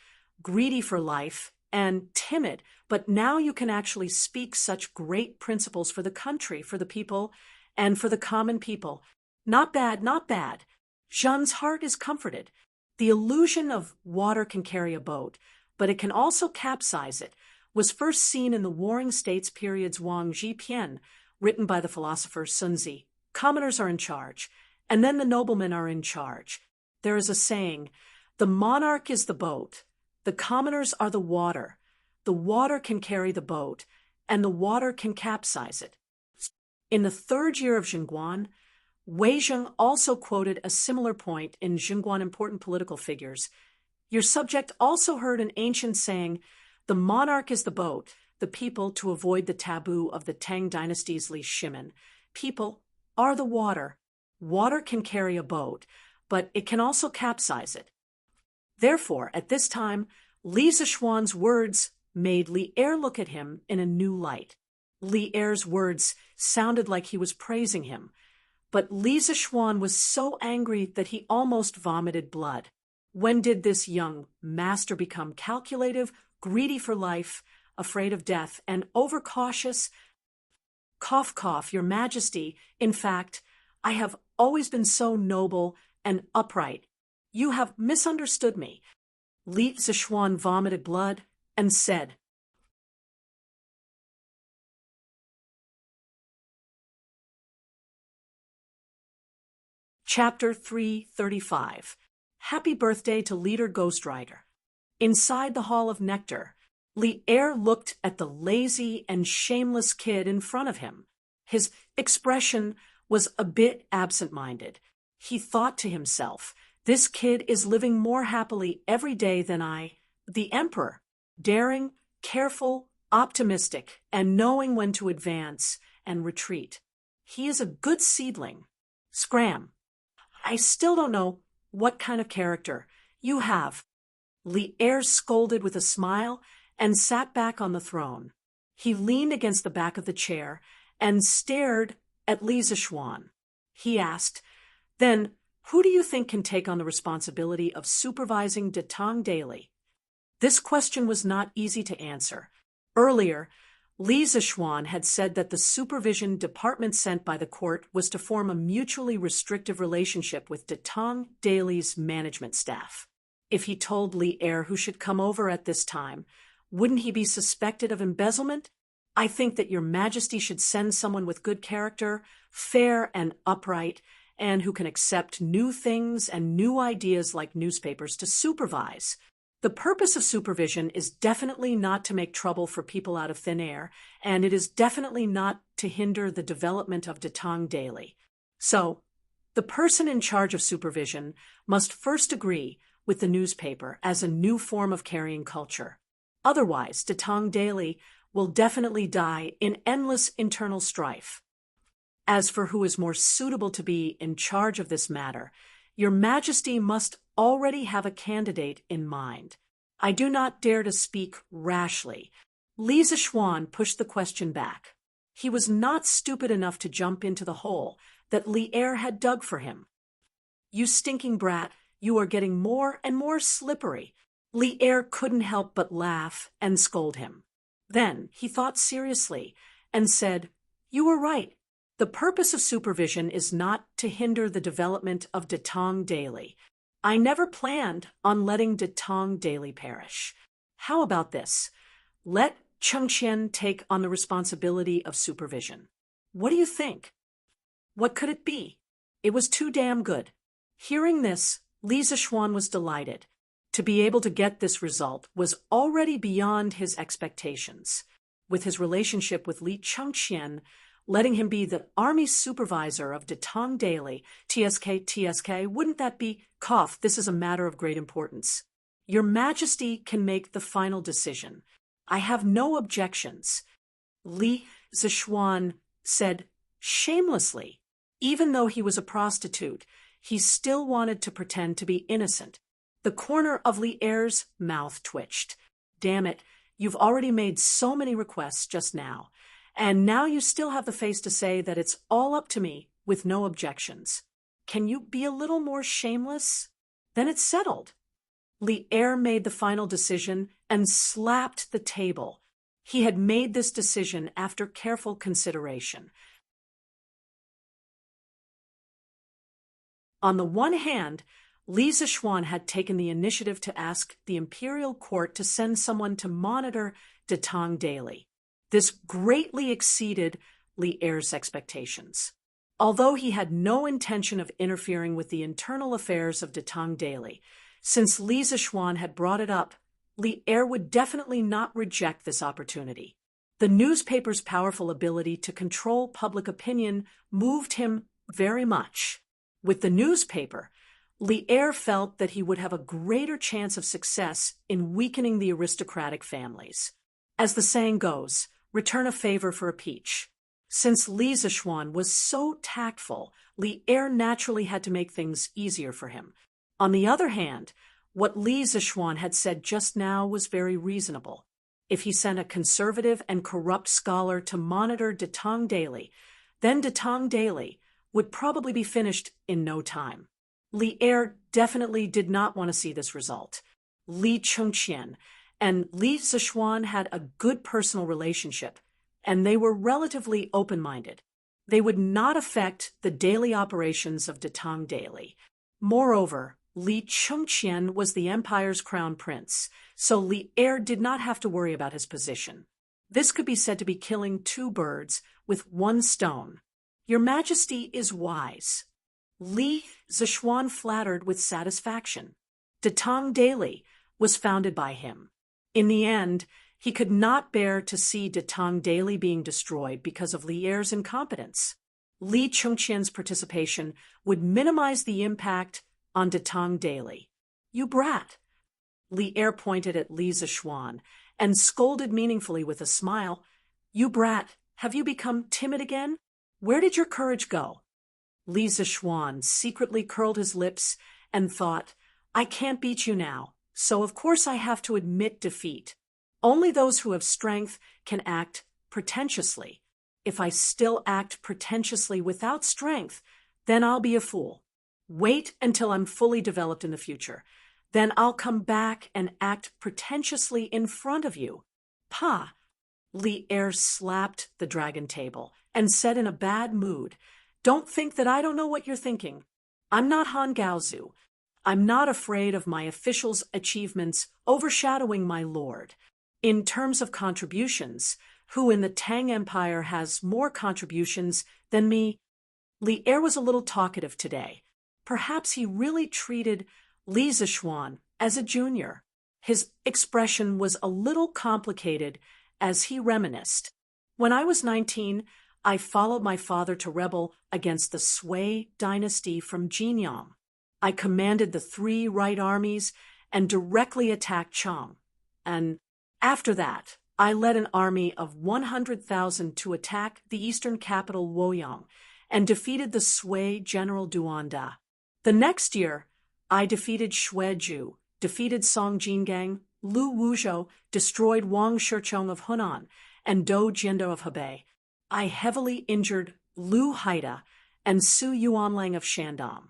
greedy for life, and timid, but now you can actually speak such great principles for the country, for the people, and for the common people. Not bad, not bad." Zhen's heart is comforted. The illusion of water can carry a boat, but it can also capsize it, was first seen in the Warring States period's Wang Zhipian, written by the philosopher Sun Tzu. Commoners are in charge, and then the noblemen are in charge. There is a saying, "The monarch is the boat, the commoners are the water can carry the boat, and the water can capsize it." In the third year of Xinguan, Wei Zheng also quoted a similar point in Xinguan Important Political Figures. Your subject also heard an ancient saying, "The monarch is the boat, the people," to avoid the taboo of the Tang Dynasty's Li Shimin. People are the water. Water can carry a boat, but it can also capsize it. Therefore, at this time, Li Zixuan's words made Li Er look at him in a new light. Li Er's words sounded like he was praising him, but Li Zixuan was so angry that he almost vomited blood. When did this young master become calculative, greedy for life, afraid of death, and overcautious? Cough, cough, Your Majesty. In fact, I have always been so noble and upright. You have misunderstood me. Li Zixuan vomited blood and said, Chapter 335. Happy Birthday to Leader Ghostwriter. Inside the Hall of Nectar, Li Er looked at the lazy and shameless kid in front of him. His expression was a bit absent-minded. He thought to himself, "This kid is living more happily every day than I, the emperor, daring, careful, optimistic, and knowing when to advance and retreat. He is a good seedling. Scram. I still don't know what kind of character you have." Li Er scolded with a smile and sat back on the throne. He leaned against the back of the chair and stared at Li Zixuan. He asked, "Then, who do you think can take on the responsibility of supervising Tang daily?" This question was not easy to answer. Earlier, Li Zixuan had said that the supervision department sent by the court was to form a mutually restrictive relationship with Tang Daily's management staff. If he told Li Er who should come over at this time, wouldn't he be suspected of embezzlement? "I think that Your Majesty should send someone with good character, fair and upright, and who can accept new things and new ideas like newspapers to supervise. The purpose of supervision is definitely not to make trouble for people out of thin air, and it is definitely not to hinder the development of Tang Daily. So, the person in charge of supervision must first agree with the newspaper as a new form of carrying culture. Otherwise, Tang Daily will definitely die in endless internal strife. As for who is more suitable to be in charge of this matter, Your Majesty must already have a candidate in mind. I do not dare to speak rashly." Li Zixuan pushed the question back. He was not stupid enough to jump into the hole that Li Er had dug for him. "You stinking brat, you are getting more and more slippery." Li Er couldn't help but laugh and scold him. Then he thought seriously and said, "You were right. The purpose of supervision is not to hinder the development of Tang Daily. I never planned on letting Tang Daily perish. How about this? Let Chengqian take on the responsibility of supervision. What do you think?" What could it be? It was too damn good. Hearing this, Li Zixuan was delighted. To be able to get this result was already beyond his expectations. With his relationship with Li Chengqian, letting him be the army supervisor of Tang Daily, TSK, wouldn't that be, cough, this is a matter of great importance. Your Majesty can make the final decision. I have no objections. Li Zishuan said shamelessly. Even though he was a prostitute, he still wanted to pretend to be innocent. The corner of Li Er's mouth twitched. Damn it, you've already made so many requests just now. And now you still have the face to say that it's all up to me with no objections. Can you be a little more shameless? Then it's settled. Li Er made the final decision and slapped the table. He had made this decision after careful consideration. On the one hand, Li Zishuan had taken the initiative to ask the imperial court to send someone to monitor Tang Daily. This greatly exceeded Li Er's expectations. Although he had no intention of interfering with the internal affairs of Tang Daily, since Li Zishuan had brought it up, Li Er would definitely not reject this opportunity. The newspaper's powerful ability to control public opinion moved him very much. With the newspaper, Li Er felt that he would have a greater chance of success in weakening the aristocratic families. As the saying goes, return a favor for a peach. Since Li Zishuan was so tactful, Li Er naturally had to make things easier for him. On the other hand, what Li Zishuan had said just now was very reasonable. If he sent a conservative and corrupt scholar to monitor Tang Daily, then Tang Daily would probably be finished in no time. Li Er definitely did not want to see this result. Li Chengqian and Li Zishuan had a good personal relationship, and they were relatively open-minded. They would not affect the daily operations of Tang Daily. Moreover, Li Chengqian was the empire's crown prince, so Li Er did not have to worry about his position. This could be said to be killing two birds with one stone. Your Majesty is wise. Li Zishuan flattered with satisfaction. Tang Daily was founded by him. In the end, he could not bear to see Tang Daily being destroyed because of Li Er's incompetence. Li Chengqian's participation would minimize the impact on Tang Daily. You brat! Li Er pointed at Li Zishuan and scolded meaningfully with a smile. You brat, have you become timid again? Where did your courage go? Li Zishuan secretly curled his lips and thought, I can't beat you now, so of course I have to admit defeat. Only those who have strength can act pretentiously. If I still act pretentiously without strength, then I'll be a fool. Wait until I'm fully developed in the future. Then I'll come back and act pretentiously in front of you. Pa! Li Er slapped the dragon table and said in a bad mood, Don't think that I don't know what you're thinking. I'm not Han Gaozu. I'm not afraid of my officials' achievements overshadowing my lord. In terms of contributions, who in the Tang Empire has more contributions than me? Li Er was a little talkative today. Perhaps he really treated Li Zishuan as a junior. His expression was a little complicated as he reminisced. When I was 19, I followed my father to rebel against the Sui Dynasty from Jinyang. I commanded the 3 right armies and directly attacked Chang. And after that, I led an army of 100,000 to attack the eastern capital Luoyang and defeated the Sui general Duanda. The next year, I defeated Xueju, defeated Song Jingang, Lu Wuzhou, destroyed Wang Shichong of Hunan, and Dou Jiando of Hebei. I heavily injured Lu Haida and Su Yuanlang of Shandong.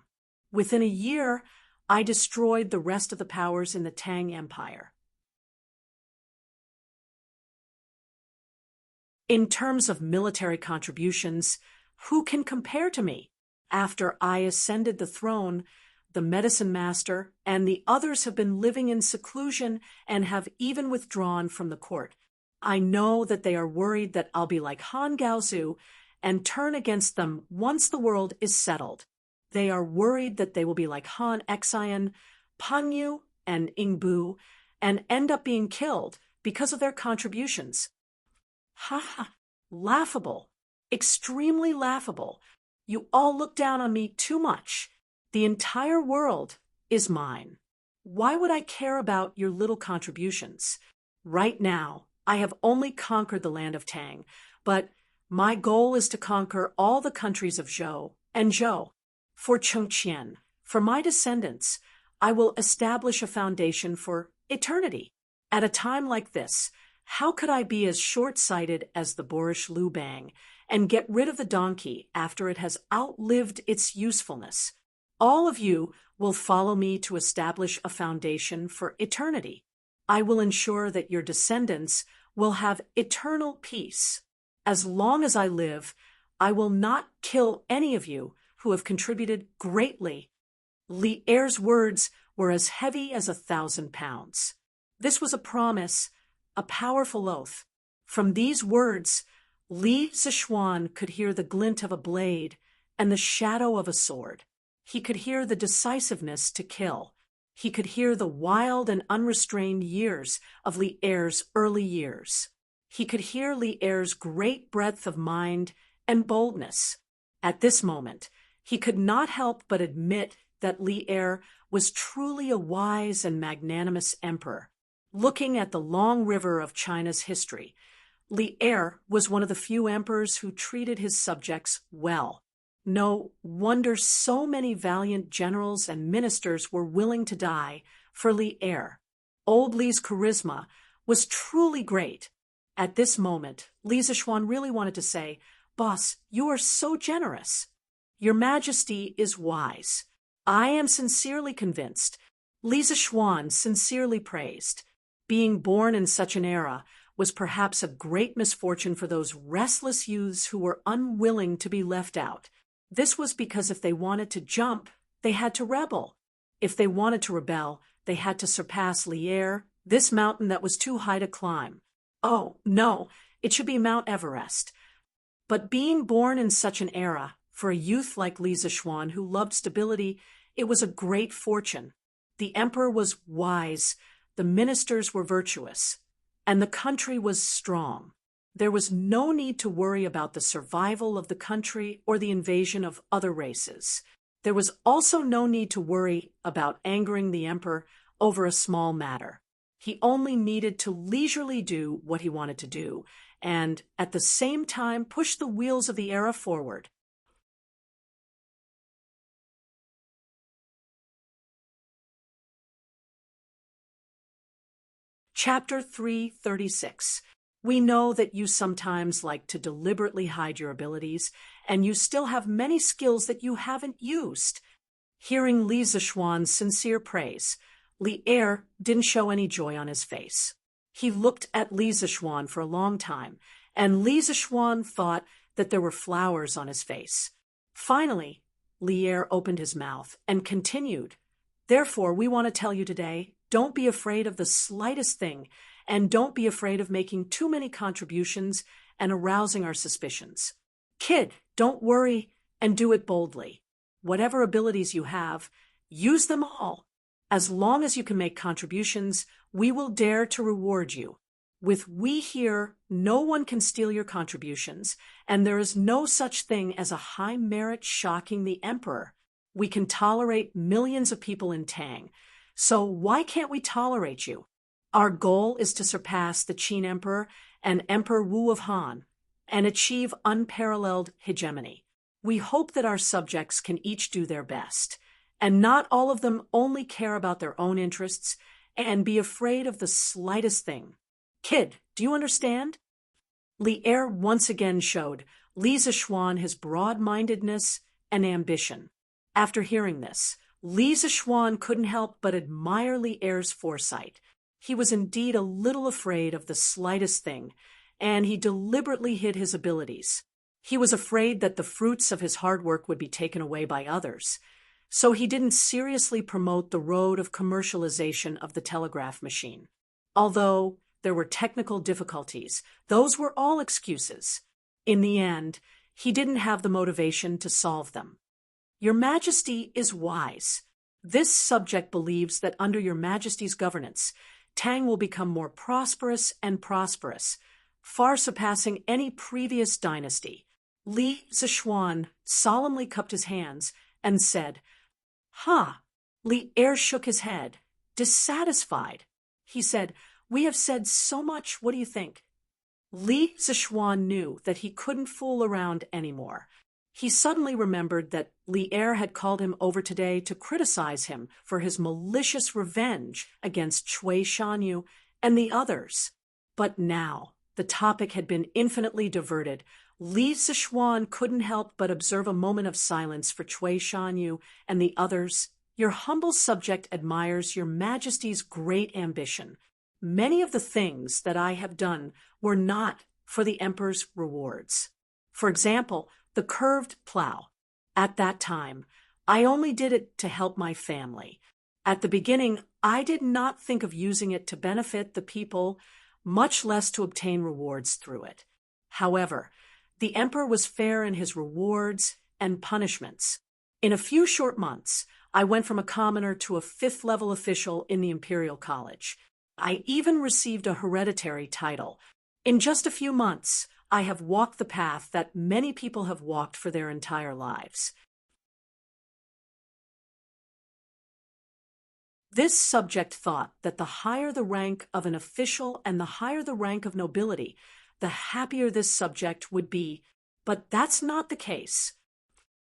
Within a year, I destroyed the rest of the powers in the Tang Empire. In terms of military contributions, who can compare to me? After I ascended the throne, the medicine master and the others have been living in seclusion and have even withdrawn from the court. I know that they are worried that I'll be like Han Gaozu and turn against them once the world is settled. They are worried that they will be like Han Xian, Pang Yu, and Ingbu and end up being killed because of their contributions. Ha ha! Laughable. Extremely laughable. You all look down on me too much. The entire world is mine. Why would I care about your little contributions? Right now, I have only conquered the land of Tang, but my goal is to conquer all the countries of Zhou and Zhou. For Chengqian, for my descendants, I will establish a foundation for eternity. At a time like this, how could I be as short-sighted as the boorish Liu Bang and get rid of the donkey after it has outlived its usefulness? All of you will follow me to establish a foundation for eternity. I will ensure that your descendants will have eternal peace. As long as I live, I will not kill any of you who have contributed greatly. Li Er's words were as heavy as 1,000 pounds. This was a promise, a powerful oath. From these words, Li Zishuan could hear the glint of a blade and the shadow of a sword. He could hear the decisiveness to kill. He could hear the wild and unrestrained years of Li Er's early years. He could hear Li Er's great breadth of mind and boldness. At this moment, he could not help but admit that Li Er was truly a wise and magnanimous emperor. Looking at the long river of China's history, Li Er was one of the few emperors who treated his subjects well. No wonder so many valiant generals and ministers were willing to die for Li Er. Old Li's charisma was truly great. At this moment, Li Zishuan really wanted to say, "Boss, you are so generous. Your Majesty is wise. I am sincerely convinced." Li Zishuan sincerely praised. Being born in such an era was perhaps a great misfortune for those restless youths who were unwilling to be left out. This was because if they wanted to jump, they had to rebel. If they wanted to rebel, they had to surpass Li Er, this mountain that was too high to climb. Oh, no, it should be Mount Everest. But being born in such an era, for a youth like Li Zishuan who loved stability, it was a great fortune. The emperor was wise, the ministers were virtuous, and the country was strong. There was no need to worry about the survival of the country or the invasion of other races. There was also no need to worry about angering the emperor over a small matter. He only needed to leisurely do what he wanted to do, and at the same time push the wheels of the era forward. Chapter 336. We know that you sometimes like to deliberately hide your abilities, and you still have many skills that you haven't used. Hearing Li Zishuan's sincere praise, Li Er didn't show any joy on his face. He looked at Li Zishuan for a long time, and Li Zishuan thought that there were flowers on his face. Finally, Li Er opened his mouth and continued, "Therefore, we want to tell you today, don't be afraid of the slightest thing, and don't be afraid of making too many contributions and arousing our suspicions. Kid, don't worry and do it boldly. Whatever abilities you have, use them all. As long as you can make contributions, we will dare to reward you. With we here, no one can steal your contributions, and there is no such thing as a high merit shocking the emperor. We can tolerate millions of people in Tang, so why can't we tolerate you? Our goal is to surpass the Qin Emperor and Emperor Wu of Han and achieve unparalleled hegemony. We hope that our subjects can each do their best, and not all of them only care about their own interests and be afraid of the slightest thing. Kid, do you understand?" Li Er once again showed Li Zishuan his broad-mindedness and ambition. After hearing this, Li Zishuan couldn't help but admire Li Er's foresight. He was indeed a little afraid of the slightest thing, and he deliberately hid his abilities. He was afraid that the fruits of his hard work would be taken away by others, so he didn't seriously promote the road of commercialization of the telegraph machine. Although there were technical difficulties, those were all excuses. In the end, he didn't have the motivation to solve them. Your Majesty is wise. This subject believes that under your Majesty's governance, Tang will become more prosperous and prosperous, far surpassing any previous dynasty. Li Zishuan solemnly cupped his hands and said, "Ha!" Li Er shook his head, dissatisfied. He said, "We have said so much, what do you think?" Li Zishuan knew that he couldn't fool around anymore. He suddenly remembered that Li Er had called him over today to criticize him for his malicious revenge against Cui Shanyu and the others. But now, the topic had been infinitely diverted. Li Zishuan couldn't help but observe a moment of silence for Cui Shanyu and the others. Your humble subject admires your Majesty's great ambition. Many of the things that I have done were not for the Emperor's rewards. For example, the curved plow. At that time, I only did it to help my family. At the beginning, I did not think of using it to benefit the people, much less to obtain rewards through it. However, the Emperor was fair in his rewards and punishments. In a few short months, I went from a commoner to a fifth-level official in the Imperial College. I even received a hereditary title. In just a few months, I have walked the path that many people have walked for their entire lives. This subject thought that the higher the rank of an official and the higher the rank of nobility, the happier this subject would be, but that's not the case.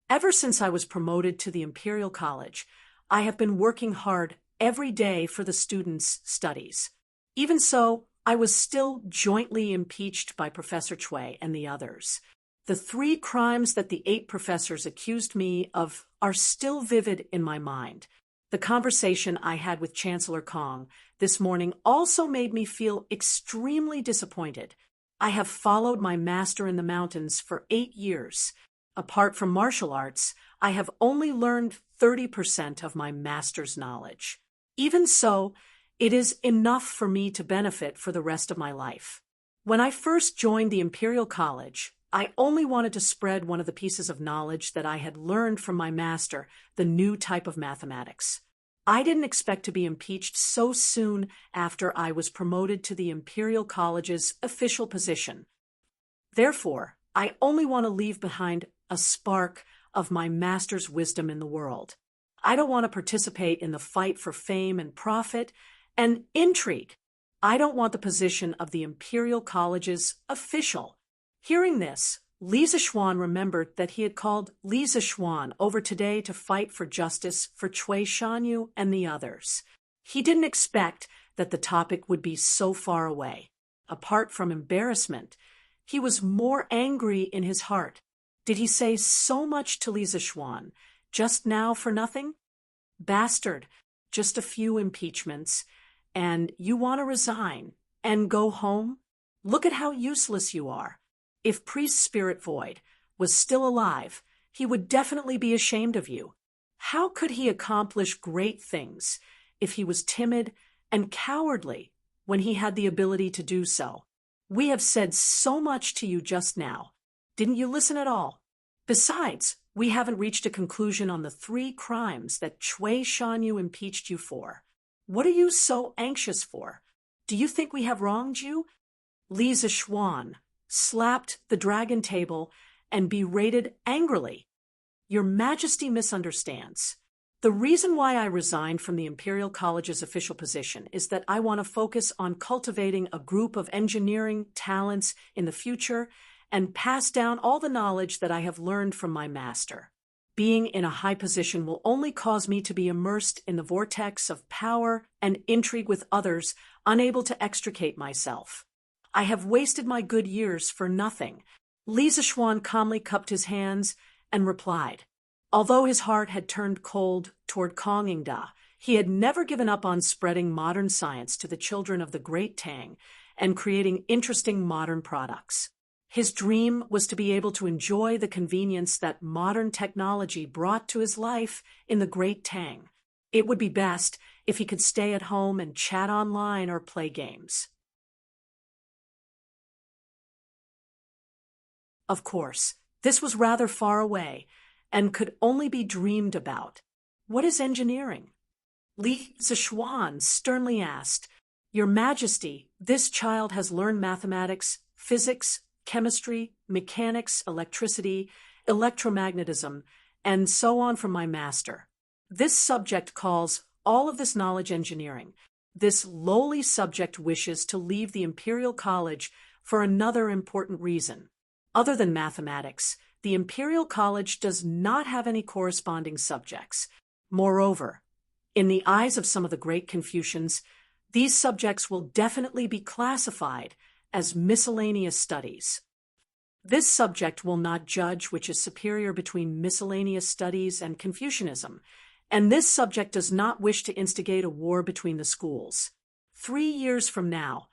Ever since I was promoted to the Imperial College, I have been working hard every day for the students' studies. Even so, I was still jointly impeached by Professor Cui and the others. The 3 crimes that the 8 professors accused me of are still vivid in my mind. The conversation I had with Chancellor Kong this morning also made me feel extremely disappointed. I have followed my master in the mountains for 8 years. Apart from martial arts, I have only learned 30% of my master's knowledge. Even so, it is enough for me to benefit for the rest of my life. When I first joined the Imperial College, I only wanted to spread one of the pieces of knowledge that I had learned from my master, the new type of mathematics. I didn't expect to be impeached so soon after I was promoted to the Imperial College's official position. Therefore, I only want to leave behind a spark of my master's wisdom in the world. I don't want to participate in the fight for fame and profit and intrigue. I don't want the position of the Imperial College's official. Hearing this, Li Zishuan remembered that he had called Li Zishuan over today to fight for justice for Cui Shanyu and the others. He didn't expect that the topic would be so far away. Apart from embarrassment, he was more angry in his heart. Did he say so much to Li Zishuan just now for nothing? Bastard, just a few impeachments, and you want to resign and go home? Look at how useless you are. If Priest Spirit Void was still alive, he would definitely be ashamed of you. How could he accomplish great things if he was timid and cowardly when he had the ability to do so? We have said so much to you just now. Didn't you listen at all? Besides, we haven't reached a conclusion on the 3 crimes that Cui Shanyu impeached you for. What are you so anxious for? Do you think we have wronged you? Li Zishuan slapped the dragon table and berated angrily. Your Majesty misunderstands. The reason why I resigned from the Imperial College's official position is that I want to focus on cultivating a group of engineering talents in the future and pass down all the knowledge that I have learned from my master. Being in a high position will only cause me to be immersed in the vortex of power and intrigue with others, unable to extricate myself. I have wasted my good years for nothing. Li Zishuan calmly cupped his hands and replied. Although his heart had turned cold toward Kong Ingda, he had never given up on spreading modern science to the children of the great Tang and creating interesting modern products. His dream was to be able to enjoy the convenience that modern technology brought to his life in the great Tang. It would be best if he could stay at home and chat online or play games. Of course, this was rather far away and could only be dreamed about. What is engineering? Li Zishuan sternly asked, Your Majesty, this child has learned mathematics, physics, chemistry, mechanics, electricity, electromagnetism, and so on from my master. This subject calls all of this knowledge engineering. This lowly subject wishes to leave the Imperial College for another important reason. Other than mathematics, the Imperial College does not have any corresponding subjects. Moreover, in the eyes of some of the great Confucians, these subjects will definitely be classified as miscellaneous studies. This subject will not judge which is superior between miscellaneous studies and Confucianism, and this subject does not wish to instigate a war between the schools. 3 years from now,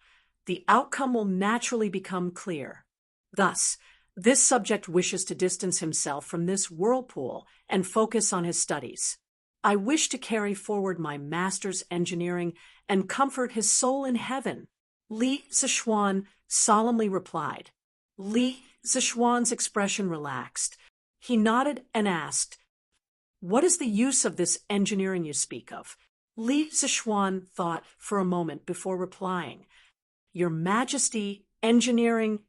the outcome will naturally become clear. Thus, this subject wishes to distance himself from this whirlpool and focus on his studies. I wish to carry forward my master's engineering and comfort his soul in heaven. Li Zishuan solemnly replied. Li Zishuan's expression relaxed. He nodded and asked, What is the use of this engineering you speak of? Li Zishuan thought for a moment before replying. Your Majesty, engineering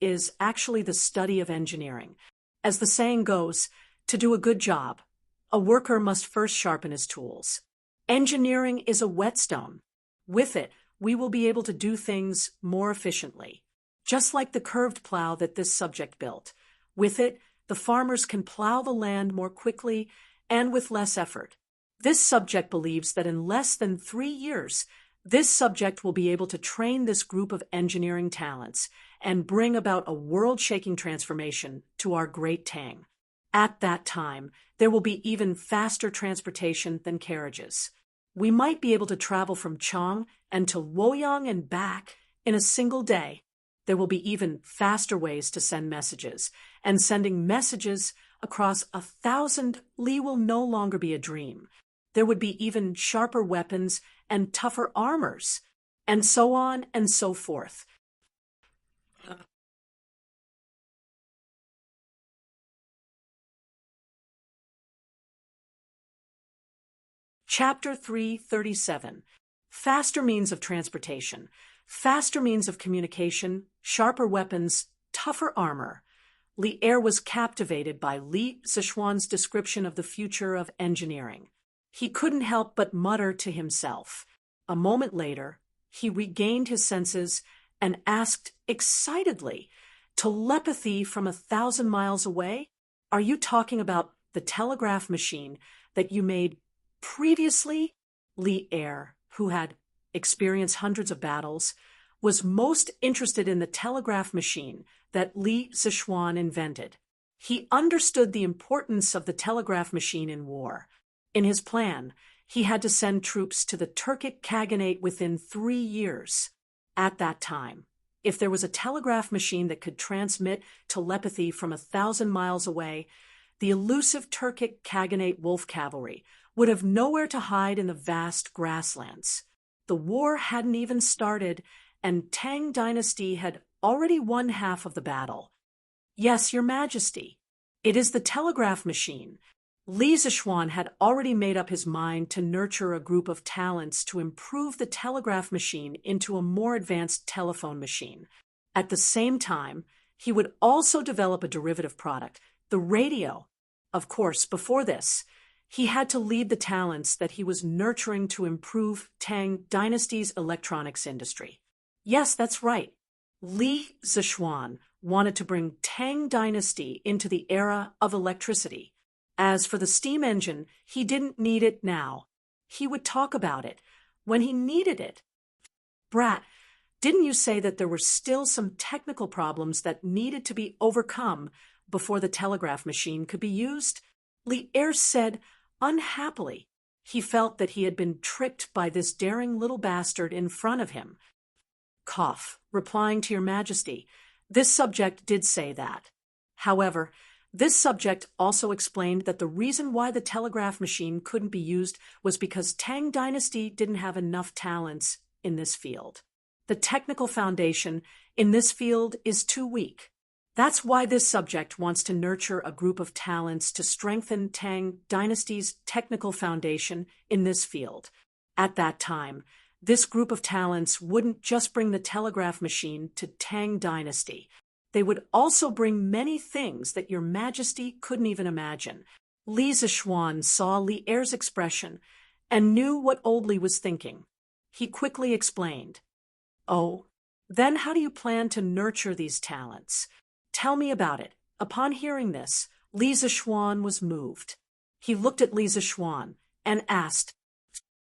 is actually the study of engineering. As the saying goes, to do a good job, a worker must first sharpen his tools. Engineering is a whetstone. With it, we will be able to do things more efficiently. Just like the curved plow that this subject built. With it, the farmers can plow the land more quickly and with less effort. This subject believes that in less than 3 years, this subject will be able to train this group of engineering talents and bring about a world-shaking transformation to our great Tang. At that time, there will be even faster transportation than carriages. We might be able to travel from Chang and to Luoyang and back in a single day. There will be even faster ways to send messages, and sending messages across 1,000 li will no longer be a dream. There would be even sharper weapons and tougher armors, and so on and so forth. Chapter 337. Faster means of transportation, faster means of communication, sharper weapons, tougher armor. Li Er was captivated by Li Zishuan's description of the future of engineering. He couldn't help but mutter to himself. A moment later, he regained his senses and asked excitedly, Telepathy from 1,000 miles away? Are you talking about the telegraph machine that you made previously? Li Er, who had experienced hundreds of battles, was most interested in the telegraph machine that Li Zishuan invented. He understood the importance of the telegraph machine in war. In his plan, he had to send troops to the Turkic Khaganate within 3 years. At that time, if there was a telegraph machine that could transmit telepathy from 1,000 miles away, the elusive Turkic Khaganate wolf cavalry would have nowhere to hide in the vast grasslands. The war hadn't even started, and Tang Dynasty had already won half of the battle. Yes, Your Majesty, it is the telegraph machine. Li Zishuan had already made up his mind to nurture a group of talents to improve the telegraph machine into a more advanced telephone machine. At the same time, he would also develop a derivative product, the radio. Of course, before this, he had to lead the talents that he was nurturing to improve Tang Dynasty's electronics industry. Yes, that's right. Li Zishuan wanted to bring Tang Dynasty into the era of electricity. As for the steam engine, he didn't need it now. He would talk about it when he needed it. Brat, didn't you say that there were still some technical problems that needed to be overcome before the telegraph machine could be used? Li Er said unhappily. He felt that he had been tricked by this daring little bastard in front of him. Cough, replying to Your Majesty, this subject did say that. However, this subject also explained that the reason why the telegraph machine couldn't be used was because Tang Dynasty didn't have enough talents in this field. The technical foundation in this field is too weak. That's why this subject wants to nurture a group of talents to strengthen Tang Dynasty's technical foundation in this field. At that time, this group of talents wouldn't just bring the telegraph machine to Tang Dynasty. They would also bring many things that your Majesty couldn't even imagine. Li Zishuan saw Li Er's expression and knew what old Li was thinking. He quickly explained, "Oh, then how do you plan to nurture these talents? Tell me about it." Upon hearing this, Li Zishuan was moved. He looked at Li Zishuan and asked,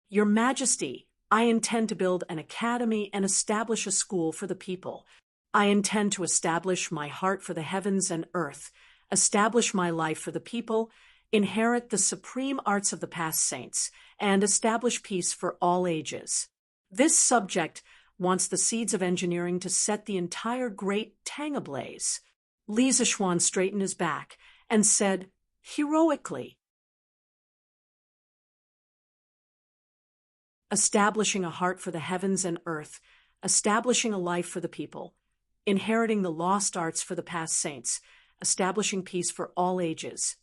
"Your Majesty, I intend to build an academy and establish a school for the people. I intend to establish my heart for the heavens and earth, establish my life for the people, inherit the supreme arts of the past saints, and establish peace for all ages." This subject wants the seeds of engineering to set the entire great Tang ablaze. Li Zishuan straightened his back and said, heroically, "Establishing a heart for the heavens and earth, establishing a life for the people, inheriting the lost arts for the past saints, establishing peace for all ages.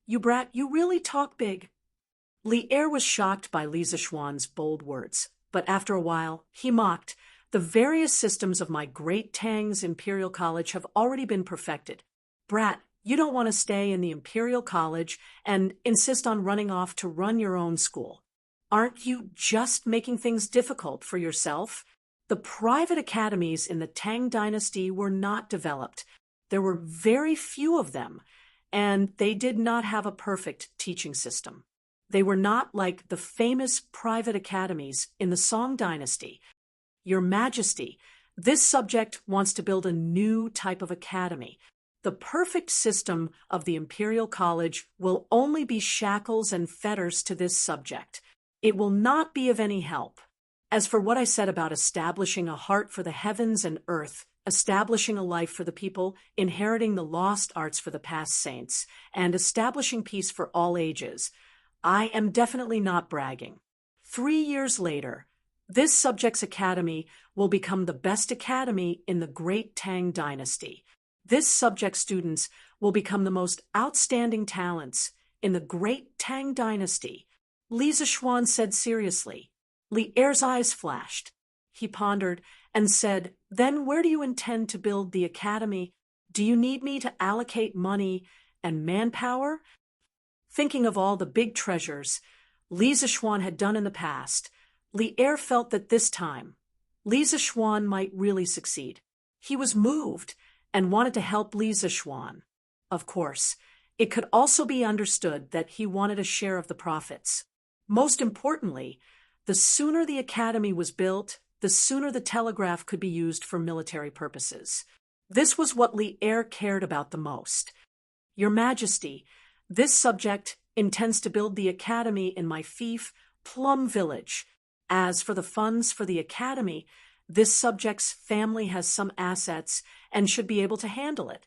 You brat, you really talk big." Li Er was shocked by Li Zishuan's bold words, but after a while, he mocked, "The various systems of my great Tang's Imperial College have already been perfected. Brat, you don't want to stay in the Imperial College and insist on running off to run your own school. Aren't you just making things difficult for yourself?" The private academies in the Tang Dynasty were not developed. There were very few of them, and they did not have a perfect teaching system. They were not like the famous private academies in the Song Dynasty. Your Majesty, this subject wants to build a new type of academy. The perfect system of the Imperial College will only be shackles and fetters to this subject. It will not be of any help. As for what I said about establishing a heart for the heavens and earth, establishing a life for the people, inheriting the lost arts for the past saints, and establishing peace for all ages, I am definitely not bragging. 3 years later, this subject's academy will become the best academy in the great Tang Dynasty. This subject's students will become the most outstanding talents in the great Tang Dynasty. Li Zishuan said seriously. Li Er's eyes flashed. He pondered and said, "Then where do you intend to build the academy? Do you need me to allocate money and manpower?" Thinking of all the big treasures Li Zishuan had done in the past, Li Er felt that this time, Li Zishuan might really succeed. He was moved and wanted to help Li Zishuan. Of course, it could also be understood that he wanted a share of the profits. Most importantly, the sooner the academy was built, the sooner the telegraph could be used for military purposes. This was what Li Er cared about the most. "Your Majesty, this subject intends to build the academy in my fief, Plum Village. As for the funds for the academy, this subject's family has some assets and should be able to handle it.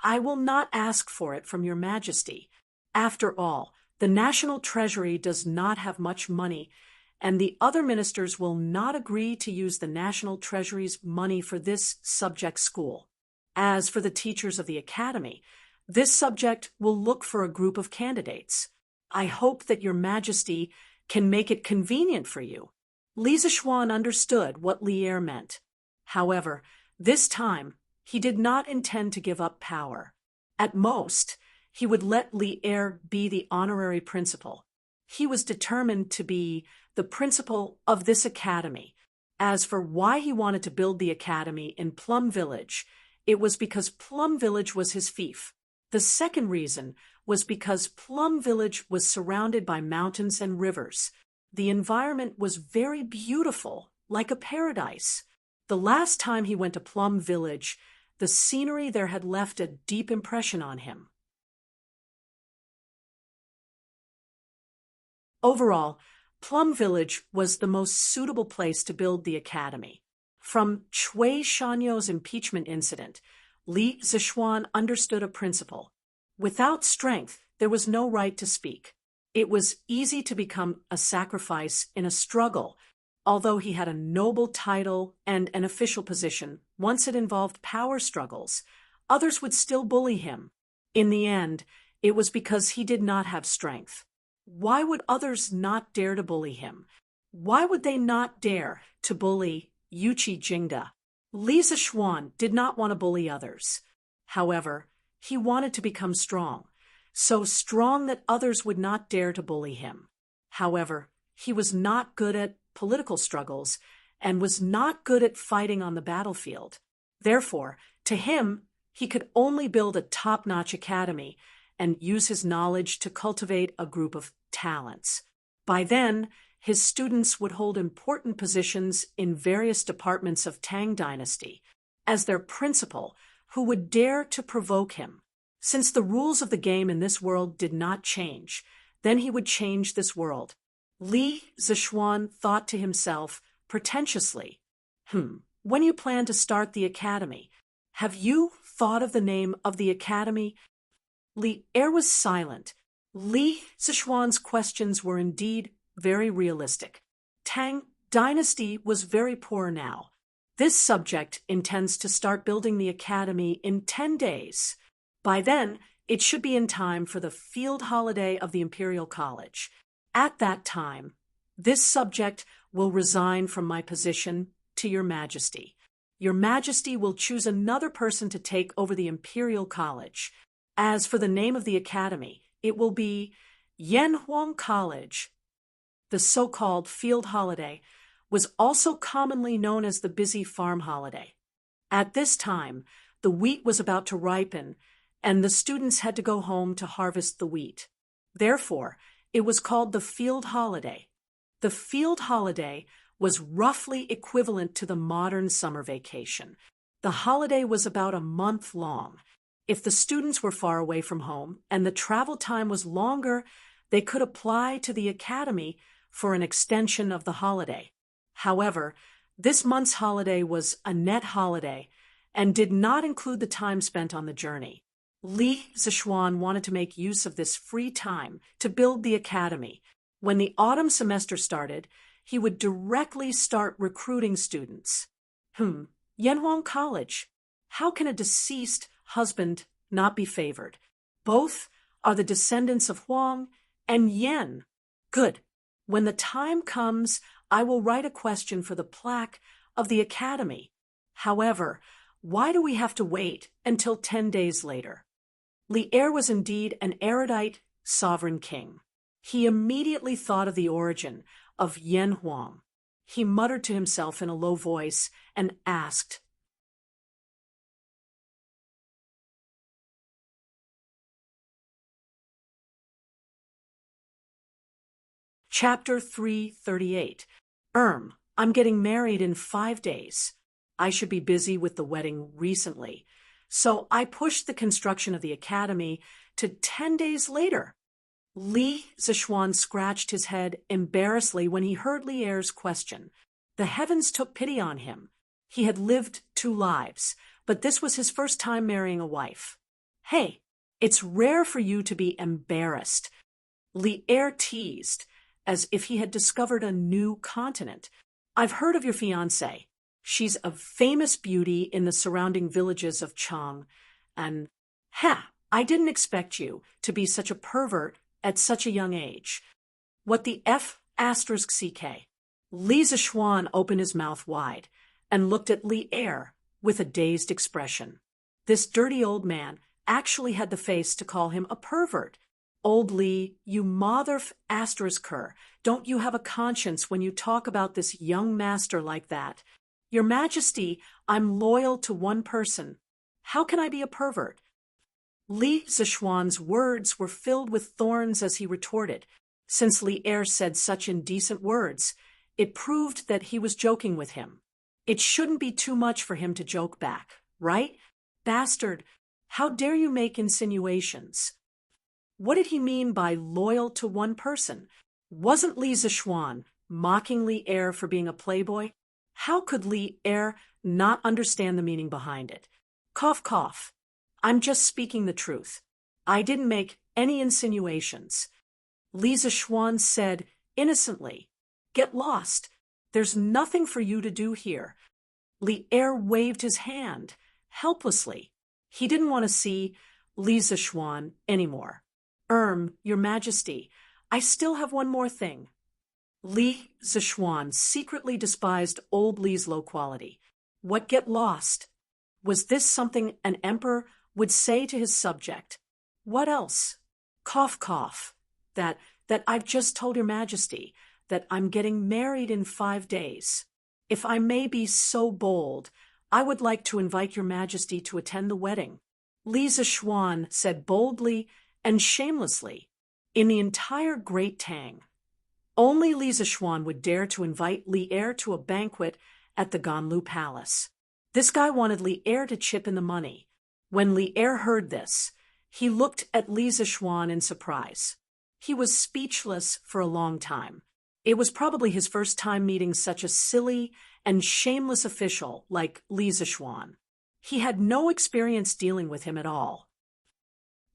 I will not ask for it from your Majesty. After all, the national treasury does not have much money, and the other ministers will not agree to use the national treasury's money for this subject school. As for the teachers of the academy, this subject will look for a group of candidates. I hope that your Majesty can make it convenient for you." Li Zishuan understood what Li Er meant. However, this time, he did not intend to give up power. At most, he would let Li Er be the honorary principal. He was determined to be the principal of this academy. As for why he wanted to build the academy in Plum Village, it was because Plum Village was his fief. The second reason was because Plum Village was surrounded by mountains and rivers. The environment was very beautiful, like a paradise. The last time he went to Plum Village, the scenery there had left a deep impression on him. Overall, Plum Village was the most suitable place to build the academy. From Cui Shanyo's impeachment incident, Li Zishuan understood a principle. Without strength, there was no right to speak. It was easy to become a sacrifice in a struggle. Although he had a noble title and an official position, once it involved power struggles, others would still bully him. In the end, it was because he did not have strength. Why would others not dare to bully him? Why would they not dare to bully Yuchi Jingda? Li Zishuan did not want to bully others. However, he wanted to become strong, so strong that others would not dare to bully him. However, he was not good at political struggles and was not good at fighting on the battlefield. Therefore, to him, he could only build a top-notch academy and use his knowledge to cultivate a group of talents. By then, his students would hold important positions in various departments of Tang Dynasty as their principal, who would dare to provoke him. Since the rules of the game in this world did not change, then he would change this world. Li Zishuan thought to himself pretentiously, when you plan to start the academy, have you thought of the name of the academy? Li Er was silent. Li Zishuan's questions were indeed very realistic. Tang Dynasty was very poor now. This subject intends to start building the academy in 10 days. By then, it should be in time for the field holiday of the Imperial College. At that time, this subject will resign from my position to Your Majesty. Your Majesty will choose another person to take over the Imperial College. As for the name of the academy, it will be Yanhuang College. The so-called field holiday was also commonly known as the busy farm holiday. At this time, the wheat was about to ripen, and the students had to go home to harvest the wheat. Therefore, it was called the field holiday. The field holiday was roughly equivalent to the modern summer vacation. The holiday was about a month long. If the students were far away from home and the travel time was longer, they could apply to the academy for an extension of the holiday. However, this month's holiday was a net holiday and did not include the time spent on the journey. Li Zishuan wanted to make use of this free time to build the academy. When the autumn semester started, he would directly start recruiting students. Yanhuang College. How can a deceased husband not be favored? Both are the descendants of Huang and Yan. Good. When the time comes, I will write a question for the plaque of the academy. However, why do we have to wait until 10 days later? Li Er was indeed an erudite sovereign king. He immediately thought of the origin of Yan Huang. He muttered to himself in a low voice and asked, Chapter 338. I'm getting married in 5 days. I should be busy with the wedding recently, so I pushed the construction of the academy to 10 days later. Li Zishuan scratched his head embarrassedly when he heard Li Er's question. The heavens took pity on him. He had lived 2 lives, but this was his first time marrying a wife. Hey, it's rare for you to be embarrassed. Li Er teased, as if he had discovered a new continent. I've heard of your fiancée. She's a famous beauty in the surrounding villages of Chang, and I didn't expect you to be such a pervert at such a young age. What the F***CK? Li Zishuan opened his mouth wide and looked at Li Er with a dazed expression. This dirty old man actually had the face to call him a pervert. Old Li, you mother***er, don't you have a conscience when you talk about this young master like that? Your Majesty, I'm loyal to one person. How can I be a pervert? Li Zishuan's words were filled with thorns as he retorted. Since Li Er said such indecent words, it proved that he was joking with him. It shouldn't be too much for him to joke back, right? Bastard, how dare you make insinuations? What did he mean by loyal to one person? Wasn't Li Zishuan mocking Li Er for being a playboy? How could Li Er not understand the meaning behind it? Cough, cough. I'm just speaking the truth. I didn't make any insinuations. Li Zishuan said innocently, Get lost. There's nothing for you to do here. Li Er waved his hand, helplessly. He didn't want to see Li Zishuan anymore. Your Majesty, I still have one more thing. Li Zishuan secretly despised old Li's low quality. What get lost? Was this something an emperor would say to his subject? What else? Cough, cough. That I've just told your Majesty that I'm getting married in 5 days. If I may be so bold, I would like to invite your Majesty to attend the wedding. Li Zishuan said boldly and shamelessly in the entire Great Tang. Only Li Zishuan would dare to invite Li Er to a banquet at the Ganlu Palace. This guy wanted Li Er to chip in the money. When Li Er heard this, he looked at Li Zishuan in surprise. He was speechless for a long time. It was probably his first time meeting such a silly and shameless official like Li Zishuan. He had no experience dealing with him at all.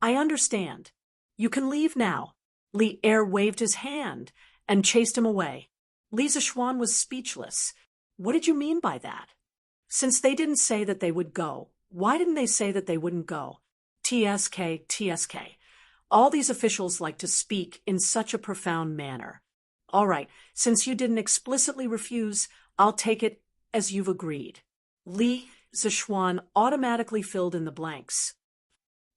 I understand. You can leave now. Li Er waved his hand and chased him away. Li Zishuan was speechless. What did you mean by that? Since they didn't say that they would go, why didn't they say that they wouldn't go? TSK. All these officials like to speak in such a profound manner. All right, since you didn't explicitly refuse, I'll take it as you've agreed. Li Zishuan automatically filled in the blanks.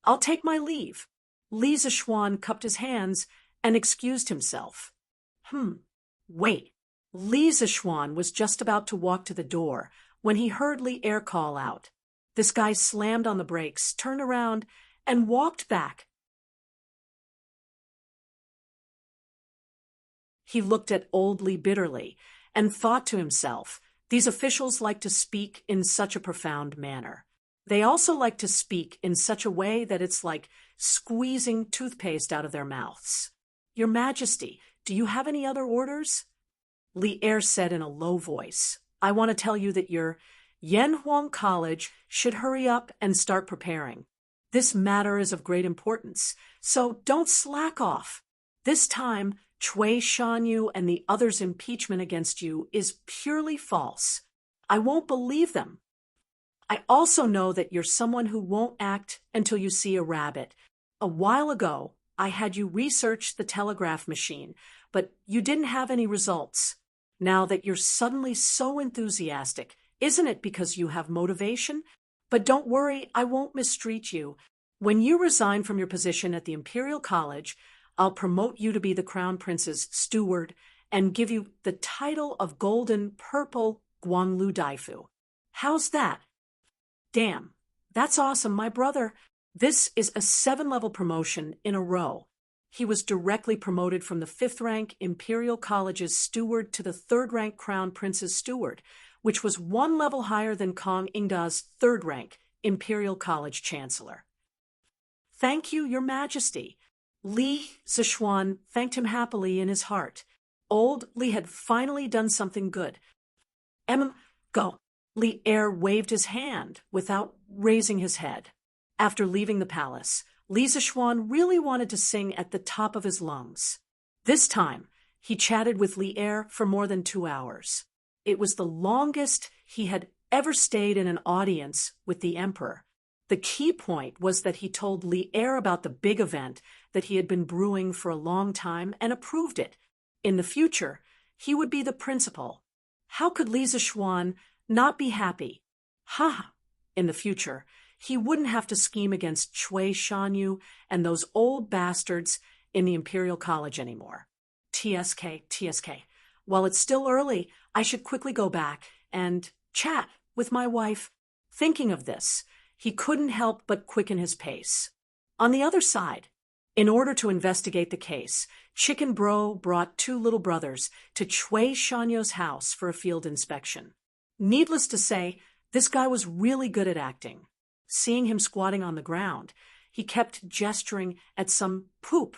I'll take my leave. Li Zishuan cupped his hands and excused himself. Wait. Li Zishuan was just about to walk to the door when he heard Li Er call out. This guy slammed on the brakes, turned around, and walked back. He looked at old Li bitterly and thought to himself, these officials like to speak in such a profound manner. They also like to speak in such a way that it's like squeezing toothpaste out of their mouths. Your Majesty, do you have any other orders? Li Er said in a low voice, I want to tell you that your Yanhuang College should hurry up and start preparing. This matter is of great importance, so don't slack off. This time, Cui Shanyu and the others' impeachment against you is purely false. I won't believe them. I also know that you're someone who won't act until you see a rabbit. A while ago, I had you research the telegraph machine, but you didn't have any results. Now that you're suddenly so enthusiastic, isn't it because you have motivation? But don't worry, I won't mistreat you. When you resign from your position at the Imperial College, I'll promote you to be the Crown Prince's steward and give you the title of Golden Purple Guanglu Daifu. How's that? Damn, that's awesome, my brother. This is a 7-level promotion in a row. He was directly promoted from the 5th rank Imperial College's steward to the 3rd rank Crown Prince's steward, which was 1 level higher than Kong Ingda's 3rd rank Imperial College Chancellor. Thank you, Your Majesty. Li Zishuan thanked him happily in his heart. Old Li had finally done something good. Go. Li Er waved his hand without raising his head. After leaving the palace, Li Zishuan really wanted to sing at the top of his lungs. This time, he chatted with Li Er for more than 2 hours. It was the longest he had ever stayed in an audience with the emperor. The key point was that he told Li Er about the big event that he had been brewing for a long time and approved it. In the future, he would be the principal. How could Li Zishuan not be happy? In the future, he wouldn't have to scheme against Cui Shanyu and those old bastards in the Imperial College anymore. TSK. While it's still early, I should quickly go back and chat with my wife. Thinking of this, he couldn't help but quicken his pace. On the other side, in order to investigate the case, Chicken Bro brought 2 little brothers to Cui Shanyu's house for a field inspection. Needless to say, this guy was really good at acting. Seeing him squatting on the ground, he kept gesturing at some poop.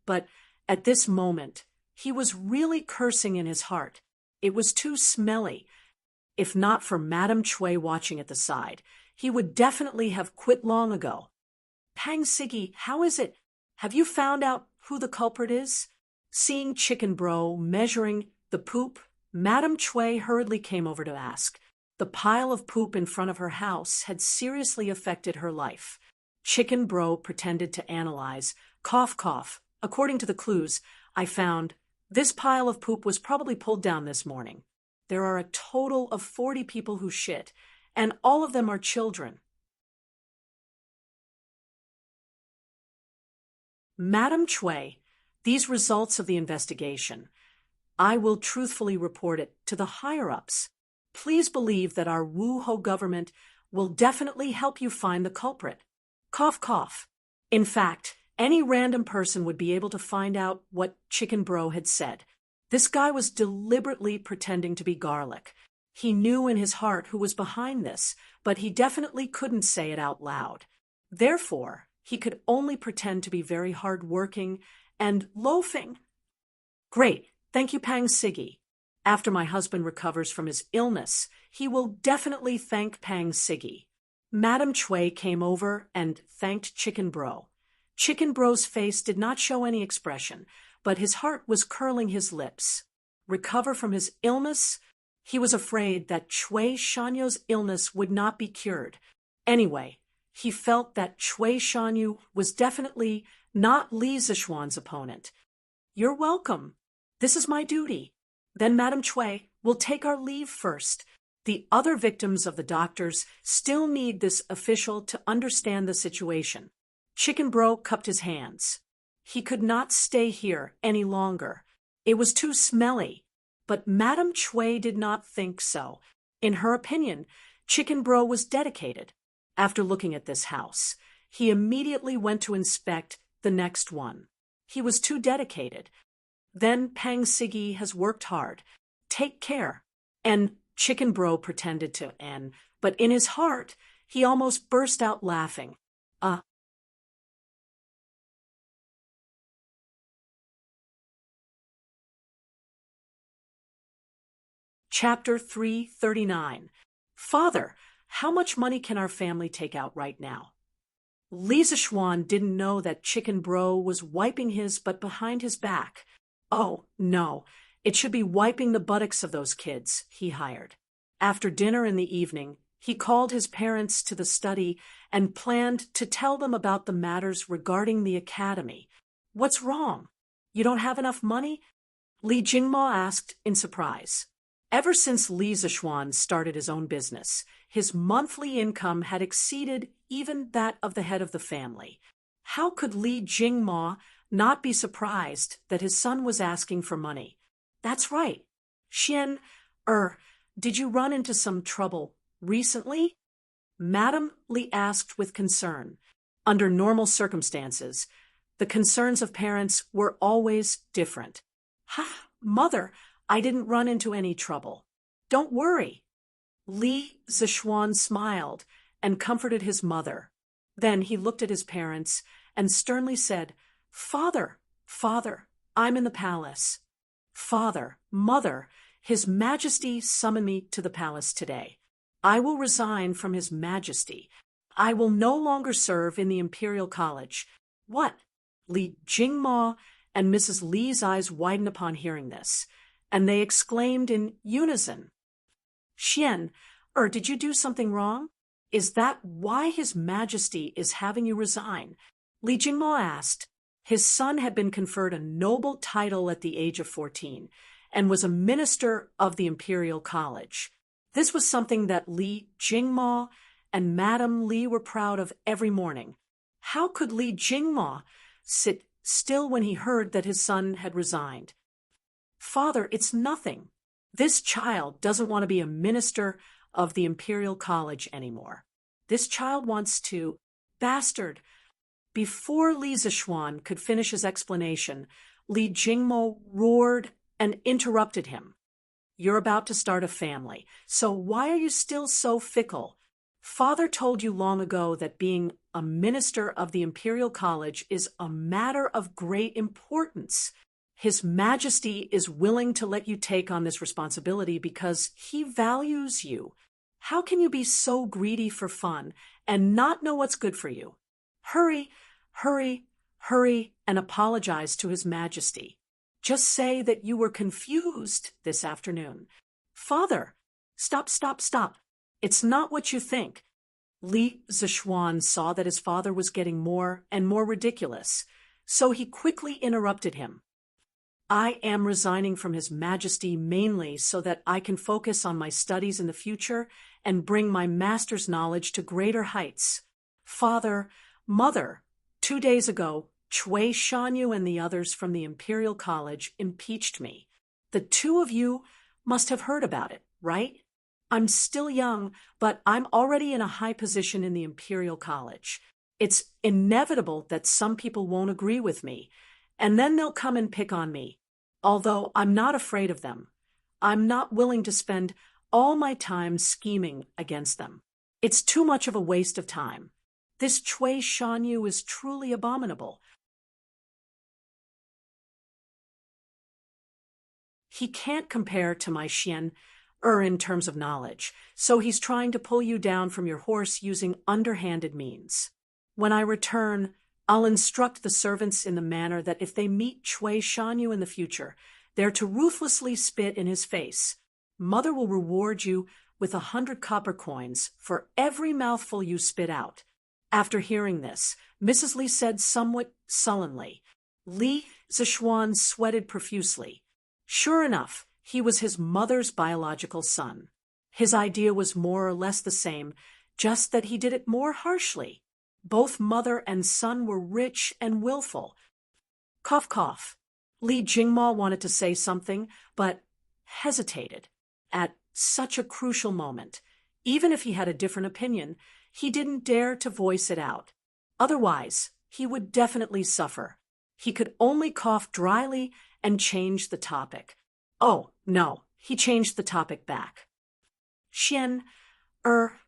But at this moment, he was really cursing in his heart. It was too smelly. If not for Madame Cui watching at the side, he would definitely have quit long ago. Pang Siggy, how is it? Have you found out who the culprit is? Seeing Chicken Bro measuring the poop, Madame Cui hurriedly came over to ask. The pile of poop in front of her house had seriously affected her life. Chicken Bro pretended to analyze. Cough, cough. According to the clues I found, this pile of poop was probably pulled down this morning. There are a total of 40 people who shit, and all of them are children. Madam Chui, these results of the investigation, I will truthfully report it to the higher-ups. Please believe that our Wu-Ho government will definitely help you find the culprit. Cough, cough. In fact, any random person would be able to find out what Chicken Bro had said. This guy was deliberately pretending to be garlic. He knew in his heart who was behind this, but he definitely couldn't say it out loud. Therefore, he could only pretend to be very hard-working and loafing. Great, thank you, Pang Siggy. After my husband recovers from his illness, he will definitely thank Pang Siggy. Madam Chui came over and thanked Chicken Bro. Chicken Bro's face did not show any expression, but his heart was curling his lips. Recover from his illness? He was afraid that Chui Shanyo's illness would not be cured. Anyway, he felt that Chui Shanyu was definitely not Li Zishuan's opponent. You're welcome. This is my duty. Then Madam Chui will take our leave first. The other victims of the doctors still need this official to understand the situation. Chicken Bro cupped his hands. He could not stay here any longer. It was too smelly. But Madam Chui did not think so. In her opinion, Chicken Bro was dedicated. After looking at this house, he immediately went to inspect the next one. He was too dedicated. Then Pang Siggy has worked hard. Take care. And Chicken Bro pretended to but in his heart, he almost burst out laughing. Chapter 339. Father, how much money can our family take out right now? Li Zishuan didn't know that Chicken Bro was wiping his butt behind his back. Oh, no, it should be wiping the buttocks of those kids, he hired. After dinner in the evening, he called his parents to the study and planned to tell them about the matters regarding the academy. What's wrong? You don't have enough money? Li Jingma asked in surprise. Ever since Li Zishuan started his own business, his monthly income had exceeded even that of the head of the family. How could Li Jingma not be surprised that his son was asking for money? That's right. Xian, did you run into some trouble recently? Madam Li asked with concern. Under normal circumstances, the concerns of parents were always different. Mother, I didn't run into any trouble. Don't worry. Li Zishuan smiled and comforted his mother. Then he looked at his parents and sternly said, Father, I'm in the palace. Father, Mother, His Majesty summoned me to the palace today. I will resign from His Majesty. I will no longer serve in the Imperial College. What? Li Jingma and Mrs. Li's eyes widened upon hearing this, and they exclaimed in unison, Xian, did you do something wrong? Is that why His Majesty is having you resign? Li Jingma asked. His son had been conferred a noble title at the age of 14 and was a minister of the Imperial College. This was something that Li Jingma and Madam Li were proud of every morning. How could Li Jingma sit still when he heard that his son had resigned? Father, it's nothing. This child doesn't want to be a minister of the Imperial College anymore. This child wants to... Bastard! Before Li Zishuan could finish his explanation, Li Jingmo roared and interrupted him. You're about to start a family, so why are you still so fickle? Father told you long ago that being a minister of the Imperial College is a matter of great importance. His Majesty is willing to let you take on this responsibility because he values you. How can you be so greedy for fun and not know what's good for you? Hurry, and apologize to His Majesty. Just say that you were confused this afternoon. Father, stop. It's not what you think. Li Zishuan saw that his father was getting more and more ridiculous, so he quickly interrupted him. I am resigning from His Majesty mainly so that I can focus on my studies in the future and bring my master's knowledge to greater heights. Father, Mother, 2 days ago, Cui Shanyu and the others from the Imperial College impeached me. The two of you must have heard about it, right? I'm still young, but I'm already in a high position in the Imperial College. It's inevitable that some people won't agree with me, and then they'll come and pick on me. Although I'm not afraid of them, I'm not willing to spend all my time scheming against them. It's too much of a waste of time. This Cui Shanyu is truly abominable. He can't compare to my Xian in terms of knowledge, so he's trying to pull you down from your horse using underhanded means. When I return, I'll instruct the servants in the manner that if they meet Cui Shanyu in the future, they're to ruthlessly spit in his face. Mother will reward you with 100 copper coins for every mouthful you spit out. After hearing this, Mrs. Li said somewhat sullenly. Li Zishuan sweated profusely. Sure enough, he was his mother's biological son. His idea was more or less the same, just that he did it more harshly. Both mother and son were rich and willful. Cough, cough. Li Jingma wanted to say something, but hesitated. At such a crucial moment, even if he had a different opinion, he didn't dare to voice it out. Otherwise, he would definitely suffer. He could only cough dryly and change the topic. Oh, no, he changed the topic back. Xian,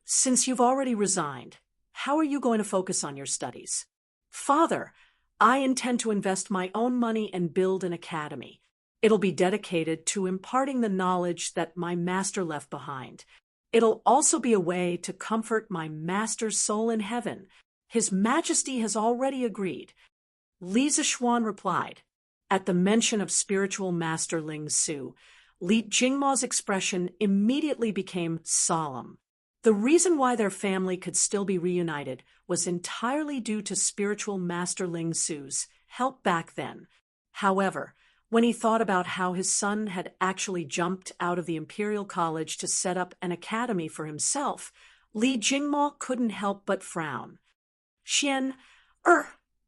since you've already resigned, how are you going to focus on your studies? Father, I intend to invest my own money and build an academy. It'll be dedicated to imparting the knowledge that my master left behind. It'll also be a way to comfort my master's soul in heaven. His Majesty has already agreed. Li Zishuan replied. At the mention of spiritual master Ling Su, Li Jingma's expression immediately became solemn. The reason why their family could still be reunited was entirely due to spiritual master Ling Su's help back then. However, when he thought about how his son had actually jumped out of the Imperial College to set up an academy for himself, Li Jingma couldn't help but frown. Xian,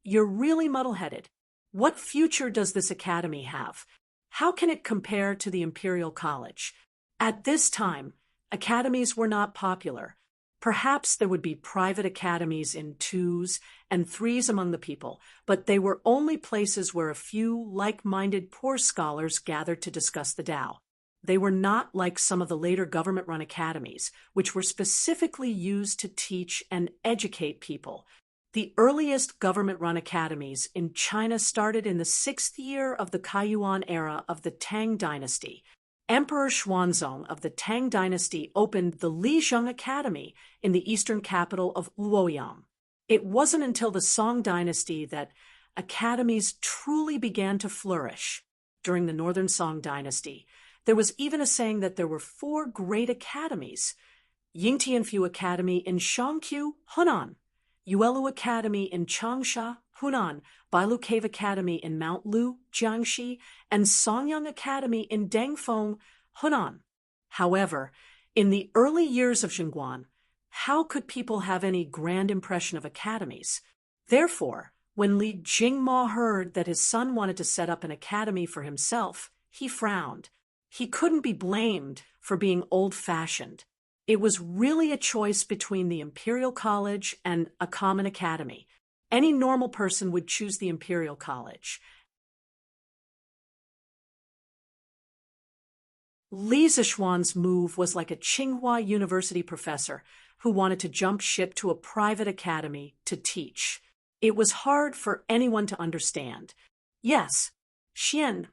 you're really muddle-headed. What future does this academy have? How can it compare to the Imperial College? At this time, academies were not popular. Perhaps there would be private academies in 2s and 3s among the people, but they were only places where a few like-minded poor scholars gathered to discuss the Tao. They were not like some of the later government-run academies, which were specifically used to teach and educate people. The earliest government-run academies in China started in the 6th year of the Kaiyuan era of the Tang Dynasty. Emperor Xuanzong of the Tang Dynasty opened the Lizheng Academy in the eastern capital of Luoyang. It wasn't until the Song Dynasty that academies truly began to flourish. During the Northern Song Dynasty, there was even a saying that there were 4 great academies: Yingtianfu Academy in Shangqiu, Hunan; Yuelu Academy in Changsha, Hunan; Bailu Cave Academy in Mount Lu, Jiangxi; and Songyang Academy in Dangfeng, Hunan. However, in the early years of Xinguan, how could people have any grand impression of academies? Therefore, when Li Jingma heard that his son wanted to set up an academy for himself, he frowned. He couldn't be blamed for being old-fashioned. It was really a choice between the Imperial College and a common academy. Any normal person would choose the Imperial College. Li Zishuan's move was like a Tsinghua University professor who wanted to jump ship to a private academy to teach. It was hard for anyone to understand. Yes, Xian,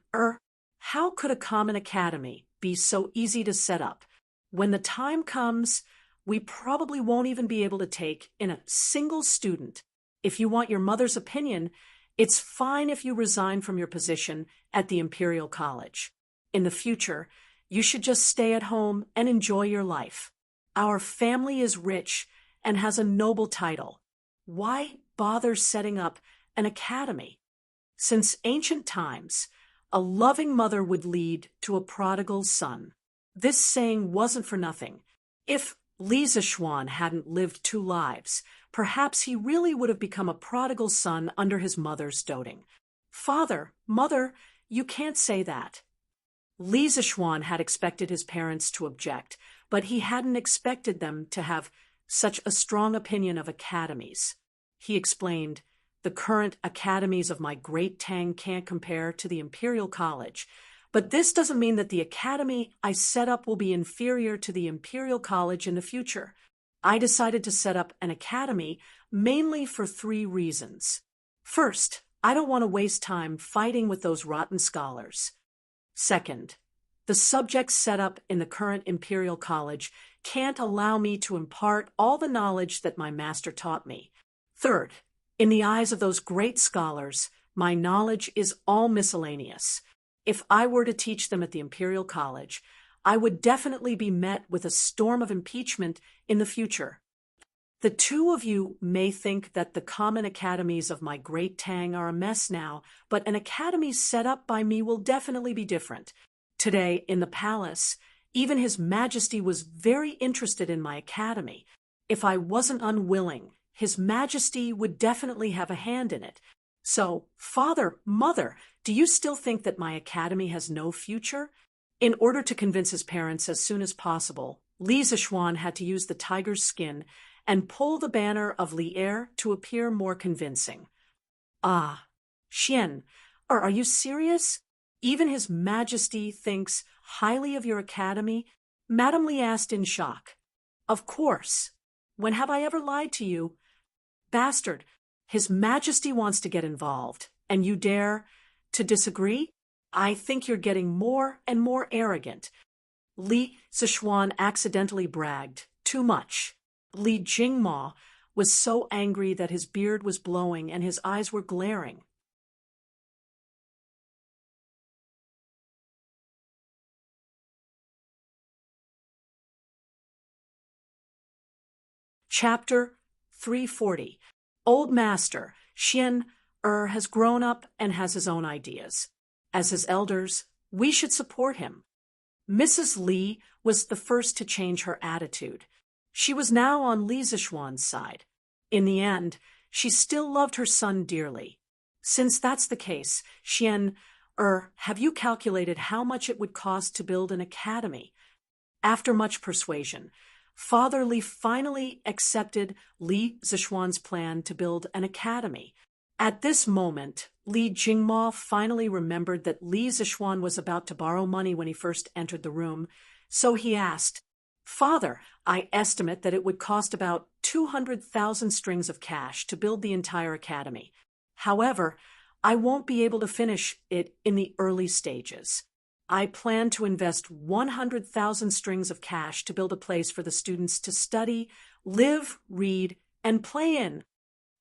how could a common academy be so easy to set up? When the time comes, we probably won't even be able to take in a single student. If you want your mother's opinion, it's fine if you resign from your position at the Imperial College. In the future, you should just stay at home and enjoy your life. Our family is rich and has a noble title. Why bother setting up an academy? Since ancient times, a loving mother would lead to a prodigal son. This saying wasn't for nothing. If Li Zixuan hadn't lived 2 lives, perhaps he really would have become a prodigal son under his mother's doting. Father, mother, you can't say that. Li Zixuan had expected his parents to object, but he hadn't expected them to have such a strong opinion of academies. He explained, "The current academies of my great Tang can't compare to the Imperial College, but this doesn't mean that the academy I set up will be inferior to the Imperial College in the future. I decided to set up an academy mainly for 3 reasons. First, I don't want to waste time fighting with those rotten scholars. Second, the subjects set up in the current Imperial College can't allow me to impart all the knowledge that my master taught me. Third, in the eyes of those great scholars, my knowledge is all miscellaneous. If I were to teach them at the Imperial College, I would definitely be met with a storm of impeachment in the future. The 2 of you may think that the common academies of my great Tang are a mess now, but an academy set up by me will definitely be different. Today, in the palace, even His Majesty was very interested in my academy. If I wasn't unwilling, His Majesty would definitely have a hand in it. So, father, mother, do you still think that my academy has no future?" In order to convince his parents as soon as possible, Li Zixuan had to use the tiger's skin and pull the banner of Li'er to appear more convincing. "Ah, Xian, are you serious? Even His Majesty thinks highly of your academy?" Madame Li asked in shock. "Of course. When have I ever lied to you? Bastard, His Majesty wants to get involved, and you dare to disagree? I think you're getting more and more arrogant." Li Zixuan accidentally bragged too much. Li Jingma was so angry that his beard was blowing and his eyes were glaring. Chapter 340. Old Master Xian has grown up and has his own ideas. As his elders, we should support him. Mrs. Li was the first to change her attitude. She was now on Li Zixuan's side. In the end, she still loved her son dearly. "Since that's the case, Xian, have you calculated how much it would cost to build an academy?" After much persuasion, Father Li finally accepted Li Zixuan's plan to build an academy. At this moment, Li Jingma finally remembered that Li Zixuan was about to borrow money when he first entered the room, so he asked, "Father, I estimate that it would cost about 200,000 strings of cash to build the entire academy. However, I won't be able to finish it in the early stages. I plan to invest 100,000 strings of cash to build a place for the students to study, live, read, and play in."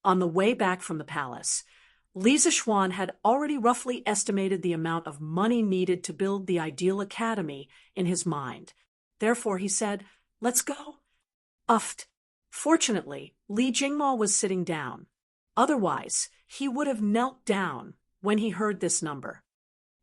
On the way back from the palace, Li Zixuan had already roughly estimated the amount of money needed to build the ideal academy in his mind. Therefore, he said, "Let's go." Uffed. Fortunately, Li Jingma was sitting down. Otherwise, he would have knelt down when he heard this number.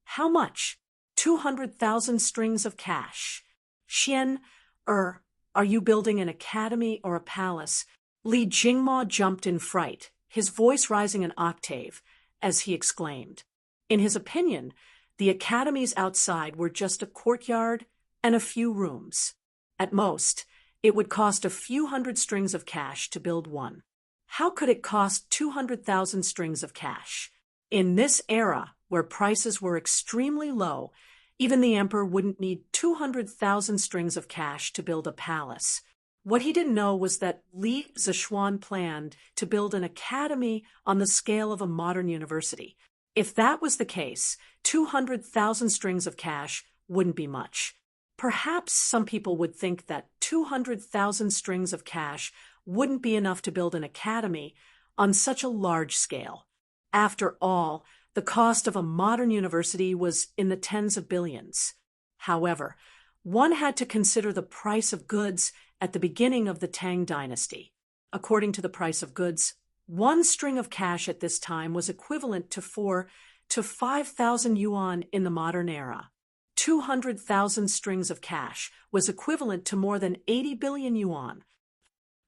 "How much?" 200,000 strings of cash. "Xian, are you building an academy or a palace?" Li Jingma jumped in fright, his voice rising an octave, as he exclaimed. In his opinion, the academies outside were just a courtyard and a few rooms. At most, it would cost a few hundred strings of cash to build one. How could it cost 200,000 strings of cash? In this era, where prices were extremely low, even the emperor wouldn't need 200,000 strings of cash to build a palace. What he didn't know was that Li Zixuan planned to build an academy on the scale of a modern university. If that was the case, 200,000 strings of cash wouldn't be much. Perhaps some people would think that 200,000 strings of cash wouldn't be enough to build an academy on such a large scale. After all, the cost of a modern university was in the tens of billions. However, one had to consider the price of goods at the beginning of the Tang Dynasty. According to the price of goods, one string of cash at this time was equivalent to 4 to 5,000 yuan in the modern era. 200,000 strings of cash was equivalent to more than 80 billion yuan.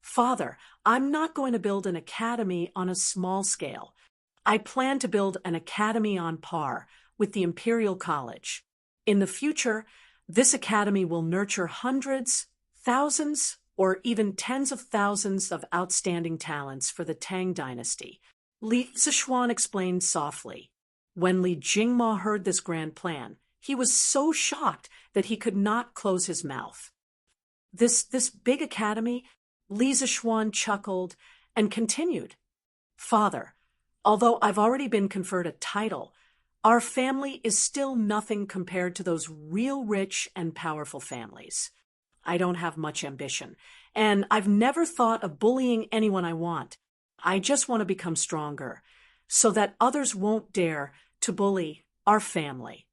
Father, I'm not going to build an academy on a small scale. I plan to build an academy on par with the Imperial College. In the future, this academy will nurture hundreds, thousands, or even tens of thousands of outstanding talents for the Tang Dynasty, Li Zishuan explained softly. When Li Jingma heard this grand plan, he was so shocked that he could not close his mouth. This big academy? Li Zishuan chuckled and continued. Father, although I've already been conferred a title, our family is still nothing compared to those real rich and powerful families. I don't have much ambition, and I've never thought of bullying anyone I want. I just want to become stronger, so that others won't dare to bully our family.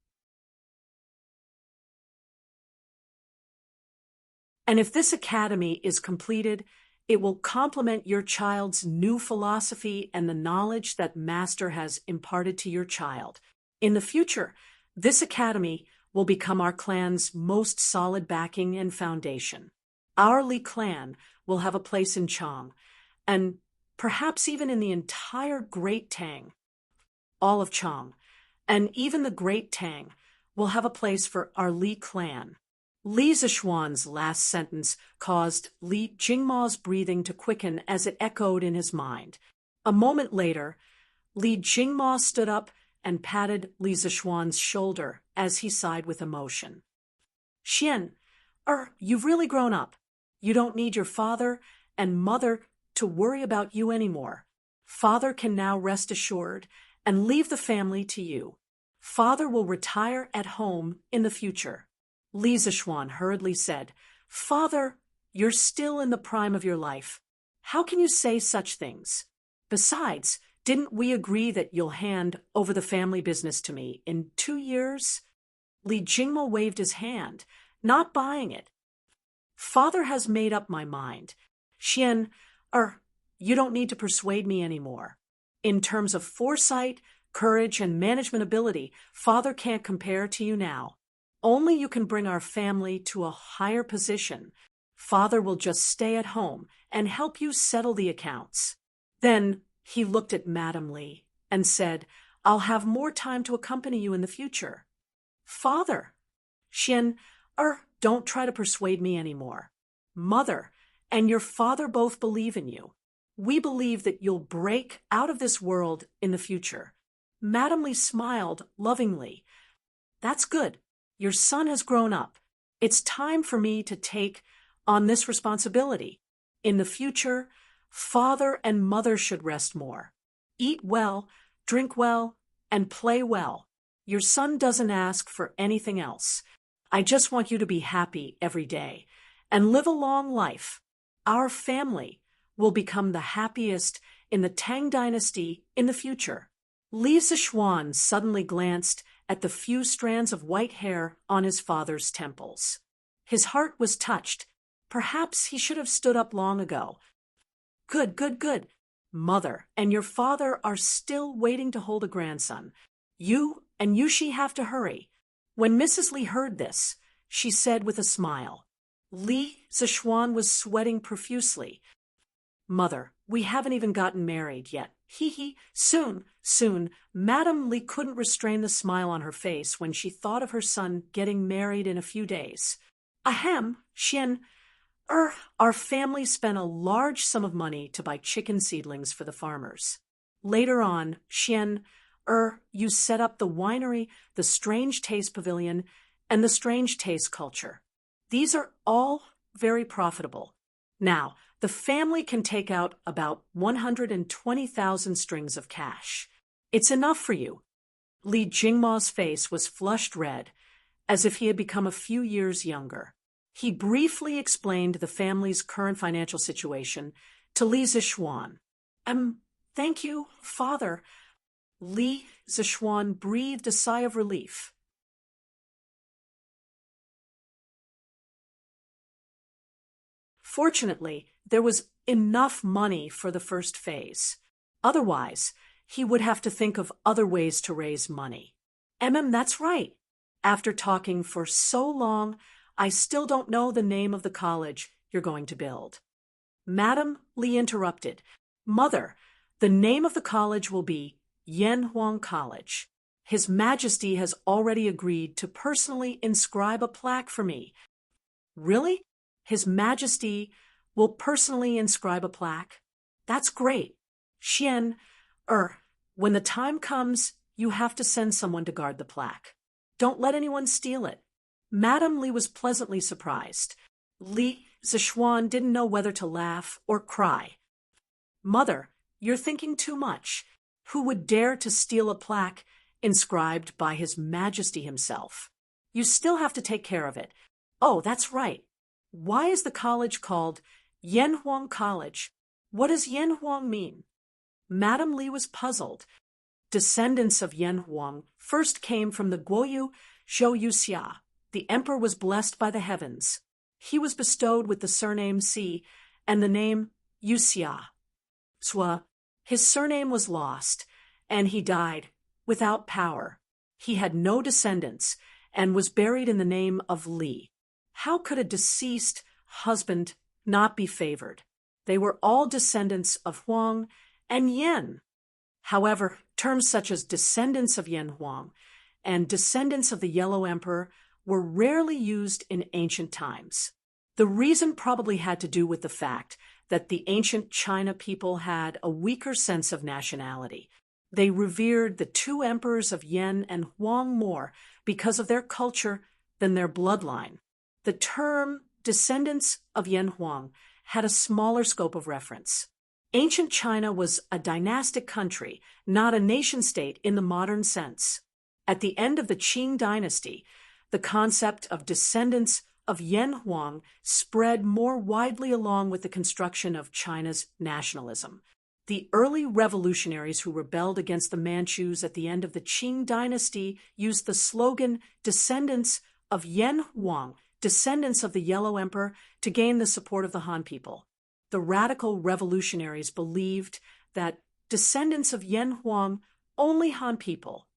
And if this academy is completed, it will complement your child's new philosophy and the knowledge that Master has imparted to your child. In the future, this academy will become our clan's most solid backing and foundation. Our Li clan will have a place in Chang, and perhaps even in the entire Great Tang. All of Chang, and even the Great Tang, will have a place for our Li clan. Li Zishuan's last sentence caused Li Jingma's breathing to quicken as it echoed in his mind. A moment later, Li Jingma stood up and patted Li Zishuan's shoulder as he sighed with emotion. Xian, you've really grown up. You don't need your father and mother to worry about you anymore. Father can now rest assured and leave the family to you. Father will retire at home in the future. Li Zishuan hurriedly said, Father, you're still in the prime of your life. How can you say such things? Besides, didn't we agree that you'll hand over the family business to me in 2 years? Li Jingmo waved his hand, not buying it. Father has made up my mind. Xian, you don't need to persuade me anymore. In terms of foresight, courage, and management ability, Father can't compare to you now. Only you can bring our family to a higher position. Father will just stay at home and help you settle the accounts. Then he looked at Madame Li and said, I'll have more time to accompany you in the future. Father, Xian, don't try to persuade me anymore. Mother and your father both believe in you. We believe that you'll break out of this world in the future. Madame Li smiled lovingly. That's good. Your son has grown up. It's time for me to take on this responsibility. In the future, father and mother should rest more. Eat well, drink well, and play well. Your son doesn't ask for anything else. I just want you to be happy every day and live a long life. Our family will become the happiest in the Tang Dynasty in the future. Li Zishuan suddenly glanced at the few strands of white hair on his father's temples. His heart was touched. Perhaps he should have stood up long ago. Good. Mother and your father are still waiting to hold a grandson. You and Yushi have to hurry. When Mrs. Li heard this, she said with a smile. Li Zishuan was sweating profusely. Mother, we haven't even gotten married yet. Soon. Madame Li couldn't restrain the smile on her face when she thought of her son getting married in a few days. Ahem, Xian. Our family spent a large sum of money to buy chicken seedlings for the farmers. Later on, Xian, you set up the winery, the Strange Taste Pavilion, and the Strange Taste Culture. These are all very profitable. Now, the family can take out about 120,000 strings of cash. It's enough for you. Li Jingma's face was flushed red, as if he had become a few years younger. He briefly explained the family's current financial situation to Li Zishuan. Thank you, Father. Li Zishuan breathed a sigh of relief. Fortunately, there was enough money for the first phase. Otherwise, he would have to think of other ways to raise money. That's right. After talking for so long, I still don't know the name of the college you're going to build. Madam Li interrupted. Mother, the name of the college will be Yanhuang College. His Majesty has already agreed to personally inscribe a plaque for me. Really? His Majesty will personally inscribe a plaque? That's great. When the time comes, you have to send someone to guard the plaque. Don't let anyone steal it. Madame Li was pleasantly surprised. Li Zishuan didn't know whether to laugh or cry. Mother, you're thinking too much. Who would dare to steal a plaque inscribed by His Majesty himself? You still have to take care of it. Oh, that's right. Why is the college called Yanhuang College? What does Yanhuang mean? Madame Li was puzzled. Descendants of Yanhuang first came from the Guoyu Zhou Yuxia. The emperor was blessed by the heavens. He was bestowed with the surname Si and the name Yuxia. His surname was lost, and he died without power. He had no descendants and was buried in the name of Li. How could a deceased husband not be favored? They were all descendants of Huang and Yan. However, terms such as descendants of Yanhuang and descendants of the Yellow Emperor were rarely used in ancient times. The reason probably had to do with the fact that the ancient China people had a weaker sense of nationality. They revered the two emperors of Yan and Huang more because of their culture than their bloodline. The term descendants of Yanhuang had a smaller scope of reference. Ancient China was a dynastic country, not a nation-state in the modern sense. At the end of the Qing Dynasty, the concept of descendants of Yanhuang spread more widely along with the construction of China's nationalism. The early revolutionaries who rebelled against the Manchus at the end of the Qing Dynasty used the slogan descendants of Yanhuang, descendants of the Yellow Emperor, to gain the support of the Han people. The radical revolutionaries believed that descendants of Yanhuang only Han people.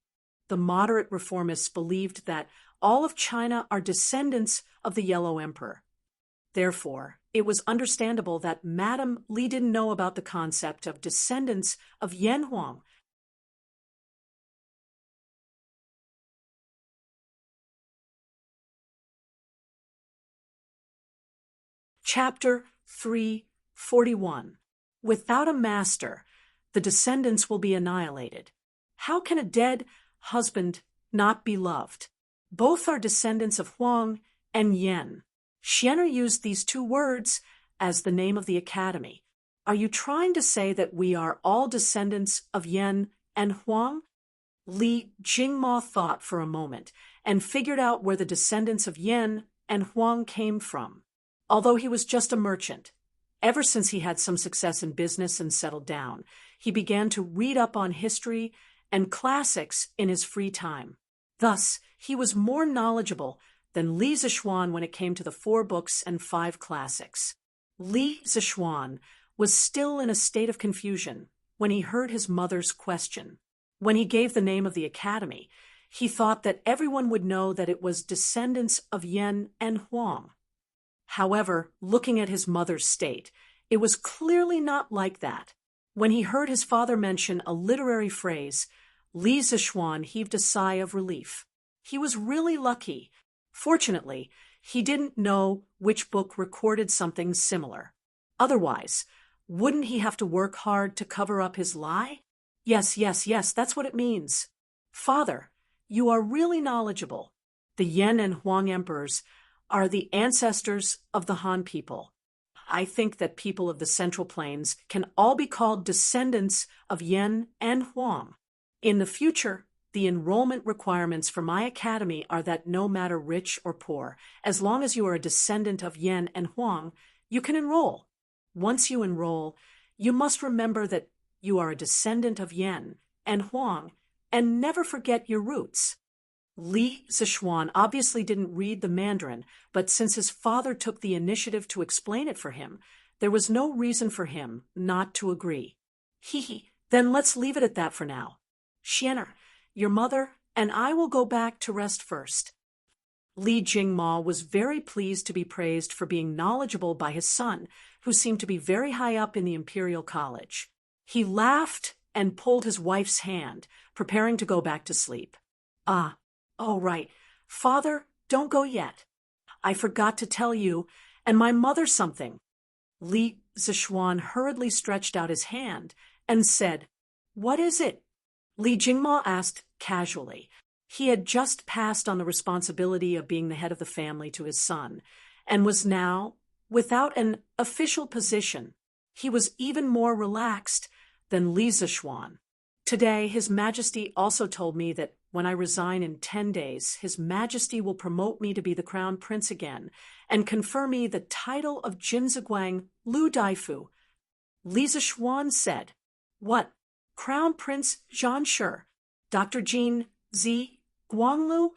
The moderate reformists believed that all of China are descendants of the Yellow Emperor. Therefore, it was understandable that Madame Li didn't know about the concept of descendants of Yanhuang. Chapter 341. Without a master, the descendants will be annihilated. How can a dead husband not be loved? Both are descendants of Huang and Yan. Xian'er used these two words as the name of the academy. Are you trying to say that we are all descendants of Yan and Huang? Li Jingma thought for a moment and figured out where the descendants of Yan and Huang came from. Although he was just a merchant, ever since he had some success in business and settled down, he began to read up on history and classics in his free time. Thus, he was more knowledgeable than Li Zishuan when it came to the 4 books and 5 classics. Li Zishuan was still in a state of confusion when he heard his mother's question. When he gave the name of the academy, he thought that everyone would know that it was descendants of Yan and Huang. However, looking at his mother's state, it was clearly not like that. When he heard his father mention a literary phrase, Li Zishuan heaved a sigh of relief. He was really lucky. Fortunately, he didn't know which book recorded something similar. Otherwise, wouldn't he have to work hard to cover up his lie? Yes, that's what it means. Father, you are really knowledgeable. The Yan and Huang emperors are the ancestors of the Han people. I think that people of the Central Plains can all be called descendants of Yan and Huang. In the future, the enrollment requirements for my academy are that no matter rich or poor, as long as you are a descendant of Yan and Huang, you can enroll. Once you enroll, you must remember that you are a descendant of Yan and Huang and never forget your roots. Li Zishuan obviously didn't read the Mandarin, but since his father took the initiative to explain it for him, there was no reason for him not to agree. Hee, then let's leave it at that for now. Xianer, your mother and I will go back to rest first. Li Jingma was very pleased to be praised for being knowledgeable by his son, who seemed to be very high up in the Imperial College. He laughed and pulled his wife's hand, preparing to go back to sleep. Oh right. Father, don't go yet. I forgot to tell you, and my mother something. Li Zishuan hurriedly stretched out his hand and said, "What is it?" Li Jingma asked casually. He had just passed on the responsibility of being the head of the family to his son, and was now, without an official position, he was even more relaxed than Li Zishuan. Today, His Majesty also told me that when I resign in 10 days, His Majesty will promote me to be the Crown Prince again and confer me the title of Jinziguang Lu Daifu. Li Zishuan said, "What? Crown Prince Zhanshi, Dr. Jin Zi Guanglu?"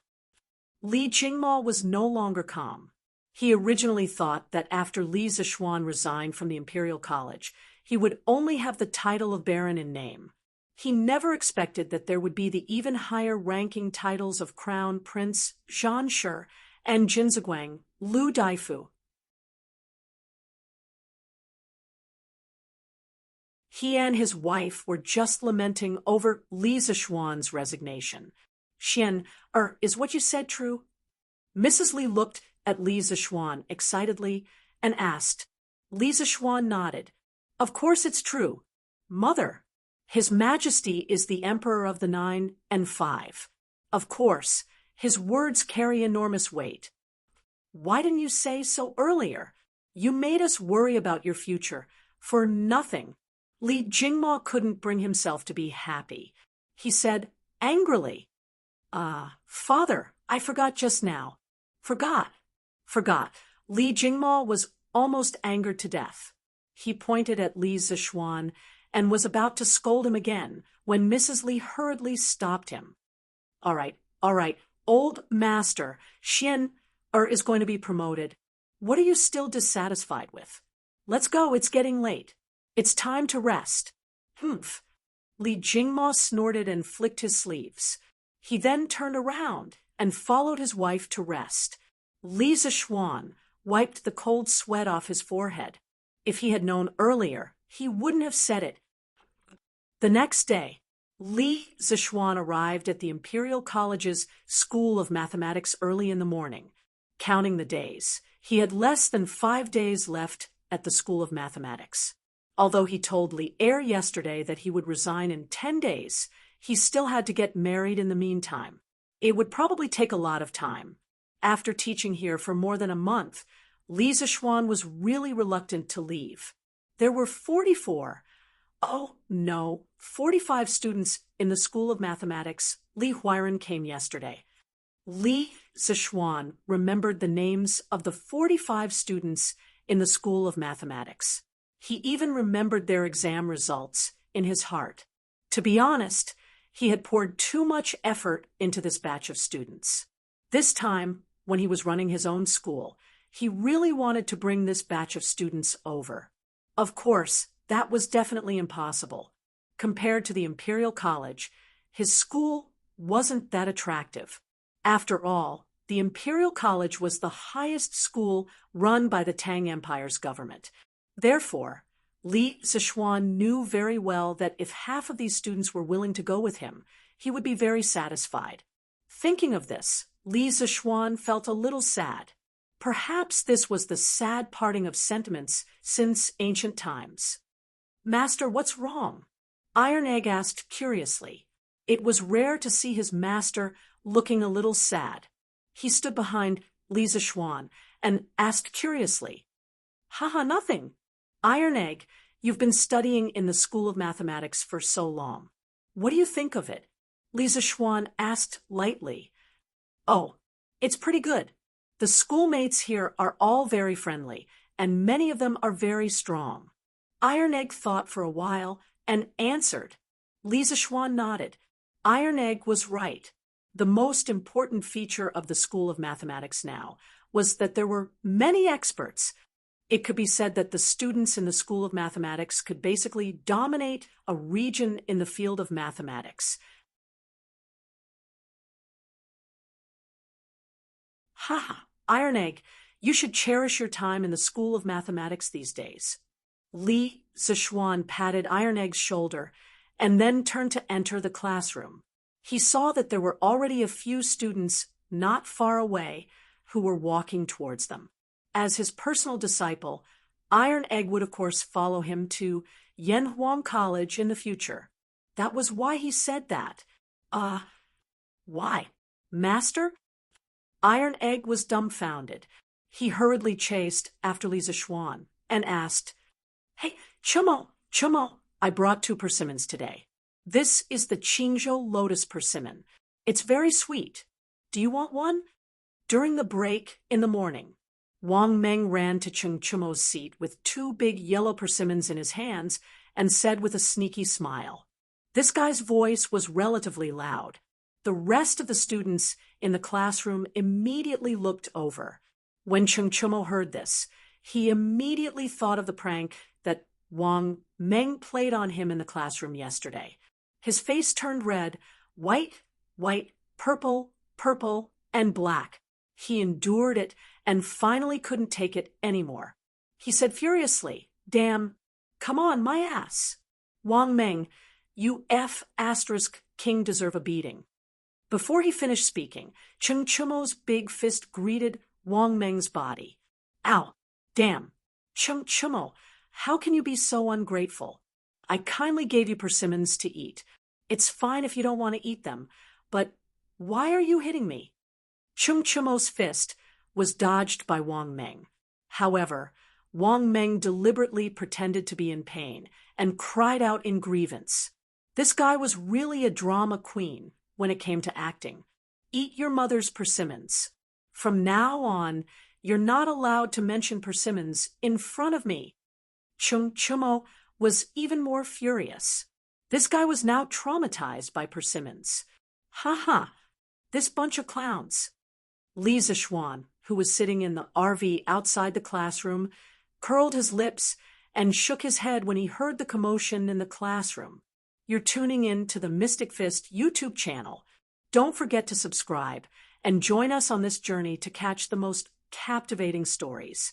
Li Jingma was no longer calm. He originally thought that after Li Zishuan resigned from the Imperial College, he would only have the title of Baron in name. He never expected that there would be the even higher-ranking titles of Crown Prince Zhanshi and Jinziguang Lu Daifu. He and his wife were just lamenting over Li Zishuan's resignation. Xian, is what you said true? Mrs. Li looked at Li Zishuan excitedly and asked. Li Zishuan nodded. Of course it's true. Mother, His Majesty is the Emperor of the 9 and 5. Of course, his words carry enormous weight. Why didn't you say so earlier? You made us worry about your future for nothing. Li Jingma couldn't bring himself to be happy. He said angrily, Father, I forgot just now. Forgot. Li Jingma was almost angered to death. He pointed at Li Zishuan and was about to scold him again when Mrs. Li hurriedly stopped him. All right, old master, Xian is going to be promoted. What are you still dissatisfied with? Let's go, it's getting late. It's time to rest. Humph. Li Jingma snorted and flicked his sleeves. He then turned around and followed his wife to rest. Li Zishuan wiped the cold sweat off his forehead. If he had known earlier, he wouldn't have said it. The next day, Li Zishuan arrived at the Imperial College's School of Mathematics early in the morning. Counting the days, he had less than 5 days left at the School of Mathematics. Although he told Li Er yesterday that he would resign in 10 days, he still had to get married in the meantime. It would probably take a lot of time. After teaching here for more than a month, Li Zishuan was really reluctant to leave. There were 45 students in the School of Mathematics. Li Huiren came yesterday. Li Zishuan remembered the names of the 45 students in the School of Mathematics. He even remembered their exam results in his heart. To be honest, he had poured too much effort into this batch of students. This time, when he was running his own school, he really wanted to bring this batch of students over. Of course, that was definitely impossible. Compared to the Imperial College, his school wasn't that attractive. After all, the Imperial College was the highest school run by the Tang Empire's government. Therefore, Li Zishuan knew very well that if half of these students were willing to go with him, he would be very satisfied. Thinking of this, Li Zishuan felt a little sad. Perhaps this was the sad parting of sentiments since ancient times. Master, what's wrong? Iron Egg asked curiously. It was rare to see his master looking a little sad. He stood behind Li Zishuan and asked curiously, nothing. Iron Egg, you've been studying in the School of Mathematics for so long. What do you think of it? Li Zishuan asked lightly. Oh, it's pretty good. The schoolmates here are all very friendly, and many of them are very strong. Iron Egg thought for a while and answered. Li Zishuan nodded. Iron Egg was right. The most important feature of the School of Mathematics now was that there were many experts. It could be said that the students in the School of Mathematics could basically dominate a region in the field of mathematics. Ha! Iron Egg, you should cherish your time in the School of Mathematics these days. Li Zishuan patted Iron Egg's shoulder and then turned to enter the classroom. He saw that there were already a few students not far away who were walking towards them. As his personal disciple, Iron Egg would of course follow him to Yanhuang College in the future. That was why he said that. Why? Master? Iron Egg was dumbfounded. He hurriedly chased after Li Zishuan and asked, "Hey, Chumo, I brought 2 persimmons today. This is the Qingzhou lotus persimmon. It's very sweet. Do you want one?" During the break in the morning, Wang Meng ran to Cheng Chumo's seat with 2 big yellow persimmons in his hands and said with a sneaky smile. This guy's voice was relatively loud. The rest of the students in the classroom immediately looked over. When Cheng Chumo heard this, he immediately thought of the prank that Wang Meng played on him in the classroom yesterday. His face turned red, white, purple, and black. He endured it and finally couldn't take it anymore. He said furiously, "Damn, come on, my ass. Wang Meng, you King deserve a beating." Before he finished speaking, Cheng Chumo's big fist greeted Wang Meng's body. "Ow, damn. Cheng Chumo, how can you be so ungrateful? I kindly gave you persimmons to eat. It's fine if you don't want to eat them, but why are you hitting me?" Cheng Chumo's fist was dodged by Wang Meng. However, Wang Meng deliberately pretended to be in pain and cried out in grievance. This guy was really a drama queen when it came to acting. "Eat your mother's persimmons. From now on, you're not allowed to mention persimmons in front of me." Cheng Chumo was even more furious. This guy was now traumatized by persimmons. Ha! This bunch of clowns. Li Zishuan, who was sitting in the RV outside the classroom, curled his lips and shook his head when he heard the commotion in the classroom. You're tuning in to the Mystic Fist YouTube channel. Don't forget to subscribe and join us on this journey to catch the most captivating stories.